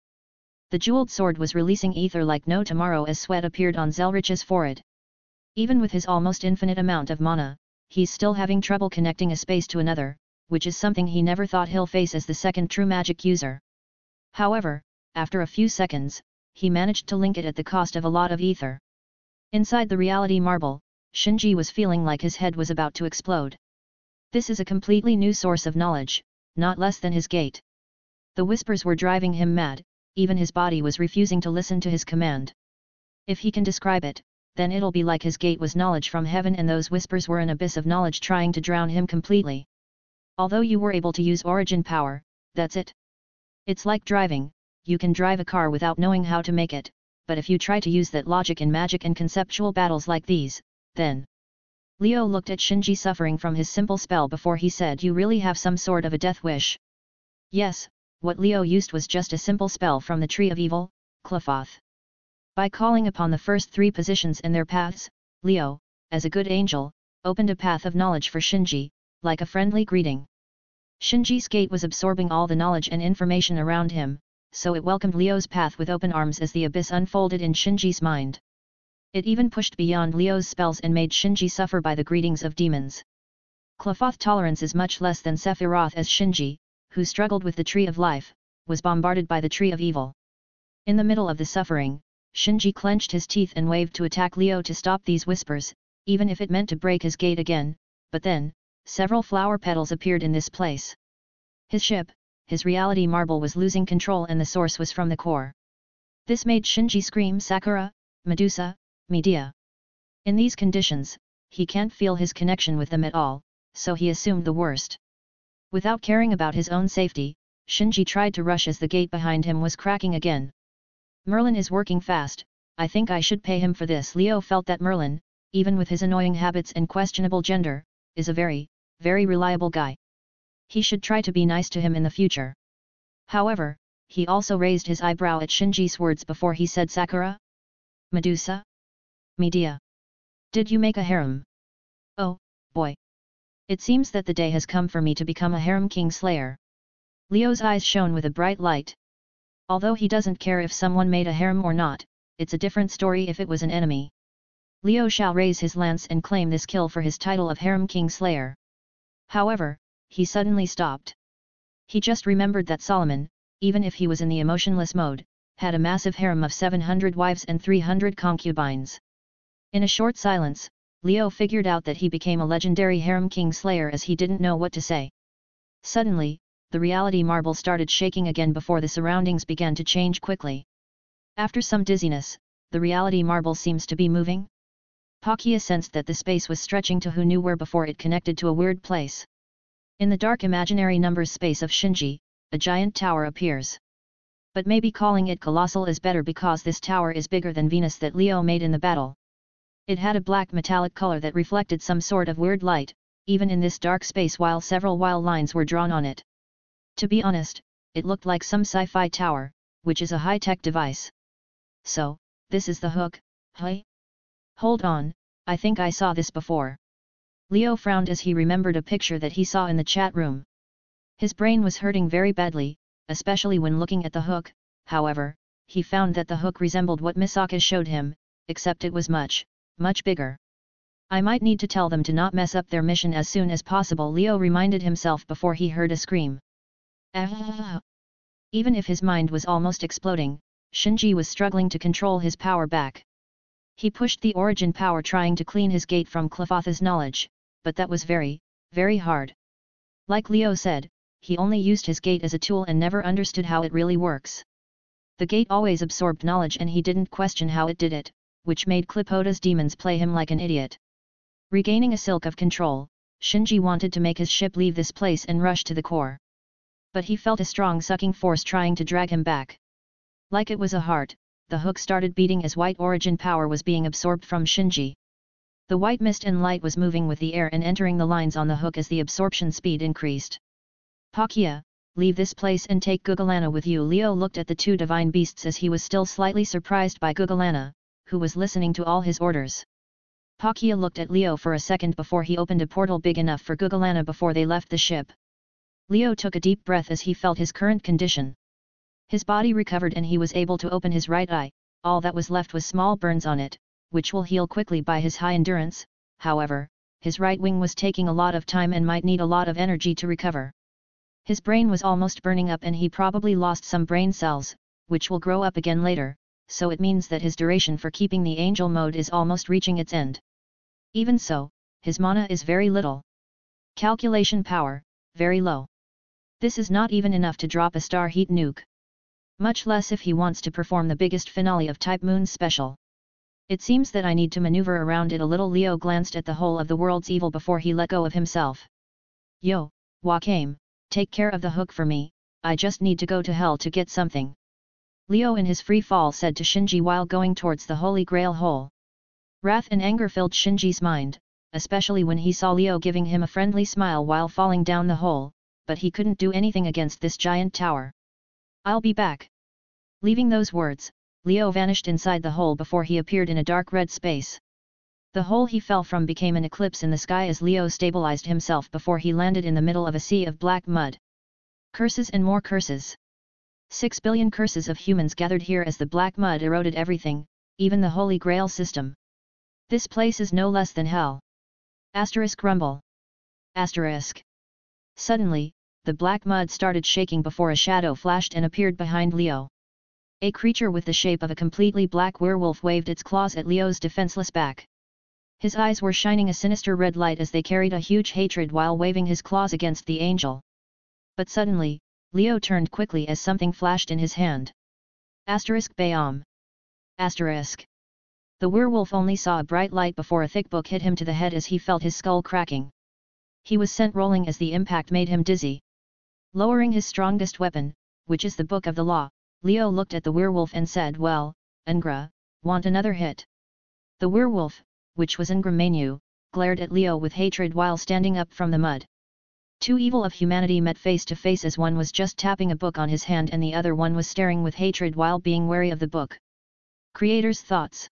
S2: The jeweled sword was releasing ether like no tomorrow as sweat appeared on Zelrich's forehead. Even with his almost infinite amount of mana, he's still having trouble connecting a space to another, which is something he never thought he'll face as the second true magic user. However, after a few seconds, he managed to link it at the cost of a lot of ether. Inside the reality marble, Shinji was feeling like his head was about to explode. This is a completely new source of knowledge, not less than his gate. The whispers were driving him mad, even his body was refusing to listen to his command. If he can describe it, then it'll be like his gate was knowledge from heaven and those whispers were an abyss of knowledge trying to drown him completely. Although you were able to use origin power, that's it. It's like driving, you can drive a car without knowing how to make it, but if you try to use that logic in magic and conceptual battles like these, then... Leo looked at Shinji suffering from his simple spell before he said, you really have some sort of a death wish. Yes, what Leo used was just a simple spell from the Tree of Evil, Qliphoth. By calling upon the first 3 positions and their paths, Leo, as a good angel, opened a path of knowledge for Shinji, like a friendly greeting. Shinji's gate was absorbing all the knowledge and information around him, so it welcomed Leo's path with open arms as the abyss unfolded in Shinji's mind. It even pushed beyond Leo's spells and made Shinji suffer by the greetings of demons. Qliphoth tolerance is much less than Sephiroth, as Shinji, who struggled with the Tree of Life, was bombarded by the Tree of Evil. In the middle of the suffering, Shinji clenched his teeth and waved to attack Leo to stop these whispers, even if it meant to break his gate again, but then, several flower petals appeared in this place. His ship, his reality marble, was losing control and the source was from the core. This made Shinji scream, Sakura, Medusa, Medea. In these conditions, he can't feel his connection with them at all, so he assumed the worst. Without caring about his own safety, Shinji tried to rush as the gate behind him was cracking again. Merlin is working fast, I think I should pay him for this. Leo felt that Merlin, even with his annoying habits and questionable gender, is a very, very reliable guy. He should try to be nice to him in the future. However, he also raised his eyebrow at Shinji's words before he said, Sakura? Medusa? Medea? Did you make a harem? Oh, boy. It seems that the day has come for me to become a harem king slayer. Leo's eyes shone with a bright light. Although he doesn't care if someone made a harem or not, it's a different story if it was an enemy. Leo shall raise his lance and claim this kill for his title of harem king slayer. However, he suddenly stopped. He just remembered that Solomon, even if he was in the emotionless mode, had a massive harem of 700 wives and 300 concubines. In a short silence, Leo figured out that he became a legendary harem king slayer as he didn't know what to say. Suddenly, the reality marble started shaking again before the surroundings began to change quickly. After some dizziness, the reality marble seems to be moving. Pakia sensed that the space was stretching to who knew where before it connected to a weird place. In the dark imaginary numbers space of Shinji, a giant tower appears. But maybe calling it colossal is better because this tower is bigger than Venus that Leo made in the battle. It had a black metallic color that reflected some sort of weird light, even in this dark space while several wild lines were drawn on it. To be honest, it looked like some sci-fi tower, which is a high-tech device. So, this is the hook, hey? Hold on, I think I saw this before. Leo frowned as he remembered a picture that he saw in the chat room. His brain was hurting very badly, especially when looking at the hook. However, he found that the hook resembled what Misaka showed him, except it was much, much bigger. I might need to tell them to not mess up their mission as soon as possible, Leo reminded himself before he heard a scream. Ah! Even if his mind was almost exploding, Shinji was struggling to control his power back. He pushed the origin power trying to clean his gate from Cleopha's knowledge, but that was very, very hard. Like Leo said, he only used his gate as a tool and never understood how it really works. The gate always absorbed knowledge and he didn't question how it did it, which made Cleopha's demons play him like an idiot. Regaining a silk of control, Shinji wanted to make his ship leave this place and rush to the core. But he felt a strong sucking force trying to drag him back. Like it was a heart, the hook started beating as white origin power was being absorbed from Shinji. The white mist and light was moving with the air and entering the lines on the hook as the absorption speed increased. Pakia, leave this place and take Gugalana with you. Leo looked at the two divine beasts as he was still slightly surprised by Gugalana, who was listening to all his orders. Pakia looked at Leo for a second before he opened a portal big enough for Gugalana before they left the ship. Leo took a deep breath as he felt his current condition. His body recovered and he was able to open his right eye, all that was left was small burns on it, which will heal quickly by his high endurance. However, his right wing was taking a lot of time and might need a lot of energy to recover. His brain was almost burning up and he probably lost some brain cells, which will grow up again later, so it means that his duration for keeping the angel mode is almost reaching its end. Even so, his mana is very little. Calculation power, very low. This is not even enough to drop a star heat nuke. Much less if he wants to perform the biggest finale of Type Moon's special. It seems that I need to maneuver around it a little. Leo glanced at the whole of the world's evil before he let go of himself. Yo, Wakame, take care of the hook for me, I just need to go to hell to get something. Leo in his free fall said to Shinji while going towards the Holy Grail hole. Wrath and anger filled Shinji's mind, especially when he saw Leo giving him a friendly smile while falling down the hole, but he couldn't do anything against this giant tower. I'll be back. Leaving those words, Leo vanished inside the hole before he appeared in a dark red space. The hole he fell from became an eclipse in the sky as Leo stabilized himself before he landed in the middle of a sea of black mud. Curses and more curses. 6 billion curses of humans gathered here as the black mud eroded everything, even the Holy Grail system. This place is no less than hell. Asterisk rumble. Asterisk. Suddenly, the black mud started shaking before a shadow flashed and appeared behind Leo. A creature with the shape of a completely black werewolf waved its claws at Leo's defenseless back. His eyes were shining a sinister red light as they carried a huge hatred while waving his claws against the angel. But suddenly, Leo turned quickly as something flashed in his hand. Asterisk Bayam. Asterisk. The werewolf only saw a bright light before a thick book hit him to the head as he felt his skull cracking. He was sent rolling as the impact made him dizzy. Lowering his strongest weapon, which is the Book of the Law, Leo looked at the werewolf and said, "Well, Angra, want another hit?" The werewolf, which was Angra Mainyu, glared at Leo with hatred while standing up from the mud. Two evil of humanity met face to face as one was just tapping a book on his hand and the other one was staring with hatred while being wary of the book. Creator's thoughts.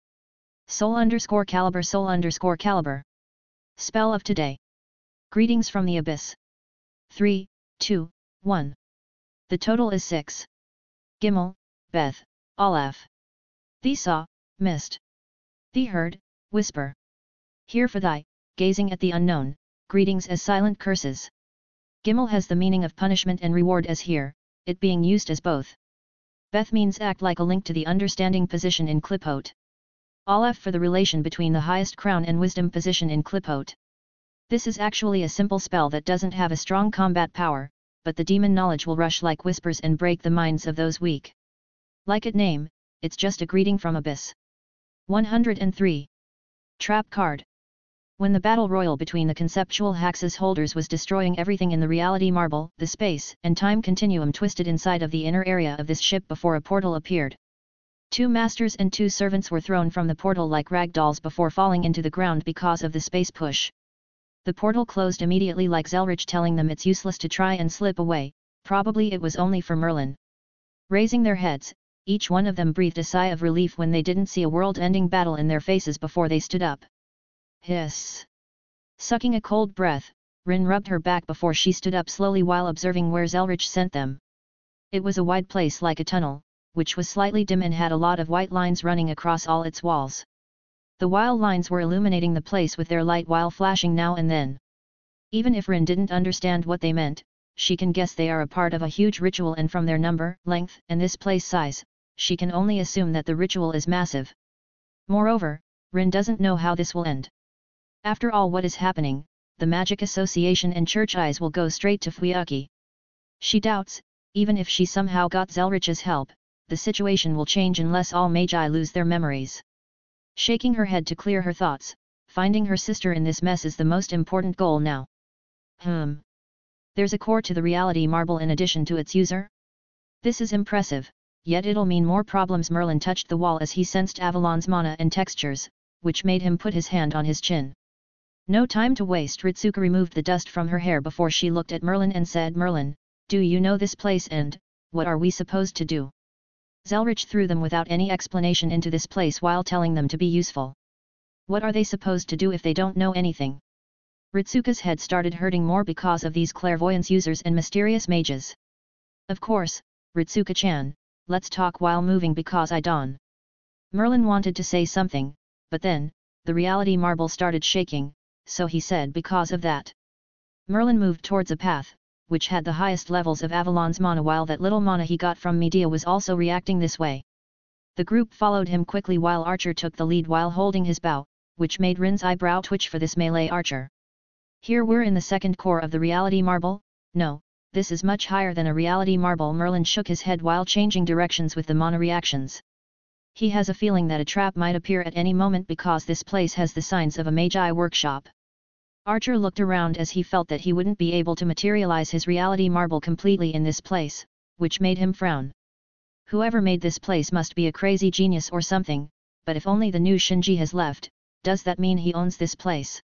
S2: Soul_Calibur Soul_Calibur. Spell of today. Greetings from the abyss. 3, 2, 1. The total is 6. Gimel, Beth, Aleph. Thee saw, mist. Thee heard, whisper. Here for thy, gazing at the unknown, greetings as silent curses. Gimel has the meaning of punishment and reward as here, it being used as both. Beth means act like a link to the understanding position in Klipot. Aleph for the relation between the highest crown and wisdom position in Klipot. This is actually a simple spell that doesn't have a strong combat power, but the demon knowledge will rush like whispers and break the minds of those weak. Like it name, it's just a greeting from abyss. 103. Trap card. When the battle royal between the conceptual Hax's holders was destroying everything in the reality marble, the space and time continuum twisted inside of the inner area of this ship before a portal appeared. 2 masters and 2 servants were thrown from the portal like rag dolls before falling into the ground because of the space push. The portal closed immediately like Zelrich telling them it's useless to try and slip away, probably it was only for Merlin. Raising their heads, each one of them breathed a sigh of relief when they didn't see a world-ending battle in their faces before they stood up. Hiss. Sucking a cold breath, Rin rubbed her back before she stood up slowly while observing where Zelrich sent them. It was a wide place like a tunnel, which was slightly dim and had a lot of white lines running across all its walls. The wild lines were illuminating the place with their light while flashing now and then. Even if Rin didn't understand what they meant, she can guess they are a part of a huge ritual, and from their number, length, and this place size, she can only assume that the ritual is massive. Moreover, Rin doesn't know how this will end. After all what is happening, the Magic Association and Church Eyes will go straight to Fuyaki. She doubts, even if she somehow got Zelrich's help, the situation will change unless all Magi lose their memories. Shaking her head to clear her thoughts, finding her sister in this mess is the most important goal now. There's a core to the reality marble in addition to its user? This is impressive, yet it'll mean more problems. Merlin touched the wall as he sensed Avalon's mana and textures, which made him put his hand on his chin. No time to waste. Ritsuka removed the dust from her hair before she looked at Merlin and said, Merlin, do you know this place and, what are we supposed to do? Zelrich threw them without any explanation into this place while telling them to be useful. What are they supposed to do if they don't know anything? Ritsuka's head started hurting more because of these clairvoyance users and mysterious mages. Of course, Ritsuka-chan, let's talk while moving because I don't. Merlin wanted to say something, but then, the reality marble started shaking, so he said because of that. Merlin moved towards a path, which had the highest levels of Avalon's mana, while that little mana he got from Medea was also reacting this way. The group followed him quickly while Archer took the lead while holding his bow, which made Rin's eyebrow twitch for this melee archer. Here we're in the second core of the reality marble? No, this is much higher than a reality marble. Merlin shook his head while changing directions with the mana reactions. He has a feeling that a trap might appear at any moment because this place has the signs of a Magi workshop. Archer looked around as he felt that he wouldn't be able to materialize his reality marble completely in this place, which made him frown. Whoever made this place must be a crazy genius or something, but if only the new Shinji has left, does that mean he owns this place?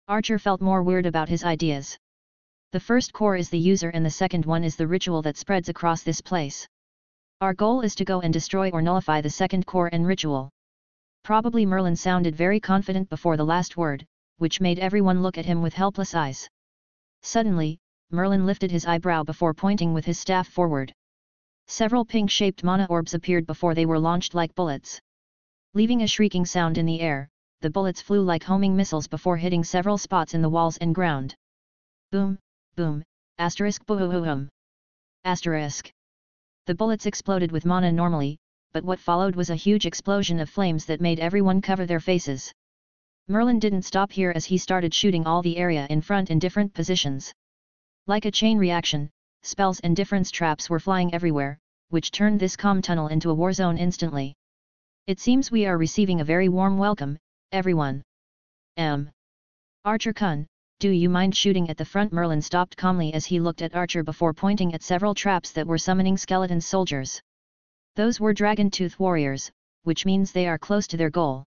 S2: Archer felt more weird about his ideas. The first core is the user and the second one is the ritual that spreads across this place. Our goal is to go and destroy or nullify the second core and ritual. Probably. Merlin sounded very confident before the last word, which made everyone look at him with helpless eyes. Suddenly, Merlin lifted his eyebrow before pointing with his staff forward. Several pink-shaped mana orbs appeared before they were launched like bullets. Leaving a shrieking sound in the air, the bullets flew like homing missiles before hitting several spots in the walls and ground. Boom, boom, asterisk boom. Asterisk. The bullets exploded with mana normally, but what followed was a huge explosion of flames that made everyone cover their faces. Merlin didn't stop here as he started shooting all the area in front in different positions. Like a chain reaction, spells and difference traps were flying everywhere, which turned this calm tunnel into a war zone instantly. It seems we are receiving a very warm welcome, everyone. Archer-kun, do you mind shooting at the front? Merlin stopped calmly as he looked at Archer before pointing at several traps that were summoning skeleton soldiers. Those were Dragon Tooth warriors, which means they are close to their goal.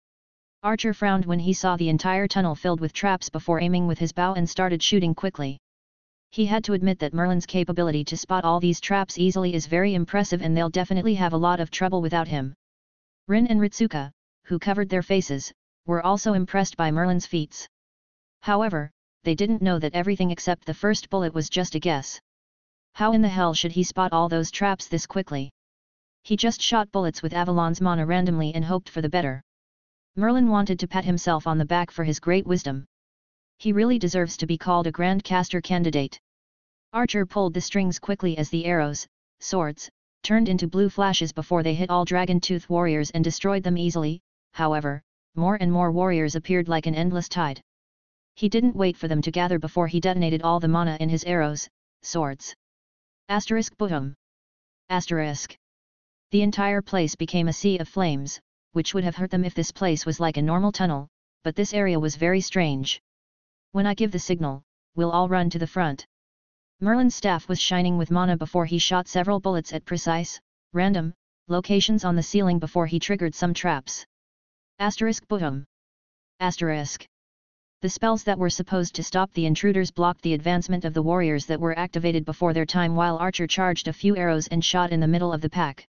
S2: Archer frowned when he saw the entire tunnel filled with traps before aiming with his bow and started shooting quickly. He had to admit that Merlin's capability to spot all these traps easily is very impressive, and they'll definitely have a lot of trouble without him. Rin and Ritsuka, who covered their faces, were also impressed by Merlin's feats. However, they didn't know that everything except the first bullet was just a guess. How in the hell should he spot all those traps this quickly? He just shot bullets with Avalon's mana randomly and hoped for the better. Merlin wanted to pat himself on the back for his great wisdom. He really deserves to be called a Grand Caster candidate. Archer pulled the strings quickly as the arrows, swords, turned into blue flashes before they hit all Dragon Tooth warriors and destroyed them easily. However, more and more warriors appeared like an endless tide. He didn't wait for them to gather before he detonated all the mana in his arrows, swords. Boom. The entire place became a sea of flames, which would have hurt them if this place was like a normal tunnel, but this area was very strange. When I give the signal, we'll all run to the front. Merlin's staff was shining with mana before he shot several bullets at precise, random, locations on the ceiling before he triggered some traps. Boom. The spells that were supposed to stop the intruders blocked the advancement of the warriors that were activated before their time, while Archer charged a few arrows and shot in the middle of the pack.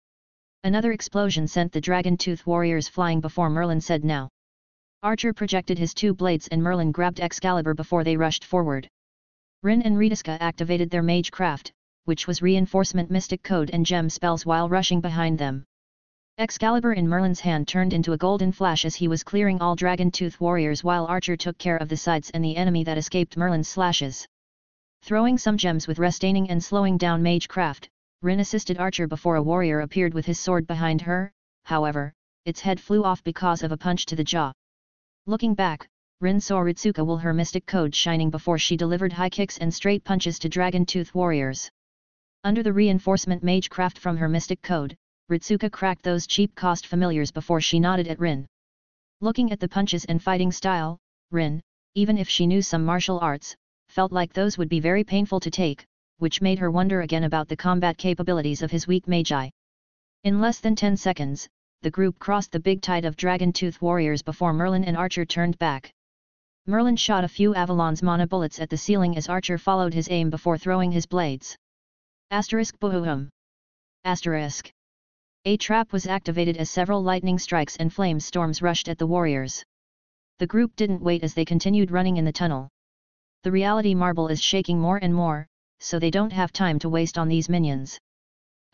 S2: Another explosion sent the Dragon Tooth warriors flying before Merlin said now. Archer projected his two blades and Merlin grabbed Excalibur before they rushed forward. Rin and Ritsuka activated their Magecraft, which was reinforcement mystic code and gem spells, while rushing behind them. Excalibur in Merlin's hand turned into a golden flash as he was clearing all Dragon Tooth warriors, while Archer took care of the sides and the enemy that escaped Merlin's slashes. Throwing some gems with restaining and slowing down Magecraft, Rin assisted Archer before a warrior appeared with his sword behind her. However, its head flew off because of a punch to the jaw. Looking back, Rin saw Ritsuka will her mystic code shining before she delivered high kicks and straight punches to Dragon Tooth warriors. Under the reinforcement Magecraft from her mystic code, Ritsuka cracked those cheap cost familiars before she nodded at Rin. Looking at the punches and fighting style, Rin, even if she knew some martial arts, felt like those would be very painful to take, which made her wonder again about the combat capabilities of his weak magi. In less than 10 seconds, the group crossed the big tide of Dragon Tooth warriors before Merlin and Archer turned back. Merlin shot a few Avalon's mana bullets at the ceiling as Archer followed his aim before throwing his blades. Boom. A trap was activated as several lightning strikes and flame storms rushed at the warriors. The group didn't wait as they continued running in the tunnel. The reality marble is shaking more and more, so they don't have time to waste on these minions.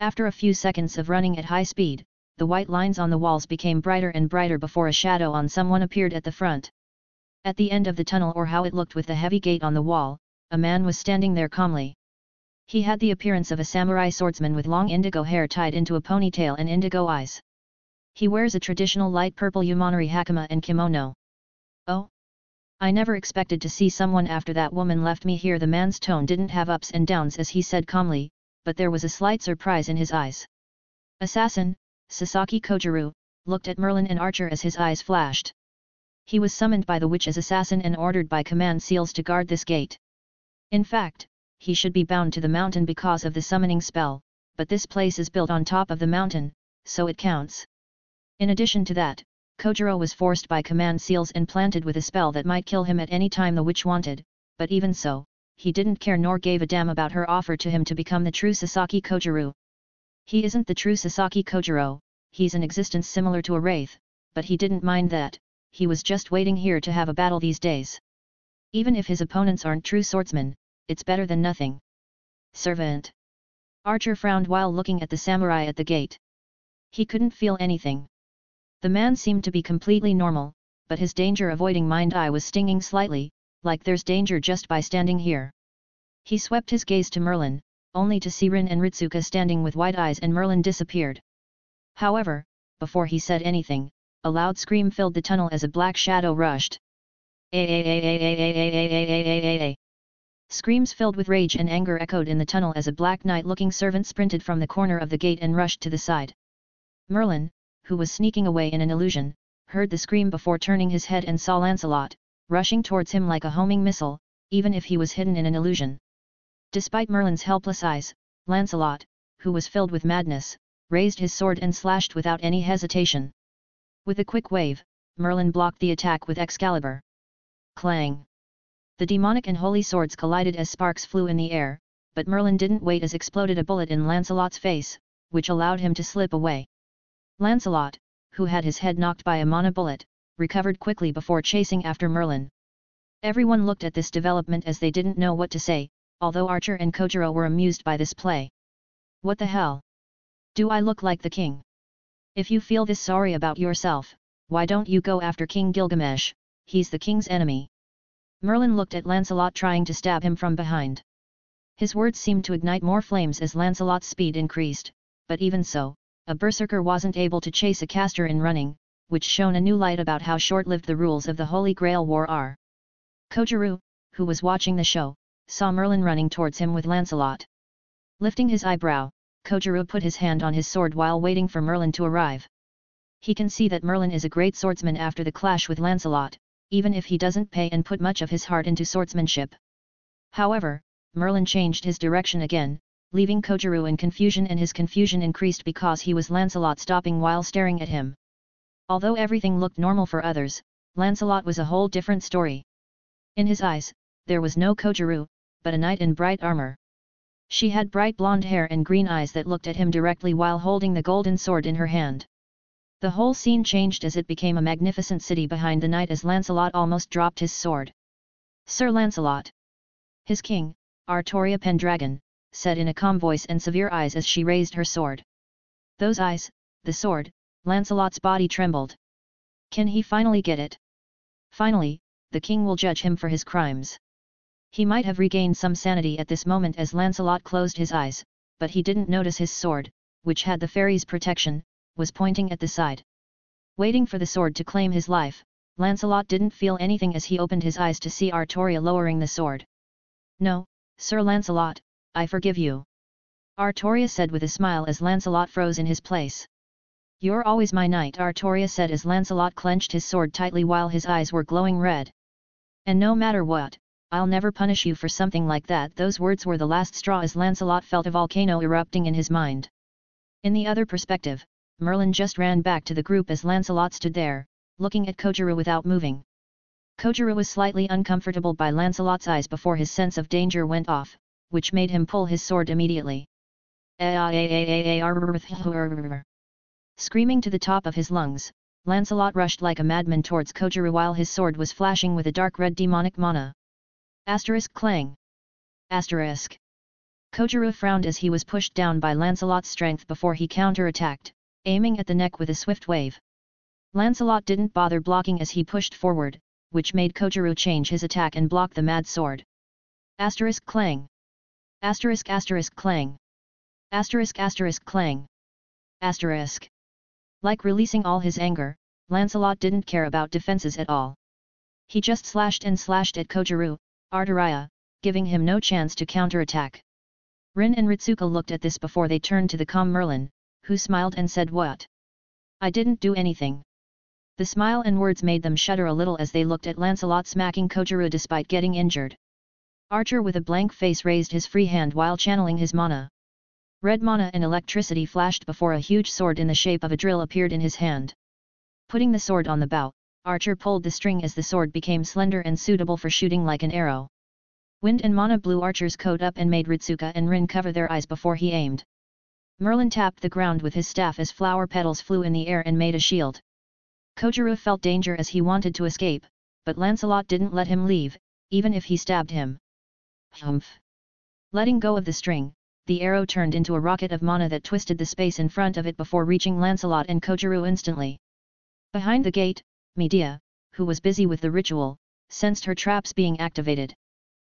S2: After a few seconds of running at high speed, the white lines on the walls became brighter and brighter before a shadow on someone appeared at the front. At the end of the tunnel, or how it looked with the heavy gate on the wall, a man was standing there calmly. He had the appearance of a samurai swordsman with long indigo hair tied into a ponytail and indigo eyes. He wears a traditional light purple Yamanori hakama and kimono. Oh! I never expected to see someone after that woman left me here. The man's tone didn't have ups and downs as he said calmly, but there was a slight surprise in his eyes. Assassin, Sasaki Kojiro, looked at Merlin and Archer as his eyes flashed. He was summoned by the witch as assassin and ordered by command seals to guard this gate. In fact, he should be bound to the mountain because of the summoning spell, but this place is built on top of the mountain, so it counts. In addition to that, Kojiro was forced by command seals and planted with a spell that might kill him at any time the witch wanted, but even so, he didn't care nor gave a damn about her offer to him to become the true Sasaki Kojiro. He isn't the true Sasaki Kojiro, he's an existence similar to a wraith, but he didn't mind that, he was just waiting here to have a battle these days. Even if his opponents aren't true swordsmen, it's better than nothing. Servant. Archer frowned while looking at the samurai at the gate. He couldn't feel anything. The man seemed to be completely normal, but his danger-avoiding mind-eye was stinging slightly, like there's danger just by standing here. He swept his gaze to Merlin, only to see Rin and Ritsuka standing with wide eyes, and Merlin disappeared. However, before he said anything, a loud scream filled the tunnel as a black shadow rushed. Screams filled with rage and anger echoed in the tunnel as a black knight-looking servant sprinted from the corner of the gate and rushed to the side. Merlin, who was sneaking away in an illusion, heard the scream before turning his head and saw Lancelot, rushing towards him like a homing missile, even if he was hidden in an illusion. Despite Merlin's helpless eyes, Lancelot, who was filled with madness, raised his sword and slashed without any hesitation. With a quick wave, Merlin blocked the attack with Excalibur. Clang! The demonic and holy swords collided as sparks flew in the air, but Merlin didn't wait as exploded a bullet in Lancelot's face, which allowed him to slip away. Lancelot, who had his head knocked by a mana bullet, recovered quickly before chasing after Merlin. Everyone looked at this development as they didn't know what to say, although Archer and Kojiro were amused by this play. What the hell? Do I look like the king? If you feel this sorry about yourself, why don't you go after King Gilgamesh? He's the king's enemy. Merlin looked at Lancelot trying to stab him from behind. His words seemed to ignite more flames as Lancelot's speed increased, but even so, a berserker wasn't able to chase a caster in running, which shone a new light about how short-lived the rules of the Holy Grail War are. Kojiro, who was watching the show, saw Merlin running towards him with Lancelot. Lifting his eyebrow, Kojiro put his hand on his sword while waiting for Merlin to arrive. He can see that Merlin is a great swordsman after the clash with Lancelot, even if he doesn't pay and put much of his heart into swordsmanship. However, Merlin changed his direction again, leaving Kojiro in confusion, and his confusion increased because he was Lancelot stopping while staring at him. Although everything looked normal for others, Lancelot was a whole different story. In his eyes, there was no Kojiro, but a knight in bright armor. She had bright blonde hair and green eyes that looked at him directly while holding the golden sword in her hand. The whole scene changed as it became a magnificent city behind the knight as Lancelot almost dropped his sword. Sir Lancelot. His king, Artoria Pendragon, said in a calm voice and severe eyes as she raised her sword. Those eyes, the sword, Lancelot's body trembled. Can he finally get it? Finally, the king will judge him for his crimes. He might have regained some sanity at this moment as Lancelot closed his eyes, but he didn't notice his sword, which had the fairy's protection, was pointing at the side. Waiting for the sword to claim his life, Lancelot didn't feel anything as he opened his eyes to see Artoria lowering the sword. No, Sir Lancelot, I forgive you. Artoria said with a smile as Lancelot froze in his place. You're always my knight, Artoria said as Lancelot clenched his sword tightly while his eyes were glowing red. And no matter what, I'll never punish you for something like that. Those words were the last straw as Lancelot felt a volcano erupting in his mind. In the other perspective, Merlin just ran back to the group as Lancelot stood there, looking at Kojiro without moving. Kojiro was slightly uncomfortable by Lancelot's eyes before his sense of danger went off, which made him pull his sword immediately. Screaming to the top of his lungs, Lancelot rushed like a madman towards Kojiro while his sword was flashing with a dark red demonic mana. Clang. Kojiro frowned as he was pushed down by Lancelot's strength before he counter-attacked, aiming at the neck with a swift wave. Lancelot didn't bother blocking as he pushed forward, which made Kojiro change his attack and block the mad sword. Clang. Clang. Clang. Like releasing all his anger, Lancelot didn't care about defenses at all. He just slashed and slashed at Kojiro, Artoria, giving him no chance to counterattack. Rin and Ritsuko looked at this before they turned to the calm Merlin, who smiled and said, "What? I didn't do anything." The smile and words made them shudder a little as they looked at Lancelot smacking Kojiro despite getting injured. Archer with a blank face raised his free hand while channeling his mana. Red mana and electricity flashed before a huge sword in the shape of a drill appeared in his hand. Putting the sword on the bow, Archer pulled the string as the sword became slender and suitable for shooting like an arrow. Wind and mana blew Archer's coat up and made Ritsuka and Rin cover their eyes before he aimed. Merlin tapped the ground with his staff as flower petals flew in the air and made a shield. Kojiro felt danger as he wanted to escape, but Lancelot didn't let him leave, even if he stabbed him. Humph! Letting go of the string, the arrow turned into a rocket of mana that twisted the space in front of it before reaching Lancelot and Kojiro instantly. Behind the gate, Medea, who was busy with the ritual, sensed her traps being activated.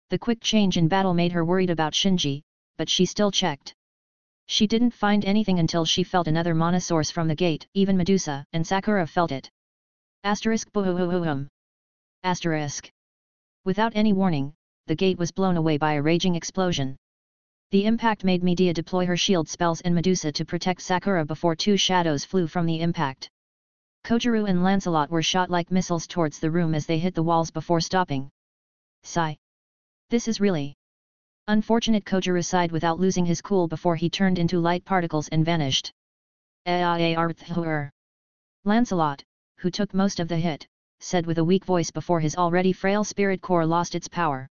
S2: The quick change in battle made her worried about Shinji, but she still checked. She didn't find anything until she felt another mana source from the gate. Even Medusa and Sakura felt it. Boom. Without any warning, the gate was blown away by a raging explosion. The impact made Medea deploy her shield spells and Medusa to protect Sakura before two shadows flew from the impact. Kojiro and Lancelot were shot like missiles towards the room as they hit the walls before stopping. Sigh. This is really unfortunate. Kojiro sighed without losing his cool before he turned into light particles and vanished. Lancelot, who took most of the hit, said with a weak voice before his already frail spirit core lost its power.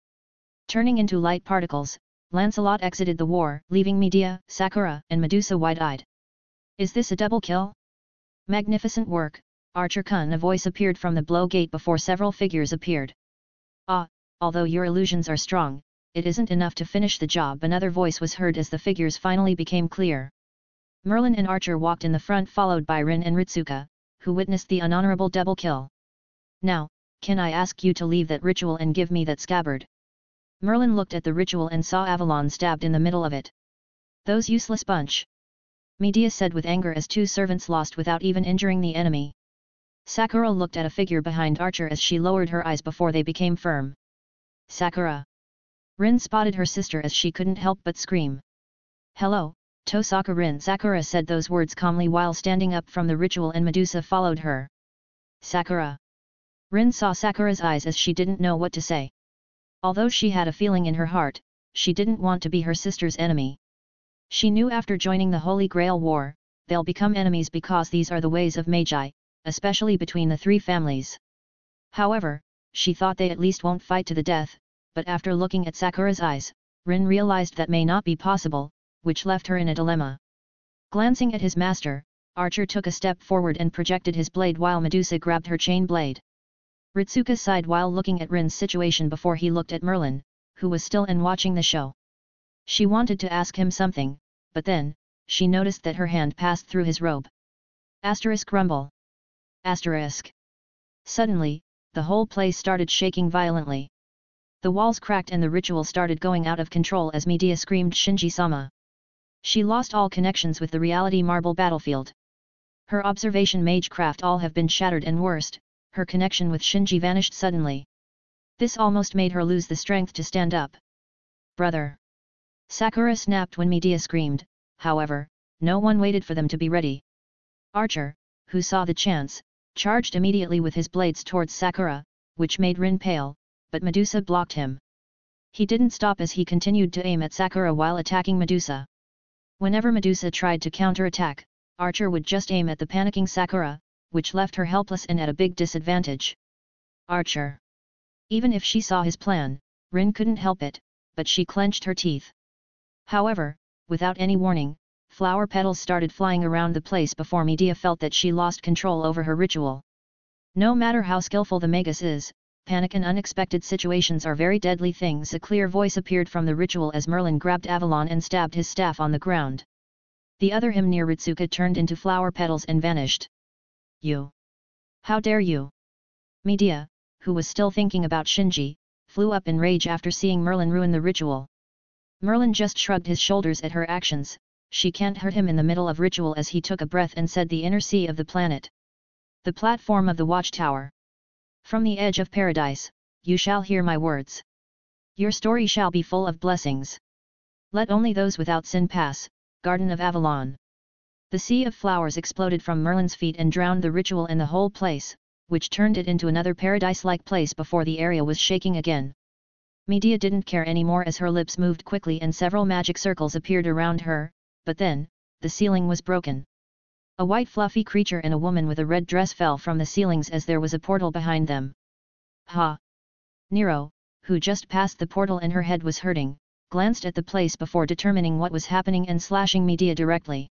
S2: Turning into light particles, Lancelot exited the war, leaving Medea, Sakura, and Medusa wide-eyed. Is this a double kill? Magnificent work, Archer-kun. A voice appeared from the blow gate before several figures appeared. Ah, although your illusions are strong, it isn't enough to finish the job. Another voice was heard as the figures finally became clear. Merlin and Archer walked in the front followed by Rin and Ritsuka, who witnessed the unhonorable double kill. Now, can I ask you to leave that ritual and give me that scabbard? Merlin looked at the ritual and saw Avalon stabbed in the middle of it. Those useless bunch! Medea said with anger as two servants lost without even injuring the enemy. Sakura looked at a figure behind Archer as she lowered her eyes before they became firm. Sakura! Rin spotted her sister as she couldn't help but scream. Hello, Tosaka. Rin. Sakura said those words calmly while standing up from the ritual and Medusa followed her. Sakura! Rin saw Sakura's eyes as she didn't know what to say. Although she had a feeling in her heart, she didn't want to be her sister's enemy. She knew after joining the Holy Grail War, they'll become enemies because these are the ways of Magi, especially between the three families. However, she thought they at least won't fight to the death, but after looking at Sakura's eyes, Rin realized that may not be possible, which left her in a dilemma. Glancing at his master, Archer took a step forward and projected his blade while Medusa grabbed her chain blade. Ritsuka sighed while looking at Rin's situation before he looked at Merlin, who was still watching the show. She wanted to ask him something, but then, she noticed that her hand passed through his robe. Asterisk rumble. Asterisk. Suddenly, the whole place started shaking violently. The walls cracked and the ritual started going out of control as Medea screamed Shinji-sama. She lost all connections with the reality marble battlefield. Her observation magecraft all have been shattered and worst, her connection with Shinji vanished suddenly. This almost made her lose the strength to stand up. Brother! Sakura snapped when Medea screamed, however, no one waited for them to be ready. Archer, who saw the chance, charged immediately with his blades towards Sakura, which made Rin pale, but Medusa blocked him. He didn't stop as he continued to aim at Sakura while attacking Medusa. Whenever Medusa tried to counterattack, Archer would just aim at the panicking Sakura, which left her helpless and at a big disadvantage. Archer! Even if she saw his plan, Rin couldn't help it, but she clenched her teeth. However, without any warning, flower petals started flying around the place before Medea felt that she lost control over her ritual. No matter how skillful the Magus is, panic and unexpected situations are very deadly things. A clear voice appeared from the ritual as Merlin grabbed Avalon and stabbed his staff on the ground. The other him near Ritsuka turned into flower petals and vanished. You! How dare you! Medea, who was still thinking about Shinji, flew up in rage after seeing Merlin ruin the ritual. Merlin just shrugged his shoulders at her actions. She can't hurt him in the middle of ritual as he took a breath and said the inner sea of the planet. The platform of the watchtower. From the edge of paradise, you shall hear my words. Your story shall be full of blessings. Let only those without sin pass, Garden of Avalon. The sea of flowers exploded from Merlin's feet and drowned the ritual and the whole place, which turned it into another paradise-like place before the area was shaking again. Medea didn't care anymore as her lips moved quickly and several magic circles appeared around her, but then, the ceiling was broken. A white fluffy creature and a woman with a red dress fell from the ceilings as there was a portal behind them. Ha! Nero, who just passed the portal and her head was hurting, glanced at the place before determining what was happening and slashing Medea directly.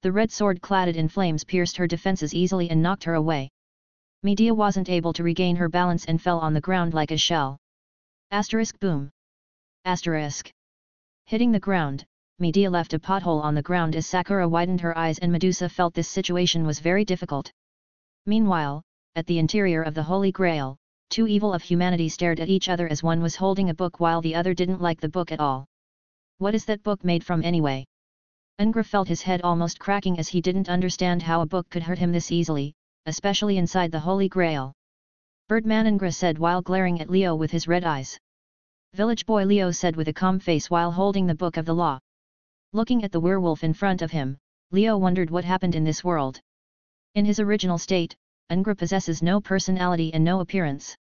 S2: The red sword cladded in flames pierced her defenses easily and knocked her away. Medea wasn't able to regain her balance and fell on the ground like a shell. Asterisk boom. Asterisk. Hitting the ground, Medea left a pothole on the ground as Sakura widened her eyes and Medusa felt this situation was very difficult. Meanwhile, at the interior of the Holy Grail, two evil of humanity stared at each other as one was holding a book while the other didn't like the book at all. What is that book made from anyway? Ungra felt his head almost cracking as he didn't understand how a book could hurt him this easily, especially inside the Holy Grail. Birdman Ungra said while glaring at Leo with his red eyes. Village boy Leo said with a calm face while holding the book of the law. Looking at the werewolf in front of him, Leo wondered what happened in this world. In his original state, Ungra possesses no personality and no appearance.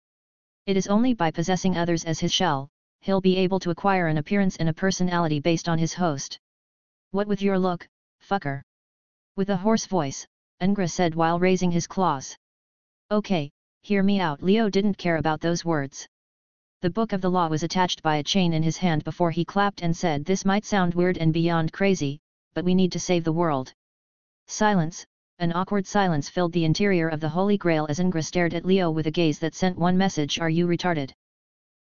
S2: It is only by possessing others as his shell, he'll be able to acquire an appearance and a personality based on his host. What with your look, fucker? With a hoarse voice, Ungra said while raising his claws. Okay, Hear me out. Leo didn't care about those words. The book of the law was attached by a chain in his hand before he clapped and said, "This might sound weird and beyond crazy, but we need to save the world." Silence, an awkward silence filled the interior of the Holy Grail as Ingra stared at Leo with a gaze that sent one message: "Are you retarded?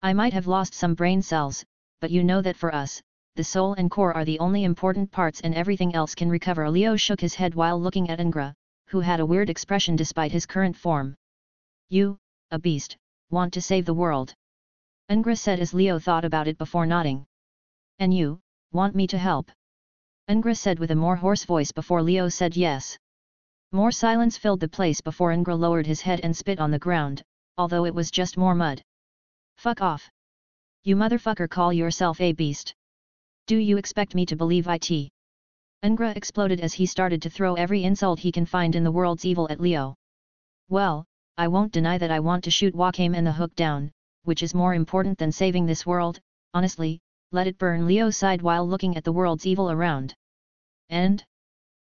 S2: I might have lost some brain cells, but you know that for us, the soul and core are the only important parts and everything else can recover." Leo shook his head while looking at Ingra, who had a weird expression despite his current form. "You, a beast, want to save the world?" Ingra said as Leo thought about it before nodding. "And you, want me to help?" Ingra said with a more hoarse voice before Leo said yes. More silence filled the place before Ingra lowered his head and spit on the ground, although it was just more mud. "Fuck off. You motherfucker call yourself a beast? Do you expect me to believe it?" Ingra exploded as he started to throw every insult he can find in the world's evil at Leo. "Well, I won't deny that I want to shoot Wakame and the Hook down, which is more important than saving this world, honestly, let it burn." Leo sighed while looking at the world's evil around. "And?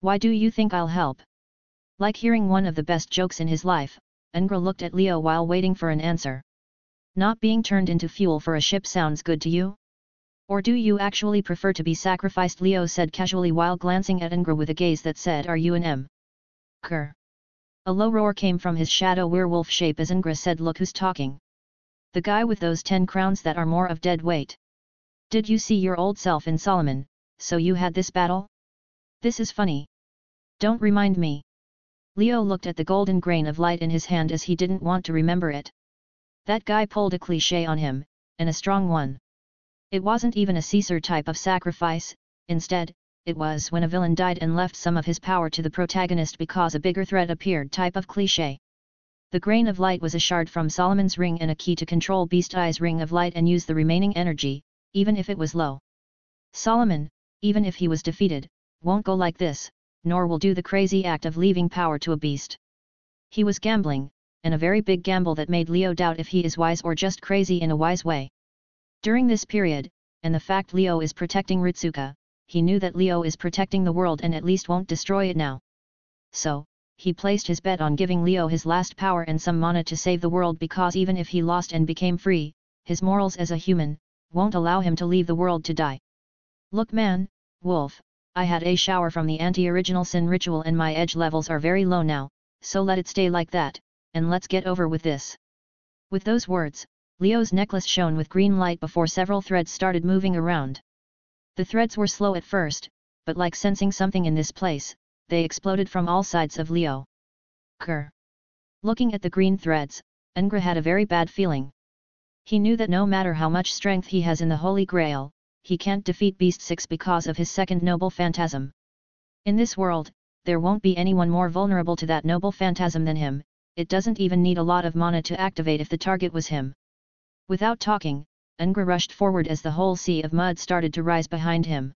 S2: Why do you think I'll help?" Like hearing one of the best jokes in his life, Ingra looked at Leo while waiting for an answer. "Not being turned into fuel for a ship sounds good to you? Or do you actually prefer to be sacrificed?" Leo said casually while glancing at Ingra with a gaze that said, "Are you an M?" Kerr. A low roar came from his shadow werewolf shape as Ingra said, "Look who's talking. The guy with those 10 crowns that are more of dead weight. Did you see your old self in Solomon, so you had this battle? This is funny. Don't remind me." Leo looked at the golden grain of light in his hand as he didn't want to remember it. That guy pulled a cliché on him, and a strong one. It wasn't even a Caesar type of sacrifice, instead, it was when a villain died and left some of his power to the protagonist because a bigger threat appeared type of cliché. The grain of light was a shard from Solomon's ring and a key to control Beast Eye's ring of light and use the remaining energy, even if it was low. Solomon, even if he was defeated, won't go like this, nor will do the crazy act of leaving power to a beast. He was gambling, and a very big gamble that made Leo doubt if he is wise or just crazy in a wise way. During this period, and the fact Leo is protecting Ritsuka, he knew that Leo is protecting the world and at least won't destroy it now. So, he placed his bet on giving Leo his last power and some mana to save the world because even if he lost and became free, his morals as a human won't allow him to leave the world to die. "Look man, wolf, I had a shower from the anti-original sin ritual and my edge levels are very low now, so let it stay like that, and let's get over with this." With those words, Leo's necklace shone with green light before several threads started moving around. The threads were slow at first, but like sensing something in this place, they exploded from all sides of Leo. Kerr. Looking at the green threads, Ingra had a very bad feeling. He knew that no matter how much strength he has in the Holy Grail, he can't defeat Beast 6 because of his second noble phantasm. In this world, there won't be anyone more vulnerable to that noble phantasm than him. It doesn't even need a lot of mana to activate if the target was him. Without talking, Ingra rushed forward as the whole sea of mud started to rise behind him.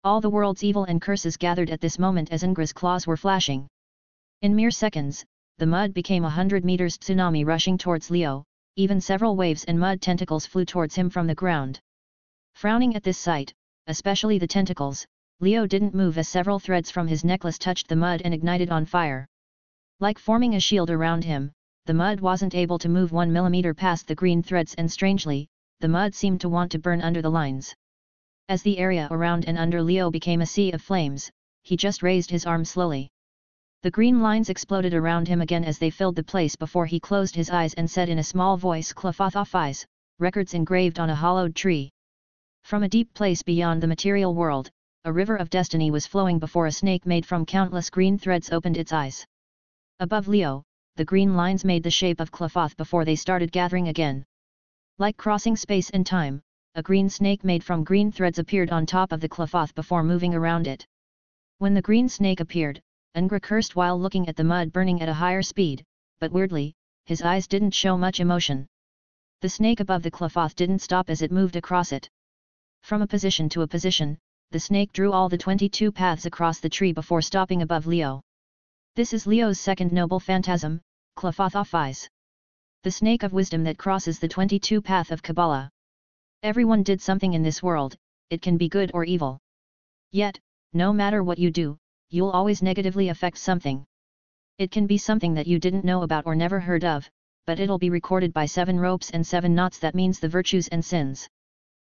S2: All the world's evil and curses gathered at this moment as Ingra's claws were flashing. In mere seconds, the mud became 100 meters tsunami rushing towards Leo, even several waves and mud tentacles flew towards him from the ground. Frowning at this sight, especially the tentacles, Leo didn't move as several threads from his necklace touched the mud and ignited on fire. Like forming a shield around him, the mud wasn't able to move 1 millimeter past the green threads and strangely, the mud seemed to want to burn under the lines. As the area around and under Leo became a sea of flames, he just raised his arm slowly. The green lines exploded around him again as they filled the place before he closed his eyes and said in a small voice, "Clothothophies, records engraved on a hollowed tree." From a deep place beyond the material world, a river of destiny was flowing before a snake made from countless green threads opened its eyes. Above Leo, the green lines made the shape of Clothoth before they started gathering again. Like crossing space and time, a green snake made from green threads appeared on top of the Clothoth before moving around it. When the green snake appeared, Ingra cursed while looking at the mud burning at a higher speed, but weirdly, his eyes didn't show much emotion. The snake above the Clothoth didn't stop as it moved across it. From a position to a position, the snake drew all the 22 paths across the tree before stopping above Leo. This is Leo's second noble phantasm, Clothothophies. The snake of wisdom that crosses the 22 path of Kabbalah. Everyone did something in this world, it can be good or evil. Yet, no matter what you do, you'll always negatively affect something. It can be something that you didn't know about or never heard of, but it'll be recorded by 7 ropes and 7 knots, that means the virtues and sins.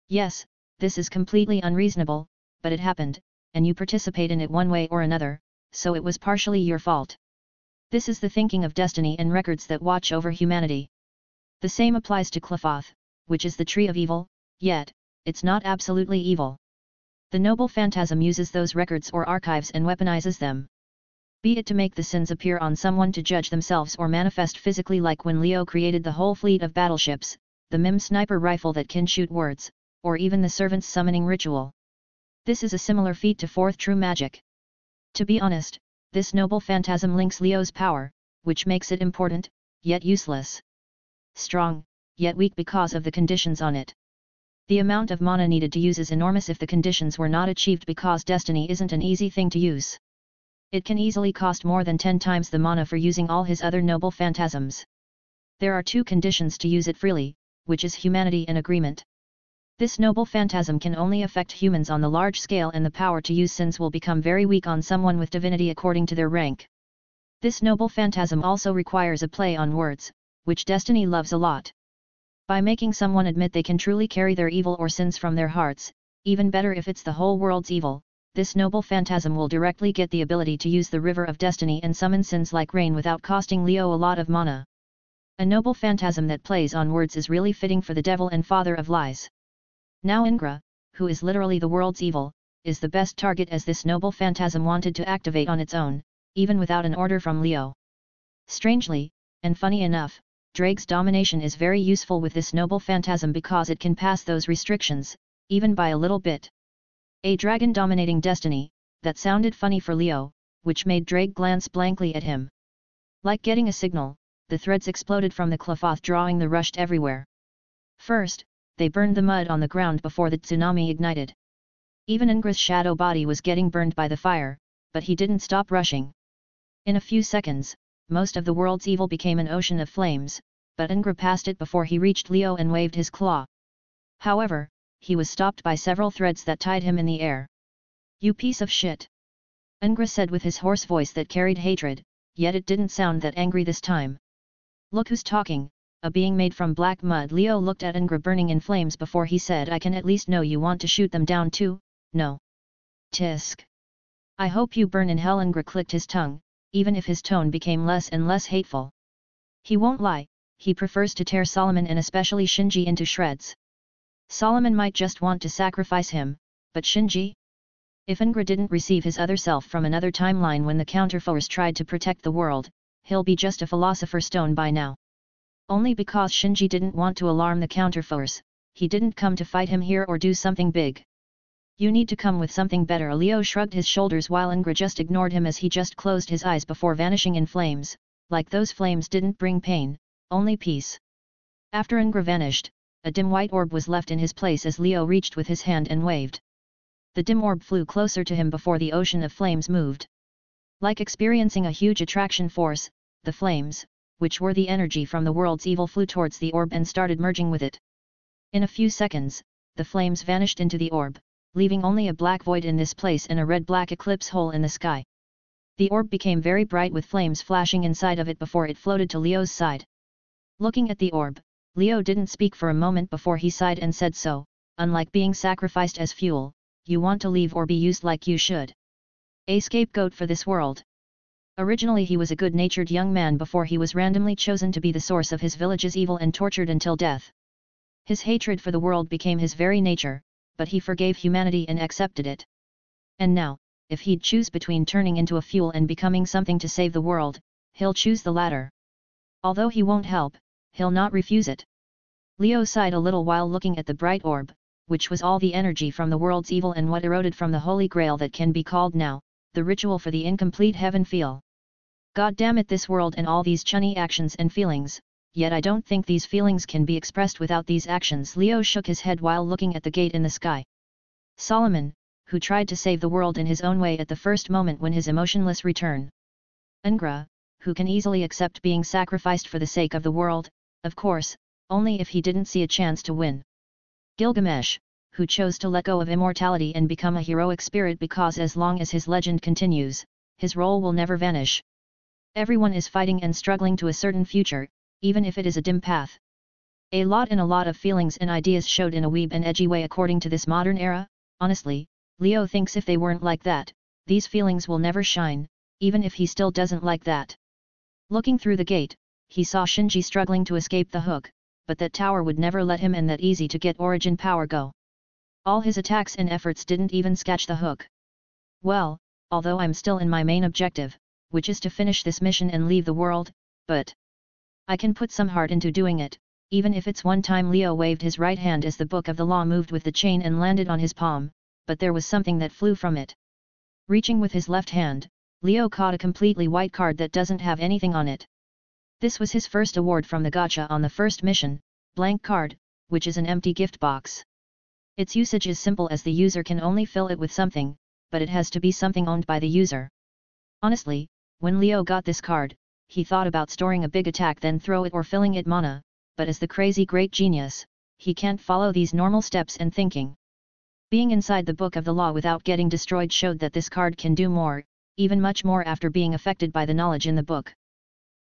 S2: Yes, this is completely unreasonable, but it happened, and you participate in it one way or another, so it was partially your fault. This is the thinking of destiny and records that watch over humanity. The same applies to Qliphoth, which is the tree of evil, yet, it's not absolutely evil. The noble phantasm uses those records or archives and weaponizes them. Be it to make the sins appear on someone to judge themselves, or manifest physically, like when Leo created the whole fleet of battleships, the MIM sniper rifle that can shoot words, or even the servant's summoning ritual. This is a similar feat to fourth true magic. To be honest, this noble phantasm links Leo's power, which makes it important, yet useless. Strong, yet weak because of the conditions on it. The amount of mana needed to use is enormous if the conditions were not achieved, because destiny isn't an easy thing to use. It can easily cost more than 10 times the mana for using all his other noble phantasms. There are 2 conditions to use it freely, which is humanity and agreement. This noble phantasm can only affect humans on the large scale, and the power to use sins will become very weak on someone with divinity according to their rank. This noble phantasm also requires a play on words, which destiny loves a lot. By making someone admit they can truly carry their evil or sins from their hearts, even better if it's the whole world's evil, this noble phantasm will directly get the ability to use the river of destiny and summon sins like rain without costing Leo a lot of mana. A noble phantasm that plays on words is really fitting for the devil and father of lies. Now Indra, who is literally the world's evil, is the best target, as this noble phantasm wanted to activate on its own, even without an order from Leo. Strangely, and funny enough, Drake's domination is very useful with this noble phantasm because it can pass those restrictions, even by a little bit. A dragon dominating destiny, that sounded funny for Leo, which made Drake glance blankly at him. Like getting a signal, the threads exploded from the Qliphoth, drawing the rushed everywhere. First, they burned the mud on the ground before the tsunami ignited. Even Ingra's shadow body was getting burned by the fire, but he didn't stop rushing. In a few seconds, most of the world's evil became an ocean of flames, but Ingra passed it before he reached Leo and waved his claw. However, he was stopped by several threads that tied him in the air. "You piece of shit!" Ingra said with his hoarse voice that carried hatred, yet it didn't sound that angry this time. "Look who's talking, a being made from black mud." Leo looked at Ingra burning in flames before he said, "I can at least know you want to shoot them down too, no? Tisk. I hope you burn in hell." Ingra clicked his tongue, even if his tone became less and less hateful. He won't lie, he prefers to tear Solomon and especially Shinji into shreds. Solomon might just want to sacrifice him, but Shinji? If Ingra didn't receive his other self from another timeline when the counterforce tried to protect the world, he'll be just a philosopher's stone by now. Only because Shinji didn't want to alarm the counterforce, he didn't come to fight him here or do something big. "You need to come with something better." Leo shrugged his shoulders while Ingra just ignored him as he just closed his eyes before vanishing in flames, like those flames didn't bring pain, only peace. After Ingra vanished, a dim white orb was left in his place as Leo reached with his hand and waved. The dim orb flew closer to him before the ocean of flames moved. Like experiencing a huge attraction force, the flames, which were the energy from the world's evil, flew towards the orb and started merging with it. In a few seconds, the flames vanished into the orb, leaving only a black void in this place and a red-black eclipse hole in the sky. The orb became very bright with flames flashing inside of it before it floated to Leo's side. Looking at the orb, Leo didn't speak for a moment before he sighed and said, "So, unlike being sacrificed as fuel, you want to leave or be used like you should. A scapegoat for this world." Originally he was a good-natured young man before he was randomly chosen to be the source of his village's evil and tortured until death. His hatred for the world became his very nature, but he forgave humanity and accepted it. And now, if he'd choose between turning into a fuel and becoming something to save the world, he'll choose the latter. Although he won't help, he'll not refuse it. Leo sighed a little while looking at the bright orb, which was all the energy from the world's evil and what eroded from the Holy Grail that can be called now the ritual for the incomplete heaven feel. God damn it, this world and all these chunny actions and feelings, yet I don't think these feelings can be expressed without these actions. Leo shook his head while looking at the gate in the sky. Solomon, who tried to save the world in his own way at the first moment when his emotionless return. Ingra, who can easily accept being sacrificed for the sake of the world, of course, only if he didn't see a chance to win. Gilgamesh, who chose to let go of immortality and become a heroic spirit because as long as his legend continues, his role will never vanish. Everyone is fighting and struggling to a certain future, even if it is a dim path. A lot of feelings and ideas showed in a weeb and edgy way according to this modern era. Honestly, Leo thinks if they weren't like that, these feelings will never shine, even if he still doesn't like that. Looking through the gate, he saw Shinji struggling to escape the hook, but that tower would never let him and that easy to get origin power go. All his attacks and efforts didn't even scratch the hook. Well, although I'm still in my main objective, which is to finish this mission and leave the world, but I can put some heart into doing it, even if it's one time. Leo waved his right hand as the Book of the Law moved with the chain and landed on his palm, but there was something that flew from it. Reaching with his left hand, Leo caught a completely white card that doesn't have anything on it. This was his first award from the gacha on the first mission, blank card, which is an empty gift box. Its usage is simple as the user can only fill it with something, but it has to be something owned by the user. Honestly, when Leo got this card, he thought about storing a big attack then throw it or filling it mana, but as the crazy great genius, he can't follow these normal steps and thinking. Being inside the Book of the Law without getting destroyed showed that this card can do more, even much more after being affected by the knowledge in the book.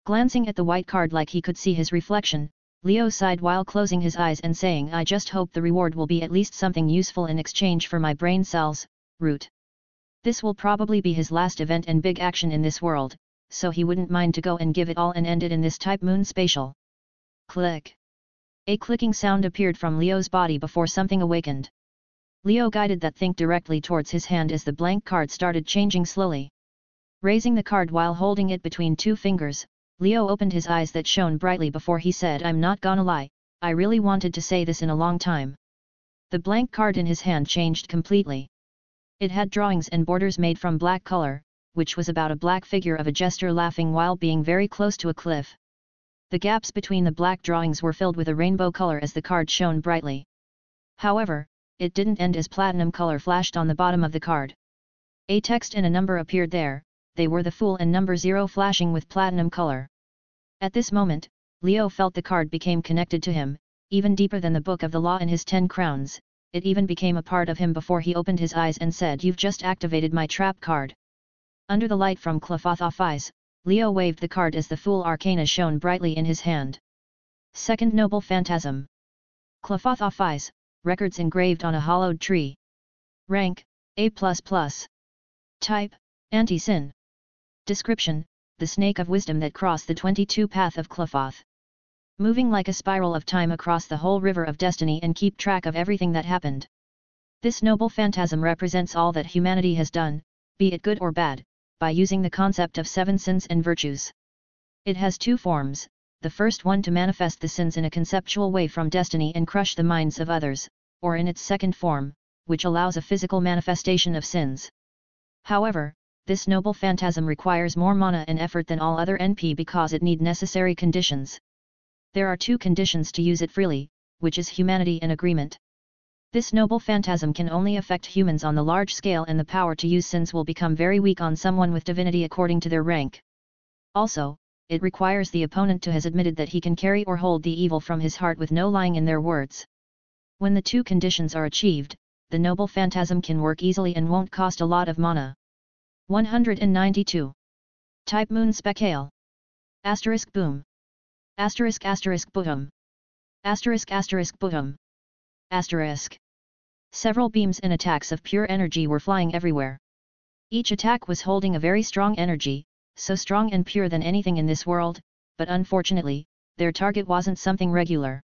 S2: Glancing at the white card like he could see his reflection, Leo sighed while closing his eyes and saying, I just hope the reward will be at least something useful in exchange for my brain cells, root. This will probably be his last event and big action in this world, so he wouldn't mind to go and give it all and end it in this type moon spatial. Click. A clicking sound appeared from Leo's body before something awakened. Leo guided that think directly towards his hand as the blank card started changing slowly. Raising the card while holding it between two fingers, Leo opened his eyes that shone brightly before he said, I'm not gonna lie, I really wanted to say this in a long time. The blank card in his hand changed completely. It had drawings and borders made from black color, which was about a black figure of a jester laughing while being very close to a cliff. The gaps between the black drawings were filled with a rainbow color as the card shone brightly. However, it didn't end as platinum color flashed on the bottom of the card. A text and a number appeared there, they were the Fool and number 0 flashing with platinum color. At this moment, Leo felt the card became connected to him, even deeper than the Book of the Law and his 10 crowns. It even became a part of him before he opened his eyes and said, You've just activated my trap card. Under the light from Clefothoff's eyes, Leo waved the card as the Fool Arcana shone brightly in his hand. Second Noble Phantasm. Clefothoff's eyes, records engraved on a hollowed tree. Rank, A++. Type, Anti-Sin. Description, the snake of wisdom that crossed the 22 path of Clefothoff. Moving like a spiral of time across the whole river of destiny and keep track of everything that happened. This noble phantasm represents all that humanity has done, be it good or bad, by using the concept of 7 sins and virtues. It has 2 forms, the first one to manifest the sins in a conceptual way from destiny and crush the minds of others, or in its second form, which allows a physical manifestation of sins. However, this noble phantasm requires more mana and effort than all other NP because it need necessary conditions. There are 2 conditions to use it freely, which is humanity and agreement. This noble phantasm can only affect humans on the large scale and the power to use sins will become very weak on someone with divinity according to their rank. Also, it requires the opponent to has admitted that he can carry or hold the evil from his heart with no lying in their words. When the 2 conditions are achieved, the noble phantasm can work easily and won't cost a lot of mana. 192. Type Moon Specale. Asterisk boom. Asterisk asterisk boom. Asterisk asterisk boom. Asterisk. Several beams and attacks of pure energy were flying everywhere. Each attack was holding a very strong energy, so strong and pure than anything in this world, but unfortunately, their target wasn't something regular.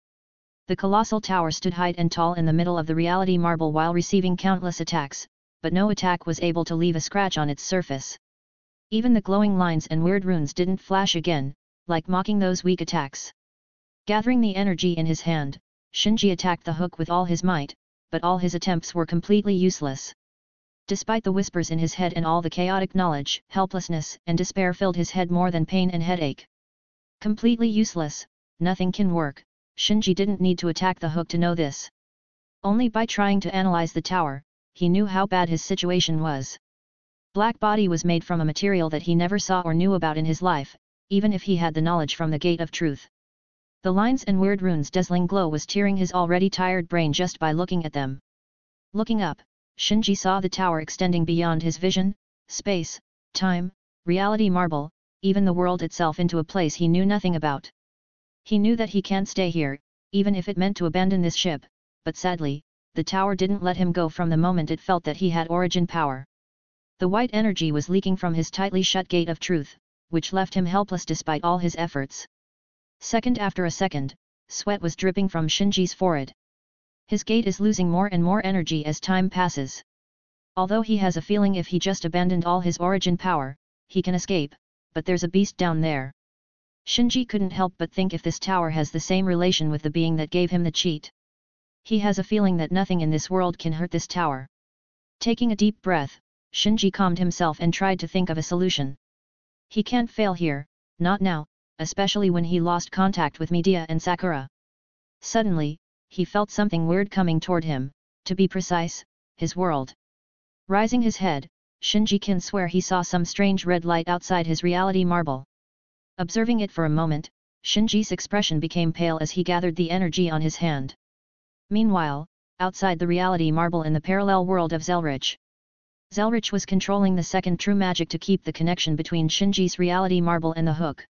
S2: The colossal tower stood high and tall in the middle of the reality marble while receiving countless attacks, but no attack was able to leave a scratch on its surface. Even the glowing lines and weird runes didn't flash again, like mocking those weak attacks. Gathering the energy in his hand, Shinji attacked the hook with all his might, but all his attempts were completely useless. Despite the whispers in his head and all the chaotic knowledge, helplessness and despair filled his head more than pain and headache. Completely useless, nothing can work. Shinji didn't need to attack the hook to know this. Only by trying to analyze the tower, he knew how bad his situation was. Black body was made from a material that he never saw or knew about in his life, even if he had the knowledge from the gate of truth. The lines and weird runes' dazzling glow was tearing his already tired brain just by looking at them. Looking up, Shinji saw the tower extending beyond his vision, space, time, reality marble, even the world itself into a place he knew nothing about. He knew that he can't stay here, even if it meant to abandon this ship, but sadly, the tower didn't let him go from the moment it felt that he had origin power. The white energy was leaking from his tightly shut gate of truth, which left him helpless despite all his efforts. Second after a second, sweat was dripping from Shinji's forehead. His gate is losing more and more energy as time passes. Although he has a feeling if he just abandoned all his origin power, he can escape, but there's a beast down there. Shinji couldn't help but think if this tower has the same relation with the being that gave him the cheat. He has a feeling that nothing in this world can hurt this tower. Taking a deep breath, Shinji calmed himself and tried to think of a solution. He can't fail here, not now, especially when he lost contact with Medea and Sakura. Suddenly, he felt something weird coming toward him, to be precise, his world. Rising his head, Shinji can swear he saw some strange red light outside his reality marble. Observing it for a moment, Shinji's expression became pale as he gathered the energy on his hand. Meanwhile, outside the reality marble in the parallel world of Zelrich. Zelrich was controlling the second true magic to keep the connection between Shinji's reality marble and the hook.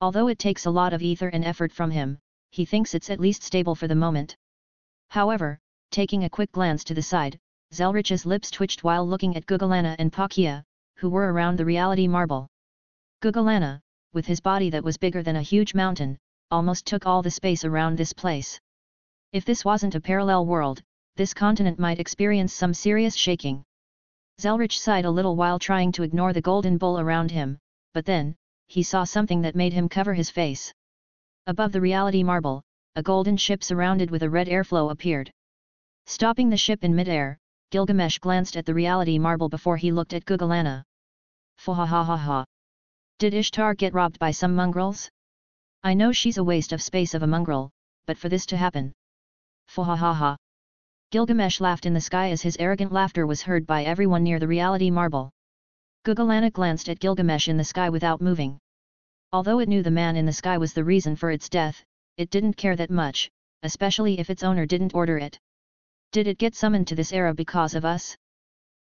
S2: Although it takes a lot of ether and effort from him, he thinks it's at least stable for the moment. However, taking a quick glance to the side, Zelrich's lips twitched while looking at Gugalana and Pakia, who were around the reality marble. Gugalana, with his body that was bigger than a huge mountain, almost took all the space around this place. If this wasn't a parallel world, this continent might experience some serious shaking. Zelrich sighed a little while trying to ignore the golden bowl around him, but then, he saw something that made him cover his face. Above the reality marble, a golden ship surrounded with a red airflow appeared. Stopping the ship in midair, Gilgamesh glanced at the reality marble before he looked at Gugalana. Fahahaha. Did Ishtar get robbed by some mongrels? I know she's a waste of space of a mongrel, but for this to happen. Fahahaha. Gilgamesh laughed in the sky as his arrogant laughter was heard by everyone near the reality marble. Gugalana glanced at Gilgamesh in the sky without moving. Although it knew the man in the sky was the reason for its death, it didn't care that much, especially if its owner didn't order it. Did it get summoned to this era because of us?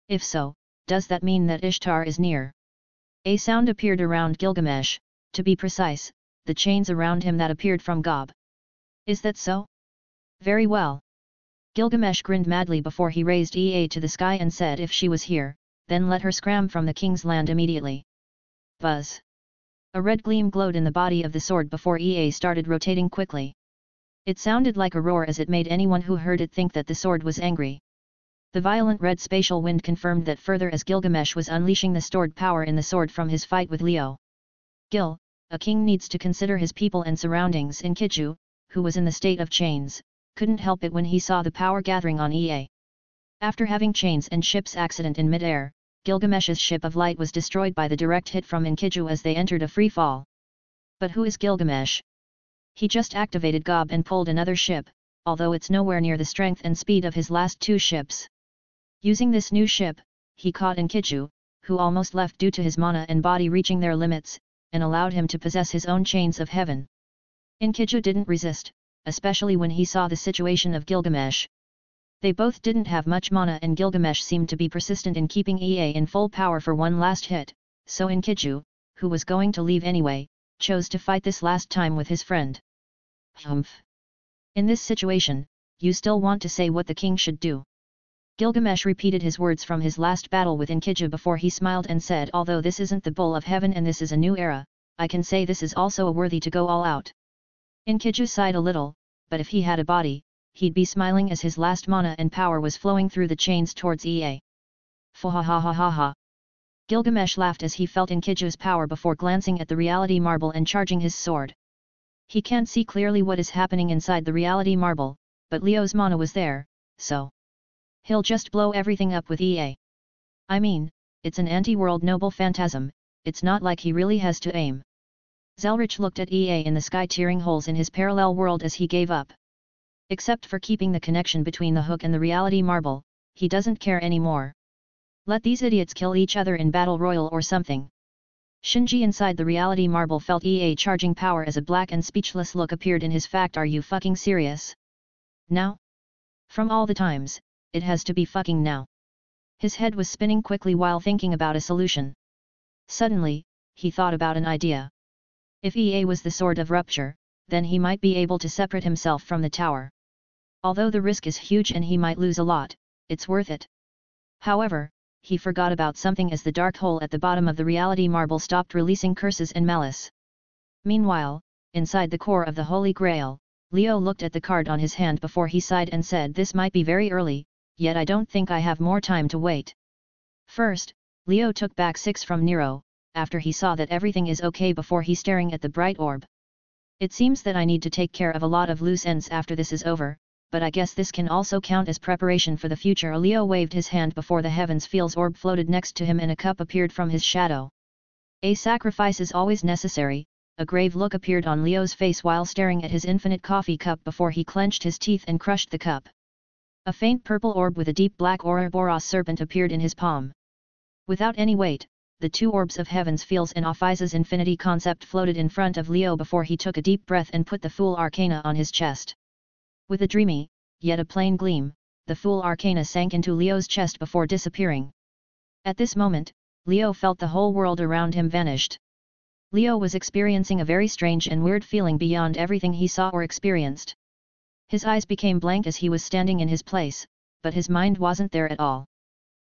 S2: If so, does that mean that Ishtar is near? A sound appeared around Gilgamesh, to be precise, the chains around him that appeared from Gob. Is that so? Very well. Gilgamesh grinned madly before he raised Ea to the sky and said if she was here, then let her scram from the king's land immediately. Buzz. A red gleam glowed in the body of the sword before Ea started rotating quickly. It sounded like a roar as it made anyone who heard it think that the sword was angry. The violent red spatial wind confirmed that further as Gilgamesh was unleashing the stored power in the sword from his fight with Leo. Gil, a king needs to consider his people and surroundings. Inkiju, who was in the state of chains, couldn't help it when he saw the power gathering on Ea. After having chains and ship's accident in mid-air, Gilgamesh's ship of light was destroyed by the direct hit from Inkiju as they entered a free fall. But who is Gilgamesh? He just activated Gob and pulled another ship, although it's nowhere near the strength and speed of his last two ships. Using this new ship, he caught Inkiju, who almost left due to his mana and body reaching their limits, and allowed him to possess his own chains of heaven. Inkiju didn't resist, especially when he saw the situation of Gilgamesh. They both didn't have much mana and Gilgamesh seemed to be persistent in keeping Ea in full power for one last hit, so Inkiju, who was going to leave anyway, chose to fight this last time with his friend. Humph. In this situation, you still want to say what the king should do. Gilgamesh repeated his words from his last battle with Inkiju before he smiled and said, although this isn't the bowl of heaven and this is a new era, I can say this is also a worthy to go all out. Inkiju sighed a little, but if he had a body, he'd be smiling as his last mana and power was flowing through the chains towards Ea. Fahahaha. Gilgamesh laughed as he felt Inkiju's power before glancing at the reality marble and charging his sword. He can't see clearly what is happening inside the reality marble, but Leo's mana was there, so he'll just blow everything up with Ea. I mean, it's an anti-world noble phantasm, it's not like he really has to aim. Zelrich looked at Ea in the sky tearing holes in his parallel world as he gave up. Except for keeping the connection between the hook and the reality marble, he doesn't care anymore. Let these idiots kill each other in battle royal or something. Shinji inside the reality marble felt Ea charging power as a black and speechless look appeared in his face. Are you fucking serious? Now? From all the times, it has to be fucking now. His head was spinning quickly while thinking about a solution. Suddenly, he thought about an idea. If Ea was the sword of rupture, then he might be able to separate himself from the tower. Although the risk is huge and he might lose a lot, it's worth it. However, he forgot about something as the dark hole at the bottom of the reality marble stopped releasing curses and malice. Meanwhile, inside the core of the Holy Grail, Leo looked at the card on his hand before he sighed and said, "This might be very early, yet I don't think I have more time to wait." First, Leo took back 6 from Nero, after he saw that everything is okay before he staring at the bright orb. "It seems that I need to take care of a lot of loose ends after this is over, but I guess this can also count as preparation for the future." Leo waved his hand before the heavens feels orb floated next to him and a cup appeared from his shadow. A sacrifice is always necessary. A grave look appeared on Leo's face while staring at his infinite coffee cup before he clenched his teeth and crushed the cup. A faint purple orb with a deep black Ouroboros serpent appeared in his palm. Without any weight, the 2 orbs of heavens feels and Ophiz's infinity concept floated in front of Leo before he took a deep breath and put the Fool Arcana on his chest. With a dreamy, yet a plain gleam, the Fool Arcana sank into Leo's chest before disappearing. At this moment, Leo felt the whole world around him vanished. Leo was experiencing a very strange and weird feeling beyond everything he saw or experienced. His eyes became blank as he was standing in his place, but his mind wasn't there at all.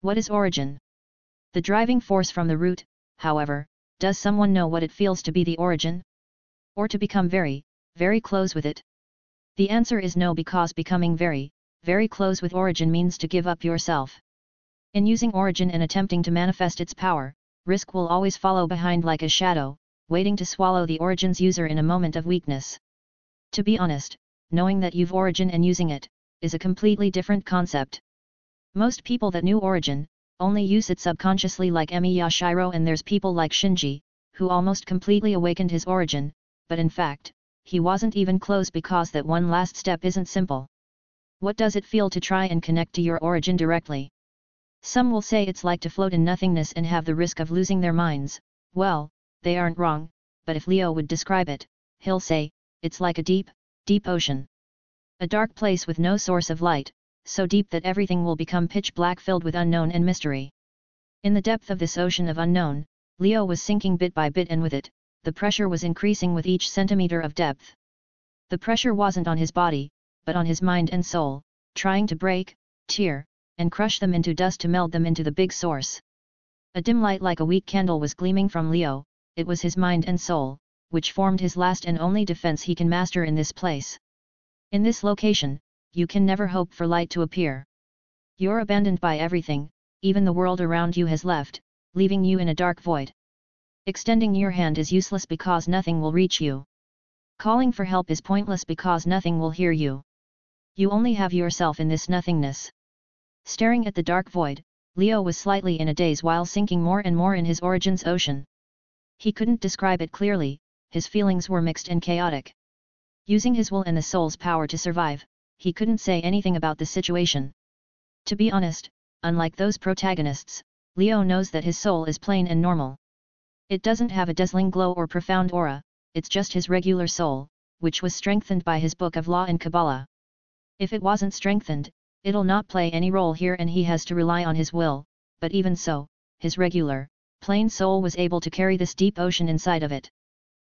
S2: What is origin? The driving force from the root, however, does someone know what it feels to be the origin? Or to become very, very close with it? The answer is no, because becoming very, very close with origin means to give up yourself. In using origin and attempting to manifest its power, risk will always follow behind like a shadow, waiting to swallow the origin's user in a moment of weakness. To be honest, knowing that you've origin and using it, is a completely different concept. Most people that knew origin, only use it subconsciously like Emi Yashiro, and there's people like Shinji, who almost completely awakened his origin, but in fact, he wasn't even close because that one last step isn't simple. What does it feel to try and connect to your origin directly? Some will say it's like to float in nothingness and have the risk of losing their minds. Well, they aren't wrong, but if Leo would describe it, he'll say, it's like a deep, deep ocean. A dark place with no source of light, so deep that everything will become pitch black, filled with unknown and mystery. In the depth of this ocean of unknown, Leo was sinking bit by bit, and with it, the pressure was increasing with each centimeter of depth. The pressure wasn't on his body, but on his mind and soul, trying to break, tear, and crush them into dust to meld them into the big source. A dim light like a weak candle was gleaming from Leo. It was his mind and soul, which formed his last and only defense he can master in this place. In this location, you can never hope for light to appear. You're abandoned by everything, even the world around you has left, leaving you in a dark void. Extending your hand is useless because nothing will reach you. Calling for help is pointless because nothing will hear you. You only have yourself in this nothingness. Staring at the dark void, Leo was slightly in a daze while sinking more and more in his origin's ocean. He couldn't describe it clearly, his feelings were mixed and chaotic. Using his will and the soul's power to survive, he couldn't say anything about the situation. To be honest, unlike those protagonists, Leo knows that his soul is plain and normal. It doesn't have a dazzling glow or profound aura, it's just his regular soul, which was strengthened by his book of law and Kabbalah. If it wasn't strengthened, it'll not play any role here and he has to rely on his will, but even so, his regular, plain soul was able to carry this deep ocean inside of it.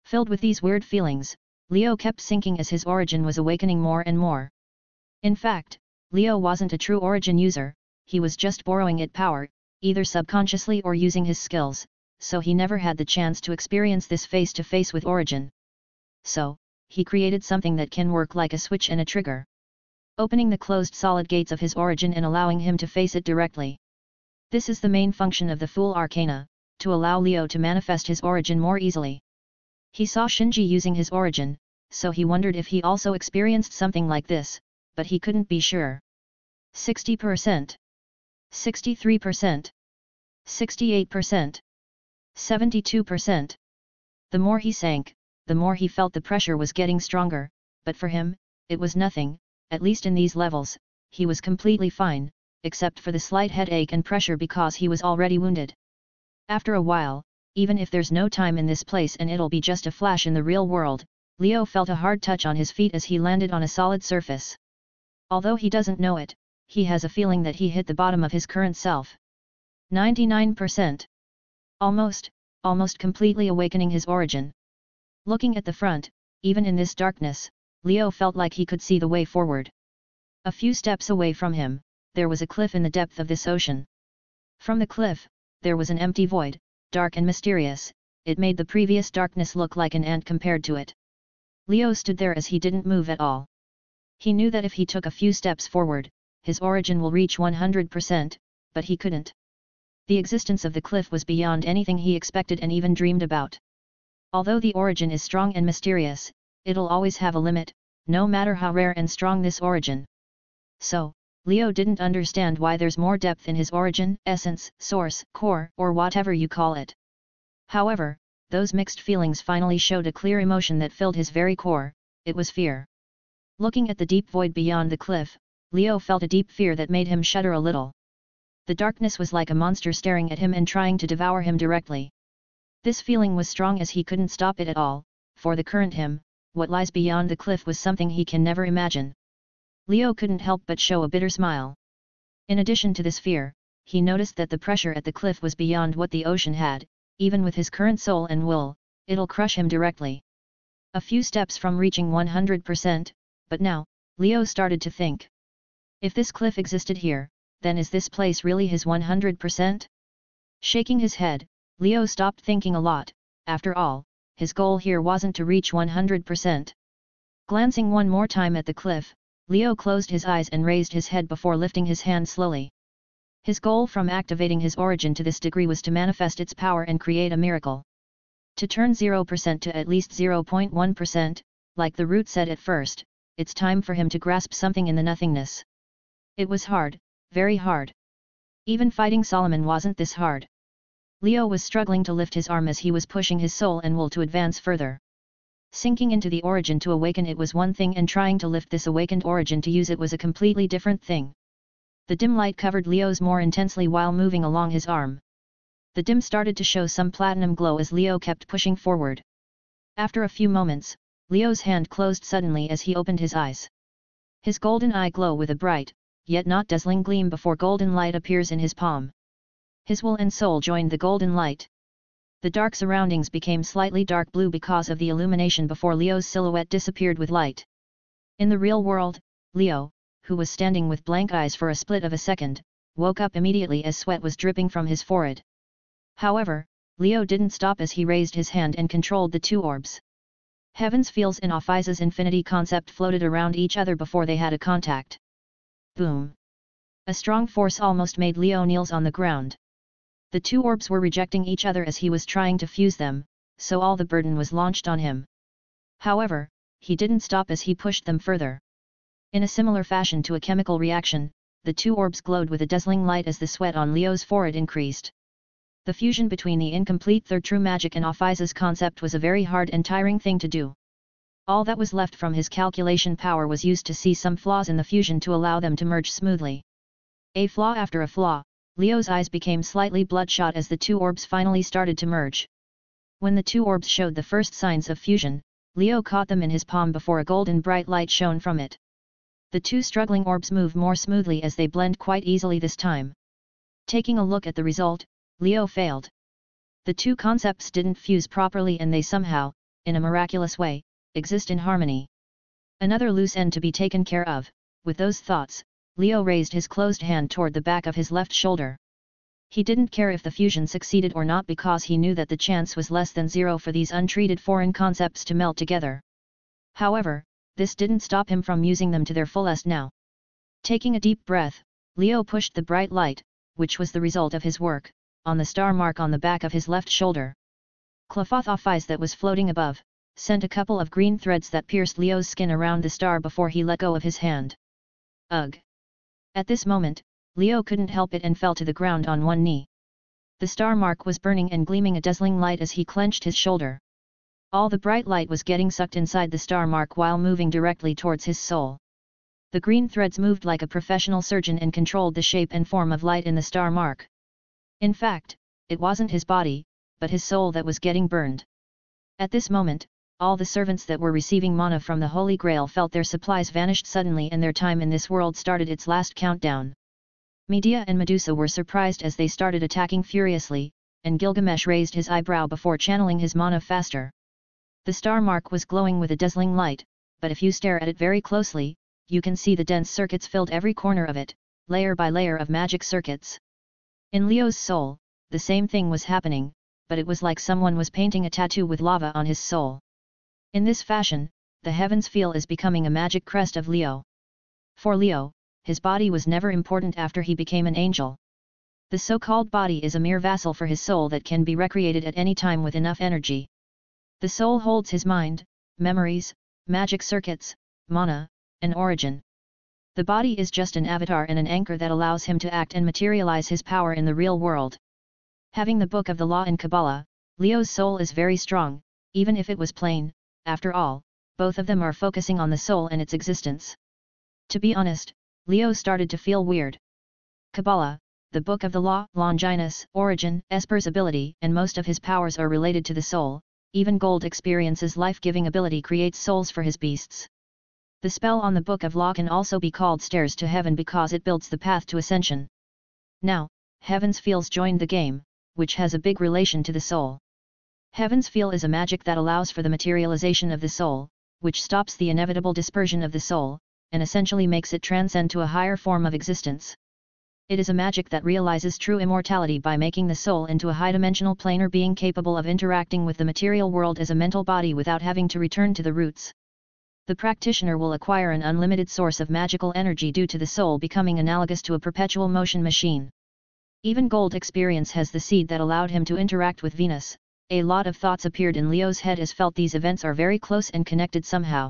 S2: Filled with these weird feelings, Leo kept sinking as his origin was awakening more and more. In fact, Leo wasn't a true origin user, he was just borrowing it power, either subconsciously or using his skills, so he never had the chance to experience this face-to-face with origin. So, he created something that can work like a switch and a trigger, opening the closed solid gates of his origin and allowing him to face it directly. This is the main function of the Fool Arcana, to allow Leo to manifest his origin more easily. He saw Shinji using his origin, so he wondered if he also experienced something like this, but he couldn't be sure. 60%. 63%. 68%. 72%. The more he sank, the more he felt the pressure was getting stronger, but for him, it was nothing, at least in these levels, he was completely fine, except for the slight headache and pressure because he was already wounded. After a while, even if there's no time in this place and it'll be just a flash in the real world, Leo felt a hard touch on his feet as he landed on a solid surface. Although he doesn't know it, he has a feeling that he hit the bottom of his current self. 99%. Almost completely awakening his origin. Looking at the front, even in this darkness, Leo felt like he could see the way forward. A few steps away from him, there was a cliff in the depth of this ocean. From the cliff, there was an empty void, dark and mysterious. It made the previous darkness look like an ant compared to it. Leo stood there as he didn't move at all. He knew that if he took a few steps forward, his origin will reach 100%, but he couldn't. The existence of the cliff was beyond anything he expected and even dreamed about. Although the origin is strong and mysterious, it'll always have a limit, no matter how rare and strong this origin. So, Leo didn't understand why there's more depth in his origin, essence, source, core, or whatever you call it. However, those mixed feelings finally showed a clear emotion that filled his very core. It was fear. Looking at the deep void beyond the cliff, Leo felt a deep fear that made him shudder a little. The darkness was like a monster staring at him and trying to devour him directly. This feeling was strong as he couldn't stop it at all. For the current him, what lies beyond the cliff was something he can never imagine. Leo couldn't help but show a bitter smile. In addition to this fear, he noticed that the pressure at the cliff was beyond what the ocean had. Even with his current soul and will, it'll crush him directly. A few steps from reaching 100%, but now, Leo started to think. If this cliff existed here, then is this place really his 100%? Shaking his head, Leo stopped thinking a lot. After all, his goal here wasn't to reach 100%. Glancing one more time at the cliff, Leo closed his eyes and raised his head before lifting his hand slowly. His goal from activating his origin to this degree was to manifest its power and create a miracle. To turn 0% to at least 0.1%, like the root said at first, it's time for him to grasp something in the nothingness. It was hard, very hard. Even fighting Solomon wasn't this hard. Leo was struggling to lift his arm as he was pushing his soul and will to advance further. Sinking into the origin to awaken it was one thing, and trying to lift this awakened origin to use it was a completely different thing. The dim light covered Leo's more intensely while moving along his arm. The dim started to show some platinum glow as Leo kept pushing forward. After a few moments, Leo's hand closed suddenly as he opened his eyes. His golden eye glow with a bright, yet not dazzling gleam before golden light appears in his palm. His will and soul joined the golden light. The dark surroundings became slightly dark blue because of the illumination before Leo's silhouette disappeared with light. In the real world, Leo, who was standing with blank eyes for a split of a second, woke up immediately as sweat was dripping from his forehead. However, Leo didn't stop as he raised his hand and controlled the two orbs. Heaven's feels and Ophiza's infinity concept floated around each other before they had a contact. Boom! A strong force almost made Leo kneel on the ground. The two orbs were rejecting each other as he was trying to fuse them, so all the burden was launched on him. However, he didn't stop as he pushed them further. In a similar fashion to a chemical reaction, the two orbs glowed with a dazzling light as the sweat on Leo's forehead increased. The fusion between the incomplete third true magic and Ophiza's concept was a very hard and tiring thing to do. All that was left from his calculation power was used to see some flaws in the fusion to allow them to merge smoothly. A flaw after a flaw, Leo's eyes became slightly bloodshot as the two orbs finally started to merge. When the two orbs showed the first signs of fusion, Leo caught them in his palm before a golden bright light shone from it. The two struggling orbs moved more smoothly as they blend quite easily this time. Taking a look at the result, Leo failed. The two concepts didn't fuse properly and they somehow, in a miraculous way, exist in harmony. Another loose end to be taken care of. With those thoughts, Leo raised his closed hand toward the back of his left shoulder. He didn't care if the fusion succeeded or not because he knew that the chance was less than zero for these untreated foreign concepts to melt together. However, this didn't stop him from using them to their fullest now. Taking a deep breath, Leo pushed the bright light, which was the result of his work, on the star mark on the back of his left shoulder. Cloth of ice that was floating above, sent a couple of green threads that pierced Leo's skin around the star before he let go of his hand. Ugh! At this moment, Leo couldn't help it and fell to the ground on one knee. The star mark was burning and gleaming a dazzling light as he clenched his shoulder. All the bright light was getting sucked inside the star mark while moving directly towards his soul. The green threads moved like a professional surgeon and controlled the shape and form of light in the star mark. In fact, it wasn't his body, but his soul that was getting burned. At this moment, all the servants that were receiving mana from the Holy Grail felt their supplies vanished suddenly and their time in this world started its last countdown. Medea and Medusa were surprised as they started attacking furiously, and Gilgamesh raised his eyebrow before channeling his mana faster. The star mark was glowing with a dazzling light, but if you stare at it very closely, you can see the dense circuits filled every corner of it, layer by layer of magic circuits. In Leo's soul, the same thing was happening, but it was like someone was painting a tattoo with lava on his soul. In this fashion, the heavens feel is becoming a magic crest of Leo. For Leo, his body was never important after he became an angel. The so-called body is a mere vessel for his soul that can be recreated at any time with enough energy. The soul holds his mind, memories, magic circuits, mana, and origin. The body is just an avatar and an anchor that allows him to act and materialize his power in the real world. Having the Book of the Law and Kabbalah, Leo's soul is very strong, even if it was plain. After all, both of them are focusing on the soul and its existence. To be honest, Leo started to feel weird. Kabbalah, the Book of the Law, Longinus, origin, Esper's ability, and most of his powers are related to the soul. Even Gold experiences life-giving ability creates souls for his beasts. The spell on the Book of Law can also be called Stairs to Heaven because it builds the path to ascension. Now, Heaven's Feels joined the game, which has a big relation to the soul. Heaven's Feel is a magic that allows for the materialization of the soul, which stops the inevitable dispersion of the soul, and essentially makes it transcend to a higher form of existence. It is a magic that realizes true immortality by making the soul into a high-dimensional planar being capable of interacting with the material world as a mental body without having to return to the roots. The practitioner will acquire an unlimited source of magical energy due to the soul becoming analogous to a perpetual motion machine. Even Gold experience has the seed that allowed him to interact with Venus. A lot of thoughts appeared in Leo's head as felt these events are very close and connected somehow.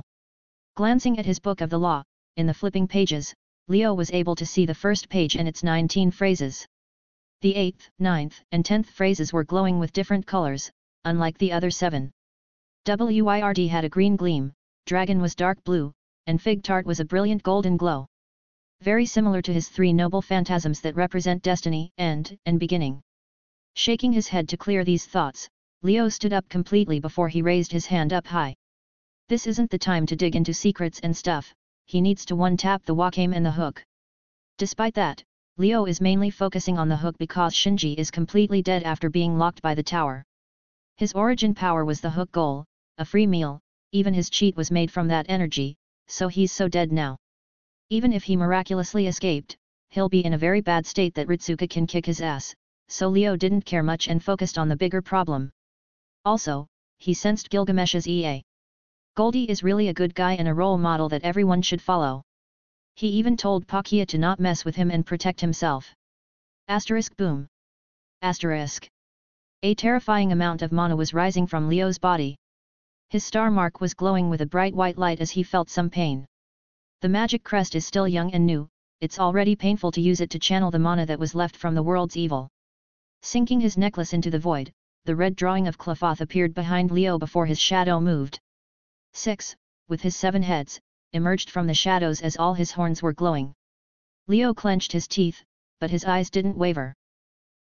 S2: Glancing at his Book of the Law, in the flipping pages, Leo was able to see the first page and its 19 phrases. The 8th, 9th, and 10th phrases were glowing with different colors, unlike the other 7. Wyrd had a green gleam, Dragon was dark blue, and Fig Tart was a brilliant golden glow. Very similar to his 3 noble phantasms that represent destiny, end, and beginning. Shaking his head to clear these thoughts, Leo stood up completely before he raised his hand up high. This isn't the time to dig into secrets and stuff. He needs to one-tap the Wakame and the hook. Despite that, Leo is mainly focusing on the hook because Shinji is completely dead after being locked by the tower. His origin power was the hook goal, a free meal, even his cheat was made from that energy, so he's so dead now. Even if he miraculously escaped, he'll be in a very bad state that Ritsuka can kick his ass, so Leo didn't care much and focused on the bigger problem. Also, he sensed Gilgamesh's EA. Goldie is really a good guy and a role model that everyone should follow. He even told Pakia to not mess with him and protect himself. Asterisk boom. Asterisk. A terrifying amount of mana was rising from Leo's body. His star mark was glowing with a bright white light as he felt some pain. The magic crest is still young and new, it's already painful to use it to channel the mana that was left from the world's evil. Sinking his necklace into the void, the red drawing of Qliphoth appeared behind Leo before his shadow moved. 6, with his 7 heads, emerged from the shadows as all his horns were glowing. Leo clenched his teeth, but his eyes didn't waver.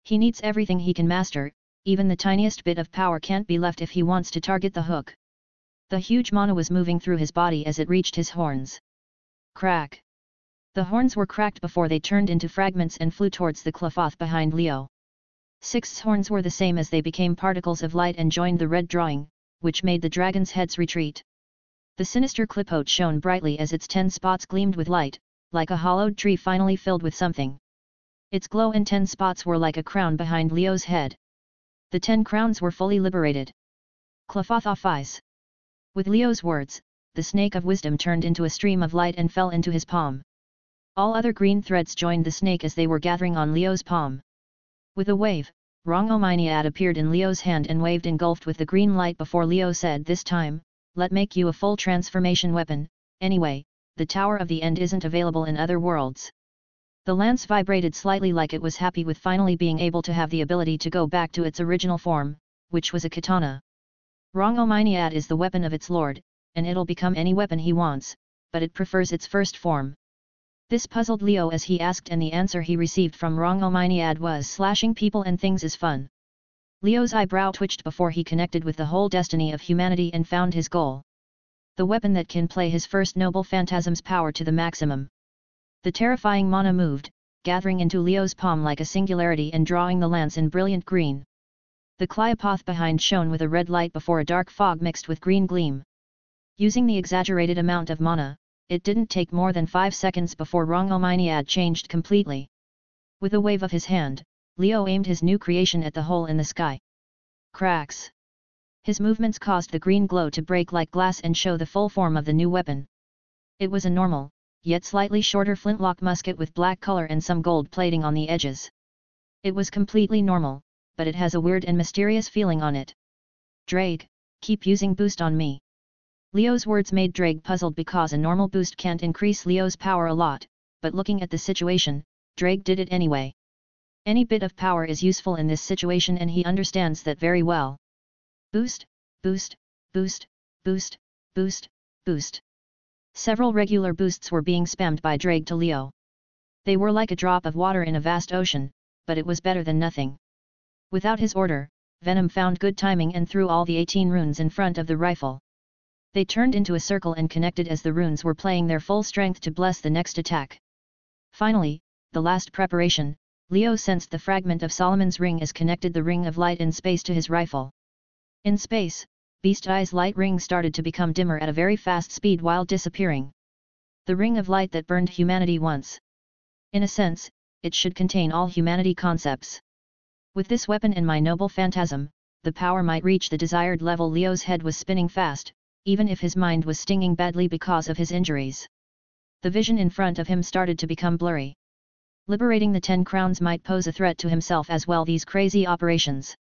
S2: He needs everything he can master, even the tiniest bit of power can't be left if he wants to target the hook. The huge mana was moving through his body as it reached his horns. Crack! The horns were cracked before they turned into fragments and flew towards the Qliphoth behind Leo. 6's horns were the same as they became particles of light and joined the red drawing, which made the dragon's heads retreat. The sinister Qliphoth shone brightly as its 10 spots gleamed with light, like a hollowed tree finally filled with something. Its glow and 10 spots were like a crown behind Leo's head. The 10 crowns were fully liberated. Qliphoth off eyes. With Leo's words, the snake of wisdom turned into a stream of light and fell into his palm. All other green threads joined the snake as they were gathering on Leo's palm. With a wave, Rongominiad appeared in Leo's hand and waved engulfed with the green light before Leo said this time, "Let make you a full transformation weapon, anyway, the Tower of the End isn't available in other worlds." The lance vibrated slightly like it was happy with finally being able to have the ability to go back to its original form, which was a katana. Rongominiad is the weapon of its lord, and it'll become any weapon he wants, but it prefers its first form. This puzzled Leo as he asked, and the answer he received from Rongominiad was slashing people and things is fun. Leo's eyebrow twitched before he connected with the whole destiny of humanity and found his goal. The weapon that can play his first noble phantasm's power to the maximum. The terrifying mana moved, gathering into Leo's palm like a singularity and drawing the lance in brilliant green. The Cleopath behind shone with a red light before a dark fog mixed with green gleam. Using the exaggerated amount of mana, it didn't take more than 5 seconds before Rongominiad changed completely. With a wave of his hand, Leo aimed his new creation at the hole in the sky. Cracks! His movements caused the green glow to break like glass and show the full form of the new weapon. It was a normal, yet slightly shorter flintlock musket with black color and some gold plating on the edges. It was completely normal, but it has a weird and mysterious feeling on it. Drake, keep using boost on me. Leo's words made Drake puzzled because a normal boost can't increase Leo's power a lot, but looking at the situation, Drake did it anyway. Any bit of power is useful in this situation and he understands that very well. Boost, boost, boost, boost, boost, boost. Several regular boosts were being spammed by Drake to Leo. They were like a drop of water in a vast ocean, but it was better than nothing. Without his order, Venom found good timing and threw all the 18 runes in front of the rifle. They turned into a circle and connected as the runes were playing their full strength to bless the next attack. Finally, the last preparation, Leo sensed the fragment of Solomon's ring as connected the ring of light in space to his rifle. In space, Beast Eye's light ring started to become dimmer at a very fast speed while disappearing. The ring of light that burned humanity once. In a sense, it should contain all humanity concepts. With this weapon and my noble phantasm, the power might reach the desired level. Leo's head was spinning fast, even if his mind was stinging badly because of his injuries. The vision in front of him started to become blurry. Liberating the 10 crowns might pose a threat to himself as well. These crazy operations.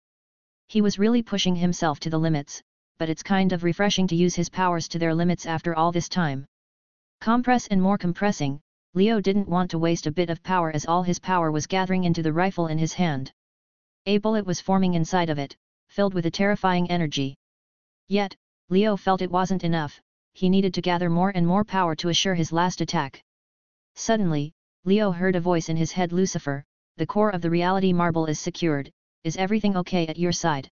S2: He was really pushing himself to the limits, but it's kind of refreshing to use his powers to their limits after all this time. Compress and more compressing, Leo didn't want to waste a bit of power as all his power was gathering into the rifle in his hand. A bullet was forming inside of it, filled with a terrifying energy. Yet, Leo felt it wasn't enough, he needed to gather more and more power to assure his last attack. Suddenly, Leo heard a voice in his head. Lucifer, the core of the reality marble is secured, is everything okay at your side?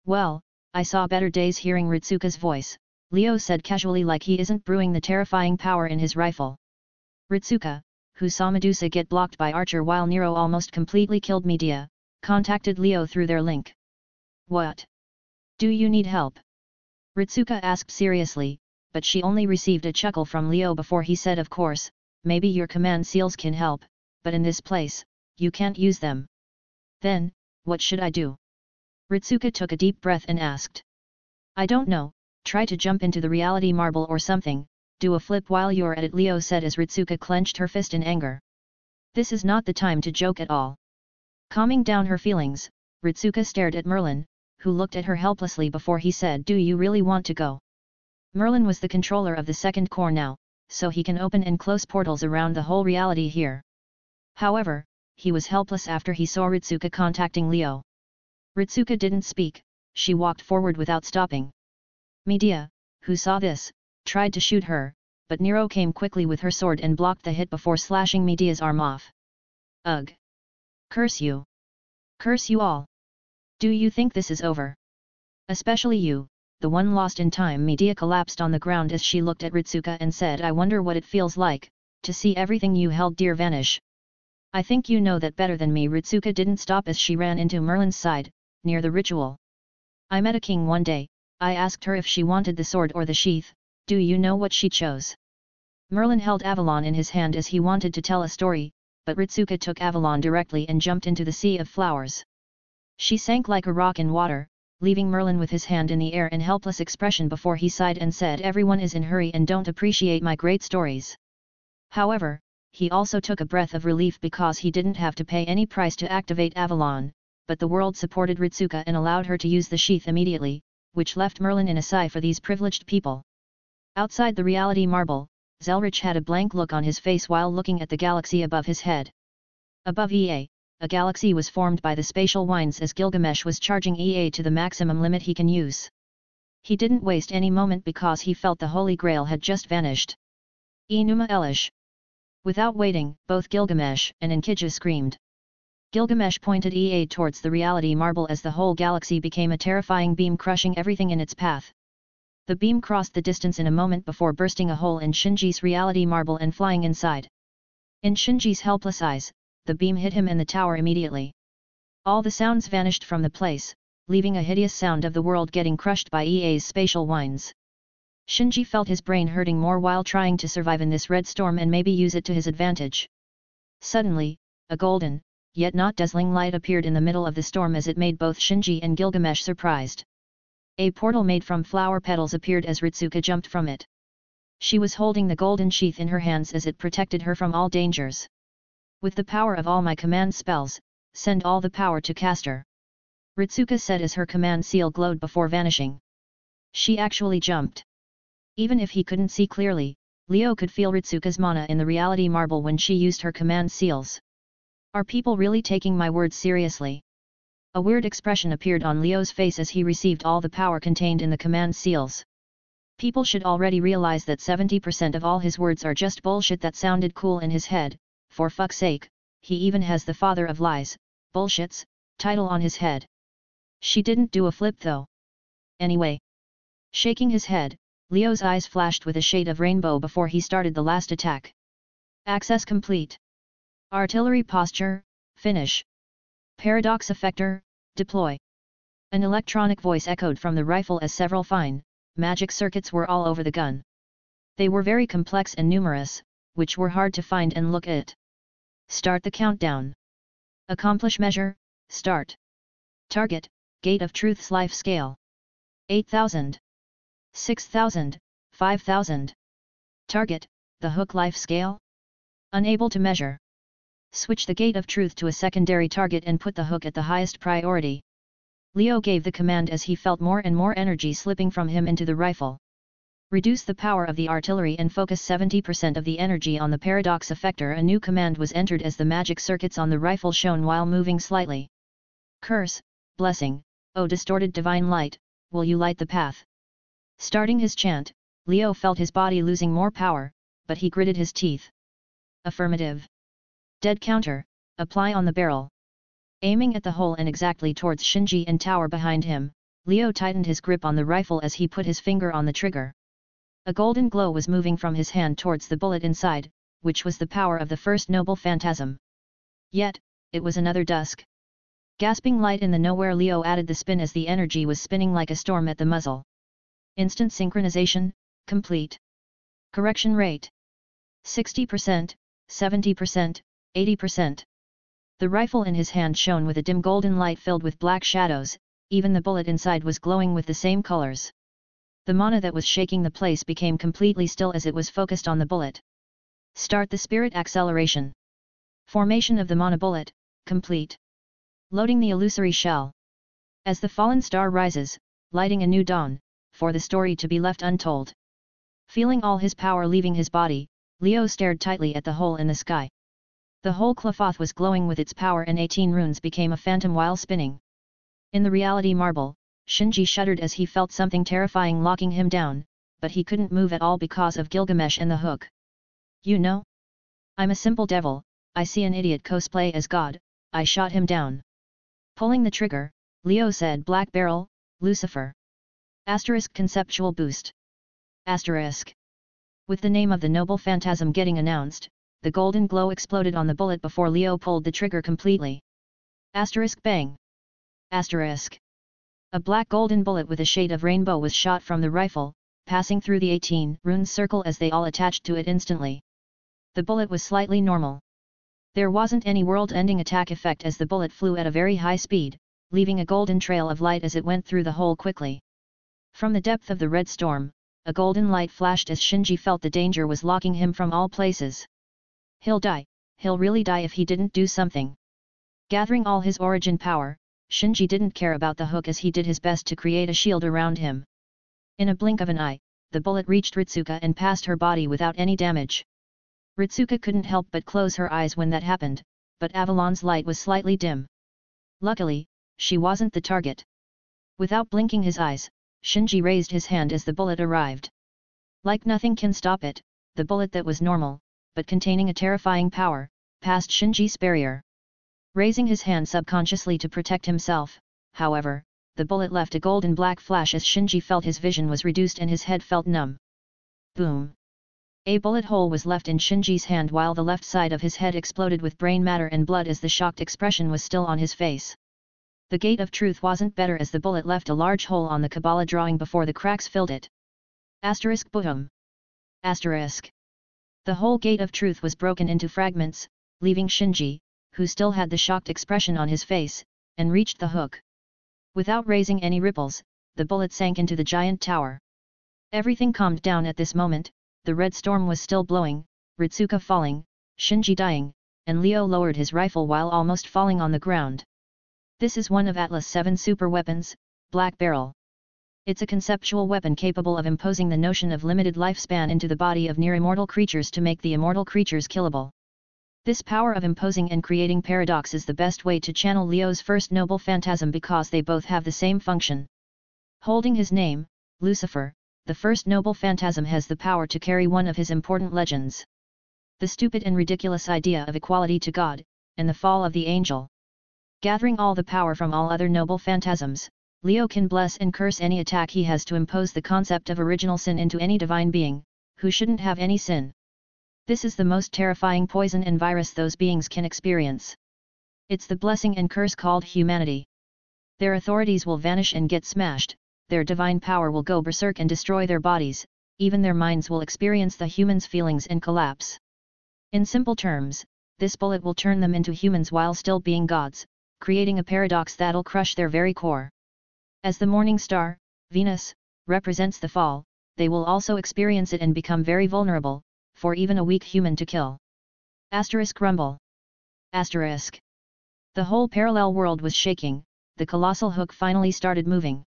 S2: Well, I saw better days. Hearing Ritsuka's voice, Leo said casually like he isn't brewing the terrifying power in his rifle. Ritsuka, who saw Medusa get blocked by Archer while Nero almost completely killed Medea, contacted Leo through their link. What? Do you need help? Ritsuka asked seriously, but she only received a chuckle from Leo before he said, of course, maybe your command seals can help, but in this place, you can't use them. Then, what should I do? Ritsuka took a deep breath and asked. I don't know, try to jump into the reality marble or something, do a flip while you're at it, Leo said as Ritsuka clenched her fist in anger. This is not the time to joke at all. Calming down her feelings, Ritsuka stared at Merlin, who looked at her helplessly before he said, do you really want to go? Merlin was the controller of the second core now, so he can open and close portals around the whole reality here. However, he was helpless after he saw Ritsuka contacting Leo. Ritsuka didn't speak, she walked forward without stopping. Medea, who saw this, tried to shoot her, but Nero came quickly with her sword and blocked the hit before slashing Medea's arm off. Ugh! Curse you! Curse you all! Do you think this is over? Especially you, the one lost in time. Medea collapsed on the ground as she looked at Ritsuka and said, I wonder what it feels like, to see everything you held dear vanish. I think you know that better than me. Ritsuka didn't stop as she ran into Merlin's side, near the ritual. I met a king one day, I asked her if she wanted the sword or the sheath, do you know what she chose? Merlin held Avalon in his hand as he wanted to tell a story, but Ritsuka took Avalon directly and jumped into the sea of flowers. She sank like a rock in water, leaving Merlin with his hand in the air and helpless expression before he sighed and said, everyone is in hurry and don't appreciate my great stories. However, he also took a breath of relief because he didn't have to pay any price to activate Avalon, but the world supported Ritsuka and allowed her to use the sheath immediately, which left Merlin in a sigh for these privileged people. Outside the reality marble, Zelrich had a blank look on his face while looking at the galaxy above his head. Above EA, a galaxy was formed by the spatial winds as Gilgamesh was charging EA to the maximum limit he can use. He didn't waste any moment because he felt the Holy Grail had just vanished. Enuma Elish. Without waiting, both Gilgamesh and Enkiju screamed. Gilgamesh pointed EA towards the reality marble as the whole galaxy became a terrifying beam crushing everything in its path. The beam crossed the distance in a moment before bursting a hole in Shinji's reality marble and flying inside. In Shinji's helpless eyes, the beam hit him and the tower immediately. All the sounds vanished from the place, leaving a hideous sound of the world getting crushed by EA's spatial winds. Shinji felt his brain hurting more while trying to survive in this red storm and maybe use it to his advantage. Suddenly, a golden, yet not dazzling light appeared in the middle of the storm as it made both Shinji and Gilgamesh surprised. A portal made from flower petals appeared as Ritsuka jumped from it. She was holding the golden sheath in her hands as it protected her from all dangers. With the power of all my command spells, send all the power to caster. Ritsuka said as her command seal glowed before vanishing. She actually jumped. Even if he couldn't see clearly, Leo could feel Ritsuka's mana in the reality marble when she used her command seals. Are people really taking my words seriously? A weird expression appeared on Leo's face as he received all the power contained in the command seals. People should already realize that 70% of all his words are just bullshit. That sounded cool in his head. For fuck's sake, he even has the father of lies, bullshits, title on his head. She didn't do a flip though. Anyway. Shaking his head, Leo's eyes flashed with a shade of rainbow before he started the last attack. Access complete. Artillery posture, finish. Paradox effector, deploy. An electronic voice echoed from the rifle as several fine, magic circuits were all over the gun. They were very complex and numerous, which were hard to find and look at. Start the countdown. Accomplish measure, start. Target, Gate of Truth's life scale. 8,000. 6,000, 5,000. Target, the hook life scale. Unable to measure. Switch the Gate of Truth to a secondary target and put the hook at the highest priority. Leo gave the command as he felt more and more energy slipping from him into the rifle. Reduce the power of the artillery and focus 70% of the energy on the paradox effector. A new command was entered as the magic circuits on the rifle shone while moving slightly. Curse, blessing, O distorted divine light, will you light the path? Starting his chant, Leo felt his body losing more power, but he gritted his teeth. Affirmative. Dead counter, apply on the barrel. Aiming at the hole and exactly towards Shinji and tower behind him, Leo tightened his grip on the rifle as he put his finger on the trigger. A golden glow was moving from his hand towards the bullet inside, which was the power of the first noble phantasm. Yet, it was another dusk. Gasping light in the nowhere, Leo added the spin as the energy was spinning like a storm at the muzzle. Instant synchronization, complete. Correction rate. 60%, 70%, 80%. The rifle in his hand shone with a dim golden light filled with black shadows, even the bullet inside was glowing with the same colors. The mana that was shaking the place became completely still as it was focused on the bullet. Start the spirit acceleration. Formation of the mana bullet, complete. Loading the illusory shell. As the fallen star rises, lighting a new dawn, for the story to be left untold. Feeling all his power leaving his body, Leo stared tightly at the hole in the sky. The whole cloth was glowing with its power and 18 runes became a phantom while spinning. In the reality marble, Shinji shuddered as he felt something terrifying locking him down, but he couldn't move at all because of Gilgamesh and the hook. You know? I'm a simple devil, I see an idiot cosplay as God, I shot him down. Pulling the trigger, Leo said Black Barrel, Lucifer. Asterisk conceptual boost. Asterisk. With the name of the noble phantasm getting announced, the golden glow exploded on the bullet before Leo pulled the trigger completely. Asterisk bang. Asterisk. A black golden bullet with a shade of rainbow was shot from the rifle, passing through the 18 runes circle as they all attached to it instantly. The bullet was slightly normal. There wasn't any world-ending attack effect as the bullet flew at a very high speed, leaving a golden trail of light as it went through the hole quickly. From the depth of the red storm, a golden light flashed as Shinji felt the danger was locking him from all places. He'll die, he'll really die if he didn't do something. Gathering all his origin power, Shinji didn't care about the hook as he did his best to create a shield around him. In a blink of an eye, the bullet reached Ritsuka and passed her body without any damage. Ritsuka couldn't help but close her eyes when that happened, but Avalon's light was slightly dim. Luckily, she wasn't the target. Without blinking his eyes, Shinji raised his hand as the bullet arrived. Like nothing can stop it, the bullet that was normal, but containing a terrifying power, passed Shinji's barrier. Raising his hand subconsciously to protect himself, however, the bullet left a golden black flash as Shinji felt his vision was reduced and his head felt numb. Boom! A bullet hole was left in Shinji's hand while the left side of his head exploded with brain matter and blood as the shocked expression was still on his face. The gate of truth wasn't better as the bullet left a large hole on the Kabbalah drawing before the cracks filled it. Boom. The whole gate of truth was broken into fragments, leaving Shinji, who still had the shocked expression on his face, and reached the hook. Without raising any ripples, the bullet sank into the giant tower. Everything calmed down at this moment. The red storm was still blowing, Ritsuka falling, Shinji dying, and Leo lowered his rifle while almost falling on the ground. This is one of Atlas 7 super weapons, Black Barrel. It's a conceptual weapon capable of imposing the notion of limited lifespan into the body of near-immortal creatures to make the immortal creatures killable. This power of imposing and creating paradox is the best way to channel Leo's first noble phantasm because they both have the same function. Holding his name, Lucifer, the first noble phantasm has the power to carry one of his important legends. The stupid and ridiculous idea of equality to God, and the fall of the angel. Gathering all the power from all other noble phantasms, Leo can bless and curse any attack he has to impose the concept of original sin into any divine being, who shouldn't have any sin. This is the most terrifying poison and virus those beings can experience. It's the blessing and curse called humanity. Their authorities will vanish and get smashed, their divine power will go berserk and destroy their bodies, even their minds will experience the humans' feelings and collapse. In simple terms, this bullet will turn them into humans while still being gods, creating a paradox that'll crush their very core. As the morning star, Venus, represents the fall, they will also experience it and become very vulnerable, for even a weak human to kill. Rumble. The whole parallel world was shaking, the colossal hook finally started moving.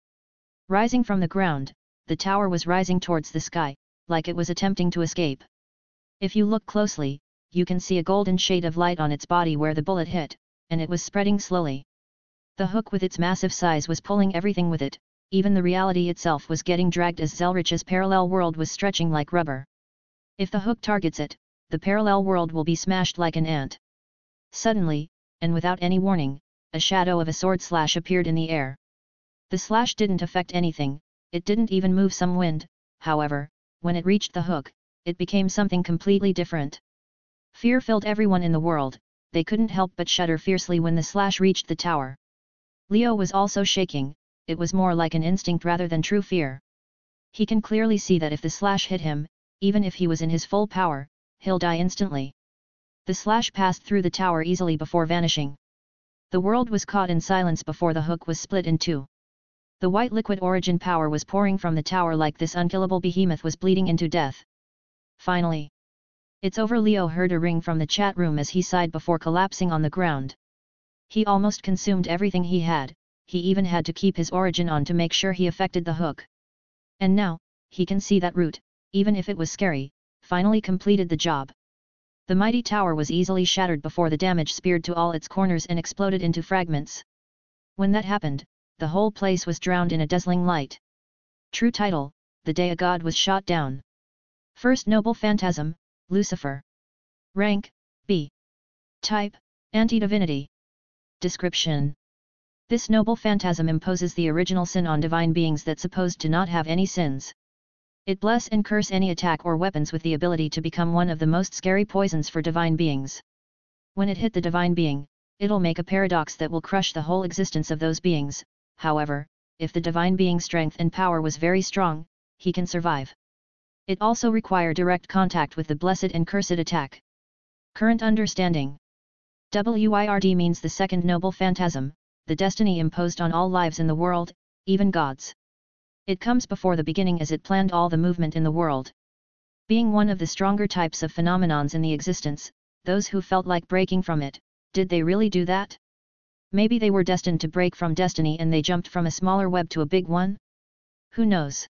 S2: Rising from the ground, the tower was rising towards the sky, like it was attempting to escape. If you look closely, you can see a golden shade of light on its body where the bullet hit, and it was spreading slowly. The hook with its massive size was pulling everything with it, even the reality itself was getting dragged as Zelrich's parallel world was stretching like rubber. If the hook targets it, the parallel world will be smashed like an ant. Suddenly, and without any warning, a shadow of a sword slash appeared in the air. The slash didn't affect anything, it didn't even move some wind, however, when it reached the hook, it became something completely different. Fear filled everyone in the world, they couldn't help but shudder fiercely when the slash reached the tower. Leo was also shaking, it was more like an instinct rather than true fear. He can clearly see that if the slash hit him, even if he was in his full power, he'll die instantly. The slash passed through the tower easily before vanishing. The world was caught in silence before the hook was split in two. The white liquid origin power was pouring from the tower like this unkillable behemoth was bleeding into death. Finally. It's over. Leo heard a ring from the chat room as he sighed before collapsing on the ground. He almost consumed everything he even had to keep his origin on to make sure he affected the hook. And now, he can see that route, even if it was scary, finally completed the job. The mighty tower was easily shattered before the damage speared to all its corners and exploded into fragments. When that happened, the whole place was drowned in a dazzling light. True title, The Day a God Was Shot Down. First Noble Phantasm, Lucifer. Rank, B. Type, Anti-Divinity. Description. This noble phantasm imposes the original sin on divine beings that supposed to not have any sins. It bless and curse any attack or weapons with the ability to become one of the most scary poisons for divine beings. When it hit the divine being, it'll make a paradox that will crush the whole existence of those beings. However, if the divine being's strength and power was very strong, he can survive. It also require direct contact with the blessed and cursed attack. Current understanding. WIRD means the second noble phantasm, the destiny imposed on all lives in the world, even gods. It comes before the beginning as it planned all the movement in the world. Being one of the stronger types of phenomenons in the existence, those who felt like breaking from it, did they really do that? Maybe they were destined to break from destiny and they jumped from a smaller web to a big one? Who knows?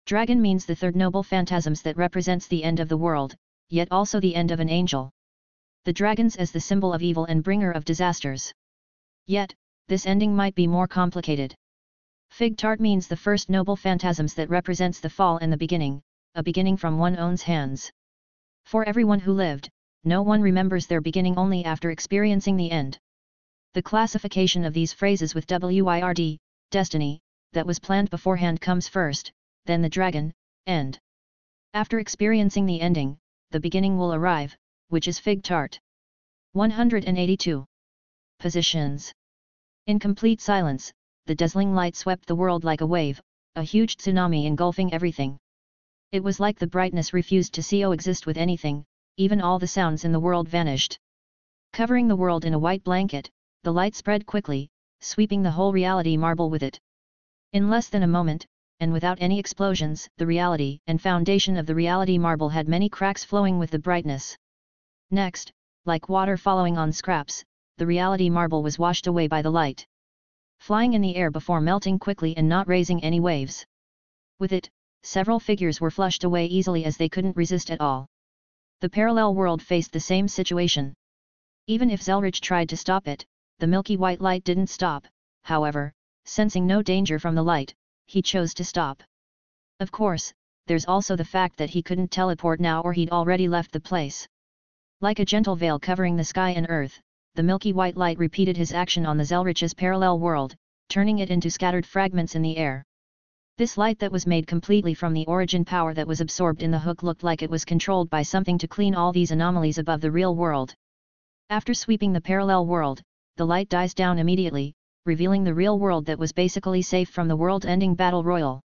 S2: Dragon means the third noble phantasms that represents the end of the world, yet also the end of an angel. The dragons as the symbol of evil and bringer of disasters. Yet, this ending might be more complicated. Fig tart means the first noble phantasms that represents the fall and the beginning, a beginning from one's own hands. For everyone who lived, no one remembers their beginning only after experiencing the end. The classification of these phrases with WIRD, destiny, that was planned beforehand comes first, then the dragon, end. After experiencing the ending, the beginning will arrive, which is fig tart. 182. Positions. In complete silence, the dazzling light swept the world like a wave, a huge tsunami engulfing everything. It was like the brightness refused to coexist with anything, even all the sounds in the world vanished. Covering the world in a white blanket, the light spread quickly, sweeping the whole reality marble with it. In less than a moment, and without any explosions, the reality and foundation of the reality marble had many cracks flowing with the brightness. Next, like water following on scraps, the reality marble was washed away by the light, flying in the air before melting quickly and not raising any waves. With it, several figures were flushed away easily as they couldn't resist at all. The parallel world faced the same situation. Even if Zelrich tried to stop it, the milky white light didn't stop. However, sensing no danger from the light, he chose to stop. Of course, there's also the fact that he couldn't teleport now or he'd already left the place. Like a gentle veil covering the sky and earth, the milky white light repeated his action on the Zelrich's parallel world, turning it into scattered fragments in the air. This light that was made completely from the origin power that was absorbed in the hook looked like it was controlled by something to clean all these anomalies above the real world. After sweeping the parallel world, the light dies down immediately, revealing the real world that was basically safe from the world-ending battle royal.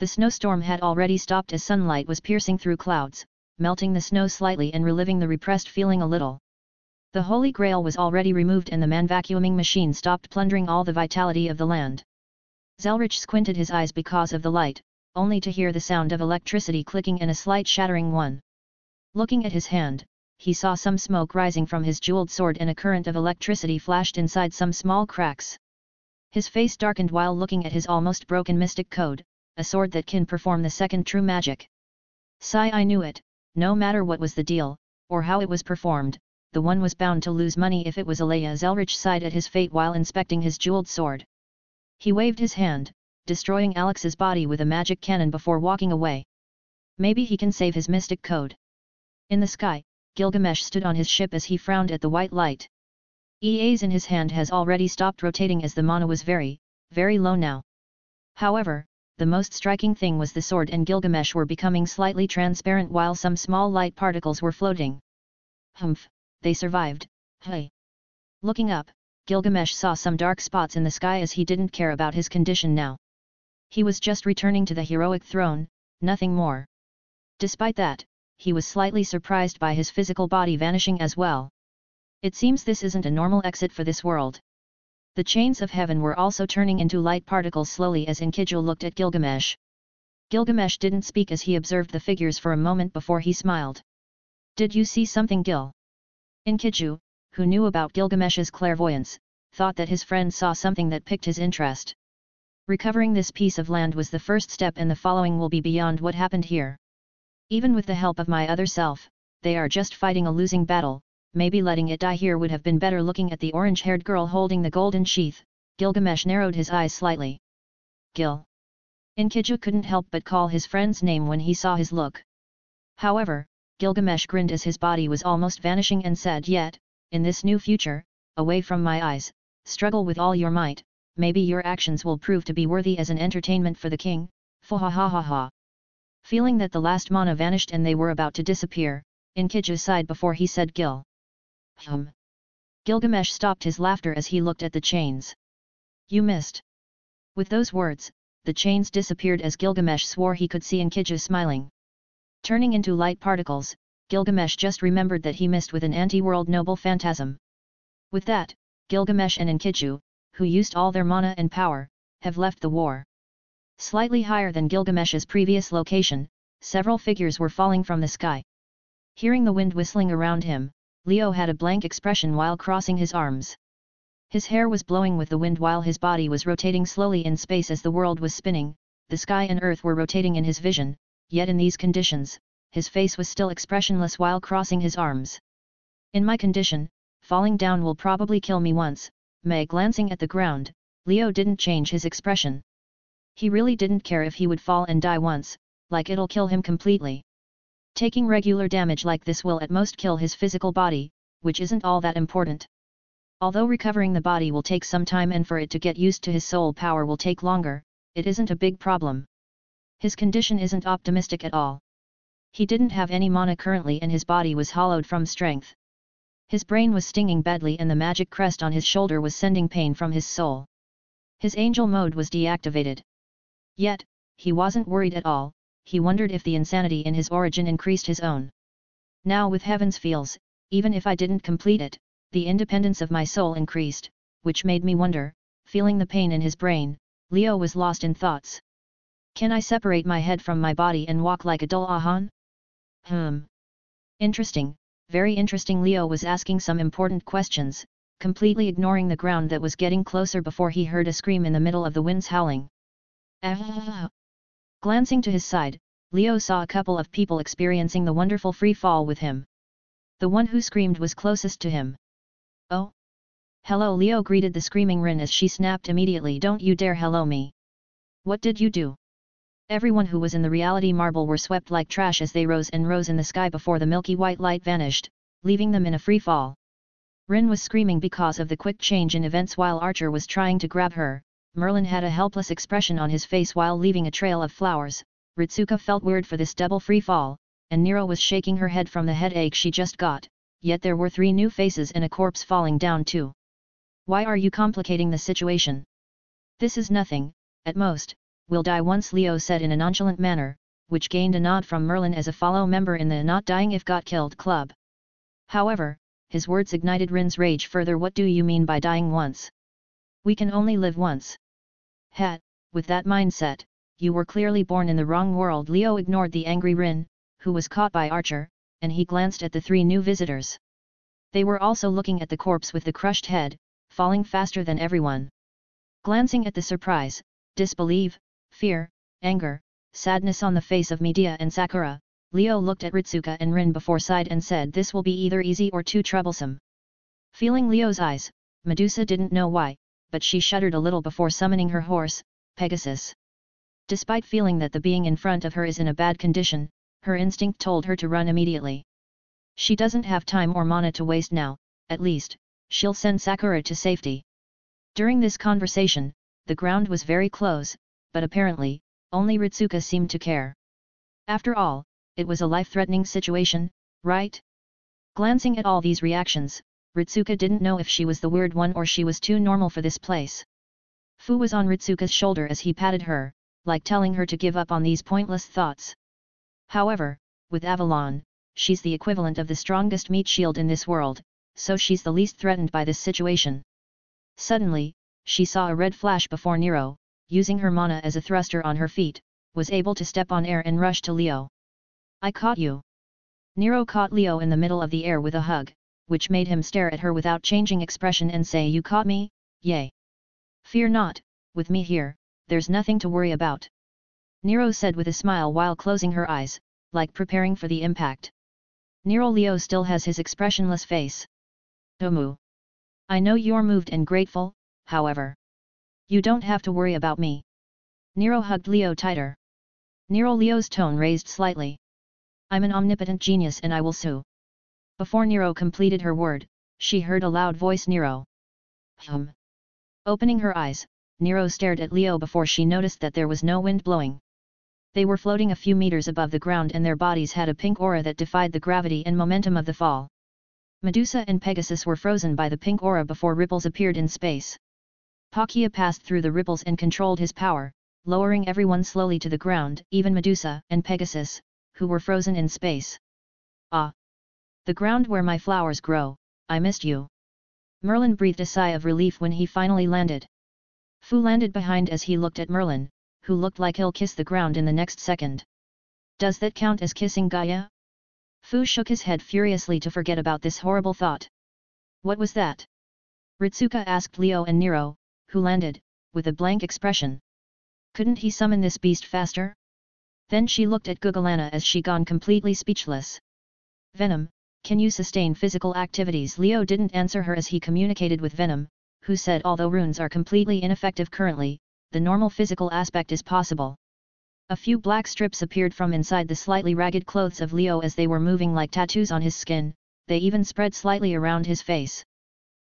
S2: The snowstorm had already stopped as sunlight was piercing through clouds, melting the snow slightly and reliving the repressed feeling a little. The Holy Grail was already removed and the man-vacuuming machine stopped plundering all the vitality of the land. Zelrich squinted his eyes because of the light, only to hear the sound of electricity clicking and a slight shattering one. Looking at his hand, he saw some smoke rising from his jeweled sword and a current of electricity flashed inside some small cracks. His face darkened while looking at his almost broken mystic code, a sword that can perform the second true magic. Sigh, I knew it, no matter what was the deal, or how it was performed, the one was bound to lose money if it was Alea. Zelrich sighed at his fate while inspecting his jeweled sword. He waved his hand, destroying Alex's body with a magic cannon before walking away. Maybe he can save his mystic code. In the sky, Gilgamesh stood on his ship as he frowned at the white light. EA's in his hand has already stopped rotating as the mana was very, very low now. However, the most striking thing was the sword and Gilgamesh were becoming slightly transparent while some small light particles were floating. Humph, they survived, hey. Looking up, Gilgamesh saw some dark spots in the sky as he didn't care about his condition now. He was just returning to the heroic throne, nothing more. Despite that, he was slightly surprised by his physical body vanishing as well. It seems this isn't a normal exit for this world. The chains of heaven were also turning into light particles slowly as Enkidu looked at Gilgamesh. Gilgamesh didn't speak as he observed the figures for a moment before he smiled. Did you see something, Gil? Enkidu, who knew about Gilgamesh's clairvoyance, thought that his friend saw something that piqued his interest. Recovering this piece of land was the first step and the following will be beyond what happened here. Even with the help of my other self, they are just fighting a losing battle, maybe letting it die here would have been better. Looking at the orange-haired girl holding the golden sheath, Gilgamesh narrowed his eyes slightly. Gil. Enkidu couldn't help but call his friend's name when he saw his look. However, Gilgamesh grinned as his body was almost vanishing and said, yet, in this new future, away from my eyes, struggle with all your might, maybe your actions will prove to be worthy as an entertainment for the king, ha. Feeling that the last mana vanished and they were about to disappear, Enkidu sighed before he said, Gil. Gilgamesh stopped his laughter as he looked at the chains. You missed. With those words, the chains disappeared as Gilgamesh swore he could see Enkidu smiling. Turning into light particles, Gilgamesh just remembered that he missed with an anti-world noble phantasm. With that, Gilgamesh and Enkidu, who used all their mana and power, have left the war. Slightly higher than Gilgamesh's previous location, several figures were falling from the sky. Hearing the wind whistling around him, Leo had a blank expression while crossing his arms. His hair was blowing with the wind while his body was rotating slowly in space as the world was spinning. The sky and earth were rotating in his vision, yet in these conditions, his face was still expressionless while crossing his arms. In my condition, falling down will probably kill me once. Glancing at the ground, Leo didn't change his expression. He really didn't care if he would fall and die once, like it'll kill him completely. Taking regular damage like this will at most kill his physical body, which isn't all that important. Although recovering the body will take some time and for it to get used to his soul power will take longer, it isn't a big problem. His condition isn't optimistic at all. He didn't have any mana currently and his body was hollowed from strength. His brain was stinging badly and the magic crest on his shoulder was sending pain from his soul. His angel mode was deactivated. Yet, he wasn't worried at all, he wondered if the insanity in his origin increased his own. Now with heaven's feels, even if I didn't complete it, the independence of my soul increased, which made me wonder, feeling the pain in his brain, Leo was lost in thoughts. Can I separate my head from my body and walk like a Dullahan? Interesting, very interesting. Leo was asking some important questions, completely ignoring the ground that was getting closer before he heard a scream in the middle of the winds howling. Ah! Glancing to his side, Leo saw a couple of people experiencing the wonderful free fall with him. The one who screamed was closest to him. Oh! Hello! Leo greeted the screaming Rin as she snapped immediately. Don't you dare hello me! What did you do? Everyone who was in the reality marble were swept like trash as they rose and rose in the sky before the milky white light vanished, leaving them in a free fall. Rin was screaming because of the quick change in events while Archer was trying to grab her. Merlin had a helpless expression on his face while leaving a trail of flowers. Ritsuka felt weird for this double free fall, and Nero was shaking her head from the headache she just got, yet there were 3 new faces and a corpse falling down too. Why are you complicating the situation? This is nothing, at most, we'll die once, Leo said in a nonchalant manner, which gained a nod from Merlin as a fellow member in the Not Dying If Got Killed club. However, his words ignited Rin's rage further. What do you mean by dying once? We can only live once. With that mindset, you were clearly born in the wrong world. Leo ignored the angry Rin, who was caught by Archer, and he glanced at the 3 new visitors. They were also looking at the corpse with the crushed head, falling faster than everyone. Glancing at the surprise, disbelief, fear, anger, sadness on the face of Medea and Sakura, Leo looked at Ritsuka and Rin before sighed and said this will be either easy or too troublesome. Feeling Leo's eyes, Medusa didn't know why, but she shuddered a little before summoning her horse, Pegasus. Despite feeling that the being in front of her is in a bad condition, her instinct told her to run immediately. She doesn't have time or mana to waste now, at least, she'll send Sakura to safety. During this conversation, the ground was very close, but apparently, only Ritsuka seemed to care. After all, it was a life-threatening situation, right? Glancing at all these reactions, Ritsuka didn't know if she was the weird one or she was too normal for this place. Fu was on Ritsuka's shoulder as he patted her, like telling her to give up on these pointless thoughts. However, with Avalon, she's the equivalent of the strongest meat shield in this world, so she's the least threatened by this situation. Suddenly, she saw a red flash before Nero, using her mana as a thruster on her feet, was able to step on air and rush to Leo. I caught you. Nero caught Leo in the middle of the air with a hug, which made him stare at her without changing expression and say, you caught me, yay. Fear not, with me here, there's nothing to worry about. Nero said with a smile while closing her eyes, like preparing for the impact. Nero Leo still has his expressionless face. Tomu. I know you're moved and grateful, however. You don't have to worry about me. Nero hugged Leo tighter. Nero Leo's tone raised slightly. I'm an omnipotent genius and I will sue. Before Nero completed her word, she heard a loud voice. Nero. Opening her eyes, Nero stared at Leo before she noticed that there was no wind blowing. They were floating a few meters above the ground and their bodies had a pink aura that defied the gravity and momentum of the fall. Medusa and Pegasus were frozen by the pink aura before ripples appeared in space. Pakia passed through the ripples and controlled his power, lowering everyone slowly to the ground, even Medusa and Pegasus, who were frozen in space. Ah! The ground where my flowers grow, I missed you. Merlin breathed a sigh of relief when he finally landed. Fu landed behind as he looked at Merlin, who looked like he'll kiss the ground in the next second. Does that count as kissing Gaia? Fu shook his head furiously to forget about this horrible thought. What was that? Ritsuka asked Leo and Nero, who landed, with a blank expression. Couldn't he summon this beast faster? Then she looked at Gugalana as she gone completely speechless. Venom, can you sustain physical activities? Leo didn't answer her as he communicated with Venom, who said although runes are completely ineffective currently, the normal physical aspect is possible. A few black strips appeared from inside the slightly ragged clothes of Leo as they were moving like tattoos on his skin, they even spread slightly around his face.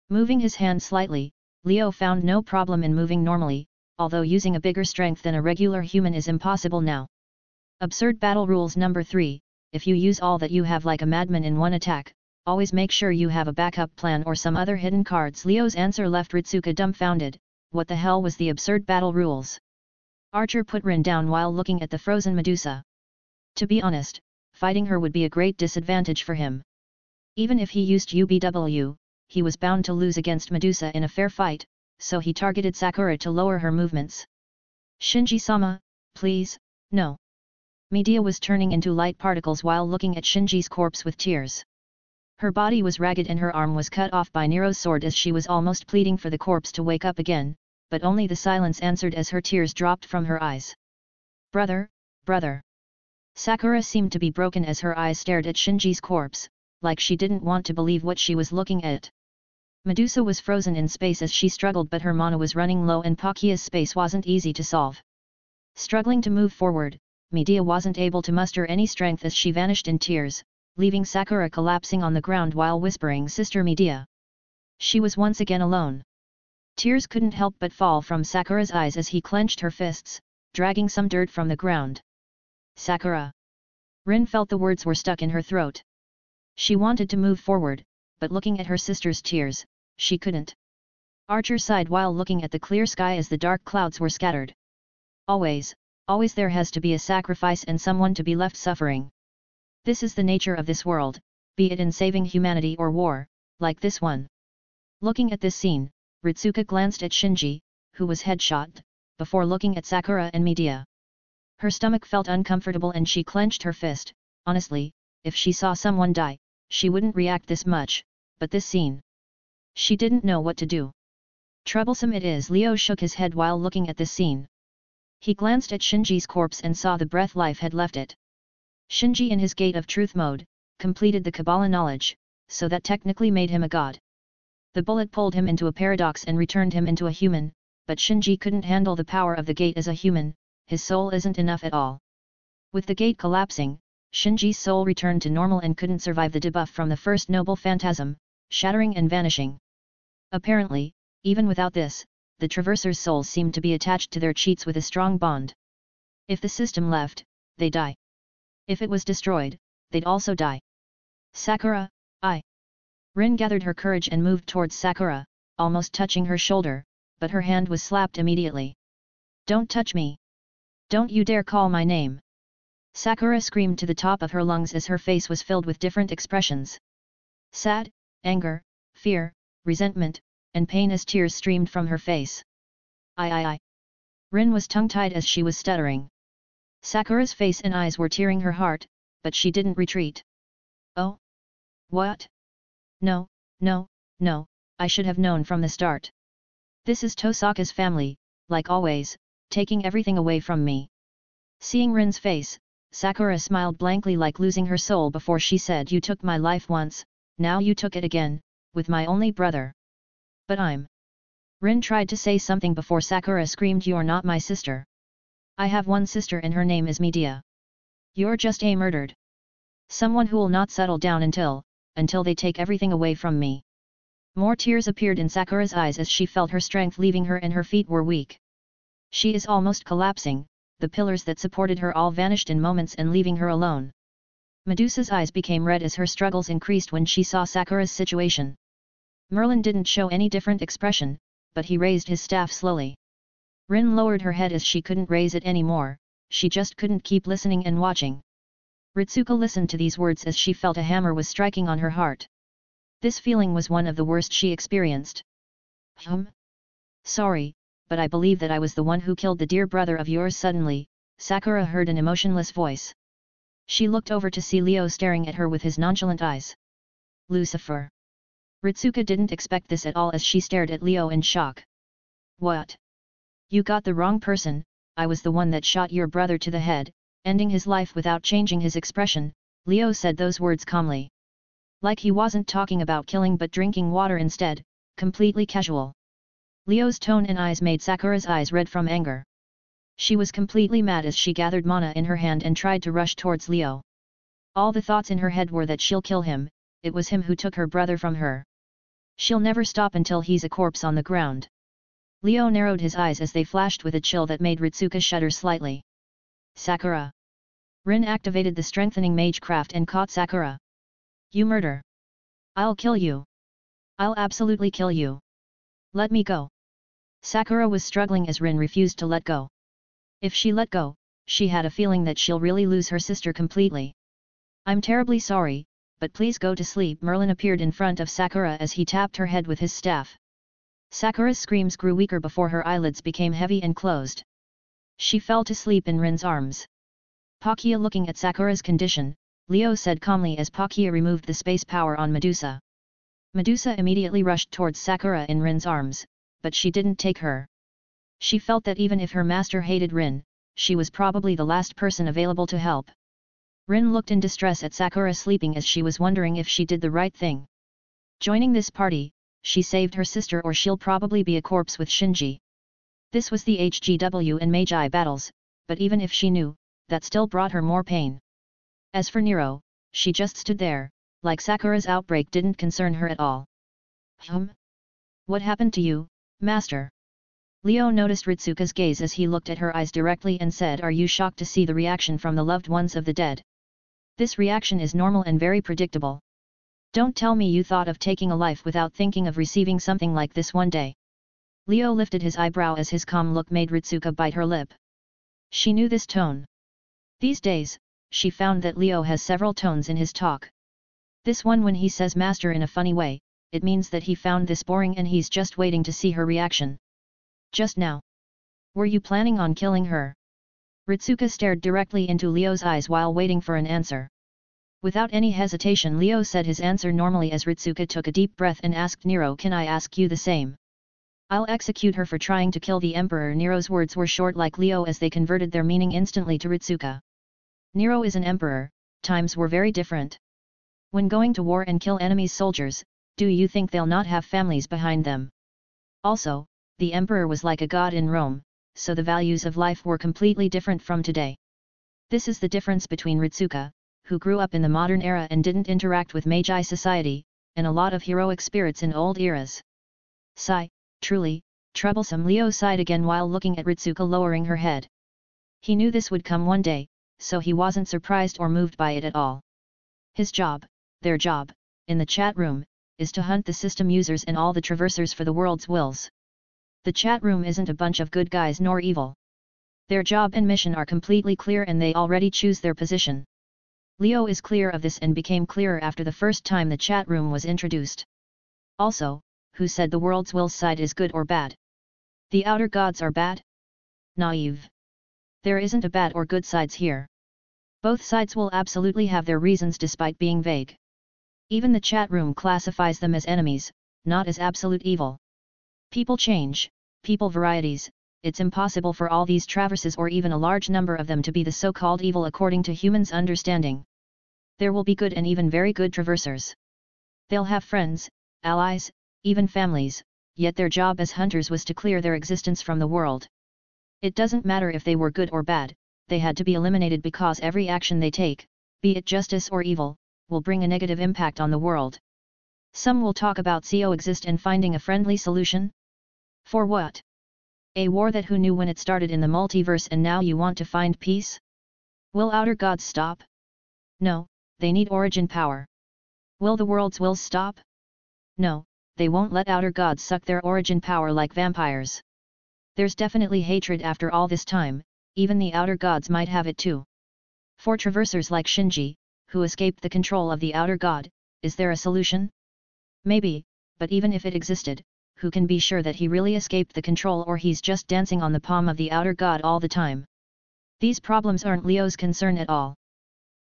S2: Moving his hand slightly, Leo found no problem in moving normally, although using a bigger strength than a regular human is impossible now. Absurd battle rules number 3, if you use all that you have like a madman in one attack, always make sure you have a backup plan or some other hidden cards. Leo's answer left Ritsuka dumbfounded. What the hell was the absurd battle rules? Archer put Rin down while looking at the frozen Medusa. To be honest, fighting her would be a great disadvantage for him. Even if he used UBW, he was bound to lose against Medusa in a fair fight, so he targeted Sakura to lower her movements. Shinji-sama, please, no. Medea was turning into light particles while looking at Shinji's corpse with tears. Her body was ragged and her arm was cut off by Nero's sword as she was almost pleading for the corpse to wake up again, but only the silence answered as her tears dropped from her eyes. Brother, brother. Sakura seemed to be broken as her eyes stared at Shinji's corpse, like she didn't want to believe what she was looking at. Medusa was frozen in space as she struggled, but her mana was running low and Pakia's space wasn't easy to solve. Struggling to move forward, Medea wasn't able to muster any strength as she vanished in tears, leaving Sakura collapsing on the ground while whispering, "Sister Medea." She was once again alone. Tears couldn't help but fall from Sakura's eyes as he clenched her fists, dragging some dirt from the ground. Sakura. Rin felt the words were stuck in her throat. She wanted to move forward, but looking at her sister's tears, she couldn't. Archer sighed while looking at the clear sky as the dark clouds were scattered. Always there has to be a sacrifice and someone to be left suffering. This is the nature of this world, be it in saving humanity or war, like this one. Looking at this scene, Ritsuka glanced at Shinji, who was headshot, before looking at Sakura and Medea. Her stomach felt uncomfortable and she clenched her fist. Honestly, if she saw someone die, she wouldn't react this much, but this scene. She didn't know what to do. Troublesome it is. Leo shook his head while looking at this scene. He glanced at Shinji's corpse and saw the breath life had left it. Shinji in his Gate of Truth mode, completed the Kabbalah knowledge, so that technically made him a god. The bullet pulled him into a paradox and returned him into a human, but Shinji couldn't handle the power of the gate as a human, his soul isn't enough at all. With the gate collapsing, Shinji's soul returned to normal and couldn't survive the debuff from the first noble phantasm, shattering and vanishing. Apparently, even without this, the Traversers' souls seemed to be attached to their cheats with a strong bond. If the system left, they die. If it was destroyed, they'd also die. Sakura, Rin gathered her courage and moved towards Sakura, almost touching her shoulder, but her hand was slapped immediately. Don't touch me! Don't you dare call my name! Sakura screamed to the top of her lungs as her face was filled with different expressions. Sad, anger, fear, resentment, and pain as tears streamed from her face. I. Rin was tongue-tied as she was stuttering. Sakura's face and eyes were tearing her heart, but she didn't retreat. Oh? What? No, I should have known from the start. This is Tosaka's family, like always, taking everything away from me. Seeing Rin's face, Sakura smiled blankly like losing her soul before she said, "You took my life once, now you took it again, with my only brother." But Rin tried to say something before Sakura screamed, "You're not my sister. I have one sister and her name is Medea. You're just a murdered. Someone who'll not settle down until they take everything away from me." More tears appeared in Sakura's eyes as she felt her strength leaving her and her feet were weak. She is almost collapsing, the pillars that supported her all vanished in moments and leaving her alone. Medusa's eyes became red as her struggles increased when she saw Sakura's situation. Merlin didn't show any different expression, but he raised his staff slowly. Rin lowered her head as she couldn't raise it anymore, she just couldn't keep listening and watching. Ritsuka listened to these words as she felt a hammer was striking on her heart. This feeling was one of the worst she experienced. Sorry, but I believe that I was the one who killed the dear brother of yours. Suddenly, Sakura heard an emotionless voice. She looked over to see Leo staring at her with his nonchalant eyes. Lucifer. Ritsuka didn't expect this at all as she stared at Leo in shock. What? You got the wrong person, I was the one that shot your brother to the head. Ending his life without changing his expression, Leo said those words calmly. Like he wasn't talking about killing but drinking water instead, completely casual. Leo's tone and eyes made Sakura's eyes red from anger. She was completely mad as she gathered mana in her hand and tried to rush towards Leo. All the thoughts in her head were that she'll kill him, it was him who took her brother from her. She'll never stop until he's a corpse on the ground. Leo narrowed his eyes as they flashed with a chill that made Ritsuka shudder slightly. Sakura. Rin activated the strengthening magecraft and caught Sakura. You murder. I'll kill you. I'll absolutely kill you. Let me go. Sakura was struggling as Rin refused to let go. If she let go, she had a feeling that she'll really lose her sister completely. I'm terribly sorry, but please go to sleep. Merlin appeared in front of Sakura as he tapped her head with his staff. Sakura's screams grew weaker before her eyelids became heavy and closed. She fell to sleep in Rin's arms. Pakia looking at Sakura's condition, Leo said calmly as Pakia removed the space power on Medusa. Medusa immediately rushed towards Sakura in Rin's arms, but she didn't take her. She felt that even if her master hated Rin, she was probably the last person available to help. Rin looked in distress at Sakura sleeping as she was wondering if she did the right thing. Joining this party, she saved her sister or she'll probably be a corpse with Shinji. This was the HGW and Magi battles, but even if she knew, that still brought her more pain. As for Nero, she just stood there, like Sakura's outbreak didn't concern her at all. What happened to you, master? Leo noticed Ritsuka's gaze as he looked at her eyes directly and said, are you shocked to see the reaction from the loved ones of the dead? This reaction is normal and very predictable. Don't tell me you thought of taking a life without thinking of receiving something like this one day. Leo lifted his eyebrow as his calm look made Ritsuka bite her lip. She knew this tone. These days, she found that Leo has several tones in his talk. This one, when he says master in a funny way, it means that he found this boring and he's just waiting to see her reaction. Just now. Were you planning on killing her? Ritsuka stared directly into Leo's eyes while waiting for an answer. Without any hesitation, Leo said his answer normally as Ritsuka took a deep breath and asked Nero, can I ask you the same? I'll execute her for trying to kill the emperor. Nero's words were short like Leo as they converted their meaning instantly to Ritsuka. Nero is an emperor, times were very different. When going to war and kill enemy's soldiers, do you think they'll not have families behind them? Also, the emperor was like a god in Rome, so the values of life were completely different from today. This is the difference between Ritsuka, who grew up in the modern era and didn't interact with Magi society, and a lot of heroic spirits in old eras. Sigh, truly, troublesome. Leo sighed again while looking at Ritsuka lowering her head. He knew this would come one day, so he wasn't surprised or moved by it at all. His job, their job, in the chat room, is to hunt the system users and all the traversers for the world's wills. The chat room isn't a bunch of good guys nor evil. Their job and mission are completely clear and they already choose their position. Leo is clear of this and became clearer after the first time the chat room was introduced. Also, who said the world's will side is good or bad? The outer gods are bad? Naive. There isn't a bad or good sides here. Both sides will absolutely have their reasons despite being vague. Even the chat room classifies them as enemies, not as absolute evil. People change, people varieties, it's impossible for all these traverses or even a large number of them to be the so-called evil according to humans' understanding. There will be good and even very good traversers. They'll have friends, allies, even families, yet their job as hunters was to clear their existence from the world. It doesn't matter if they were good or bad, they had to be eliminated because every action they take, be it justice or evil, will bring a negative impact on the world. Some will talk about coexist and finding a friendly solution. For what? A war that who knew when it started in the multiverse and now you want to find peace? Will outer gods stop? No, they need origin power. Will the world's will stop? No, they won't let outer gods suck their origin power like vampires. There's definitely hatred after all this time, even the outer gods might have it too. For traversers like Shinji, who escaped the control of the outer god, is there a solution? Maybe, but even if it existed, who can be sure that he really escaped the control or he's just dancing on the palm of the outer god all the time? These problems aren't Leo's concern at all.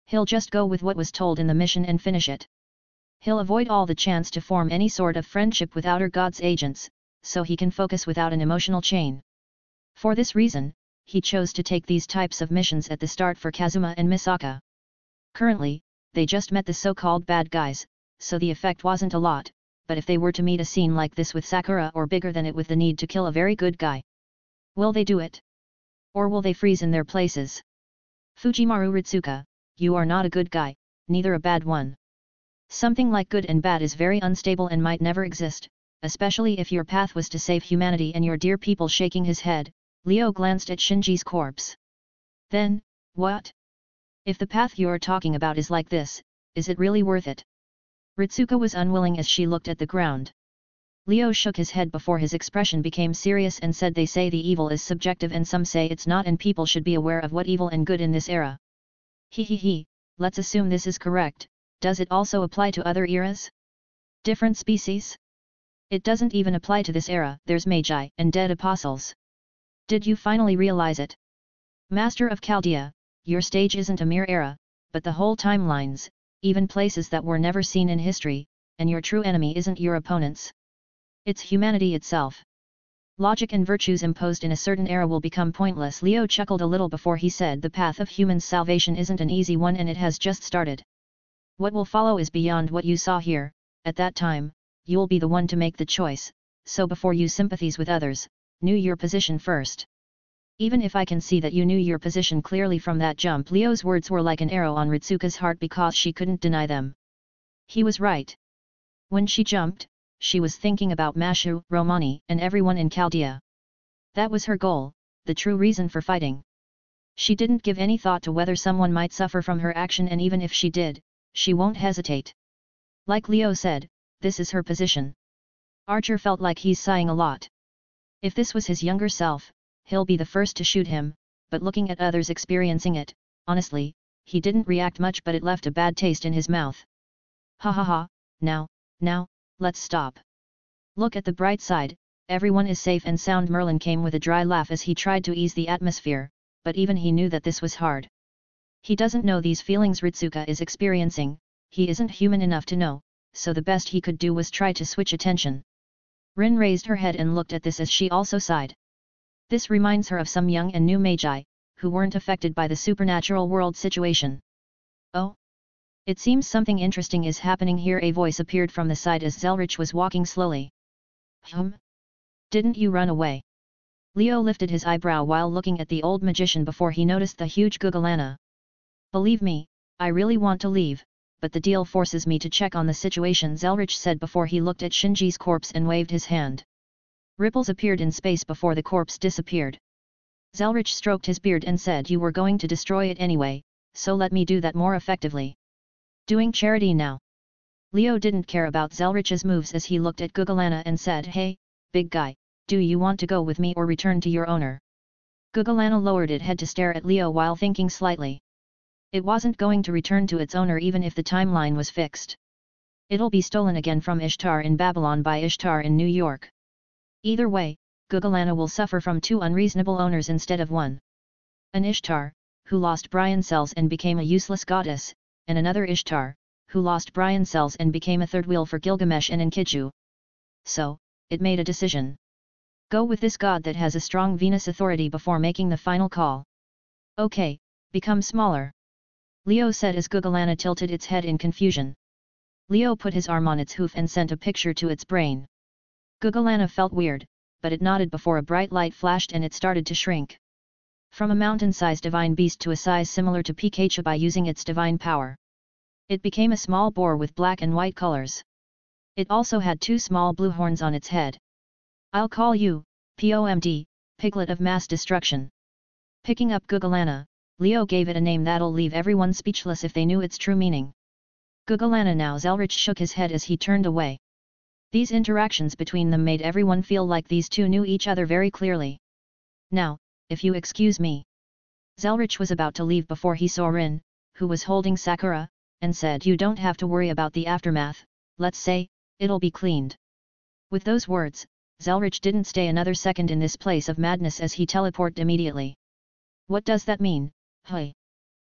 S2: He'll just go with what was told in the mission and finish it. He'll avoid all the chance to form any sort of friendship with outer god's agents, so he can focus without an emotional chain. For this reason, he chose to take these types of missions at the start for Kazuma and Misaka. Currently, they just met the so-called bad guys, so the effect wasn't a lot, but if they were to meet a scene like this with Sakura or bigger than it with the need to kill a very good guy, will they do it? Or will they freeze in their places? Fujimaru Ritsuka, you are not a good guy, neither a bad one. Something like good and bad is very unstable and might never exist, especially if your path was to save humanity and your dear people. Shaking his head, Leo glanced at Shinji's corpse. Then, what? If the path you're talking about is like this, is it really worth it? Ritsuko was unwilling as she looked at the ground. Leo shook his head before his expression became serious and said, they say the evil is subjective and some say it's not, and people should be aware of what evil and good in this era. He, let's assume this is correct. Does it also apply to other eras? Different species? It doesn't even apply to this era, there's magi and dead apostles. Did you finally realize it? Master of Chaldea, your stage isn't a mere era, but the whole timelines, even places that were never seen in history, and your true enemy isn't your opponents. It's humanity itself. Logic and virtues imposed in a certain era will become pointless. Leo chuckled a little before he said, the path of humans' salvation isn't an easy one and it has just started. What will follow is beyond what you saw here. At that time, you'll be the one to make the choice, so before you sympathize with others, know your position first. Even if I can see that you knew your position clearly from that jump. Leo's words were like an arrow on Ritsuka's heart because she couldn't deny them. He was right. When she jumped, she was thinking about Mashu, Romani, and everyone in Chaldea. That was her goal, the true reason for fighting. She didn't give any thought to whether someone might suffer from her action, and even if she did, she won't hesitate. Like Leo said, this is her position. Archer felt like he's sighing a lot. If this was his younger self, he'll be the first to shoot him, but looking at others experiencing it, honestly, he didn't react much, but it left a bad taste in his mouth. Ha, now, let's stop. Look at the bright side, everyone is safe and sound. Merlin came with a dry laugh as he tried to ease the atmosphere, but even he knew that this was hard. He doesn't know these feelings Ritsuka is experiencing, he isn't human enough to know, so the best he could do was try to switch attention. Rin raised her head and looked at this as she also sighed. This reminds her of some young and new magi, who weren't affected by the supernatural world situation. Oh? It seems something interesting is happening here. A voice appeared from the side as Zelrich was walking slowly. Didn't you run away? Leo lifted his eyebrow while looking at the old magician before he noticed the huge Gugalana. Believe me, I really want to leave, but the deal forces me to check on the situation, Zelrich said before he looked at Shinji's corpse and waved his hand. Ripples appeared in space before the corpse disappeared. Zelrich stroked his beard and said, you were going to destroy it anyway, so let me do that more effectively. Doing charity now. Leo didn't care about Zelrich's moves as he looked at Gugalana and said, hey, big guy, do you want to go with me or return to your owner? Gugalana lowered its head to stare at Leo while thinking slightly. It wasn't going to return to its owner even if the timeline was fixed. It'll be stolen again from Ishtar in Babylon by Ishtar in New York. Either way, Gugalana will suffer from two unreasonable owners instead of one. An Ishtar, who lost Brian cells and became a useless goddess, and another Ishtar, who lost Brian cells and became a third wheel for Gilgamesh and Enkidu. So, it made a decision. Go with this god that has a strong Venus authority before making the final call. Okay, become smaller. Leo said as Gugalana tilted its head in confusion. Leo put his arm on its hoof and sent a picture to its brain. Gugalana felt weird, but it nodded before a bright light flashed and it started to shrink. From a mountain-sized divine beast to a size similar to Pikachu by using its divine power. It became a small boar with black and white colors. It also had two small blue horns on its head. I'll call you, POMD, Piglet of Mass Destruction. Picking up Gugalana, Leo gave it a name that'll leave everyone speechless if they knew its true meaning. Gugalana now. Zelrich shook his head as he turned away. These interactions between them made everyone feel like these two knew each other very clearly. Now, if you excuse me. Zelrich was about to leave before he saw Rin, who was holding Sakura, and said, you don't have to worry about the aftermath, let's say, it'll be cleaned. With those words, Zelrich didn't stay another second in this place of madness as he teleported immediately. What does that mean? Hey.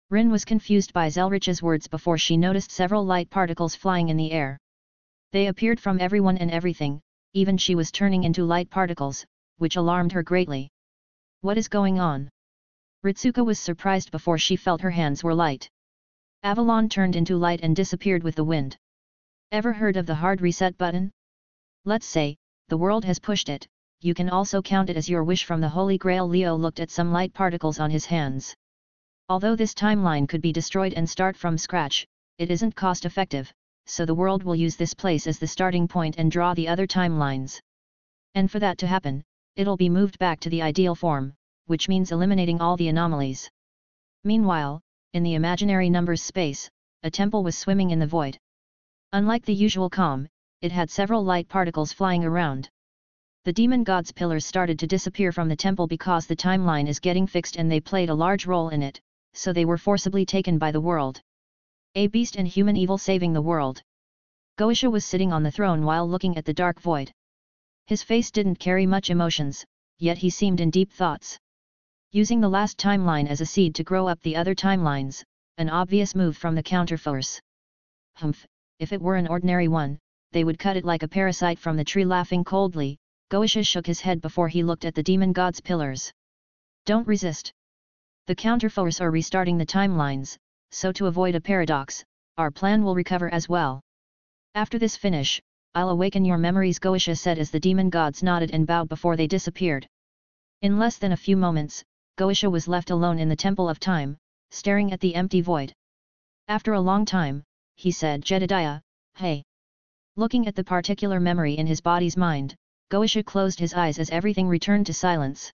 S2: Rin was confused by Zelrich's words before she noticed several light particles flying in the air. They appeared from everyone and everything, even she was turning into light particles, which alarmed her greatly. What is going on? Ritsuka was surprised before she felt her hands were light. Avalon turned into light and disappeared with the wind. Ever heard of the hard reset button? Let's say, the world has pushed it, you can also count it as your wish from the Holy Grail. Leo looked at some light particles on his hands. Although this timeline could be destroyed and start from scratch, it isn't cost-effective, so the world will use this place as the starting point and draw the other timelines. And for that to happen, it'll be moved back to the ideal form, which means eliminating all the anomalies. Meanwhile, in the imaginary numbers space, a temple was swimming in the void. Unlike the usual calm, it had several light particles flying around. The demon god's pillars started to disappear from the temple because the timeline is getting fixed and they played a large role in it, so they were forcibly taken by the world. A beast and human evil saving the world. GOOOOSE was sitting on the throne while looking at the dark void. His face didn't carry much emotions, yet he seemed in deep thoughts. Using the last timeline as a seed to grow up the other timelines, an obvious move from the counterforce. Humph, if it were an ordinary one, they would cut it like a parasite from the tree. Laughing coldly, GOOOOSE shook his head before he looked at the demon god's pillars. Don't resist. The counterforce are restarting the timelines, so to avoid a paradox, our plan will recover as well. After this finish, I'll awaken your memories, GOOOOSE said as the demon gods nodded and bowed before they disappeared. In less than a few moments, GOOOOSE was left alone in the Temple of Time, staring at the empty void. After a long time, he said, Jedediah, hey. Looking at the particular memory in his body's mind, GOOOOSE closed his eyes as everything returned to silence.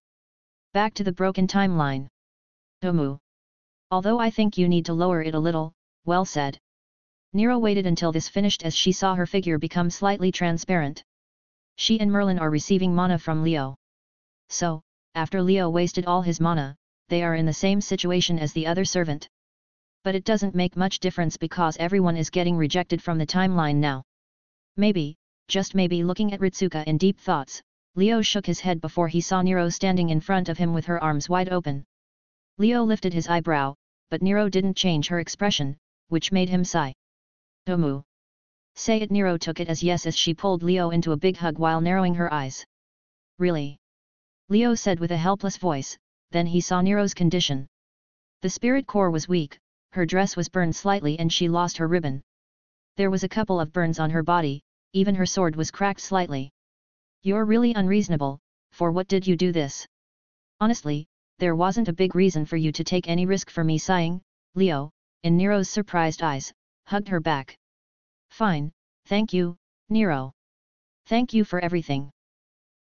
S2: Back to the broken timeline. Omu. Although I think you need to lower it a little, well said. Nero waited until this finished as she saw her figure become slightly transparent. She and Merlin are receiving mana from Leo. So, after Leo wasted all his mana, they are in the same situation as the other servant. But it doesn't make much difference because everyone is getting rejected from the timeline now. Maybe, just maybe. Looking at Ritsuka in deep thoughts, Leo shook his head before he saw Nero standing in front of him with her arms wide open. Leo lifted his eyebrow, but Nero didn't change her expression, which made him sigh. Omu. Say it. Nero took it as yes as she pulled Leo into a big hug while narrowing her eyes. Really? Leo said with a helpless voice, then he saw Nero's condition. The spirit core was weak, her dress was burned slightly and she lost her ribbon. There was a couple of burns on her body, even her sword was cracked slightly. You're really unreasonable, for what did you do this? Honestly, there wasn't a big reason for you to take any risk for me. Sighing, Leo, in Nero's surprised eyes, hugged her back. Fine, thank you, Nero. Thank you for everything.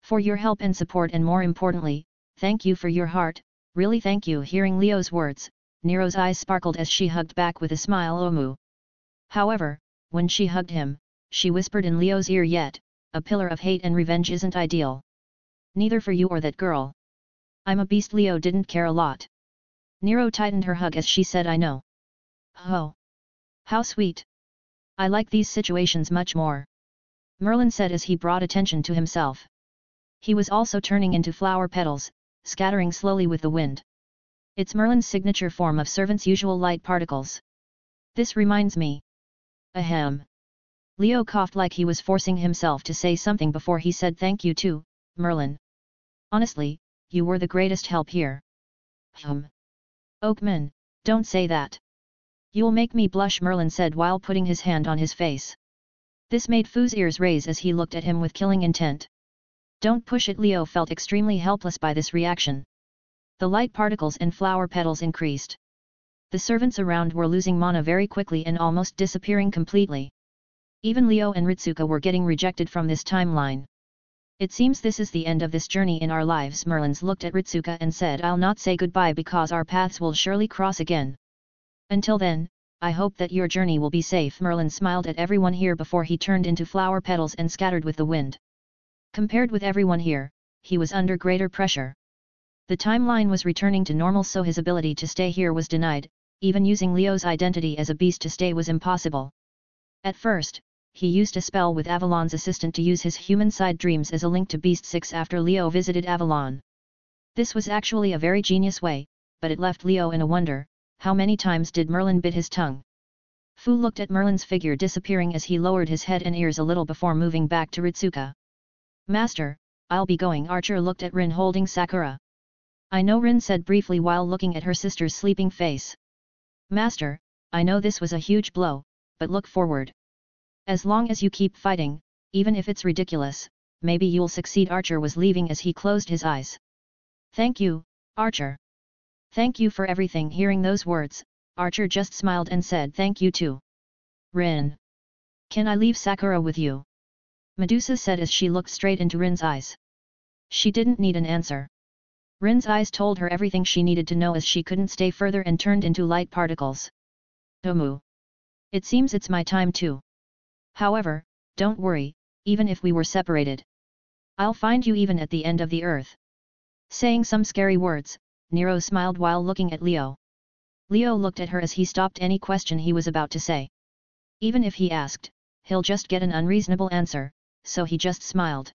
S2: For your help and support, and more importantly, thank you for your heart, really thank you. Hearing Leo's words, Nero's eyes sparkled as she hugged back with a smile. Omu. However, when she hugged him, she whispered in Leo's ear, yet, a pillar of hate and revenge isn't ideal. Neither for you or that girl. I'm a beast. Leo didn't care a lot. Nero tightened her hug as she said, I know. Oh. How sweet. I like these situations much more. Merlin said as he brought attention to himself. He was also turning into flower petals, scattering slowly with the wind. It's Merlin's signature form of servant's usual light particles. This reminds me. Ahem. Leo coughed like he was forcing himself to say something before he said thank you too, Merlin. Honestly, you were the greatest help here. Oakman, don't say that. You'll make me blush, Merlin said while putting his hand on his face. This made Fu's ears raise as he looked at him with killing intent. Don't push it. Leo felt extremely helpless by this reaction. The light particles and flower petals increased. The servants around were losing mana very quickly and almost disappearing completely. Even Leo and Ritsuka were getting rejected from this timeline. It seems this is the end of this journey in our lives. Merlin looked at Ritsuka and said, I'll not say goodbye because our paths will surely cross again. Until then, I hope that your journey will be safe. Merlin smiled at everyone here before he turned into flower petals and scattered with the wind. Compared with everyone here, he was under greater pressure. The timeline was returning to normal, so his ability to stay here was denied. Even using Leo's identity as a beast to stay was impossible. At first, he used a spell with Avalon's assistant to use his human side dreams as a link to Beast 6 after Leo visited Avalon. This was actually a very genius way, but it left Leo in a wonder. How many times did Merlin bit his tongue? Fu looked at Merlin's figure disappearing as he lowered his head and ears a little before moving back to Ritsuka. Master, I'll be going. Archer looked at Rin holding Sakura. I know, Rin said briefly while looking at her sister's sleeping face. Master, I know this was a huge blow, but look forward. As long as you keep fighting, even if it's ridiculous, maybe you'll succeed. Archer was leaving as he closed his eyes. Thank you, Archer. Thank you for everything. Hearing those words, Archer just smiled and said thank you too. Rin. Can I leave Sakura with you? Medusa said as she looked straight into Rin's eyes. She didn't need an answer. Rin's eyes told her everything she needed to know as she couldn't stay further and turned into light particles. Omu. It seems it's my time too. However, don't worry, even if we were separated. I'll find you even at the end of the earth. Saying some scary words, Nero smiled while looking at Leo. Leo looked at her as he stopped any question he was about to say. Even if he asked, he'll just get an unreasonable answer, so he just smiled.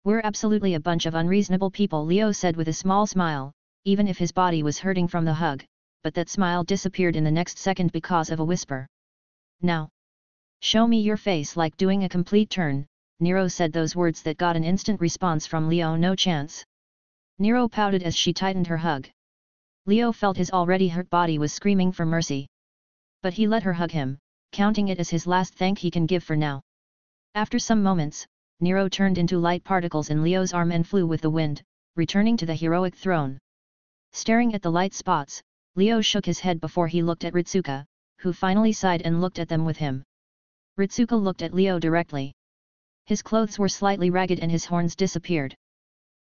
S2: We're absolutely a bunch of unreasonable people, Leo said with a small smile, even if his body was hurting from the hug, but that smile disappeared in the next second because of a whisper. Now, show me your face, like doing a complete turn. Nero said those words that got an instant response from Leo. No chance. Nero pouted as she tightened her hug. Leo felt his already hurt body was screaming for mercy. But he let her hug him, counting it as his last thank he can give for now. After some moments, Nero turned into light particles in Leo's arm and flew with the wind, returning to the heroic throne. Staring at the light spots, Leo shook his head before he looked at Ritsuka, who finally sighed and looked at them with him. Ritsuka looked at Leo directly. His clothes were slightly ragged and his horns disappeared.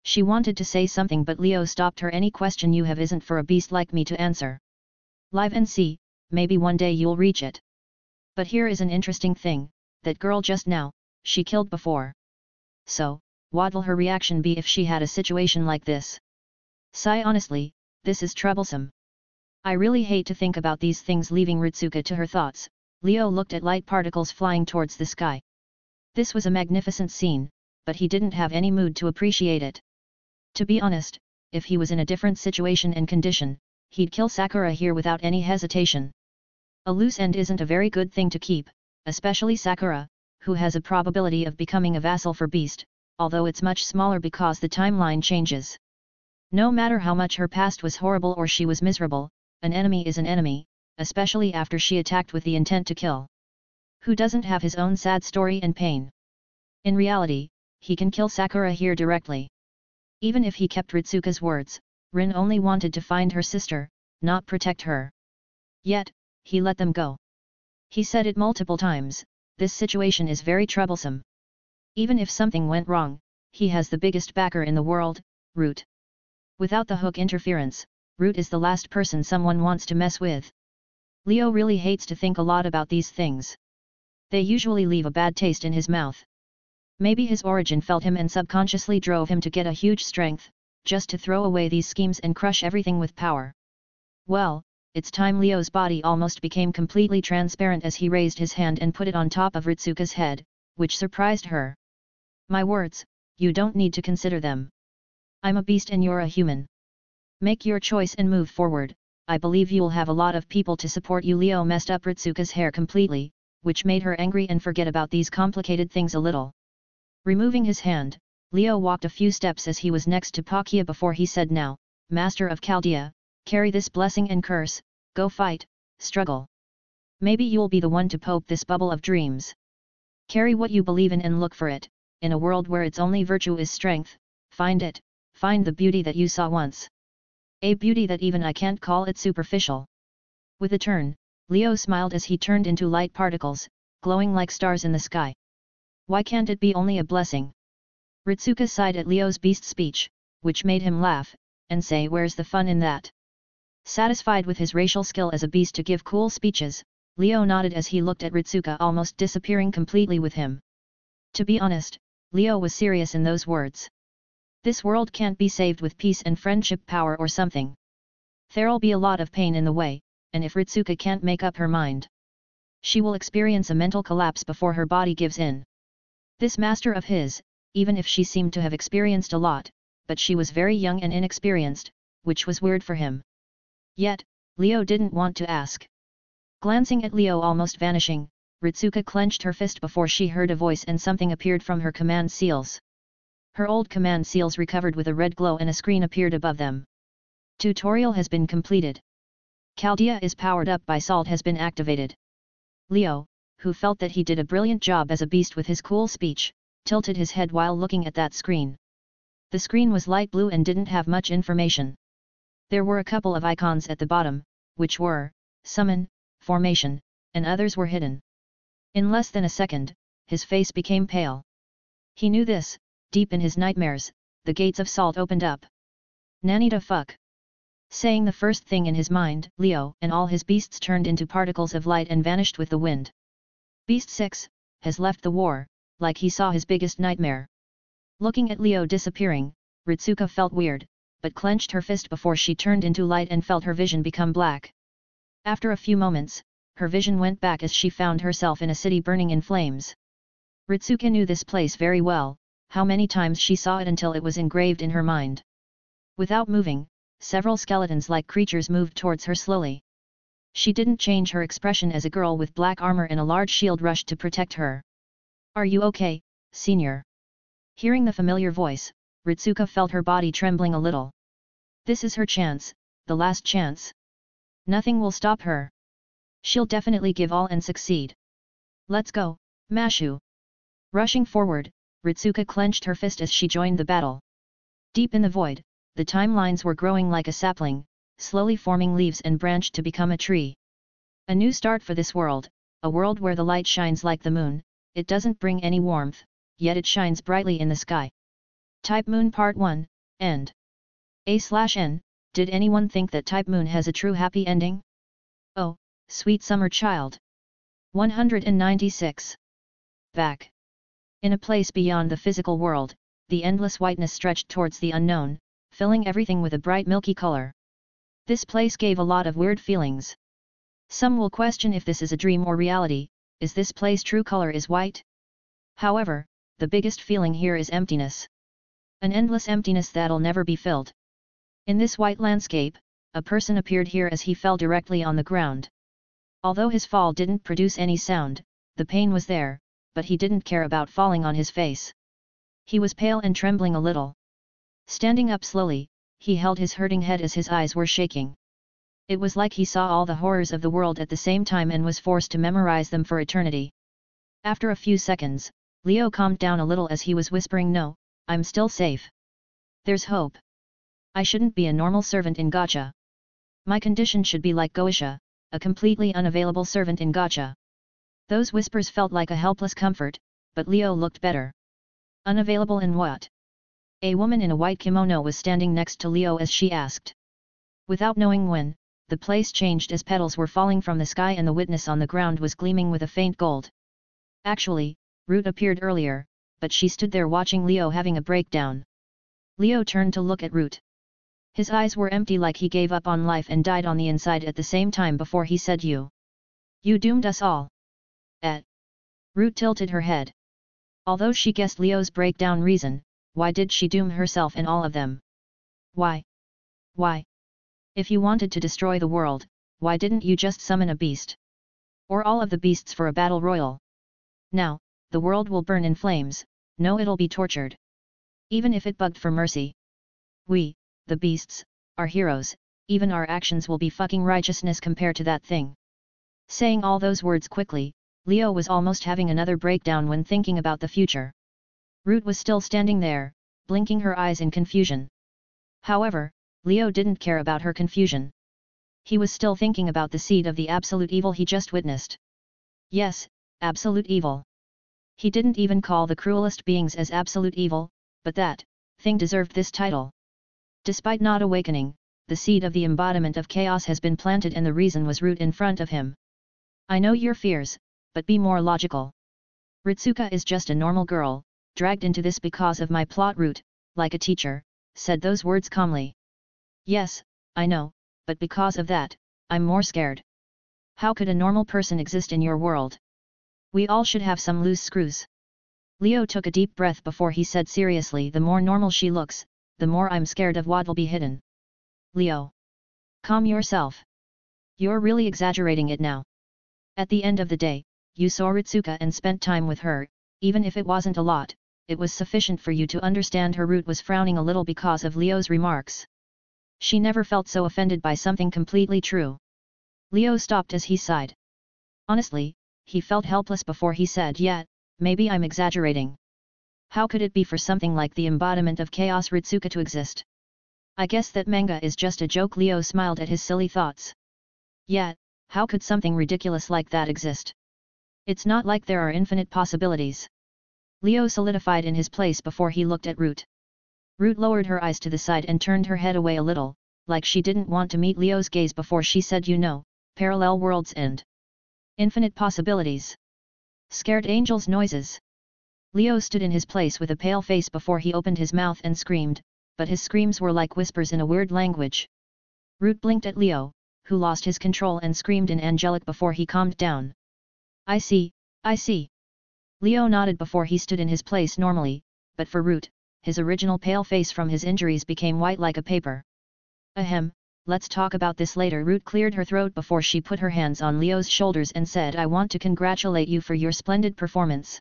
S2: She wanted to say something, but Leo stopped her. Any question you have isn't for a beast like me to answer. Live and see, maybe one day you'll reach it. But here is an interesting thing, that girl just now, she killed before. So, what'll her reaction be if she had a situation like this? Sigh, honestly, this is troublesome. I really hate to think about these things. Leaving Ritsuka to her thoughts, Leo looked at light particles flying towards the sky. This was a magnificent scene, but he didn't have any mood to appreciate it. To be honest, if he was in a different situation and condition, he'd kill Sakura here without any hesitation. A loose end isn't a very good thing to keep, especially Sakura, who has a probability of becoming a vassal for Beast, although it's much smaller because the timeline changes. No matter how much her past was horrible or she was miserable, an enemy is an enemy, especially after she attacked with the intent to kill. Who doesn't have his own sad story and pain? In reality, he can kill Sakura here directly. Even if he kept Ritsuka's words, Rin only wanted to find her sister, not protect her. Yet, he let them go. He said it multiple times, this situation is very troublesome. Even if something went wrong, he has the biggest backer in the world, Root. Without the hook interference, Root is the last person someone wants to mess with. Leo really hates to think a lot about these things. They usually leave a bad taste in his mouth. Maybe his origin felt him and subconsciously drove him to get a huge strength, just to throw away these schemes and crush everything with power. Well, it's time. Leo's body almost became completely transparent as he raised his hand and put it on top of Ritsuka's head, which surprised her. My words, you don't need to consider them. I'm a beast and you're a human. Make your choice and move forward. I believe you'll have a lot of people to support you. Leo messed up Ritsuka's hair completely, which made her angry and forget about these complicated things a little. Removing his hand, Leo walked a few steps as he was next to Pakia before he said, now, Master of Chaldea, carry this blessing and curse, go fight, struggle. Maybe you'll be the one to poke this bubble of dreams. Carry what you believe in and look for it, in a world where its only virtue is strength, find it, find the beauty that you saw once. A beauty that even I can't call it superficial. With a turn, Leo smiled as he turned into light particles, glowing like stars in the sky. Why can't it be only a blessing? Ritsuka sighed at Leo's beast speech, which made him laugh, and say, where's the fun in that? Satisfied with his racial skill as a beast to give cool speeches, Leo nodded as he looked at Ritsuka, almost disappearing completely with him. To be honest, Leo was serious in those words. This world can't be saved with peace and friendship power or something. There'll be a lot of pain in the way, and if Ritsuka can't make up her mind, she will experience a mental collapse before her body gives in. This master of his, even if she seemed to have experienced a lot, but she was very young and inexperienced, which was weird for him. Yet, Leo didn't want to ask. Glancing at Leo almost vanishing, Ritsuka clenched her fist before she heard a voice and something appeared from her command seals. Her old command seals recovered with a red glow and a screen appeared above them. Tutorial has been completed. Chaldea is powered up by salt has been activated. Leo, who felt that he did a brilliant job as a beast with his cool speech, tilted his head while looking at that screen. The screen was light blue and didn't have much information. There were a couple of icons at the bottom, which were, summon, formation, and others were hidden. In less than a second, his face became pale. He knew this, deep in his nightmares, the gates of salt opened up. Nanny da fuck. Saying the first thing in his mind, Leo and all his beasts turned into particles of light and vanished with the wind. Beast 6, has left the war, like he saw his biggest nightmare. Looking at Leo disappearing, Ritsuka felt weird, but clenched her fist before she turned into light and felt her vision become black. After a few moments, her vision went back as she found herself in a city burning in flames. Ritsuka knew this place very well, how many times she saw it until it was engraved in her mind. Without moving, several skeleton-like creatures moved towards her slowly. She didn't change her expression as a girl with black armor and a large shield rushed to protect her. "Are you okay, senior?" Hearing the familiar voice, Ritsuka felt her body trembling a little. This is her chance, the last chance. Nothing will stop her. She'll definitely give all and succeed. "Let's go, Mashu." Rushing forward, Ritsuka clenched her fist as she joined the battle. Deep in the void, the timelines were growing like a sapling, slowly forming leaves and branched to become a tree. A new start for this world, a world where the light shines like the moon. It doesn't bring any warmth, yet it shines brightly in the sky. Type Moon Part 1, End. A/N, did anyone think that Type Moon has a true happy ending? Oh, sweet summer child. 196. Back. In a place beyond the physical world, the endless whiteness stretched towards the unknown, filling everything with a bright milky color. This place gave a lot of weird feelings. Some will question if this is a dream or reality. Is this place true color is white? However, the biggest feeling here is emptiness. An endless emptiness that'll never be filled. In this white landscape, a person appeared here as he fell directly on the ground. Although his fall didn't produce any sound, the pain was there, but he didn't care about falling on his face. He was pale and trembling a little. Standing up slowly, he held his hurting head as his eyes were shaking. It was like he saw all the horrors of the world at the same time and was forced to memorize them for eternity. After a few seconds, Leo calmed down a little as he was whispering, "No, I'm still safe. There's hope. I shouldn't be a normal servant in Gacha. My condition should be like Goisha, a completely unavailable servant in Gacha." Those whispers felt like a helpless comfort, but Leo looked better. Unavailable in what? A woman in a white kimono was standing next to Leo as she asked. Without knowing when, the place changed as petals were falling from the sky and the witness on the ground was gleaming with a faint gold. Actually, Root appeared earlier, but she stood there watching Leo having a breakdown. Leo turned to look at Root. His eyes were empty like he gave up on life and died on the inside at the same time before he said, You doomed us all." Root tilted her head. Although she guessed Leo's breakdown reason, why did she doom herself and all of them? Why? If you wanted to destroy the world, why didn't you just summon a beast? Or all of the beasts for a battle royal? Now, the world will burn in flames, no it'll be tortured. Even if it begged for mercy. We, the beasts, are heroes, even our actions will be fucking righteousness compared to that thing. Saying all those words quickly, Leo was almost having another breakdown when thinking about the future. Root was still standing there, blinking her eyes in confusion. However, Leo didn't care about her confusion. He was still thinking about the seed of the absolute evil he just witnessed. Yes, absolute evil. He didn't even call the cruelest beings as absolute evil, but that thing deserved this title. Despite not awakening, the seed of the embodiment of chaos has been planted and the reason was Root in front of him. "I know your fears, but be more logical. Ritsuka is just a normal girl, dragged into this because of my plot. Root, like a teacher, said those words calmly. "Yes, I know, but because of that, I'm more scared. How could a normal person exist in your world? We all should have some loose screws." Leo took a deep breath before he said seriously, "The more normal she looks, the more I'm scared of what'll be hidden." Leo, calm yourself. You're really exaggerating it now. At the end of the day, you saw Ritsuka and spent time with her, even if it wasn't a lot, it was sufficient for you to understand her. Root was frowning a little because of Leo's remarks. She never felt so offended by something completely true. Leo stopped as he sighed. Honestly, he felt helpless before he said, "Yeah, maybe I'm exaggerating. How could it be for something like the embodiment of chaos Ritsuka to exist? I guess that manga is just a joke." Leo smiled at his silly thoughts. "Yeah, how could something ridiculous like that exist? It's not like there are infinite possibilities." Leo solidified in his place before he looked at Root. Root lowered her eyes to the side and turned her head away a little, like she didn't want to meet Leo's gaze before she said, "Parallel worlds and infinite possibilities. Scared angels' noises. Leo stood in his place with a pale face before he opened his mouth and screamed, but his screams were like whispers in a weird language. Root blinked at Leo, who lost his control and screamed in angelic before he calmed down. I see, I see. Leo nodded before he stood in his place normally, but for Root, his original pale face from his injuries became white like a paper. Ahem, let's talk about this later. Root cleared her throat before she put her hands on Leo's shoulders and said, I want to congratulate you for your splendid performance.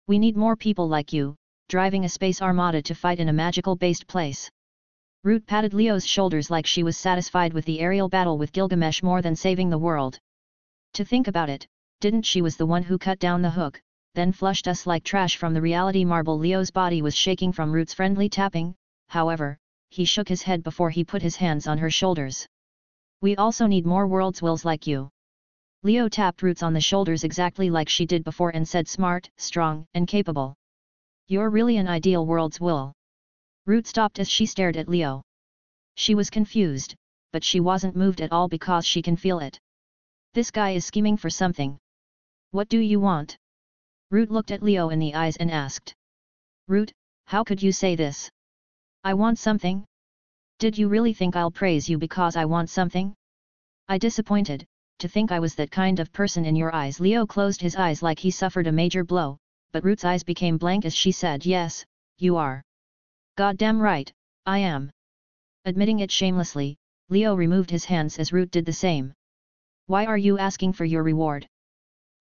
S2: We need more people like you, driving a space armada to fight in a magical-based place. Root patted Leo's shoulders like she was satisfied with the aerial battle with Gilgamesh more than saving the world. To think about it, didn't she was the one who cut down the hook, then flushed us like trash from the reality marble. Leo's body was shaking from Root's friendly tapping, however, he shook his head before he put his hands on her shoulders. We also need more world's wills like you. Leo tapped Root's on the shoulders exactly like she did before and said smart, strong, and capable. You're really an ideal world's will. Root stopped as she stared at Leo. She was confused, but she wasn't moved at all because she can feel it. This guy is scheming for something. What do you want? Root looked at Leo in the eyes and asked. Root, how could you say this? I want something? Did you really think I'll praise you because I want something? I disappointed, to think I was that kind of person in your eyes. Leo closed his eyes like he suffered a major blow, but Root's eyes became blank as she said, yes, you are. Goddamn right, I am. Admitting it shamelessly, Leo removed his hands as Root did the same. Why are you asking for your reward?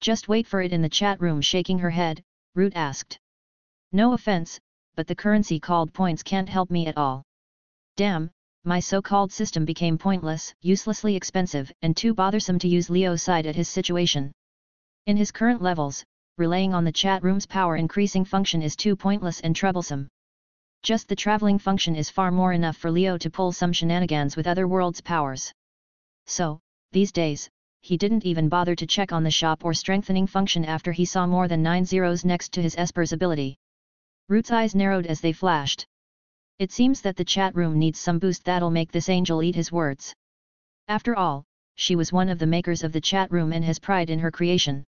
S2: Just wait for it in the chat room. Shaking her head, Root asked. No offense, but the currency called points can't help me at all. Damn, my so-called system became pointless, uselessly expensive, and too bothersome to use. Leo sighed at his situation. In his current levels, relying on the chat room's power increasing function is too pointless and troublesome. Just the traveling function is far more enough for Leo to pull some shenanigans with other worlds' powers. So, these days, he didn't even bother to check on the shop or strengthening function after he saw more than 9 zeros next to his Esper's ability. Root's eyes narrowed as they flashed. It seems that the chat room needs some boost that'll make this angel eat his words. After all, she was one of the makers of the chat room and has pride in her creation.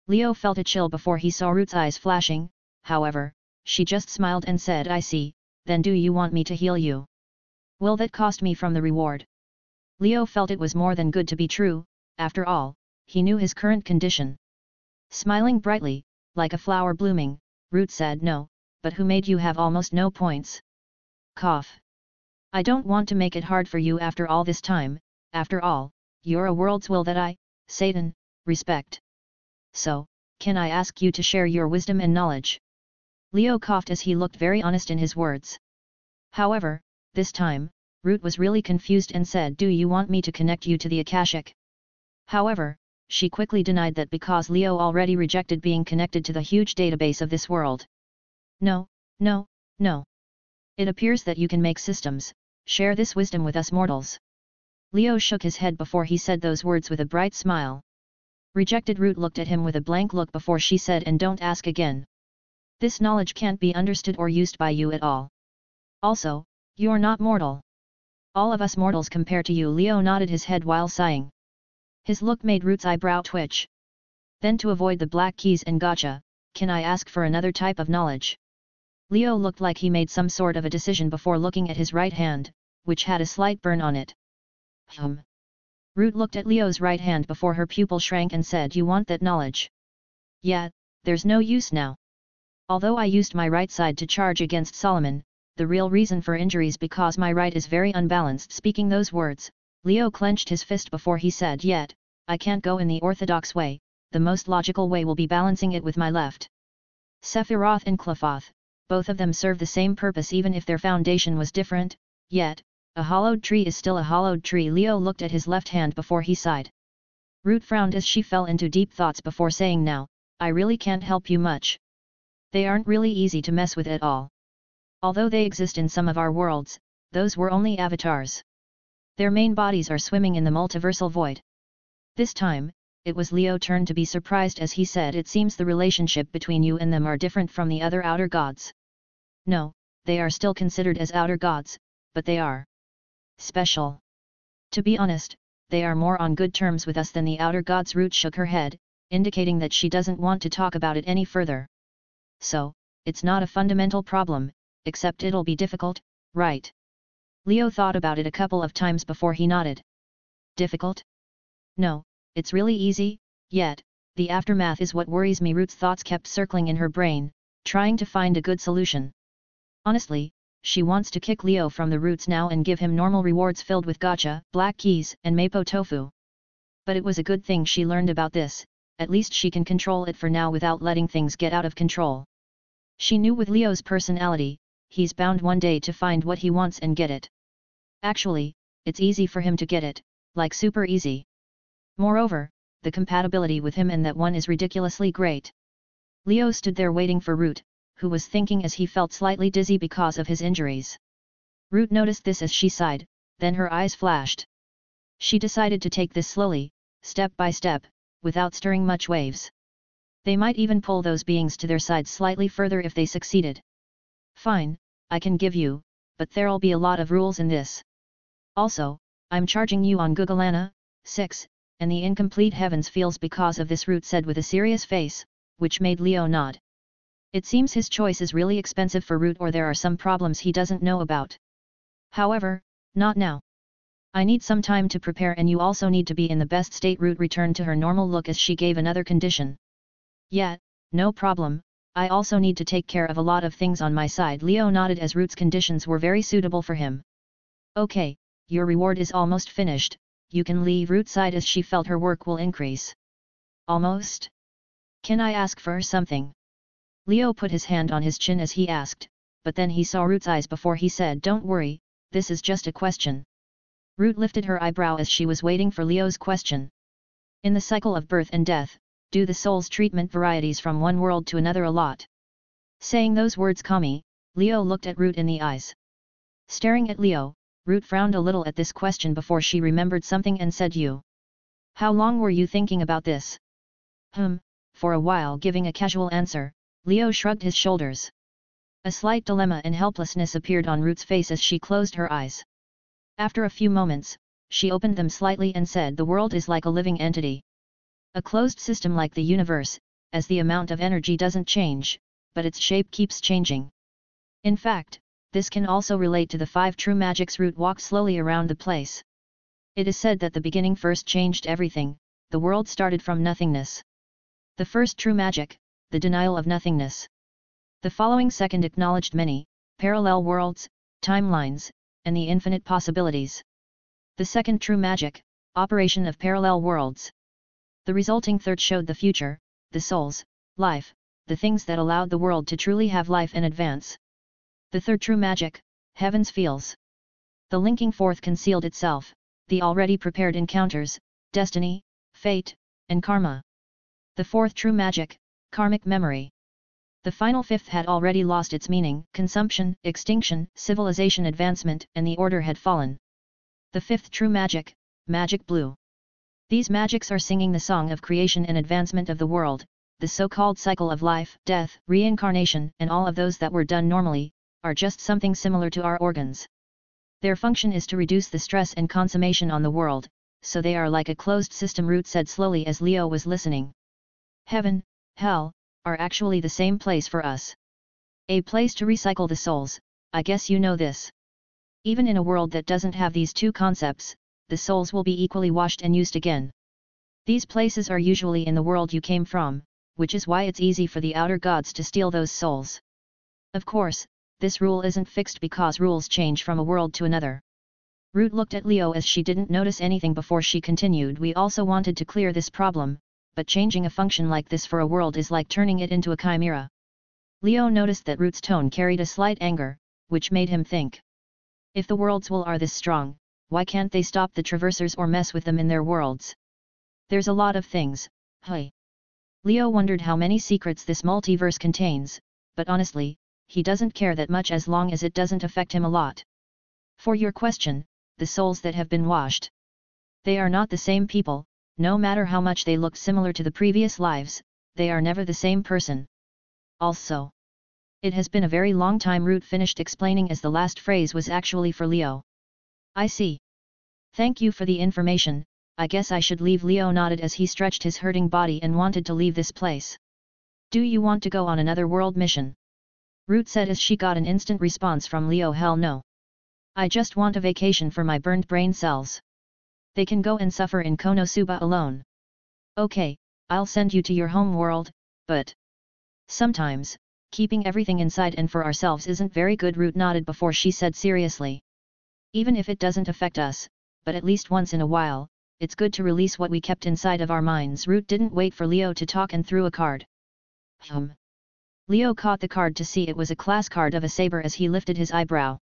S2: Leo felt a chill before he saw Root's eyes flashing, however, she just smiled and said, I see, then do you want me to heal you? Will that cost me from the reward? Leo felt it was more than good to be true, after all, he knew his current condition. Smiling brightly, like a flower blooming, Root said no, but who made you have almost no points? Cough. I don't want to make it hard for you after all this time, after all, you're a world's will that I, Satan, respect. So, can I ask you to share your wisdom and knowledge? Leo coughed as he looked very honest in his words. However, this time, Root was really confused and said, do you want me to connect you to the Akashic? However, she quickly denied that because Leo already rejected being connected to the huge database of this world. No, no, no. It appears that you can make systems, share this wisdom with us mortals. Leo shook his head before he said those words with a bright smile. Rejected Root looked at him with a blank look before she said, and don't ask again. This knowledge can't be understood or used by you at all. Also, you're not mortal. All of us mortals compare to you. Leo nodded his head while sighing. His look made Root's eyebrow twitch. Then, to avoid the black keys and gotcha, can I ask for another type of knowledge? Leo looked like he made some sort of a decision before looking at his right hand, which had a slight burn on it. Root looked at Leo's right hand before her pupil shrank and said, you want that knowledge? Yeah, there's no use now. Although I used my right side to charge against Solomon, the real reason for injuries because my right is very unbalanced. Speaking those words, Leo clenched his fist before he said, yet, I can't go in the orthodox way, the most logical way will be balancing it with my left. Sephiroth and Qliphoth, both of them serve the same purpose even if their foundation was different, yet, a hollowed tree is still a hollowed tree. Leo looked at his left hand before he sighed. Root frowned as she fell into deep thoughts before saying, now, I really can't help you much. They aren't really easy to mess with at all. Although they exist in some of our worlds, those were only avatars. Their main bodies are swimming in the multiversal void. This time, it was Leo's turn to be surprised as he said, it seems the relationship between you and them are different from the other outer gods. No, they are still considered as outer gods, but they are special. To be honest, they are more on good terms with us than the outer gods. Root shook her head, indicating that she doesn't want to talk about it any further. So, it's not a fundamental problem, except it'll be difficult, right? Leo thought about it a couple of times before he nodded. Difficult? No, it's really easy, yet, the aftermath is what worries me. Root's thoughts kept circling in her brain, trying to find a good solution. Honestly, she wants to kick Leo from the roots now and give him normal rewards filled with gacha, black keys, and mapo tofu. But it was a good thing she learned about this, at least she can control it for now without letting things get out of control. She knew with Leo's personality, he's bound one day to find what he wants and get it. Actually, it's easy for him to get it, like super easy. Moreover, the compatibility with him and that one is ridiculously great. Leo stood there waiting for Root, who was thinking as he felt slightly dizzy because of his injuries. Root noticed this as she sighed, then her eyes flashed. She decided to take this slowly, step by step, without stirring much waves. They might even pull those beings to their side slightly further if they succeeded. Fine, I can give you, but there'll be a lot of rules in this. Also, I'm charging you on GOOOOSE 6, and the incomplete heavens feels because of this. Root said with a serious face, which made Leo nod. It seems his choice is really expensive for Root, or there are some problems he doesn't know about. However, not now. I need some time to prepare, and you also need to be in the best state. Root returned to her normal look as she gave another condition. Yeah, no problem, I also need to take care of a lot of things on my side. Leo nodded as Root's conditions were very suitable for him. Okay, your reward is almost finished, you can leave. Root sighed as she felt her work will increase. Almost? Can I ask for something? Leo put his hand on his chin as he asked, but then he saw Root's eyes before he said, "Don't worry, this is just a question." Root lifted her eyebrow as she was waiting for Leo's question. In the cycle of birth and death, do the soul's treatment varieties from one world to another a lot? Saying those words calmly, Leo looked at Root in the eyes. Staring at Leo, Root frowned a little at this question before she remembered something and said, "You. How long were you thinking about this?" For a while. Giving a casual answer, Leo shrugged his shoulders. A slight dilemma and helplessness appeared on Root's face as she closed her eyes. After a few moments, she opened them slightly and said, "The world is like a living entity. A closed system like the universe, as the amount of energy doesn't change, but its shape keeps changing. In fact, this can also relate to the 5 true magics." Root walked slowly around the place. It is said that the beginning first changed everything, the world started from nothingness. The first true magic, the denial of nothingness. The following second acknowledged many, parallel worlds, timelines, and the infinite possibilities. The second true magic, operation of parallel worlds. The resulting third showed the future, the souls, life, the things that allowed the world to truly have life and advance. The third true magic, heaven's feels. The linking fourth concealed itself, the already prepared encounters, destiny, fate, and karma. The fourth true magic, karmic memory. The final fifth had already lost its meaning, consumption, extinction, civilization advancement, and the order had fallen. The fifth true magic, magic blue. These magics are singing the song of creation and advancement of the world, the so-called cycle of life, death, reincarnation, and all of those that were done normally, are just something similar to our organs. Their function is to reduce the stress and consummation on the world, so they are like a closed system. Root said slowly as Leo was listening. Heaven, hell, are actually the same place for us. A place to recycle the souls, I guess you know this. Even in a world that doesn't have these two concepts, the souls will be equally washed and used again. These places are usually in the world you came from, which is why it's easy for the outer gods to steal those souls. Of course, this rule isn't fixed because rules change from a world to another. Root looked at Leo as she didn't notice anything before she continued. We also wanted to clear this problem, but changing a function like this for a world is like turning it into a chimera. Leo noticed that Root's tone carried a slight anger, which made him think. If the world's will are this strong, why can't they stop the traversers or mess with them in their worlds? There's a lot of things, hey. Leo wondered how many secrets this multiverse contains, but honestly, he doesn't care that much as long as it doesn't affect him a lot. For your question, the souls that have been washed. They are not the same people, no matter how much they look similar to the previous lives, they are never the same person. Also, it has been a very long time. Root finished explaining as the last phrase was actually for Leo. I see. Thank you for the information, I guess I should leave. Leo nodded as he stretched his hurting body and wanted to leave this place. Do you want to go on another world mission? Root said as she got an instant response from Leo. Hell no. I just want a vacation for my burned brain cells. They can go and suffer in Konosuba alone. Okay, I'll send you to your home world, but sometimes, keeping everything inside and for ourselves isn't very good. Root nodded before she said seriously. Even if it doesn't affect us, but at least once in a while, it's good to release what we kept inside of our minds. Root didn't wait for Leo to talk and threw a card. Leo caught the card to see it was a class card of a saber as he lifted his eyebrow.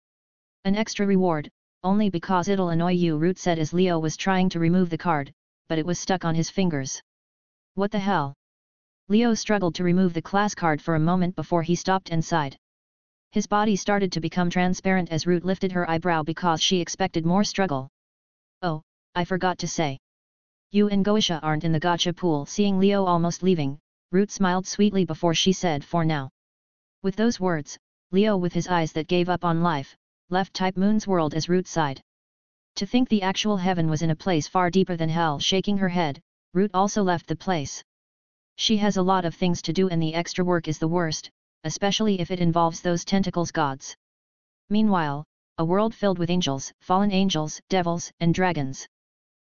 S2: An extra reward, only because it'll annoy you, Root said as Leo was trying to remove the card, but it was stuck on his fingers. What the hell? Leo struggled to remove the class card for a moment before he stopped and sighed. His body started to become transparent as Root lifted her eyebrow because she expected more struggle. Oh, I forgot to say. You and GOOOOSE aren't in the gacha pool. Seeing Leo almost leaving, Root smiled sweetly before she said, for now. With those words, Leo, with his eyes that gave up on life, left Type Moon's world as Root sighed. To think the actual heaven was in a place far deeper than hell. Shaking her head, Root also left the place. She has a lot of things to do and the extra work is the worst, especially if it involves those tentacles gods. Meanwhile, a world filled with angels, fallen angels, devils, and dragons.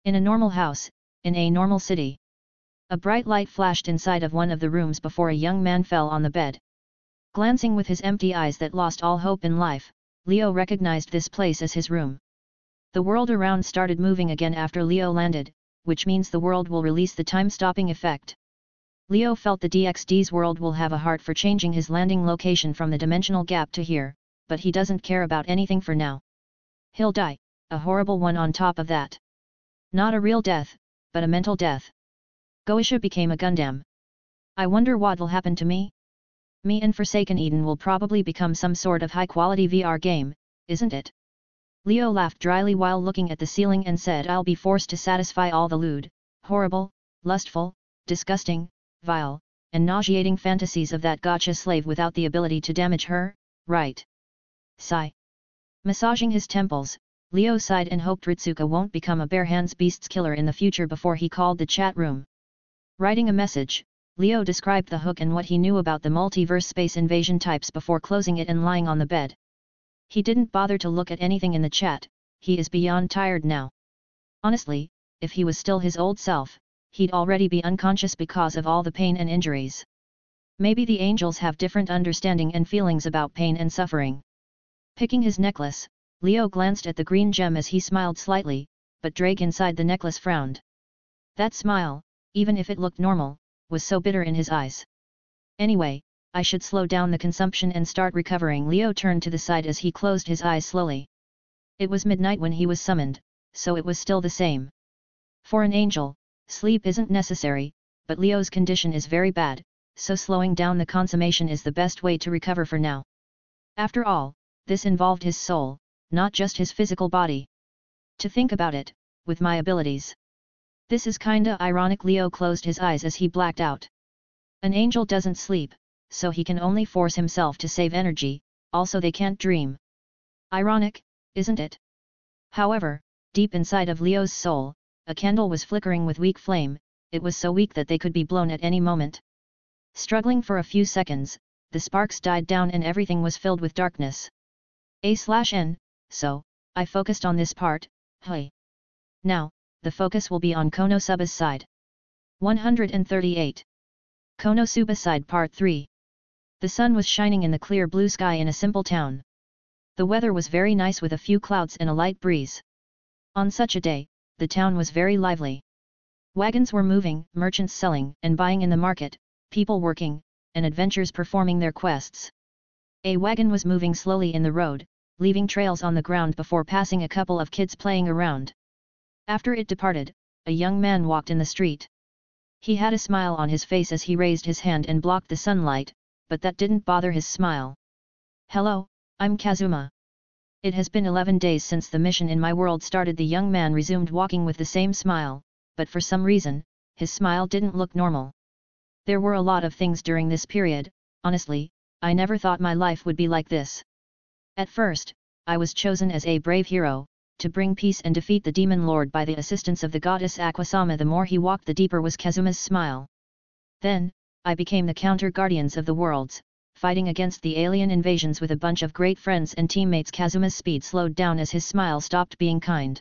S2: In a normal house, in a normal city. A bright light flashed inside of one of the rooms before a young man fell on the bed. Glancing with his empty eyes that lost all hope in life, Leo recognized this place as his room. The world around started moving again after Leo landed, which means the world will release the time-stopping effect. Leo felt the DXD's world will have a heart for changing his landing location from the dimensional gap to here, but he doesn't care about anything for now. He'll die, a horrible one on top of that. Not a real death, but a mental death. GOOOOSE became a Gundam. I wonder what'll happen to me? Me and Forsaken Eden will probably become some sort of high-quality VR game, isn't it? Leo laughed dryly while looking at the ceiling and said, I'll be forced to satisfy all the lewd, horrible, lustful, disgusting, vile, and nauseating fantasies of that gacha slave without the ability to damage her, right? Sigh. Massaging his temples, Leo sighed and hoped Ritsuka won't become a bare hands beasts killer in the future before he called the chat room. Writing a message, Leo described the hook and what he knew about the multiverse space invasion types before closing it and lying on the bed. He didn't bother to look at anything in the chat. He is beyond tired now. Honestly, if he was still his old self, he'd already be unconscious because of all the pain and injuries. Maybe the angels have different understanding and feelings about pain and suffering. Picking his necklace, Leo glanced at the green gem as he smiled slightly, but Drake inside the necklace frowned. That smile, even if it looked normal, was so bitter in his eyes. Anyway, I should slow down the consumption and start recovering. Leo turned to the side as he closed his eyes slowly. It was midnight when he was summoned, so it was still the same. For an angel, sleep isn't necessary, but Leo's condition is very bad, so slowing down the consummation is the best way to recover for now. After all, this involved his soul, not just his physical body. To think about it, with my abilities. This is kinda ironic. Leo closed his eyes as he blacked out. An angel doesn't sleep, so he can only force himself to save energy, also they can't dream. Ironic, isn't it? However, deep inside of Leo's soul, a candle was flickering with weak flame. It was so weak that they could be blown at any moment. Struggling for a few seconds, the sparks died down and everything was filled with darkness. A/N, so, I focused on this part, hey. Now, the focus will be on Konosuba's side. 138. Konosuba side part 3. The sun was shining in the clear blue sky in a simple town. The weather was very nice with a few clouds and a light breeze. On such a day, the town was very lively. Wagons were moving, merchants selling and buying in the market, people working, and adventurers performing their quests. A wagon was moving slowly in the road, leaving trails on the ground before passing a couple of kids playing around. After it departed, a young man walked in the street. He had a smile on his face as he raised his hand and blocked the sunlight, but that didn't bother his smile. Hello, I'm Kazuma. It has been 11 days since the mission in my world started. The young man resumed walking with the same smile, but for some reason, his smile didn't look normal. There were a lot of things during this period, honestly, I never thought my life would be like this. At first, I was chosen as a brave hero, to bring peace and defeat the demon lord by the assistance of the goddess Aquasama. The more he walked, the deeper was Kazuma's smile. Then, I became the counter-guardians of the worlds, fighting against the alien invasions with a bunch of great friends and teammates. Kazuma's speed slowed down as his smile stopped being kind.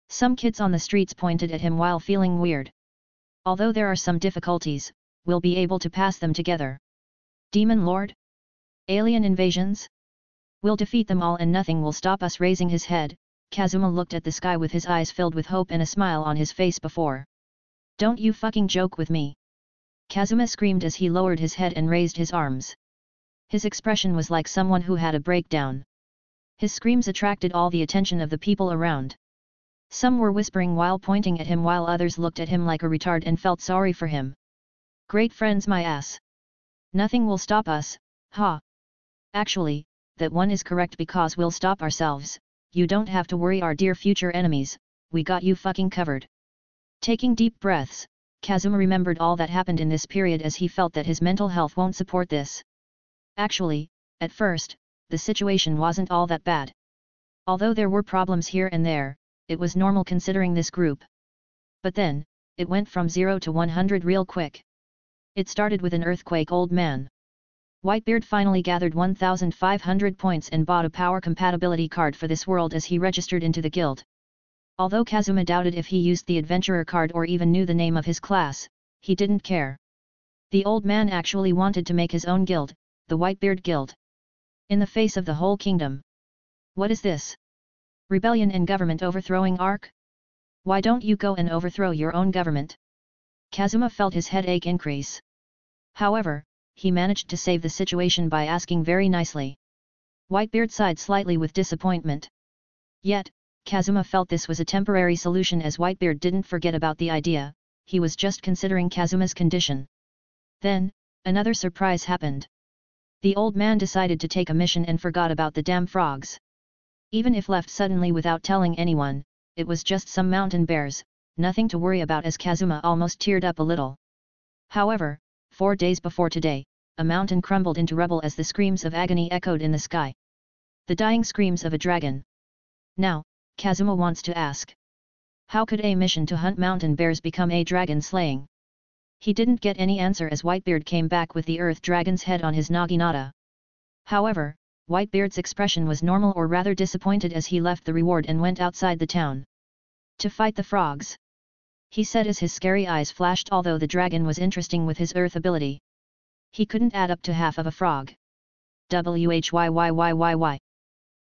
S2: Some kids on the streets pointed at him while feeling weird. Although there are some difficulties, we'll be able to pass them together. Demon Lord? Alien invasions? We'll defeat them all and nothing will stop us. Raising his head, Kazuma looked at the sky with his eyes filled with hope and a smile on his face. Before. Don't you fucking joke with me. Kazuma screamed as he lowered his head and raised his arms. His expression was like someone who had a breakdown. His screams attracted all the attention of the people around. Some were whispering while pointing at him, while others looked at him like a retard and felt sorry for him. Great friends, my ass. Nothing will stop us, ha. Actually, that one is correct, because we'll stop ourselves. You don't have to worry, our dear future enemies, we got you fucking covered. Taking deep breaths, Kazuma remembered all that happened in this period as he felt that his mental health won't support this. Actually, at first, the situation wasn't all that bad. Although there were problems here and there, it was normal considering this group. But then, it went from 0 to 100 real quick. It started with an earthquake. Old man Whitebeard finally gathered 1,500 points and bought a power compatibility card for this world as he registered into the guild. Although Kazuma doubted if he used the adventurer card or even knew the name of his class, he didn't care. The old man actually wanted to make his own guild, the Whitebeard Guild. In the face of the whole kingdom. What is this? Rebellion and government overthrowing arc? Why don't you go and overthrow your own government? Kazuma felt his headache increase. However, he managed to save the situation by asking very nicely. Whitebeard sighed slightly with disappointment. Yet, Kazuma felt this was a temporary solution, as Whitebeard didn't forget about the idea, he was just considering Kazuma's condition. Then, another surprise happened. The old man decided to take a mission and forgot about the damn frogs. Even if left suddenly without telling anyone, it was just some mountain bears, nothing to worry about, as Kazuma almost teared up a little. However, 4 days before today, a mountain crumbled into rubble as the screams of agony echoed in the sky. The dying screams of a dragon. Now, Kazuma wants to ask. How could a mission to hunt mountain bears become a dragon slaying? He didn't get any answer as Whitebeard came back with the earth dragon's head on his naginata. However, Whitebeard's expression was normal, or rather disappointed, as he left the reward and went outside the town. To fight the frogs, he said as his scary eyes flashed. Although the dragon was interesting with his earth ability, he couldn't add up to half of a frog. Whyy.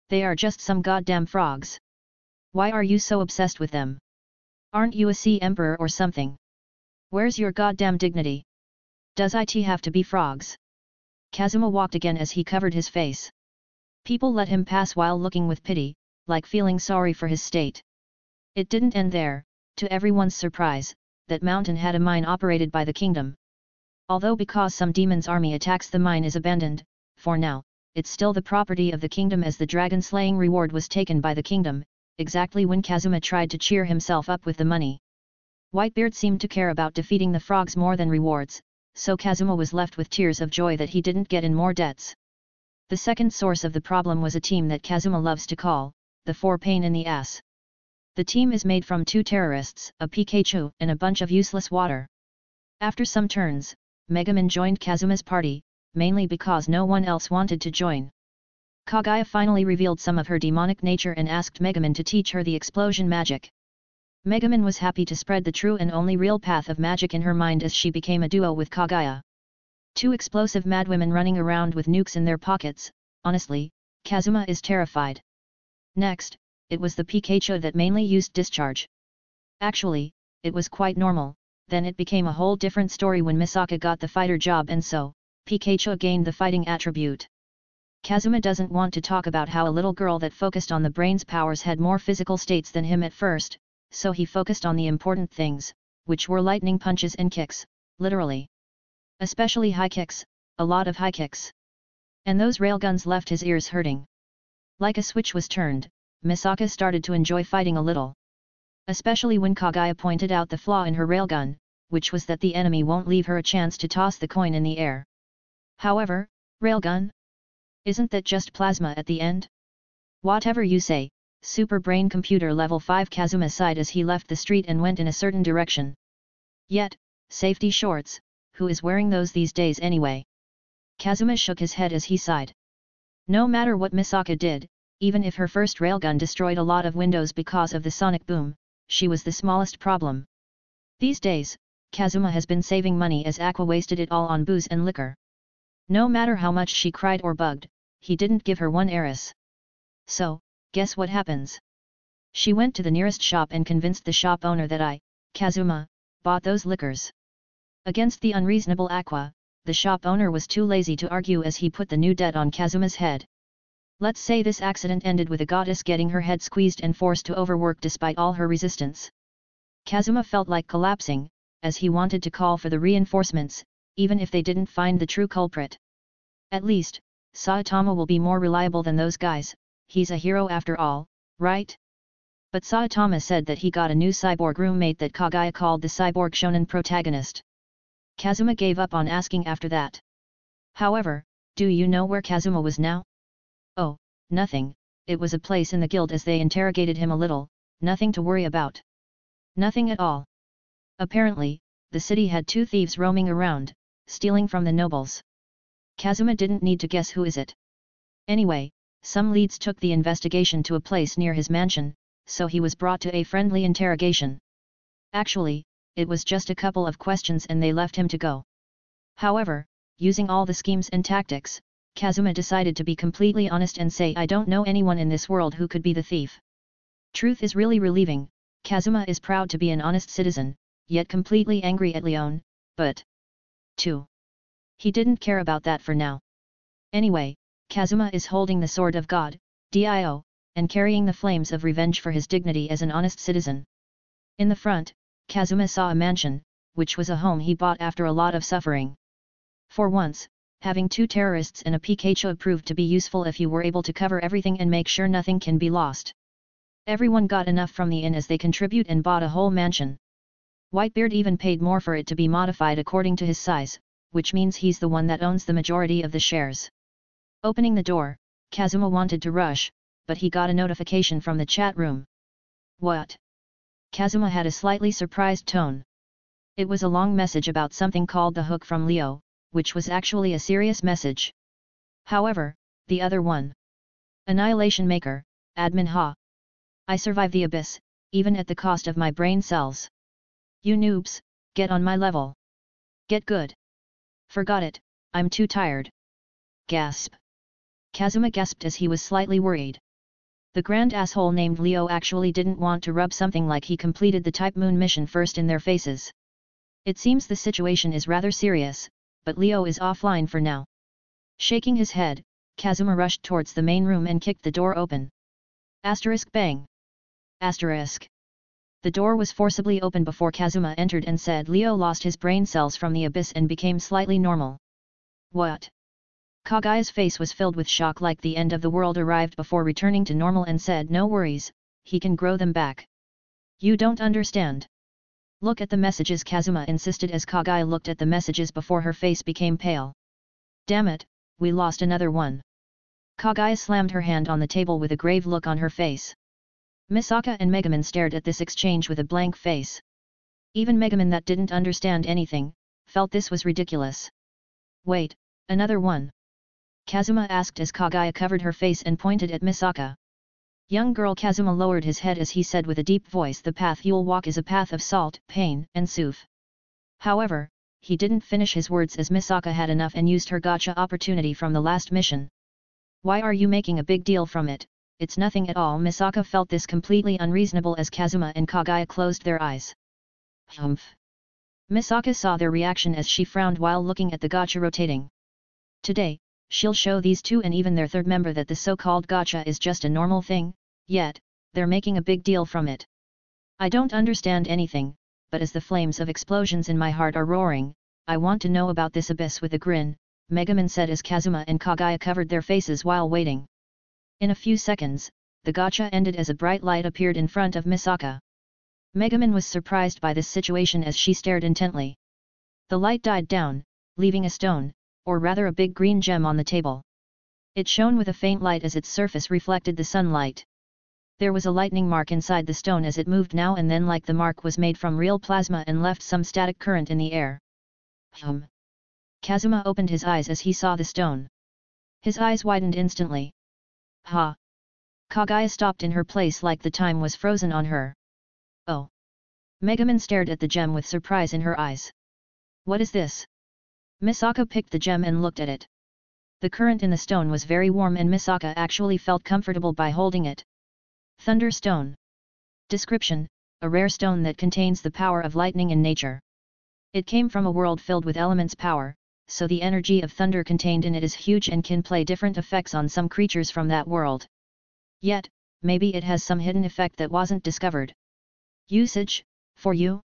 S2: They are just some goddamn frogs. Why are you so obsessed with them? Aren't you a sea emperor or something? Where's your goddamn dignity? Does it have to be frogs? Kazuma walked again as he covered his face. People let him pass while looking with pity, like feeling sorry for his state. It didn't end there. To everyone's surprise, that mountain had a mine operated by the kingdom. Although because some demon's army attacks, the mine is abandoned, for now, it's still the property of the kingdom, as the dragon slaying reward was taken by the kingdom, exactly when Kazuma tried to cheer himself up with the money. Whitebeard seemed to care about defeating the frogs more than rewards, so Kazuma was left with tears of joy that he didn't get in more debts. The second source of the problem was a team that Kazuma loves to call, the Four Pain in the Ass. The team is made from 2 terrorists, a Pikachu, and a bunch of useless water. After some turns, Megaman joined Kazuma's party, mainly because no one else wanted to join. Kaguya finally revealed some of her demonic nature and asked Megaman to teach her the explosion magic. Megaman was happy to spread the true and only real path of magic in her mind as she became a duo with Kaguya. 2 explosive madwomen running around with nukes in their pockets. Honestly, Kazuma is terrified. Next, it was the Pikachu that mainly used discharge. Actually, it was quite normal. Then it became a whole different story when Misaka got the fighter job, and so, Pikachu gained the fighting attribute. Kazuma doesn't want to talk about how a little girl that focused on the brain's powers had more physical states than him at first, so he focused on the important things, which were lightning punches and kicks, literally. Especially high kicks, a lot of high kicks. And those railguns left his ears hurting. Like a switch was turned, Misaka started to enjoy fighting a little. Especially when Kaguya pointed out the flaw in her railgun, which was that the enemy won't leave her a chance to toss the coin in the air. However, railgun? Isn't that just plasma at the end? Whatever you say, Super Brain Computer Level 5. Kazuma sighed as he left the street and went in a certain direction. Yet, safety shorts, who is wearing those these days anyway? Kazuma shook his head as he sighed. No matter what Misaka did, even if her first railgun destroyed a lot of windows because of the sonic boom, she was the smallest problem. These days, Kazuma has been saving money as Aqua wasted it all on booze and liquor. No matter how much she cried or bugged, he didn't give her one heiress. So, guess what happens? She went to the nearest shop and convinced the shop owner that Kazuma, bought those liquors. Against the unreasonable Aqua, the shop owner was too lazy to argue as he put the new debt on Kazuma's head. Let's say this accident ended with a goddess getting her head squeezed and forced to overwork despite all her resistance. Kazuma felt like collapsing, as he wanted to call for the reinforcements, even if they didn't find the true culprit. At least, Saitama will be more reliable than those guys, he's a hero after all, right? But Saitama said that he got a new cyborg roommate that Kagaya called the cyborg shonen protagonist. Kazuma gave up on asking after that. However, do you know where Kazuma was now? Oh, nothing, it was a place in the guild as they interrogated him a little, nothing to worry about. Nothing at all. Apparently, the city had 2 thieves roaming around, stealing from the nobles. Kazuma didn't need to guess who is it. Anyway, some leads took the investigation to a place near his mansion, so he was brought to a friendly interrogation. Actually, it was just a couple of questions and they left him to go. However, using all the schemes and tactics, Kazuma decided to be completely honest and say, I don't know anyone in this world who could be the thief. Truth is really relieving. Kazuma is proud to be an honest citizen, yet completely angry at Leon, but 2. He didn't care about that for now. Anyway, Kazuma is holding the sword of God, Dio, and carrying the flames of revenge for his dignity as an honest citizen. In the front, Kazuma saw a mansion, which was a home he bought after a lot of suffering. For once, having 2 terrorists and a Pikachu proved to be useful if you were able to cover everything and make sure nothing can be lost. Everyone got enough from the inn as they contribute and bought a whole mansion. Whitebeard even paid more for it to be modified according to his size, which means he's the one that owns the majority of the shares. Opening the door, Kazuma wanted to rush, but he got a notification from the chat room. What? Kazuma had a slightly surprised tone. It was a long message about something called the hook from Leo, which was actually a serious message. However, the other one. Annihilation Maker, Admin Ha. I survive the abyss, even at the cost of my brain cells. You noobs, get on my level. Get good. Forgot it, I'm too tired. Gasp. Kazuma gasped as he was slightly worried. The grand asshole named Leo actually didn't want to rub something like he completed the Type Moon mission first in their faces. It seems the situation is rather serious, but Leo is offline for now. Shaking his head, Kazuma rushed towards the main room and kicked the door open. Asterisk bang. Asterisk. The door was forcibly opened before Kazuma entered and said Leo lost his brain cells from the abyss and became slightly normal. What? Kagaya's face was filled with shock like the end of the world arrived before returning to normal and said no worries, he can grow them back. You don't understand. Look at the messages, Kazuma insisted as Kagaya looked at the messages before her face became pale. Damn it, we lost another one. Kagaya slammed her hand on the table with a grave look on her face. Misaka and Megaman stared at this exchange with a blank face. Even Megaman, that didn't understand anything, felt this was ridiculous. Wait, another one? Kazuma asked as Kagaya covered her face and pointed at Misaka. Young girl, Kazuma lowered his head as he said with a deep voice, the path you'll walk is a path of salt, pain, and soothe. However, he didn't finish his words as Misaka had enough and used her gotcha opportunity from the last mission. Why are you making a big deal from it? It's nothing at all. Misaka felt this completely unreasonable as Kazuma and Kagaya closed their eyes. Humph. Misaka saw their reaction as she frowned while looking at the gotcha rotating. Today, she'll show these 2 and even their 3rd member that the so-called gotcha is just a normal thing, yet, they're making a big deal from it. I don't understand anything, but as the flames of explosions in my heart are roaring, I want to know about this abyss. With a grin, Megaman said as Kazuma and Kagaya covered their faces while waiting. In a few seconds, the gotcha ended as a bright light appeared in front of Misaka. Megaman was surprised by this situation as she stared intently. The light died down, leaving a stone, or rather a big green gem on the table. It shone with a faint light as its surface reflected the sunlight. There was a lightning mark inside the stone as it moved now and then, like the mark was made from real plasma and left some static current in the air. Kazuma opened his eyes as he saw the stone. His eyes widened instantly. Ha! Kaguya stopped in her place like the time was frozen on her. Oh! Megumin stared at the gem with surprise in her eyes. What is this? Misaka picked the gem and looked at it. The current in the stone was very warm and Misaka actually felt comfortable by holding it. Thunder Stone. Description: a rare stone that contains the power of lightning in nature. It came from a world filled with elements power, so the energy of thunder contained in it is huge and can play different effects on some creatures from that world. Yet, maybe it has some hidden effect that wasn't discovered. Usage: for you?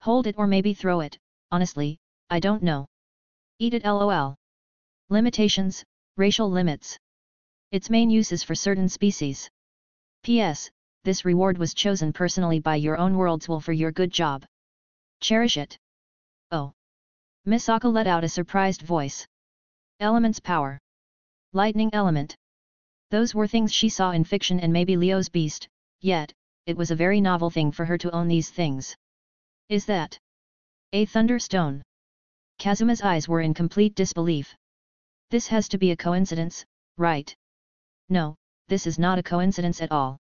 S2: Hold it or maybe throw it, honestly, I don't know. Eat it lol. Limitations: racial limits. Its main use is for certain species. P.S. This reward was chosen personally by your own world's will for your good job. Cherish it. Oh! Misaka let out a surprised voice. Elements power. Lightning element. Those were things she saw in fiction and maybe Leo's Beast, yet, it was a very novel thing for her to own these things. Is that a thunderstone? Kazuma's eyes were in complete disbelief. This has to be a coincidence, right? No, this is not a coincidence at all.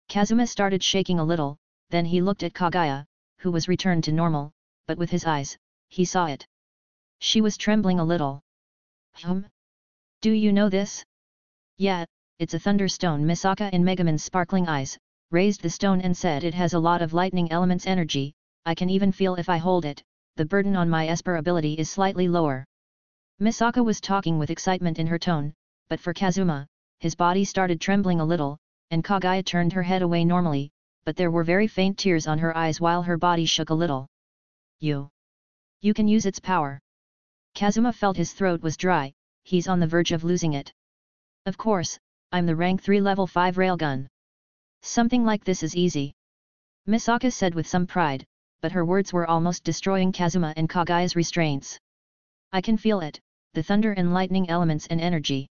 S2: Kazuma started shaking a little, then he looked at Kaguya, who was returned to normal, but with his eyes, he saw it. She was trembling a little. Do you know this? Yeah, it's a thunderstone. Misaka, in Megumin's sparkling eyes, raised the stone and said it has a lot of lightning element's energy. I can even feel if I hold it, the burden on my Esper ability is slightly lower. Misaka was talking with excitement in her tone, but for Kazuma, his body started trembling a little, and Kaguya turned her head away normally, but there were very faint tears on her eyes while her body shook a little. You can use its power. Kazuma felt his throat was dry, he's on the verge of losing it. Of course, I'm the rank 3 level 5 railgun. Something like this is easy. Misaka said with some pride, but her words were almost destroying Kazuma and Kaguya's restraints. I can feel it, the thunder and lightning elements and energy.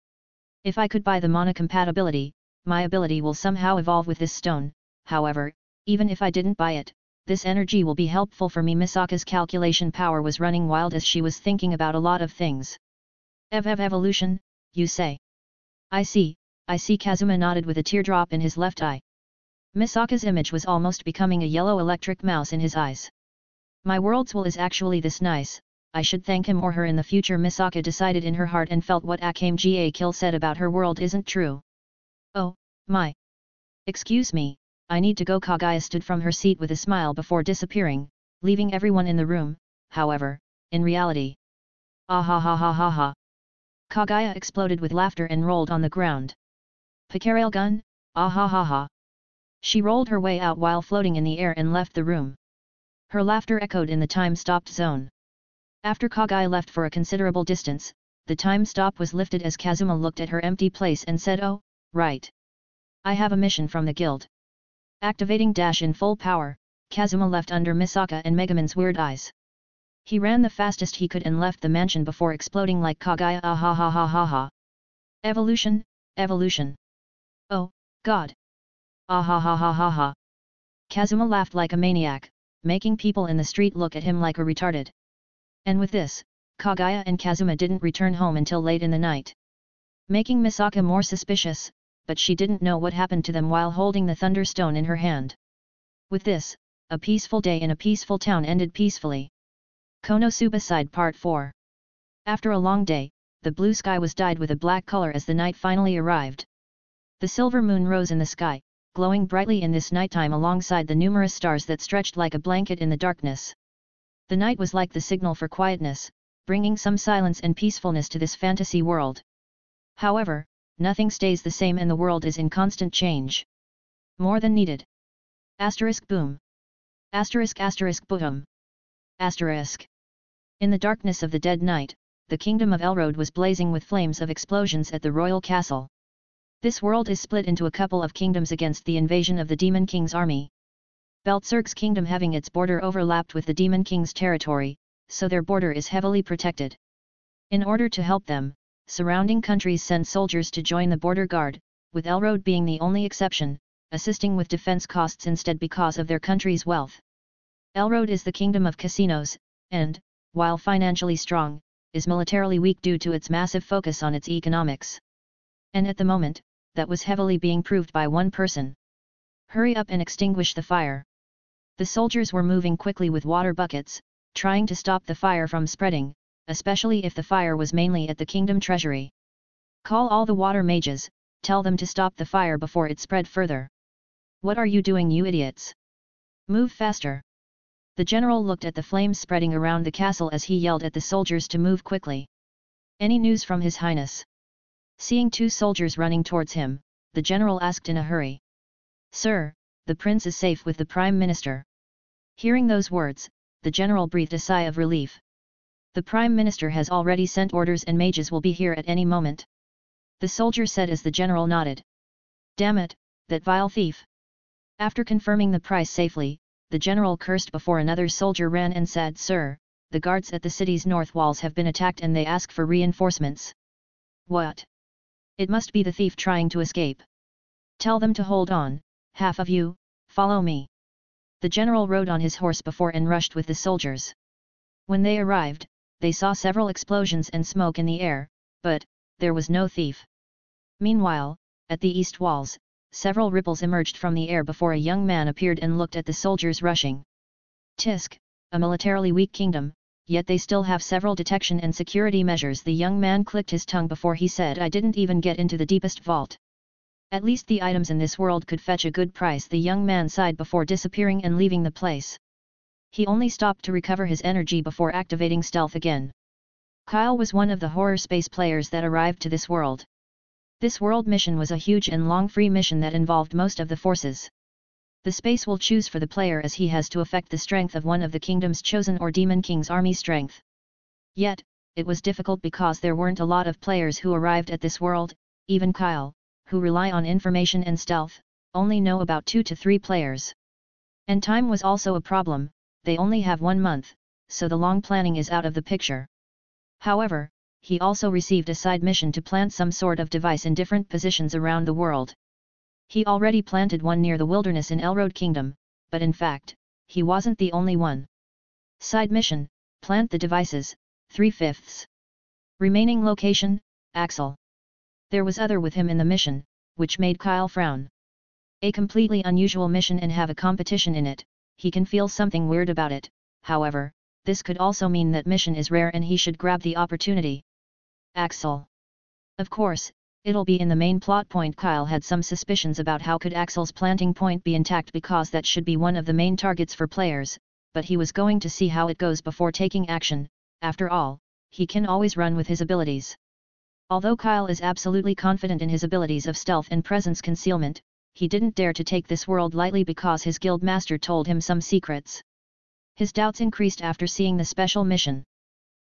S2: If I could buy the mana compatibility, my ability will somehow evolve with this stone. However, even if I didn't buy it, this energy will be helpful for me. Misaka's calculation power was running wild as she was thinking about a lot of things. Evolution, you say? I see, Kazuma nodded with a teardrop in his left eye. Misaka's image was almost becoming a yellow electric mouse in his eyes. My world's will is actually this nice, I should thank him or her in the future. Misaka decided in her heart and felt what Akame ga Kill said about her world isn't true. Oh, my. Excuse me, I need to go. Kaguya stood from her seat with a smile before disappearing, leaving everyone in the room. However, in reality. Ah ha ha ha ha ha. Kaguya exploded with laughter and rolled on the ground. Picarail gun, ah ha ha ha. She rolled her way out while floating in the air and left the room. Her laughter echoed in the time-stopped zone. After Kaguya left for a considerable distance, the time stop was lifted as Kazuma looked at her empty place and said, "Oh, right. I have a mission from the guild." Activating dash in full power, Kazuma left under Misaka and Megumin's weird eyes. He ran the fastest he could and left the mansion before exploding like Kaguya. Ah ha ha ha ha ha. Evolution, evolution. Oh, God. Ah ha ha ha ha ha. Kazuma laughed like a maniac, making people in the street look at him like a retarded. And with this, Kaguya and Kazuma didn't return home until late in the night. Making Misaka more suspicious, but she didn't know what happened to them while holding the thunderstone in her hand. With this, a peaceful day in a peaceful town ended peacefully. Konosuba Side Part 4. After a long day, the blue sky was dyed with a black color as the night finally arrived. The silver moon rose in the sky, glowing brightly in this nighttime alongside the numerous stars that stretched like a blanket in the darkness. The night was like the signal for quietness, bringing some silence and peacefulness to this fantasy world. However, nothing stays the same and the world is in constant change. More than needed. Asterisk boom. Asterisk asterisk boom. Asterisk. In the darkness of the dead night, the kingdom of Elrode was blazing with flames of explosions at the royal castle. This world is split into a couple of kingdoms against the invasion of the Demon King's army. Beltzerg's kingdom having its border overlapped with the Demon King's territory, so their border is heavily protected. In order to help them, surrounding countries send soldiers to join the border guard, with Elrode being the only exception. assisting with defense costs instead because of their country's wealth. Elrode is the kingdom of casinos, and, while financially strong, is militarily weak due to its massive focus on its economics. And at the moment, that was heavily being proved by one person. Hurry up and extinguish the fire. The soldiers were moving quickly with water buckets, trying to stop the fire from spreading, especially if the fire was mainly at the kingdom treasury. Call all the water mages, tell them to stop the fire before it spread further. What are you doing, you idiots? Move faster. The general looked at the flames spreading around the castle as he yelled at the soldiers to move quickly. Any news from His Highness? Seeing two soldiers running towards him, the general asked in a hurry. Sir, the prince is safe with the Prime Minister. Hearing those words, the general breathed a sigh of relief. The Prime Minister has already sent orders and mages will be here at any moment. The soldier said as the general nodded. Damn it, that vile thief. After confirming the price safely, the general cursed before another soldier ran and said, Sir, the guards at the city's north walls have been attacked and they ask for reinforcements. What? It must be the thief trying to escape. Tell them to hold on, half of you, follow me. The general rode on his horse before and rushed with the soldiers. When they arrived, they saw several explosions and smoke in the air, but there was no thief. Meanwhile, at the east walls, several ripples emerged from the air before a young man appeared and looked at the soldiers rushing. Tisk, a militarily weak kingdom, yet they still have several detection and security measures. The young man clicked his tongue before he said, I didn't even get into the deepest vault. At least the items in this world could fetch a good price. The young man sighed before disappearing and leaving the place. He only stopped to recover his energy before activating stealth again. Kyle was one of the horror space players that arrived to this world. This world mission was a huge and long free mission that involved most of the forces. The space will choose for the player as he has to affect the strength of one of the kingdom's chosen or demon king's army strength. Yet, it was difficult because there weren't a lot of players who arrived at this world. Even Kyle, who rely on information and stealth, only know about 2 to 3 players. And time was also a problem. They only have 1 month, so the long planning is out of the picture. However, he also received a side mission to plant some sort of device in different positions around the world. He already planted one near the wilderness in Elrode Kingdom, but in fact, he wasn't the only one. Side mission, plant the devices, 3/5. Remaining location, Axel. There was other with him in the mission, which made Kyle frown. A completely unusual mission and have a competition in it, he can feel something weird about it. However, this could also mean that mission is rare and he should grab the opportunity. Axel. Of course, it'll be in the main plot point. Kyle had some suspicions about how could Axel's planting point be intact because that should be one of the main targets for players, but he was going to see how it goes before taking action. After all, he can always run with his abilities. Although Kyle is absolutely confident in his abilities of stealth and presence concealment, he didn't dare to take this world lightly because his guild master told him some secrets. His doubts increased after seeing the special mission.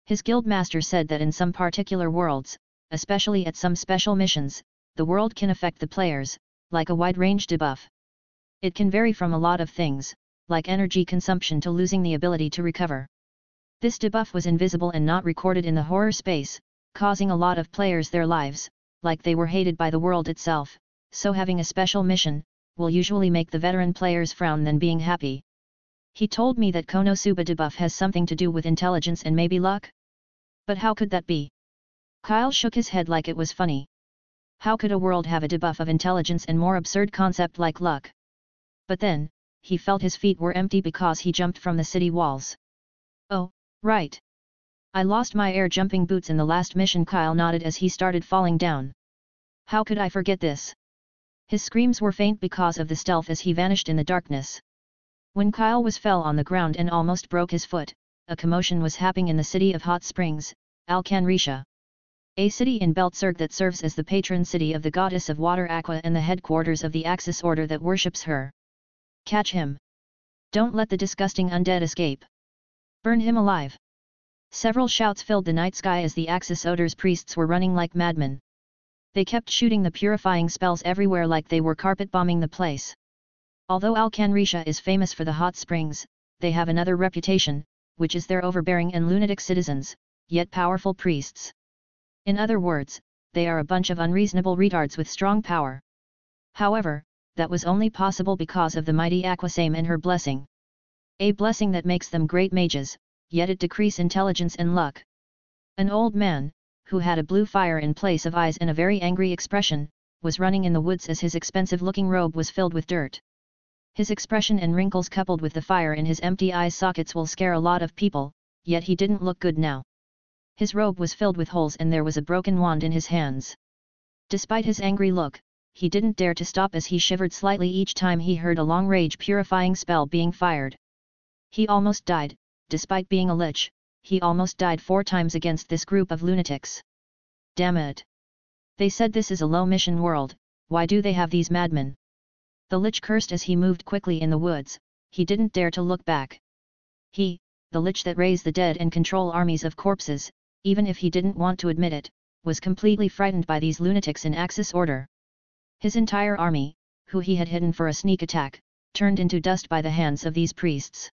S2: His guild master said that in some particular worlds, especially at some special missions, the world can affect the players, like a wide-range debuff. It can vary from a lot of things, like energy consumption to losing the ability to recover. This debuff was invisible and not recorded in the horror space, causing a lot of players their lives, like they were hated by the world itself, so having a special mission, will usually make the veteran players frown than being happy. He told me that Konosuba debuff has something to do with intelligence and maybe luck? But how could that be? Kyle shook his head like it was funny. How could a world have a debuff of intelligence and more absurd concept like luck? But then, he felt his feet were empty because he jumped from the city walls. Oh, right. I lost my air jumping boots in the last mission. Kyle nodded as he started falling down. How could I forget this? His screams were faint because of the stealth as he vanished in the darkness. When Kyle fell on the ground and almost broke his foot, a commotion was happening in the city of Hot Springs, Alcanrisha. A city in Beltzerg that serves as the patron city of the goddess of water Aqua and the headquarters of the Axis order that worships her. Catch him. Don't let the disgusting undead escape. Burn him alive. Several shouts filled the night sky as the Axis Odor's priests were running like madmen. They kept shooting the purifying spells everywhere like they were carpet bombing the place. Although Alcanrisha is famous for the hot springs, they have another reputation, which is their overbearing and lunatic citizens, yet powerful priests. In other words, they are a bunch of unreasonable retards with strong power. However, that was only possible because of the mighty Aquasame and her blessing. A blessing that makes them great mages, yet it decrease intelligence and luck. An old man, who had a blue fire in place of eyes and a very angry expression, was running in the woods as his expensive-looking robe was filled with dirt. His expression and wrinkles coupled with the fire in his empty eye sockets will scare a lot of people, yet he didn't look good now. His robe was filled with holes and there was a broken wand in his hands. Despite his angry look, he didn't dare to stop as he shivered slightly each time he heard a long rage-purifying spell being fired. He almost died, despite being a lich, he almost died 4 times against this group of lunatics. Damn it! They said this is a low-mission world, why do they have these madmen? The lich cursed as he moved quickly in the woods, he didn't dare to look back. He, the lich that raise the dead and control armies of corpses, even if he didn't want to admit it, was completely frightened by these lunatics in Axis order. His entire army, who he had hidden for a sneak attack, turned into dust by the hands of these priests.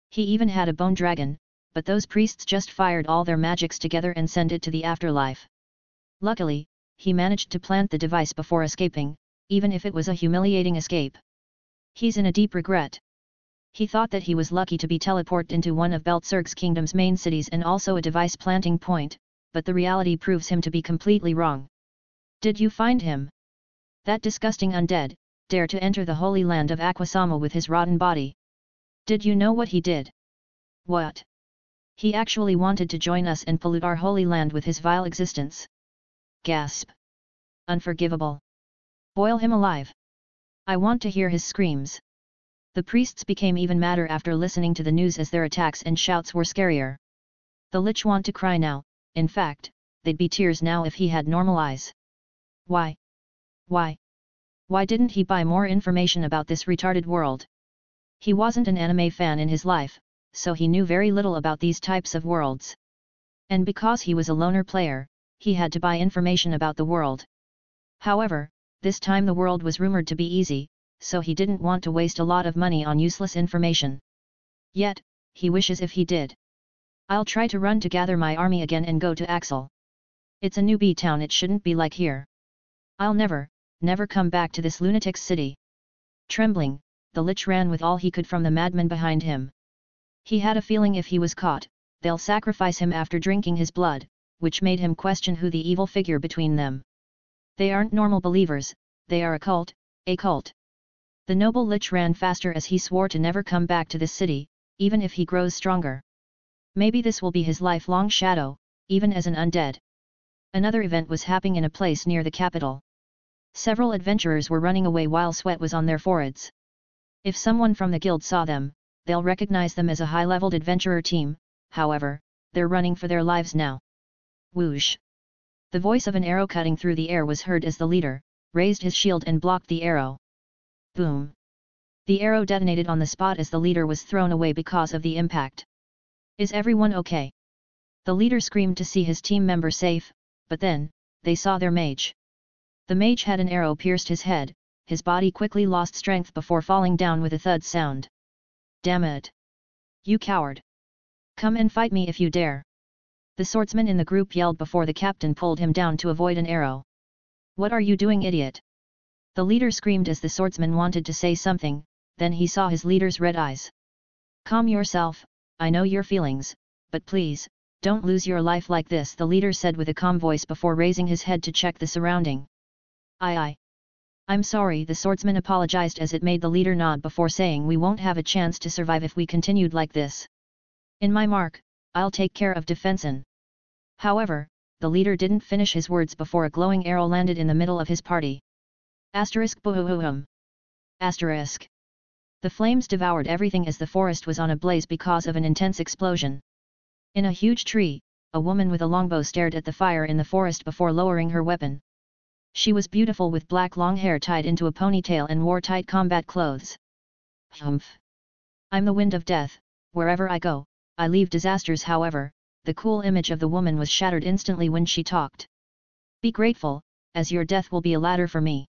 S2: He even had a bone dragon, but those priests just fired all their magics together and sent it to the afterlife. Luckily, he managed to plant the device before escaping, even if it was a humiliating escape. He's in a deep regret. He thought that he was lucky to be teleported into one of Beltzerg's kingdom's main cities and also a device planting point, but the reality proves him to be completely wrong. Did you find him? That disgusting undead, dare to enter the holy land of Aquasama with his rotten body. Did you know what he did? What? He actually wanted to join us and pollute our holy land with his vile existence. Gasp. Unforgivable. Boil him alive. I want to hear his screams. The priests became even madder after listening to the news as their attacks and shouts were scarier. The lich want to cry now, in fact, they'd be tears now if he had normal eyes. Why? Why didn't he buy more information about this retarded world? He wasn't an anime fan in his life, so he knew very little about these types of worlds. And because he was a loner player, he had to buy information about the world. However, this time the world was rumored to be easy, so he didn't want to waste a lot of money on useless information. Yet, he wishes if he did. I'll try to run to gather my army again and go to Axel. It's a newbie town, it shouldn't be like here. I'll never come back to this lunatic's city. Trembling, the lich ran with all he could from the madman behind him. He had a feeling if he was caught, they'll sacrifice him after drinking his blood, which made him question who the evil figure between them. They aren't normal believers, they are a cult. The noble lich ran faster as he swore to never come back to this city, even if he grows stronger. Maybe this will be his lifelong shadow, even as an undead. Another event was happening in a place near the capital. Several adventurers were running away while sweat was on their foreheads. If someone from the guild saw them, they'll recognize them as a high-leveled adventurer team, however, they're running for their lives now. Whoosh! The voice of an arrow cutting through the air was heard as the leader raised his shield and blocked the arrow. Boom! The arrow detonated on the spot as the leader was thrown away because of the impact. Is everyone okay? The leader screamed to see his team member safe, but then, they saw their mage. The mage had an arrow pierced his head, his body quickly lost strength before falling down with a thud sound. Damn it! You coward! Come and fight me if you dare! The swordsman in the group yelled before the captain pulled him down to avoid an arrow. What are you doing, idiot? The leader screamed as the swordsman wanted to say something, then he saw his leader's red eyes. Calm yourself, I know your feelings, but please, don't lose your life like this, the leader said with a calm voice before raising his head to check the surrounding. I'm sorry, the swordsman apologized as it made the leader nod before saying, we won't have a chance to survive if we continued like this. In my mark, I'll take care of defensin. However, the leader didn't finish his words before a glowing arrow landed in the middle of his party. Boom. The flames devoured everything as the forest was on a blaze because of an intense explosion. In a huge tree, a woman with a longbow stared at the fire in the forest before lowering her weapon. She was beautiful with black long hair tied into a ponytail and wore tight combat clothes. Humph! I'm the wind of death, wherever I go, I leave disasters. However, the cool image of the woman was shattered instantly when she talked. Be grateful, as your death will be a ladder for me.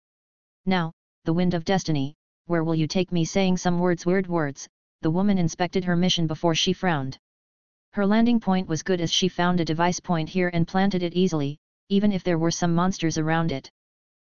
S2: Now, the wind of destiny, where will you take me? Saying some weird words, the woman inspected her mission before she frowned. Her landing point was good as she found a device point here and planted it easily, even if there were some monsters around it.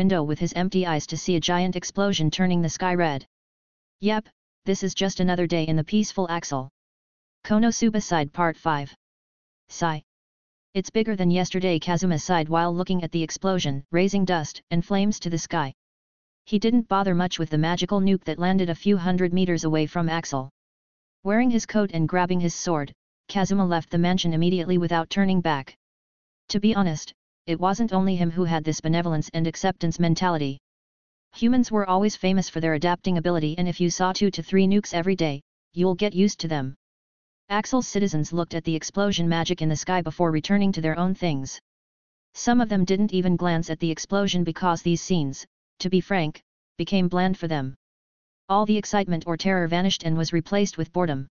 S2: window with his empty eyes to see a giant explosion turning the sky red. Yep, this is just another day in the peaceful Axel. Konosuba sighed. Part 5. Sigh. It's bigger than yesterday, Kazuma sighed while looking at the explosion, raising dust and flames to the sky. He didn't bother much with the magical nuke that landed a few hundred meters away from Axel. Wearing his coat and grabbing his sword, Kazuma left the mansion immediately without turning back. To be honest, it wasn't only him who had this benevolence and acceptance mentality. Humans were always famous for their adapting ability, and if you saw 2 to 3 nukes every day, you'll get used to them. Axel's citizens looked at the explosion magic in the sky before returning to their own things. Some of them didn't even glance at the explosion because these scenes, to be frank, became bland for them. All the excitement or terror vanished and was replaced with boredom.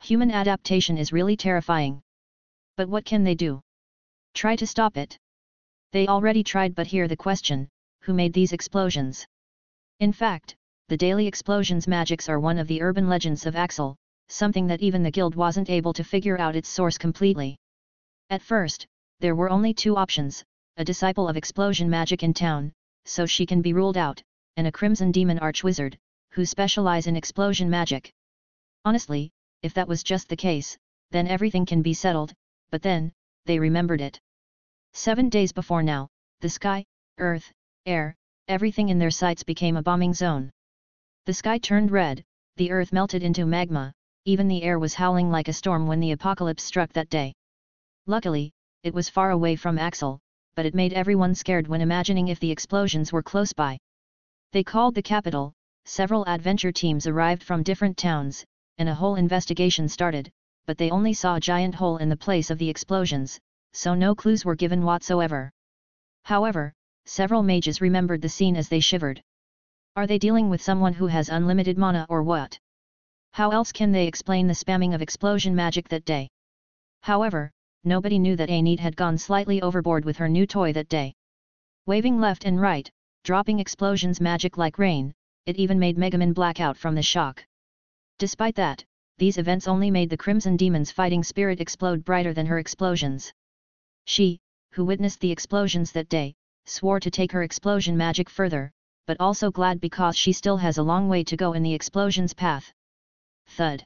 S2: Human adaptation is really terrifying. But what can they do? Try to stop it. They already tried, but here the question, who made these explosions? In fact, the daily explosions magics are one of the urban legends of Axel, something that even the guild wasn't able to figure out its source completely. At first, there were only 2 options, a disciple of explosion magic in town, so she can be ruled out, and a Crimson Demon Archwizard, who specialize in explosion magic. Honestly, if that was just the case, then everything can be settled, but then, they remembered it. 7 days before now, the sky, earth, air, everything in their sights became a bombing zone. The sky turned red, the earth melted into magma, even the air was howling like a storm when the apocalypse struck that day. Luckily, it was far away from Axel, but it made everyone scared when imagining if the explosions were close by. They called the capital, several adventure teams arrived from different towns, and a whole investigation started, but they only saw a giant hole in the place of the explosions, so no clues were given whatsoever. However, several mages remembered the scene as they shivered. Are they dealing with someone who has unlimited mana or what? How else can they explain the spamming of explosion magic that day? However, nobody knew that Annihilation had gone slightly overboard with her new toy that day. Waving left and right, dropping explosions magic like rain, it even made Megaman black out from the shock. Despite that, these events only made the Crimson Demon's fighting spirit explode brighter than her explosions. She, who witnessed the explosions that day, swore to take her explosion magic further, but also glad because she still has a long way to go in the explosion's path. Thud.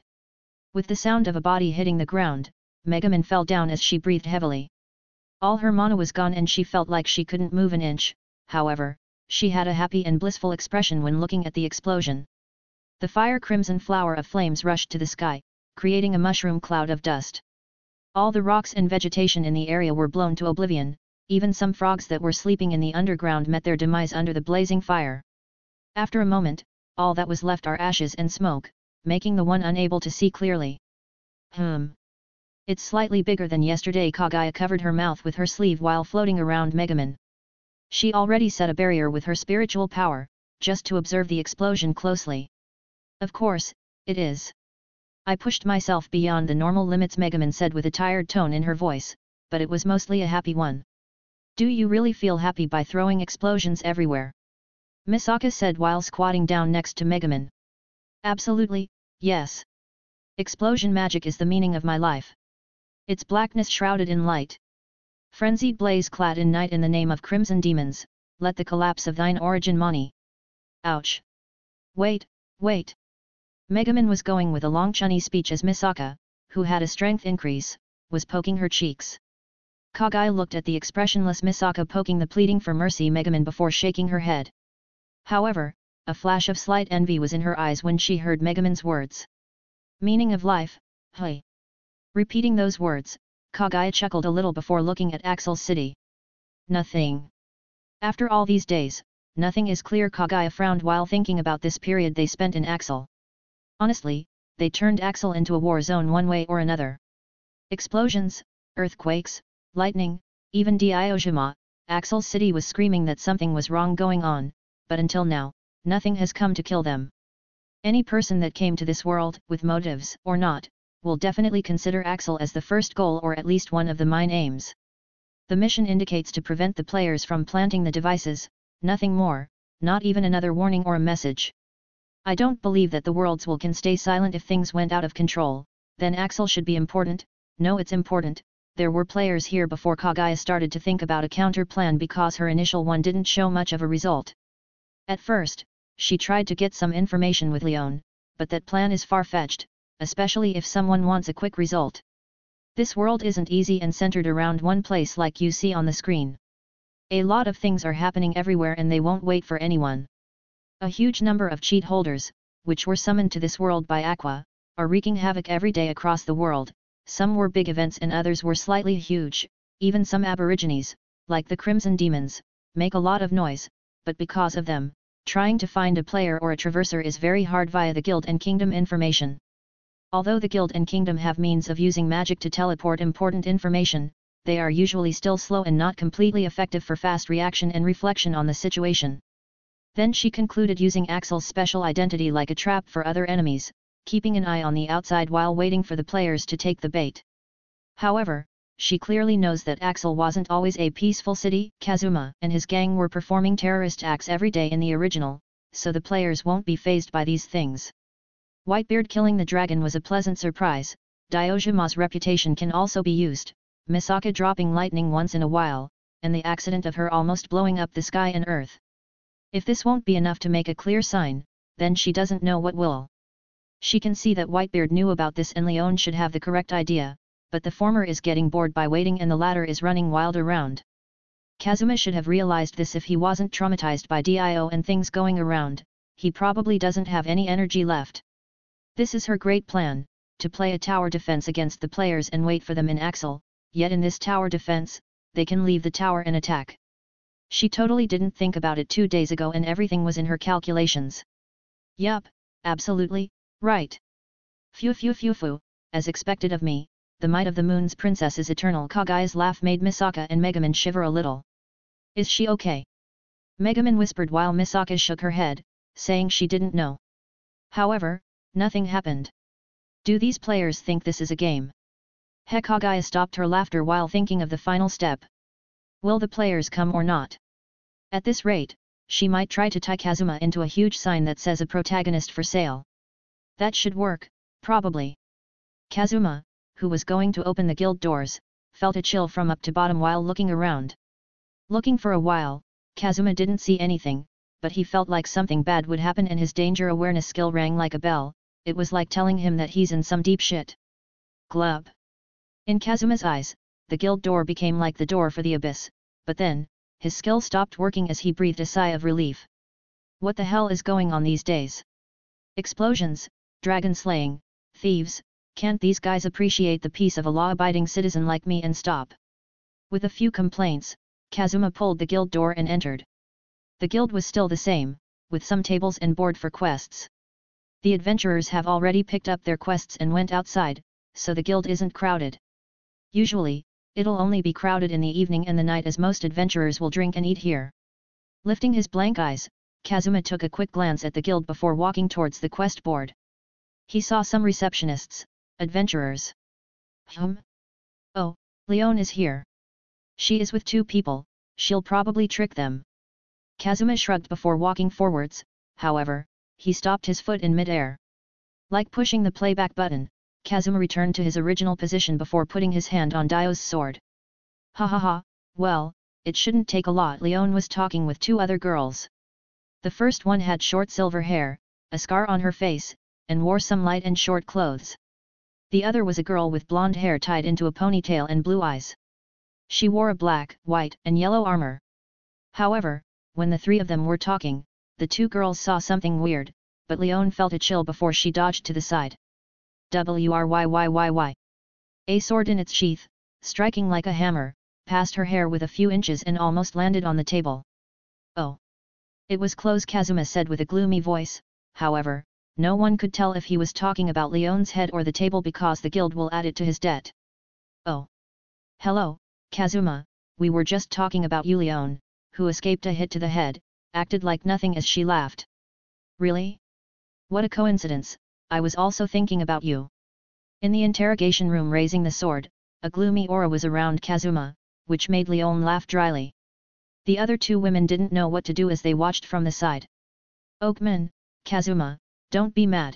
S2: With the sound of a body hitting the ground, Megaman fell down as she breathed heavily. All her mana was gone and she felt like she couldn't move an inch. However, she had a happy and blissful expression when looking at the explosion. The fire crimson flower of flames rushed to the sky, creating a mushroom cloud of dust. All the rocks and vegetation in the area were blown to oblivion, even some frogs that were sleeping in the underground met their demise under the blazing fire. After a moment, all that was left are ashes and smoke, making the one unable to see clearly. It's slightly bigger than yesterday. Kaguya covered her mouth with her sleeve while floating around Megumin. She already set a barrier with her spiritual power, just to observe the explosion closely. Of course, it is. I pushed myself beyond the normal limits, Megumin said with a tired tone in her voice, but it was mostly a happy one. Do you really feel happy by throwing explosions everywhere? Misaka said while squatting down next to Megumin. Absolutely, yes. Explosion magic is the meaning of my life. Its blackness shrouded in light. Frenzied blaze clad in night, in the name of crimson demons, let the collapse of thine origin Mani. Ouch. Wait. Megumin was going with a long chunny speech as Misaka, who had a strength increase, was poking her cheeks. Kaguya looked at the expressionless Misaka poking the pleading for mercy Megumin before shaking her head. However, a flash of slight envy was in her eyes when she heard Megumin's words. Meaning of life, hey. Repeating those words, Kaguya chuckled a little before looking at Axel's city. Nothing. After all these days, nothing is clear. Kaguya frowned while thinking about this period they spent in Axel. Honestly, they turned Axel into a war zone one way or another. Explosions, earthquakes, lightning, even Diojima, Axel's city was screaming that something was wrong going on, but until now, nothing has come to kill them. Any person that came to this world, with motives or not, will definitely consider Axel as the first goal or at least one of the main aims. The mission indicates to prevent the players from planting the devices, nothing more, not even another warning or a message. I don't believe that the worlds can stay silent if things went out of control, then Axel should be important. No, it's important. There were players here before Kaguya started to think about a counter plan because her initial one didn't show much of a result. At first, she tried to get some information with Leon, but that plan is far-fetched, especially if someone wants a quick result. This world isn't easy and centered around one place like you see on the screen. A lot of things are happening everywhere and they won't wait for anyone. A huge number of cheat holders, which were summoned to this world by Aqua, are wreaking havoc every day across the world. Some were big events and others were slightly huge. Even some aborigines, like the Crimson Demons, make a lot of noise, but because of them, trying to find a player or a traverser is very hard via the Guild and Kingdom information. Although the Guild and Kingdom have means of using magic to teleport important information, they are usually still slow and not completely effective for fast reaction and reflection on the situation. Then she concluded using Axel's special identity like a trap for other enemies, keeping an eye on the outside while waiting for the players to take the bait. However, she clearly knows that Axel wasn't always a peaceful city. Kazuma and his gang were performing terrorist acts every day in the original, so the players won't be fazed by these things. Whitebeard killing the dragon was a pleasant surprise. Diojima's reputation can also be used, Misaka dropping lightning once in a while, and the accident of her almost blowing up the sky and earth. If this won't be enough to make a clear sign, then she doesn't know what will. She can see that Whitebeard knew about this and Leon should have the correct idea, but the former is getting bored by waiting and the latter is running wild around. Kazuma should have realized this if he wasn't traumatized by Dio and things going around. He probably doesn't have any energy left. This is her great plan, to play a tower defense against the players and wait for them in Axel, yet in this tower defense, they can leave the tower and attack. She totally didn't think about it 2 days ago and everything was in her calculations. Yup, absolutely, right. Phew, as expected of me, the might of the moon's princess is eternal. Kaguya's laugh made Misaka and Megumin shiver a little. Is she okay? Megumin whispered while Misaka shook her head, saying she didn't know. However, nothing happened. Do these players think this is a game? Heck, Kaguya stopped her laughter while thinking of the final step. Will the players come or not? At this rate, she might try to tie Kazuma into a huge sign that says a protagonist for sale. That should work, probably. Kazuma, who was going to open the guild doors, felt a chill from up to bottom while looking around. Looking for a while, Kazuma didn't see anything, but he felt like something bad would happen and his danger awareness skill rang like a bell. It was like telling him that he's in some deep shit. Glub. In Kazuma's eyes, the guild door became like the door for the abyss, but then, his skill stopped working as he breathed a sigh of relief. What the hell is going on these days? Explosions, dragon slaying, thieves, can't these guys appreciate the peace of a law-abiding citizen like me and stop? With a few complaints, Kazuma pulled the guild door and entered. The guild was still the same, with some tables and board for quests. The adventurers have already picked up their quests and went outside, so the guild isn't crowded. Usually, it'll only be crowded in the evening and the night as most adventurers will drink and eat here. Lifting his blank eyes, Kazuma took a quick glance at the guild before walking towards the quest board. He saw some receptionists, adventurers. Oh, Leon is here. She is with 2 people, she'll probably trick them. Kazuma shrugged before walking forwards, however, he stopped his foot in mid-air. Like pushing the playback button, Kazuma returned to his original position before putting his hand on Dio's sword. Ha ha ha, well, it shouldn't take a lot. Leon was talking with 2 other girls. The first one had short silver hair, a scar on her face, and wore some light and short clothes. The other was a girl with blonde hair tied into a ponytail and blue eyes. She wore a black, white, and yellow armor. However, when the 3 of them were talking, the 2 girls saw something weird, but Leon felt a chill before she dodged to the side. Wryyyy. A sword in its sheath, striking like a hammer, passed her hair with a few inches and almost landed on the table. Oh. It was close, Kazuma said with a gloomy voice. However, no one could tell if he was talking about Leon's head or the table because the guild will add it to his debt. Oh. Hello, Kazuma, we were just talking about you. Leon, who escaped a hit to the head, acted like nothing as she laughed. Really? What a coincidence, I was also thinking about you. In the interrogation room, raising the sword, a gloomy aura was around Kazuma, which made Leon laugh dryly. The other 2 women didn't know what to do as they watched from the side. Oakman, Kazuma, don't be mad.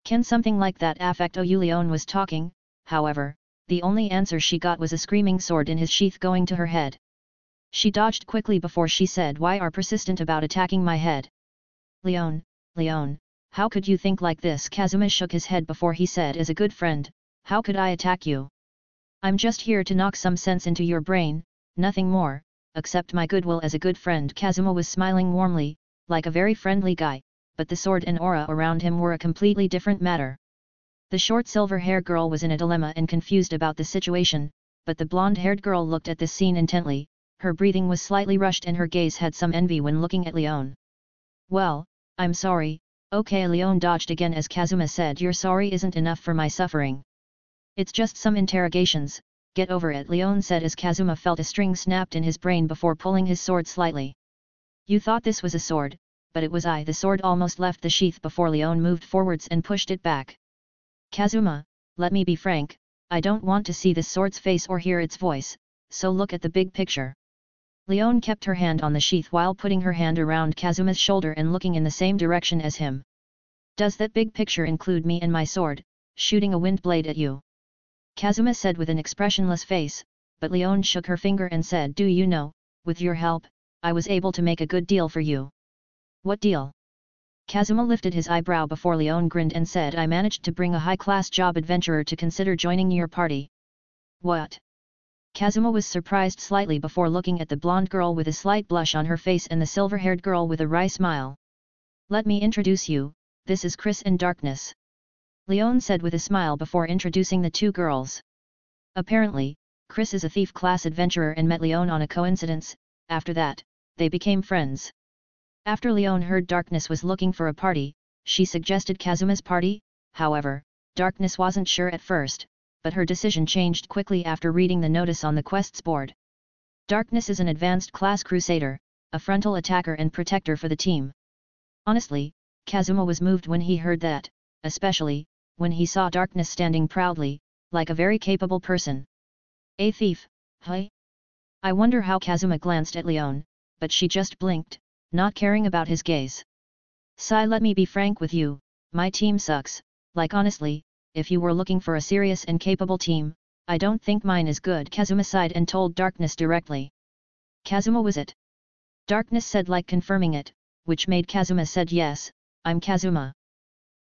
S2: Can something like that affect you? Leon was talking, however, the only answer she got was a screaming sword in his sheath going to her head. She dodged quickly before she said, why are persistent about attacking my head? Leon, how could you think like this? Kazuma shook his head before he said, as a good friend, how could I attack you? I'm just here to knock some sense into your brain, nothing more, accept my goodwill as a good friend. Kazuma was smiling warmly, like a very friendly guy, but the sword and aura around him were a completely different matter. The short silver-haired girl was in a dilemma and confused about the situation, but the blonde-haired girl looked at this scene intently, her breathing was slightly rushed and her gaze had some envy when looking at Leon. Well, I'm sorry, okay. Leon dodged again as Kazuma said, your sorry isn't enough for my suffering. It's just some interrogations, get over it, Leon said as Kazuma felt a string snapped in his brain before pulling his sword slightly. You thought this was a sword, but it was I. The sword almost left the sheath before Leon moved forwards and pushed it back. Kazuma, let me be frank, I don't want to see this sword's face or hear its voice, so look at the big picture. Leon kept her hand on the sheath while putting her hand around Kazuma's shoulder and looking in the same direction as him. Does that big picture include me and my sword, shooting a wind blade at you? Kazuma said with an expressionless face, but Leon shook her finger and said, do you know, with your help, I was able to make a good deal for you. What deal? Kazuma lifted his eyebrow before Leon grinned and said, I managed to bring a high-class job adventurer to consider joining your party. What? Kazuma was surprised slightly before looking at the blonde girl with a slight blush on her face and the silver-haired girl with a wry smile. Let me introduce you, this is Chris and Darkness. Leon said with a smile before introducing the 2 girls. Apparently, Chris is a thief-class adventurer and met Leon on a coincidence. After that, they became friends. After Leon heard Darkness was looking for a party, she suggested Kazuma's party. However, Darkness wasn't sure at first, but her decision changed quickly after reading the notice on the quests board. Darkness is an advanced class crusader, a frontal attacker and protector for the team. Honestly, Kazuma was moved when he heard that, especially when he saw Darkness standing proudly, like a very capable person. A thief, huh? I wonder how. Kazuma glanced at Leon, but she just blinked, not caring about his gaze. Sigh, let me be frank with you, my team sucks, like honestly, if you were looking for a serious and capable team, I don't think mine is good. Kazuma sighed and told Darkness directly. Kazuma, was it? Darkness said, like confirming it, which made Kazuma said, yes, I'm Kazuma.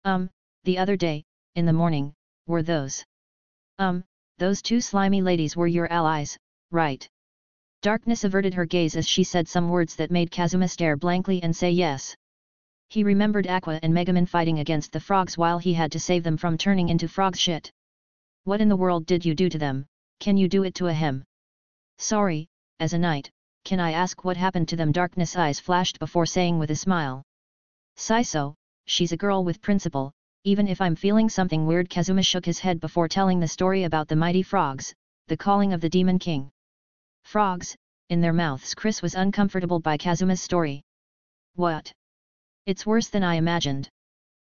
S2: The other day, in the morning, were those 2 slimy ladies were your allies, right? Darkness averted her gaze as she said some words that made Kazuma stare blankly and say yes. He remembered Aqua and Megaman fighting against the frogs while he had to save them from turning into frog shit. What in the world did you do to them? Can you do it to a him? Sorry, as a knight, can I ask what happened to them? Darkness eyes flashed before saying with a smile. Sigh, so, she's a girl with principle, even if I'm feeling something weird. Kazuma shook his head before telling the story about the mighty frogs, the calling of the Demon King. Frogs, in their mouths. Chris was uncomfortable by Kazuma's story. What? It's worse than I imagined.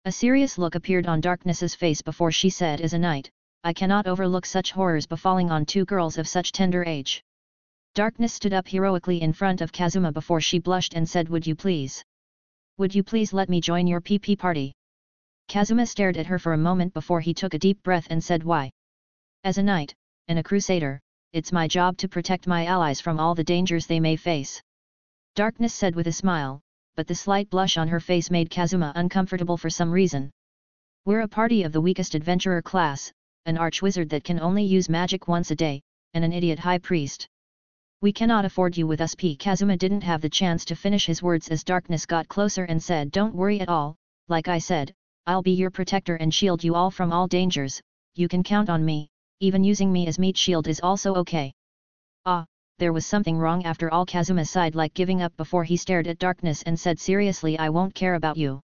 S2: A serious look appeared on Darkness's face before she said, as a knight, I cannot overlook such horrors befalling on two girls of such tender age. Darkness stood up heroically in front of Kazuma before she blushed and said, would you please let me join your PP party? Kazuma stared at her for a moment before he took a deep breath and said, why? As a knight, and a crusader, it's my job to protect my allies from all the dangers they may face. Darkness said with a smile, but the slight blush on her face made Kazuma uncomfortable for some reason. We're a party of the weakest adventurer class, an archwizard that can only use magic once a day, and an idiot high priest. We cannot afford you with us. Kazuma didn't have the chance to finish his words as Darkness got closer and said, don't worry at all, like I said, I'll be your protector and shield you all from all dangers, you can count on me, even using me as meat shield is also okay. Ah, there was something wrong after all. Kazuma sighed like giving up before he stared at Darkness and said seriously, I won't care about you.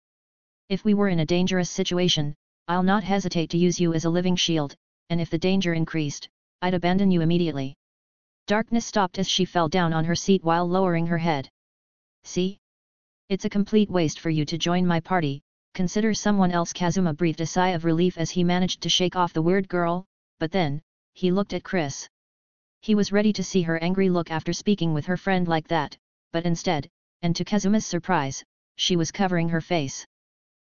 S2: If we were in a dangerous situation, I'll not hesitate to use you as a living shield, and if the danger increased, I'd abandon you immediately. Darkness stopped as she fell down on her seat while lowering her head. See? It's a complete waste for you to join my party, consider someone else. Kazuma breathed a sigh of relief as he managed to shake off the weird girl, but then, he looked at Chris. He was ready to see her angry look after speaking with her friend like that, but instead, and to Kazuma's surprise, she was covering her face.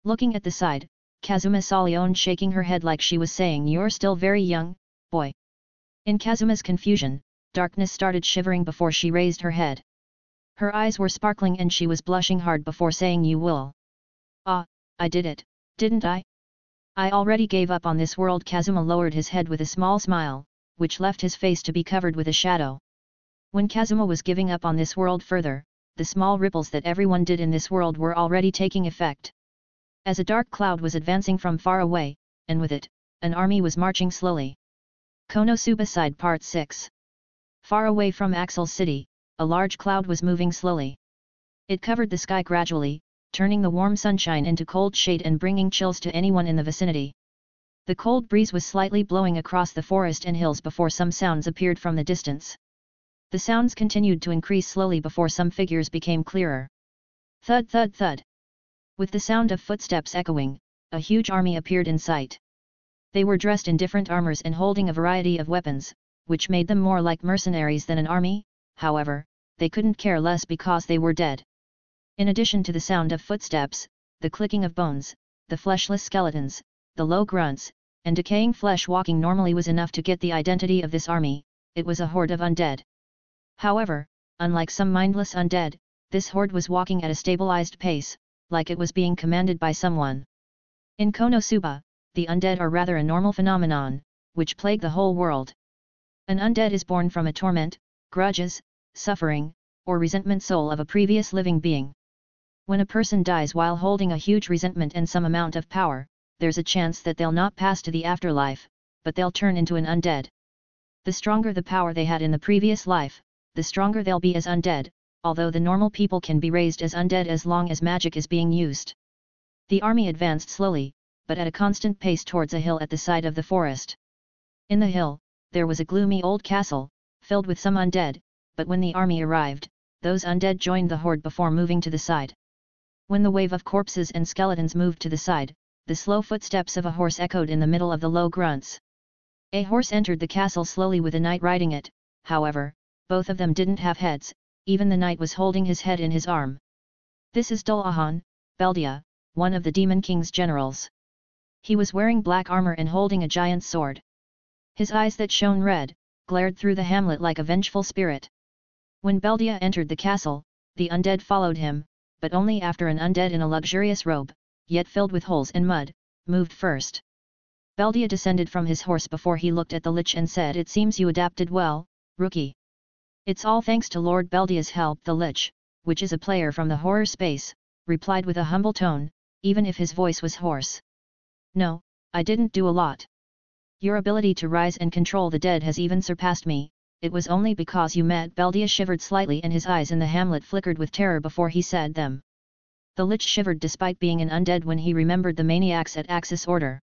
S2: Looking at the side, Kazuma saw Leon shaking her head like she was saying, you're still very young, boy. In Kazuma's confusion, Darkness started shivering before she raised her head. Her eyes were sparkling and she was blushing hard before saying, you will. Ah, I did it, didn't I? I already gave up on this world. Kazuma lowered his head with a small smile, which left his face to be covered with a shadow. When Kazuma was giving up on this world further, the small ripples that everyone did in this world were already taking effect. As a dark cloud was advancing from far away, and with it, an army was marching slowly. Konosuba Side Part 6. Far away from Axel City, a large cloud was moving slowly. It covered the sky gradually, turning the warm sunshine into cold shade and bringing chills to anyone in the vicinity. The cold breeze was slightly blowing across the forest and hills before some sounds appeared from the distance. The sounds continued to increase slowly before some figures became clearer. Thud thud thud. With the sound of footsteps echoing, a huge army appeared in sight. They were dressed in different armors and holding a variety of weapons, which made them more like mercenaries than an army. However, they couldn't care less because they were dead. In addition to the sound of footsteps, the clicking of bones, the fleshless skeletons, the low grunts, and decaying flesh walking normally was enough to get the identity of this army. It was a horde of undead. However, unlike some mindless undead, this horde was walking at a stabilized pace, like it was being commanded by someone. In Konosuba, the undead are rather a normal phenomenon, which plague the whole world. An undead is born from a torment, grudges, suffering, or resentment soul of a previous living being. When a person dies while holding a huge resentment and some amount of power, there's a chance that they'll not pass to the afterlife, but they'll turn into an undead. The stronger the power they had in the previous life, the stronger they'll be as undead, although the normal people can be raised as undead as long as magic is being used. The army advanced slowly, but at a constant pace towards a hill at the side of the forest. In the hill, there was a gloomy old castle, filled with some undead, but when the army arrived, those undead joined the horde before moving to the side. When the wave of corpses and skeletons moved to the side, the slow footsteps of a horse echoed in the middle of the low grunts. A horse entered the castle slowly with a knight riding it. However, both of them didn't have heads, even the knight was holding his head in his arm. This is Dullahan, Beldia, one of the Demon King's generals. He was wearing black armor and holding a giant sword. His eyes that shone red, glared through the hamlet like a vengeful spirit. When Beldia entered the castle, the undead followed him, but only after an undead in a luxurious robe, yet filled with holes and mud, moved first. Beldia descended from his horse before he looked at the lich and said, "It seems you adapted well, rookie." "It's all thanks to Lord Beldia's help." The lich, which is a player from the horror space, replied with a humble tone, even if his voice was hoarse. "No, I didn't do a lot. Your ability to rise and control the dead has even surpassed me. It was only because you met." Beldia shivered slightly and his eyes in the hamlet flickered with terror before he said them. The Lich shivered despite being an undead when he remembered the maniacs at Axis Order.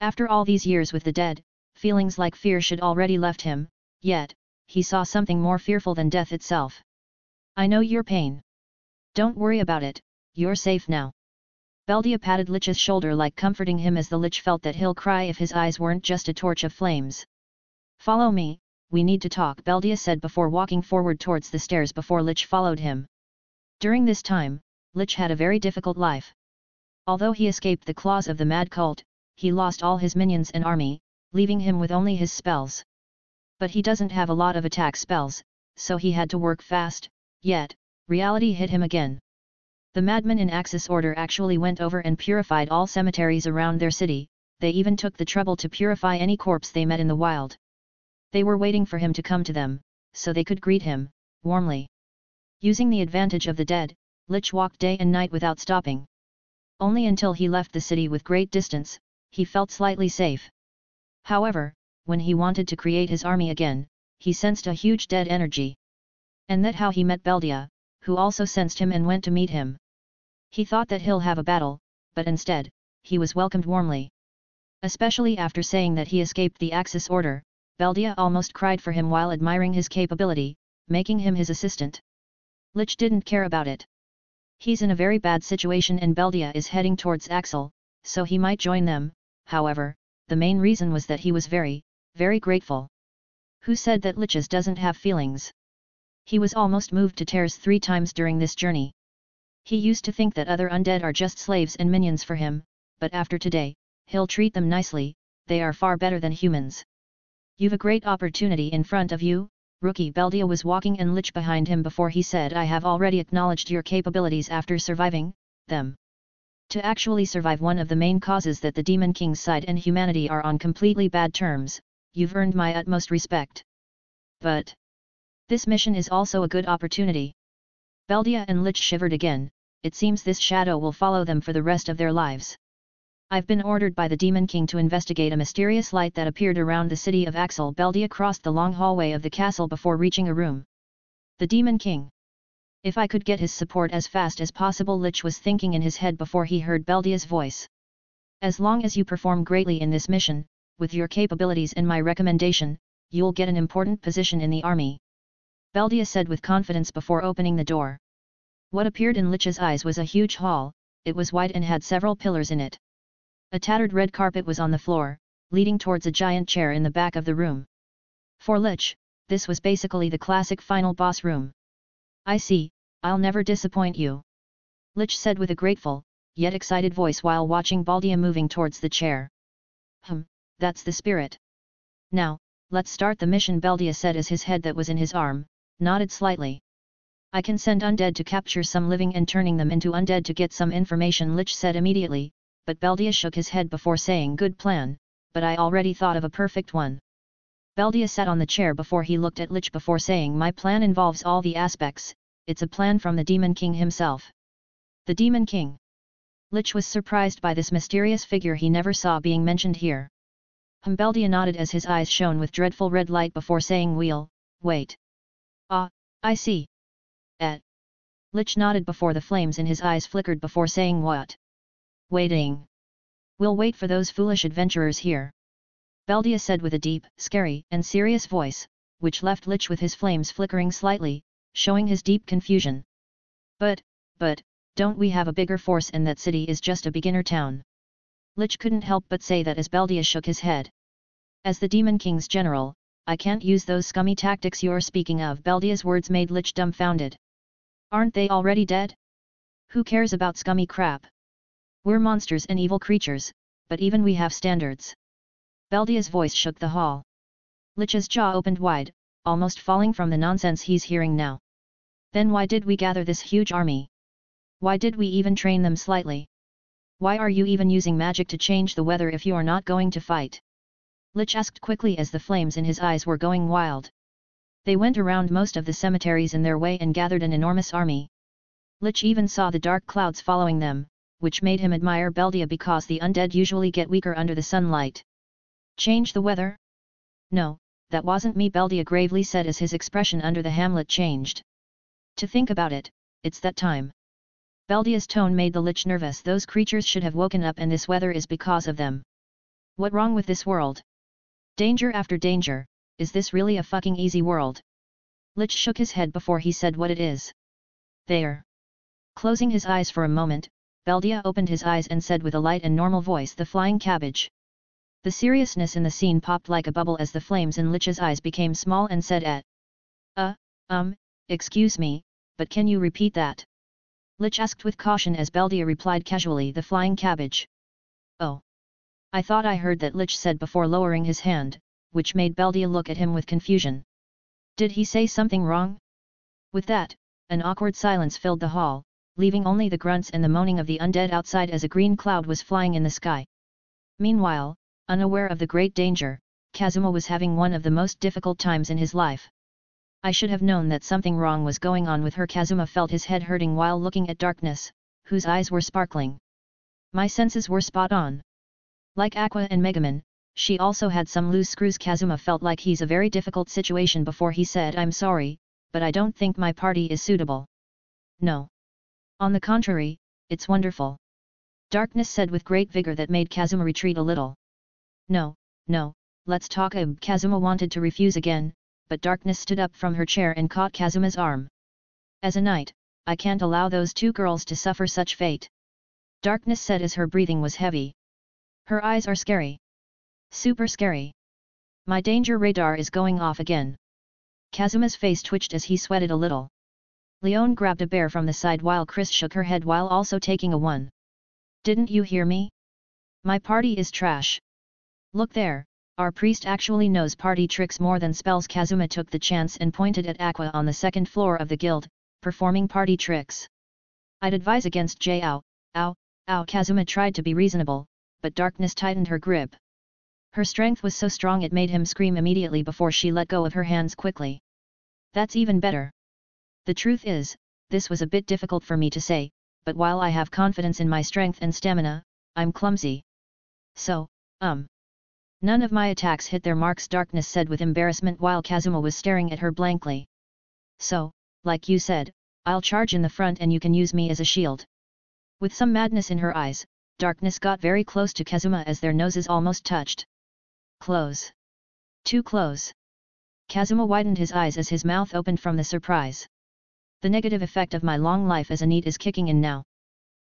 S2: After all these years with the dead, feelings like fear should already left him, yet, he saw something more fearful than death itself. I know your pain. Don't worry about it, you're safe now. Beldia patted Lich's shoulder like comforting him as the Lich felt that he'll cry if his eyes weren't just a torch of flames. Follow me, we need to talk, Beldia said before walking forward towards the stairs before Lich followed him. During this time, Lich had a very difficult life. Although he escaped the claws of the mad cult, he lost all his minions and army, leaving him with only his spells. But he doesn't have a lot of attack spells, so he had to work fast, yet, reality hit him again. The madmen in Axis Order actually went over and purified all cemeteries around their city, they even took the trouble to purify any corpse they met in the wild. They were waiting for him to come to them, so they could greet him, warmly. Using the advantage of the dead, Lich walked day and night without stopping. Only until he left the city with great distance, he felt slightly safe. However, when he wanted to create his army again, he sensed a huge dead energy. And that's how he met Beldia, who also sensed him and went to meet him. He thought that he'll have a battle, but instead, he was welcomed warmly. Especially after saying that he escaped the Axis Order, Beldia almost cried for him while admiring his capability, making him his assistant. Lich didn't care about it. He's in a very bad situation and Beldia is heading towards Axel, so he might join them, however, the main reason was that he was very, very grateful. Who said that Liches doesn't have feelings? He was almost moved to tears 3 times during this journey. He used to think that other undead are just slaves and minions for him, but after today, he'll treat them nicely, they are far better than humans. You've a great opportunity in front of you, Rookie. Beldia was walking and Lich behind him before he said, I have already acknowledged your capabilities after surviving them. To actually survive one of the main causes that the Demon King's side and humanity are on completely bad terms, you've earned my utmost respect. But this mission is also a good opportunity. Beldia and Lich shivered again, it seems this shadow will follow them for the rest of their lives. I've been ordered by the Demon King to investigate a mysterious light that appeared around the city of Axel. Beldia crossed the long hallway of the castle before reaching a room. The Demon King. If I could get his support as fast as possible, Lich was thinking in his head before he heard Beldia's voice. As long as you perform greatly in this mission, with your capabilities and my recommendation, you'll get an important position in the army. Beldia said with confidence before opening the door. What appeared in Lich's eyes was a huge hall, it was wide and had several pillars in it. A tattered red carpet was on the floor, leading towards a giant chair in the back of the room. For Lich, this was basically the classic final boss room. I see, I'll never disappoint you. Lich said with a grateful, yet excited voice while watching Beldia moving towards the chair. That's the spirit. Now, let's start the mission, Beldia said as his head that was in his arm nodded slightly. I can send undead to capture some living and turning them into undead to get some information, Lich said immediately, but Beldia shook his head before saying, good plan, but I already thought of a perfect one. Beldia sat on the chair before he looked at Lich before saying, my plan involves all the aspects, it's a plan from the Demon King himself. The Demon King. Lich was surprised by this mysterious figure he never saw being mentioned here. Beldia nodded as his eyes shone with dreadful red light before saying, wait. Ah, I see. Lich nodded before the flames in his eyes flickered before saying, what? Waiting. We'll wait for those foolish adventurers here. Beldia said with a deep, scary, and serious voice, which left Lich with his flames flickering slightly, showing his deep confusion. But, don't we have a bigger force and that city is just a beginner town? Lich couldn't help but say that as Beldia shook his head. As the Demon King's general, I can't use those scummy tactics you're speaking of. Beldia's words made Lich dumbfounded. Aren't they already dead? Who cares about scummy crap? We're monsters and evil creatures, but even we have standards. Beldia's voice shook the hall. Lich's jaw opened wide, almost falling from the nonsense he's hearing now. Then why did we gather this huge army? Why did we even train them slightly? Why are you even using magic to change the weather if you are not going to fight? Lich asked quickly as the flames in his eyes were going wild. They went around most of the cemeteries in their way and gathered an enormous army. Lich even saw the dark clouds following them, which made him admire Beldia because the undead usually get weaker under the sunlight. Change the weather? No, that wasn't me, Beldia gravely said as his expression under the hamlet changed. To think about it, it's that time. Beldia's tone made the Lich nervous. Those creatures should have woken up and this weather is because of them. What wrong with this world? Danger after danger, is this really a fucking easy world? Lich shook his head before he said what it is. There. Closing his eyes for a moment, Beldia opened his eyes and said with a light and normal voice, the flying cabbage. The seriousness in the scene popped like a bubble as the flames in Lich's eyes became small and said excuse me, but can you repeat that? Lich asked with caution as Beldia replied casually, the flying cabbage. Oh. I thought I heard that, Lich said before lowering his hand, which made Beldia look at him with confusion. Did he say something wrong? With that, an awkward silence filled the hall, leaving only the grunts and the moaning of the undead outside as a green cloud was flying in the sky. Meanwhile, unaware of the great danger, Kazuma was having one of the most difficult times in his life. I should have known that something wrong was going on with her. Kazuma felt his head hurting while looking at Darkness, whose eyes were sparkling. My senses were spot on. Like Aqua and Megaman, she also had some loose screws. Kazuma felt like he's a very difficult situation before he said, I'm sorry, but I don't think my party is suitable. No. On the contrary, it's wonderful. Darkness said with great vigor that made Kazuma retreat a little. No, let's talk. Kazuma wanted to refuse again, but Darkness stood up from her chair and caught Kazuma's arm. As a knight, I can't allow those two girls to suffer such fate. Darkness said as her breathing was heavy. Her eyes are scary. Super scary. My danger radar is going off again. Kazuma's face twitched as he sweated a little. Leone grabbed a bear from the side while Chris shook her head while also taking a one. Didn't you hear me? My party is trash. Look there, our priest actually knows party tricks more than spells. Kazuma took the chance and pointed at Aqua on the second floor of the guild, performing party tricks. I'd advise against Ow. Kazuma tried to be reasonable, but Darkness tightened her grip. Her strength was so strong it made him scream immediately before she let go of her hands quickly. That's even better. The truth is, this was a bit difficult for me to say, but while I have confidence in my strength and stamina, I'm clumsy. So, none of my attacks hit their marks, Darkness said with embarrassment while Kazuma was staring at her blankly. So, like you said, I'll charge in the front and you can use me as a shield. With some madness in her eyes, Darkness got very close to Kazuma as their noses almost touched. Close. Too close. Kazuma widened his eyes as his mouth opened from the surprise. The negative effect of my long life as a NEET is kicking in now.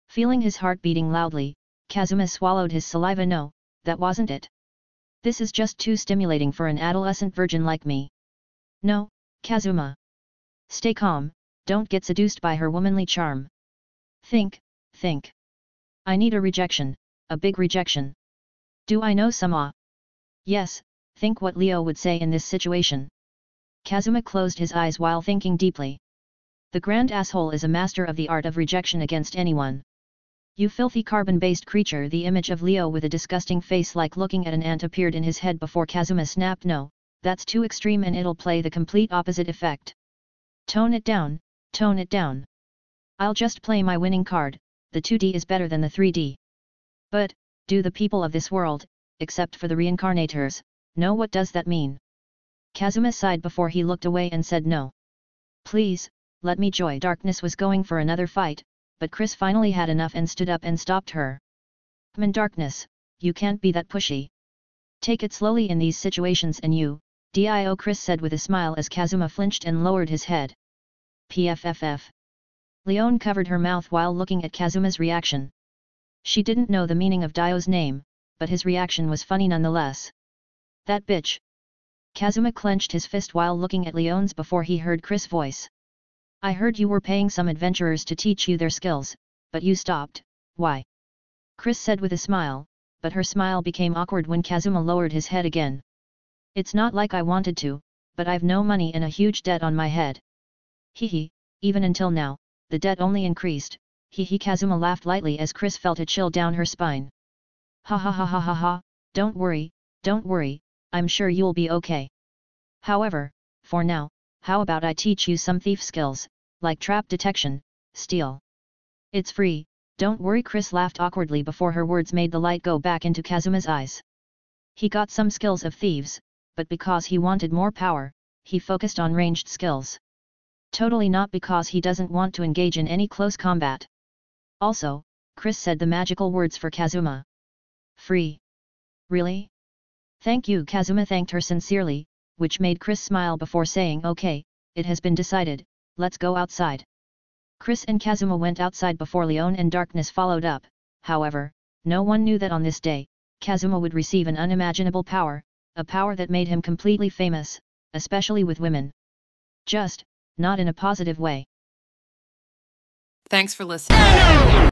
S2: Feeling his heart beating loudly, Kazuma swallowed his saliva. No, that wasn't it. This is just too stimulating for an adolescent virgin like me. No, Kazuma. Stay calm, don't get seduced by her womanly charm. Think. I need a rejection, a big rejection. Do I know some? Yes, think what Leo would say in this situation. Kazuma closed his eyes while thinking deeply. The grand asshole is a master of the art of rejection against anyone. You filthy carbon-based creature. The image of Leo with a disgusting face like looking at an ant appeared in his head before Kazuma snapped. No, that's too extreme and it'll play the complete opposite effect. Tone it down. I'll just play my winning card, the 2D is better than the 3D. But, do the people of this world, except for the reincarnators, know what does that mean? Kazuma sighed before he looked away and said no. Please, let me joy. Darkness was going for another fight, but Chris finally had enough and stood up and stopped her. Come on, Darkness, you can't be that pushy. Take it slowly in these situations and you, Dio, Chris said with a smile as Kazuma flinched and lowered his head. PFFF. Leone covered her mouth while looking at Kazuma's reaction. She didn't know the meaning of Dio's name, but his reaction was funny nonetheless. That bitch. Kazuma clenched his fist while looking at Leone's before he heard Chris' voice. I heard you were paying some adventurers to teach you their skills, but you stopped, why? Chris said with a smile, but her smile became awkward when Kazuma lowered his head again. It's not like I wanted to, but I've no money and a huge debt on my head. Hehe, even until now, the debt only increased. Hehe. Kazuma laughed lightly as Chris felt a chill down her spine. Ha, don't worry, I'm sure you'll be okay. However, for now, how about I teach you some thief skills, like trap detection, steal. It's free, don't worry. Chris laughed awkwardly before her words made the light go back into Kazuma's eyes. He got some skills of thieves, but because he wanted more power, he focused on ranged skills. Totally not because he doesn't want to engage in any close combat. Also, Chris said the magical words for Kazuma. Free. Really? Thank you. Kazuma thanked her sincerely, which made Chris smile before saying okay, it has been decided, let's go outside. Chris and Kazuma went outside before Leon and Darkness followed up. However, no one knew that on this day, Kazuma would receive an unimaginable power, a power that made him completely famous, especially with women. Just, not in a positive way.
S3: Thanks for listening.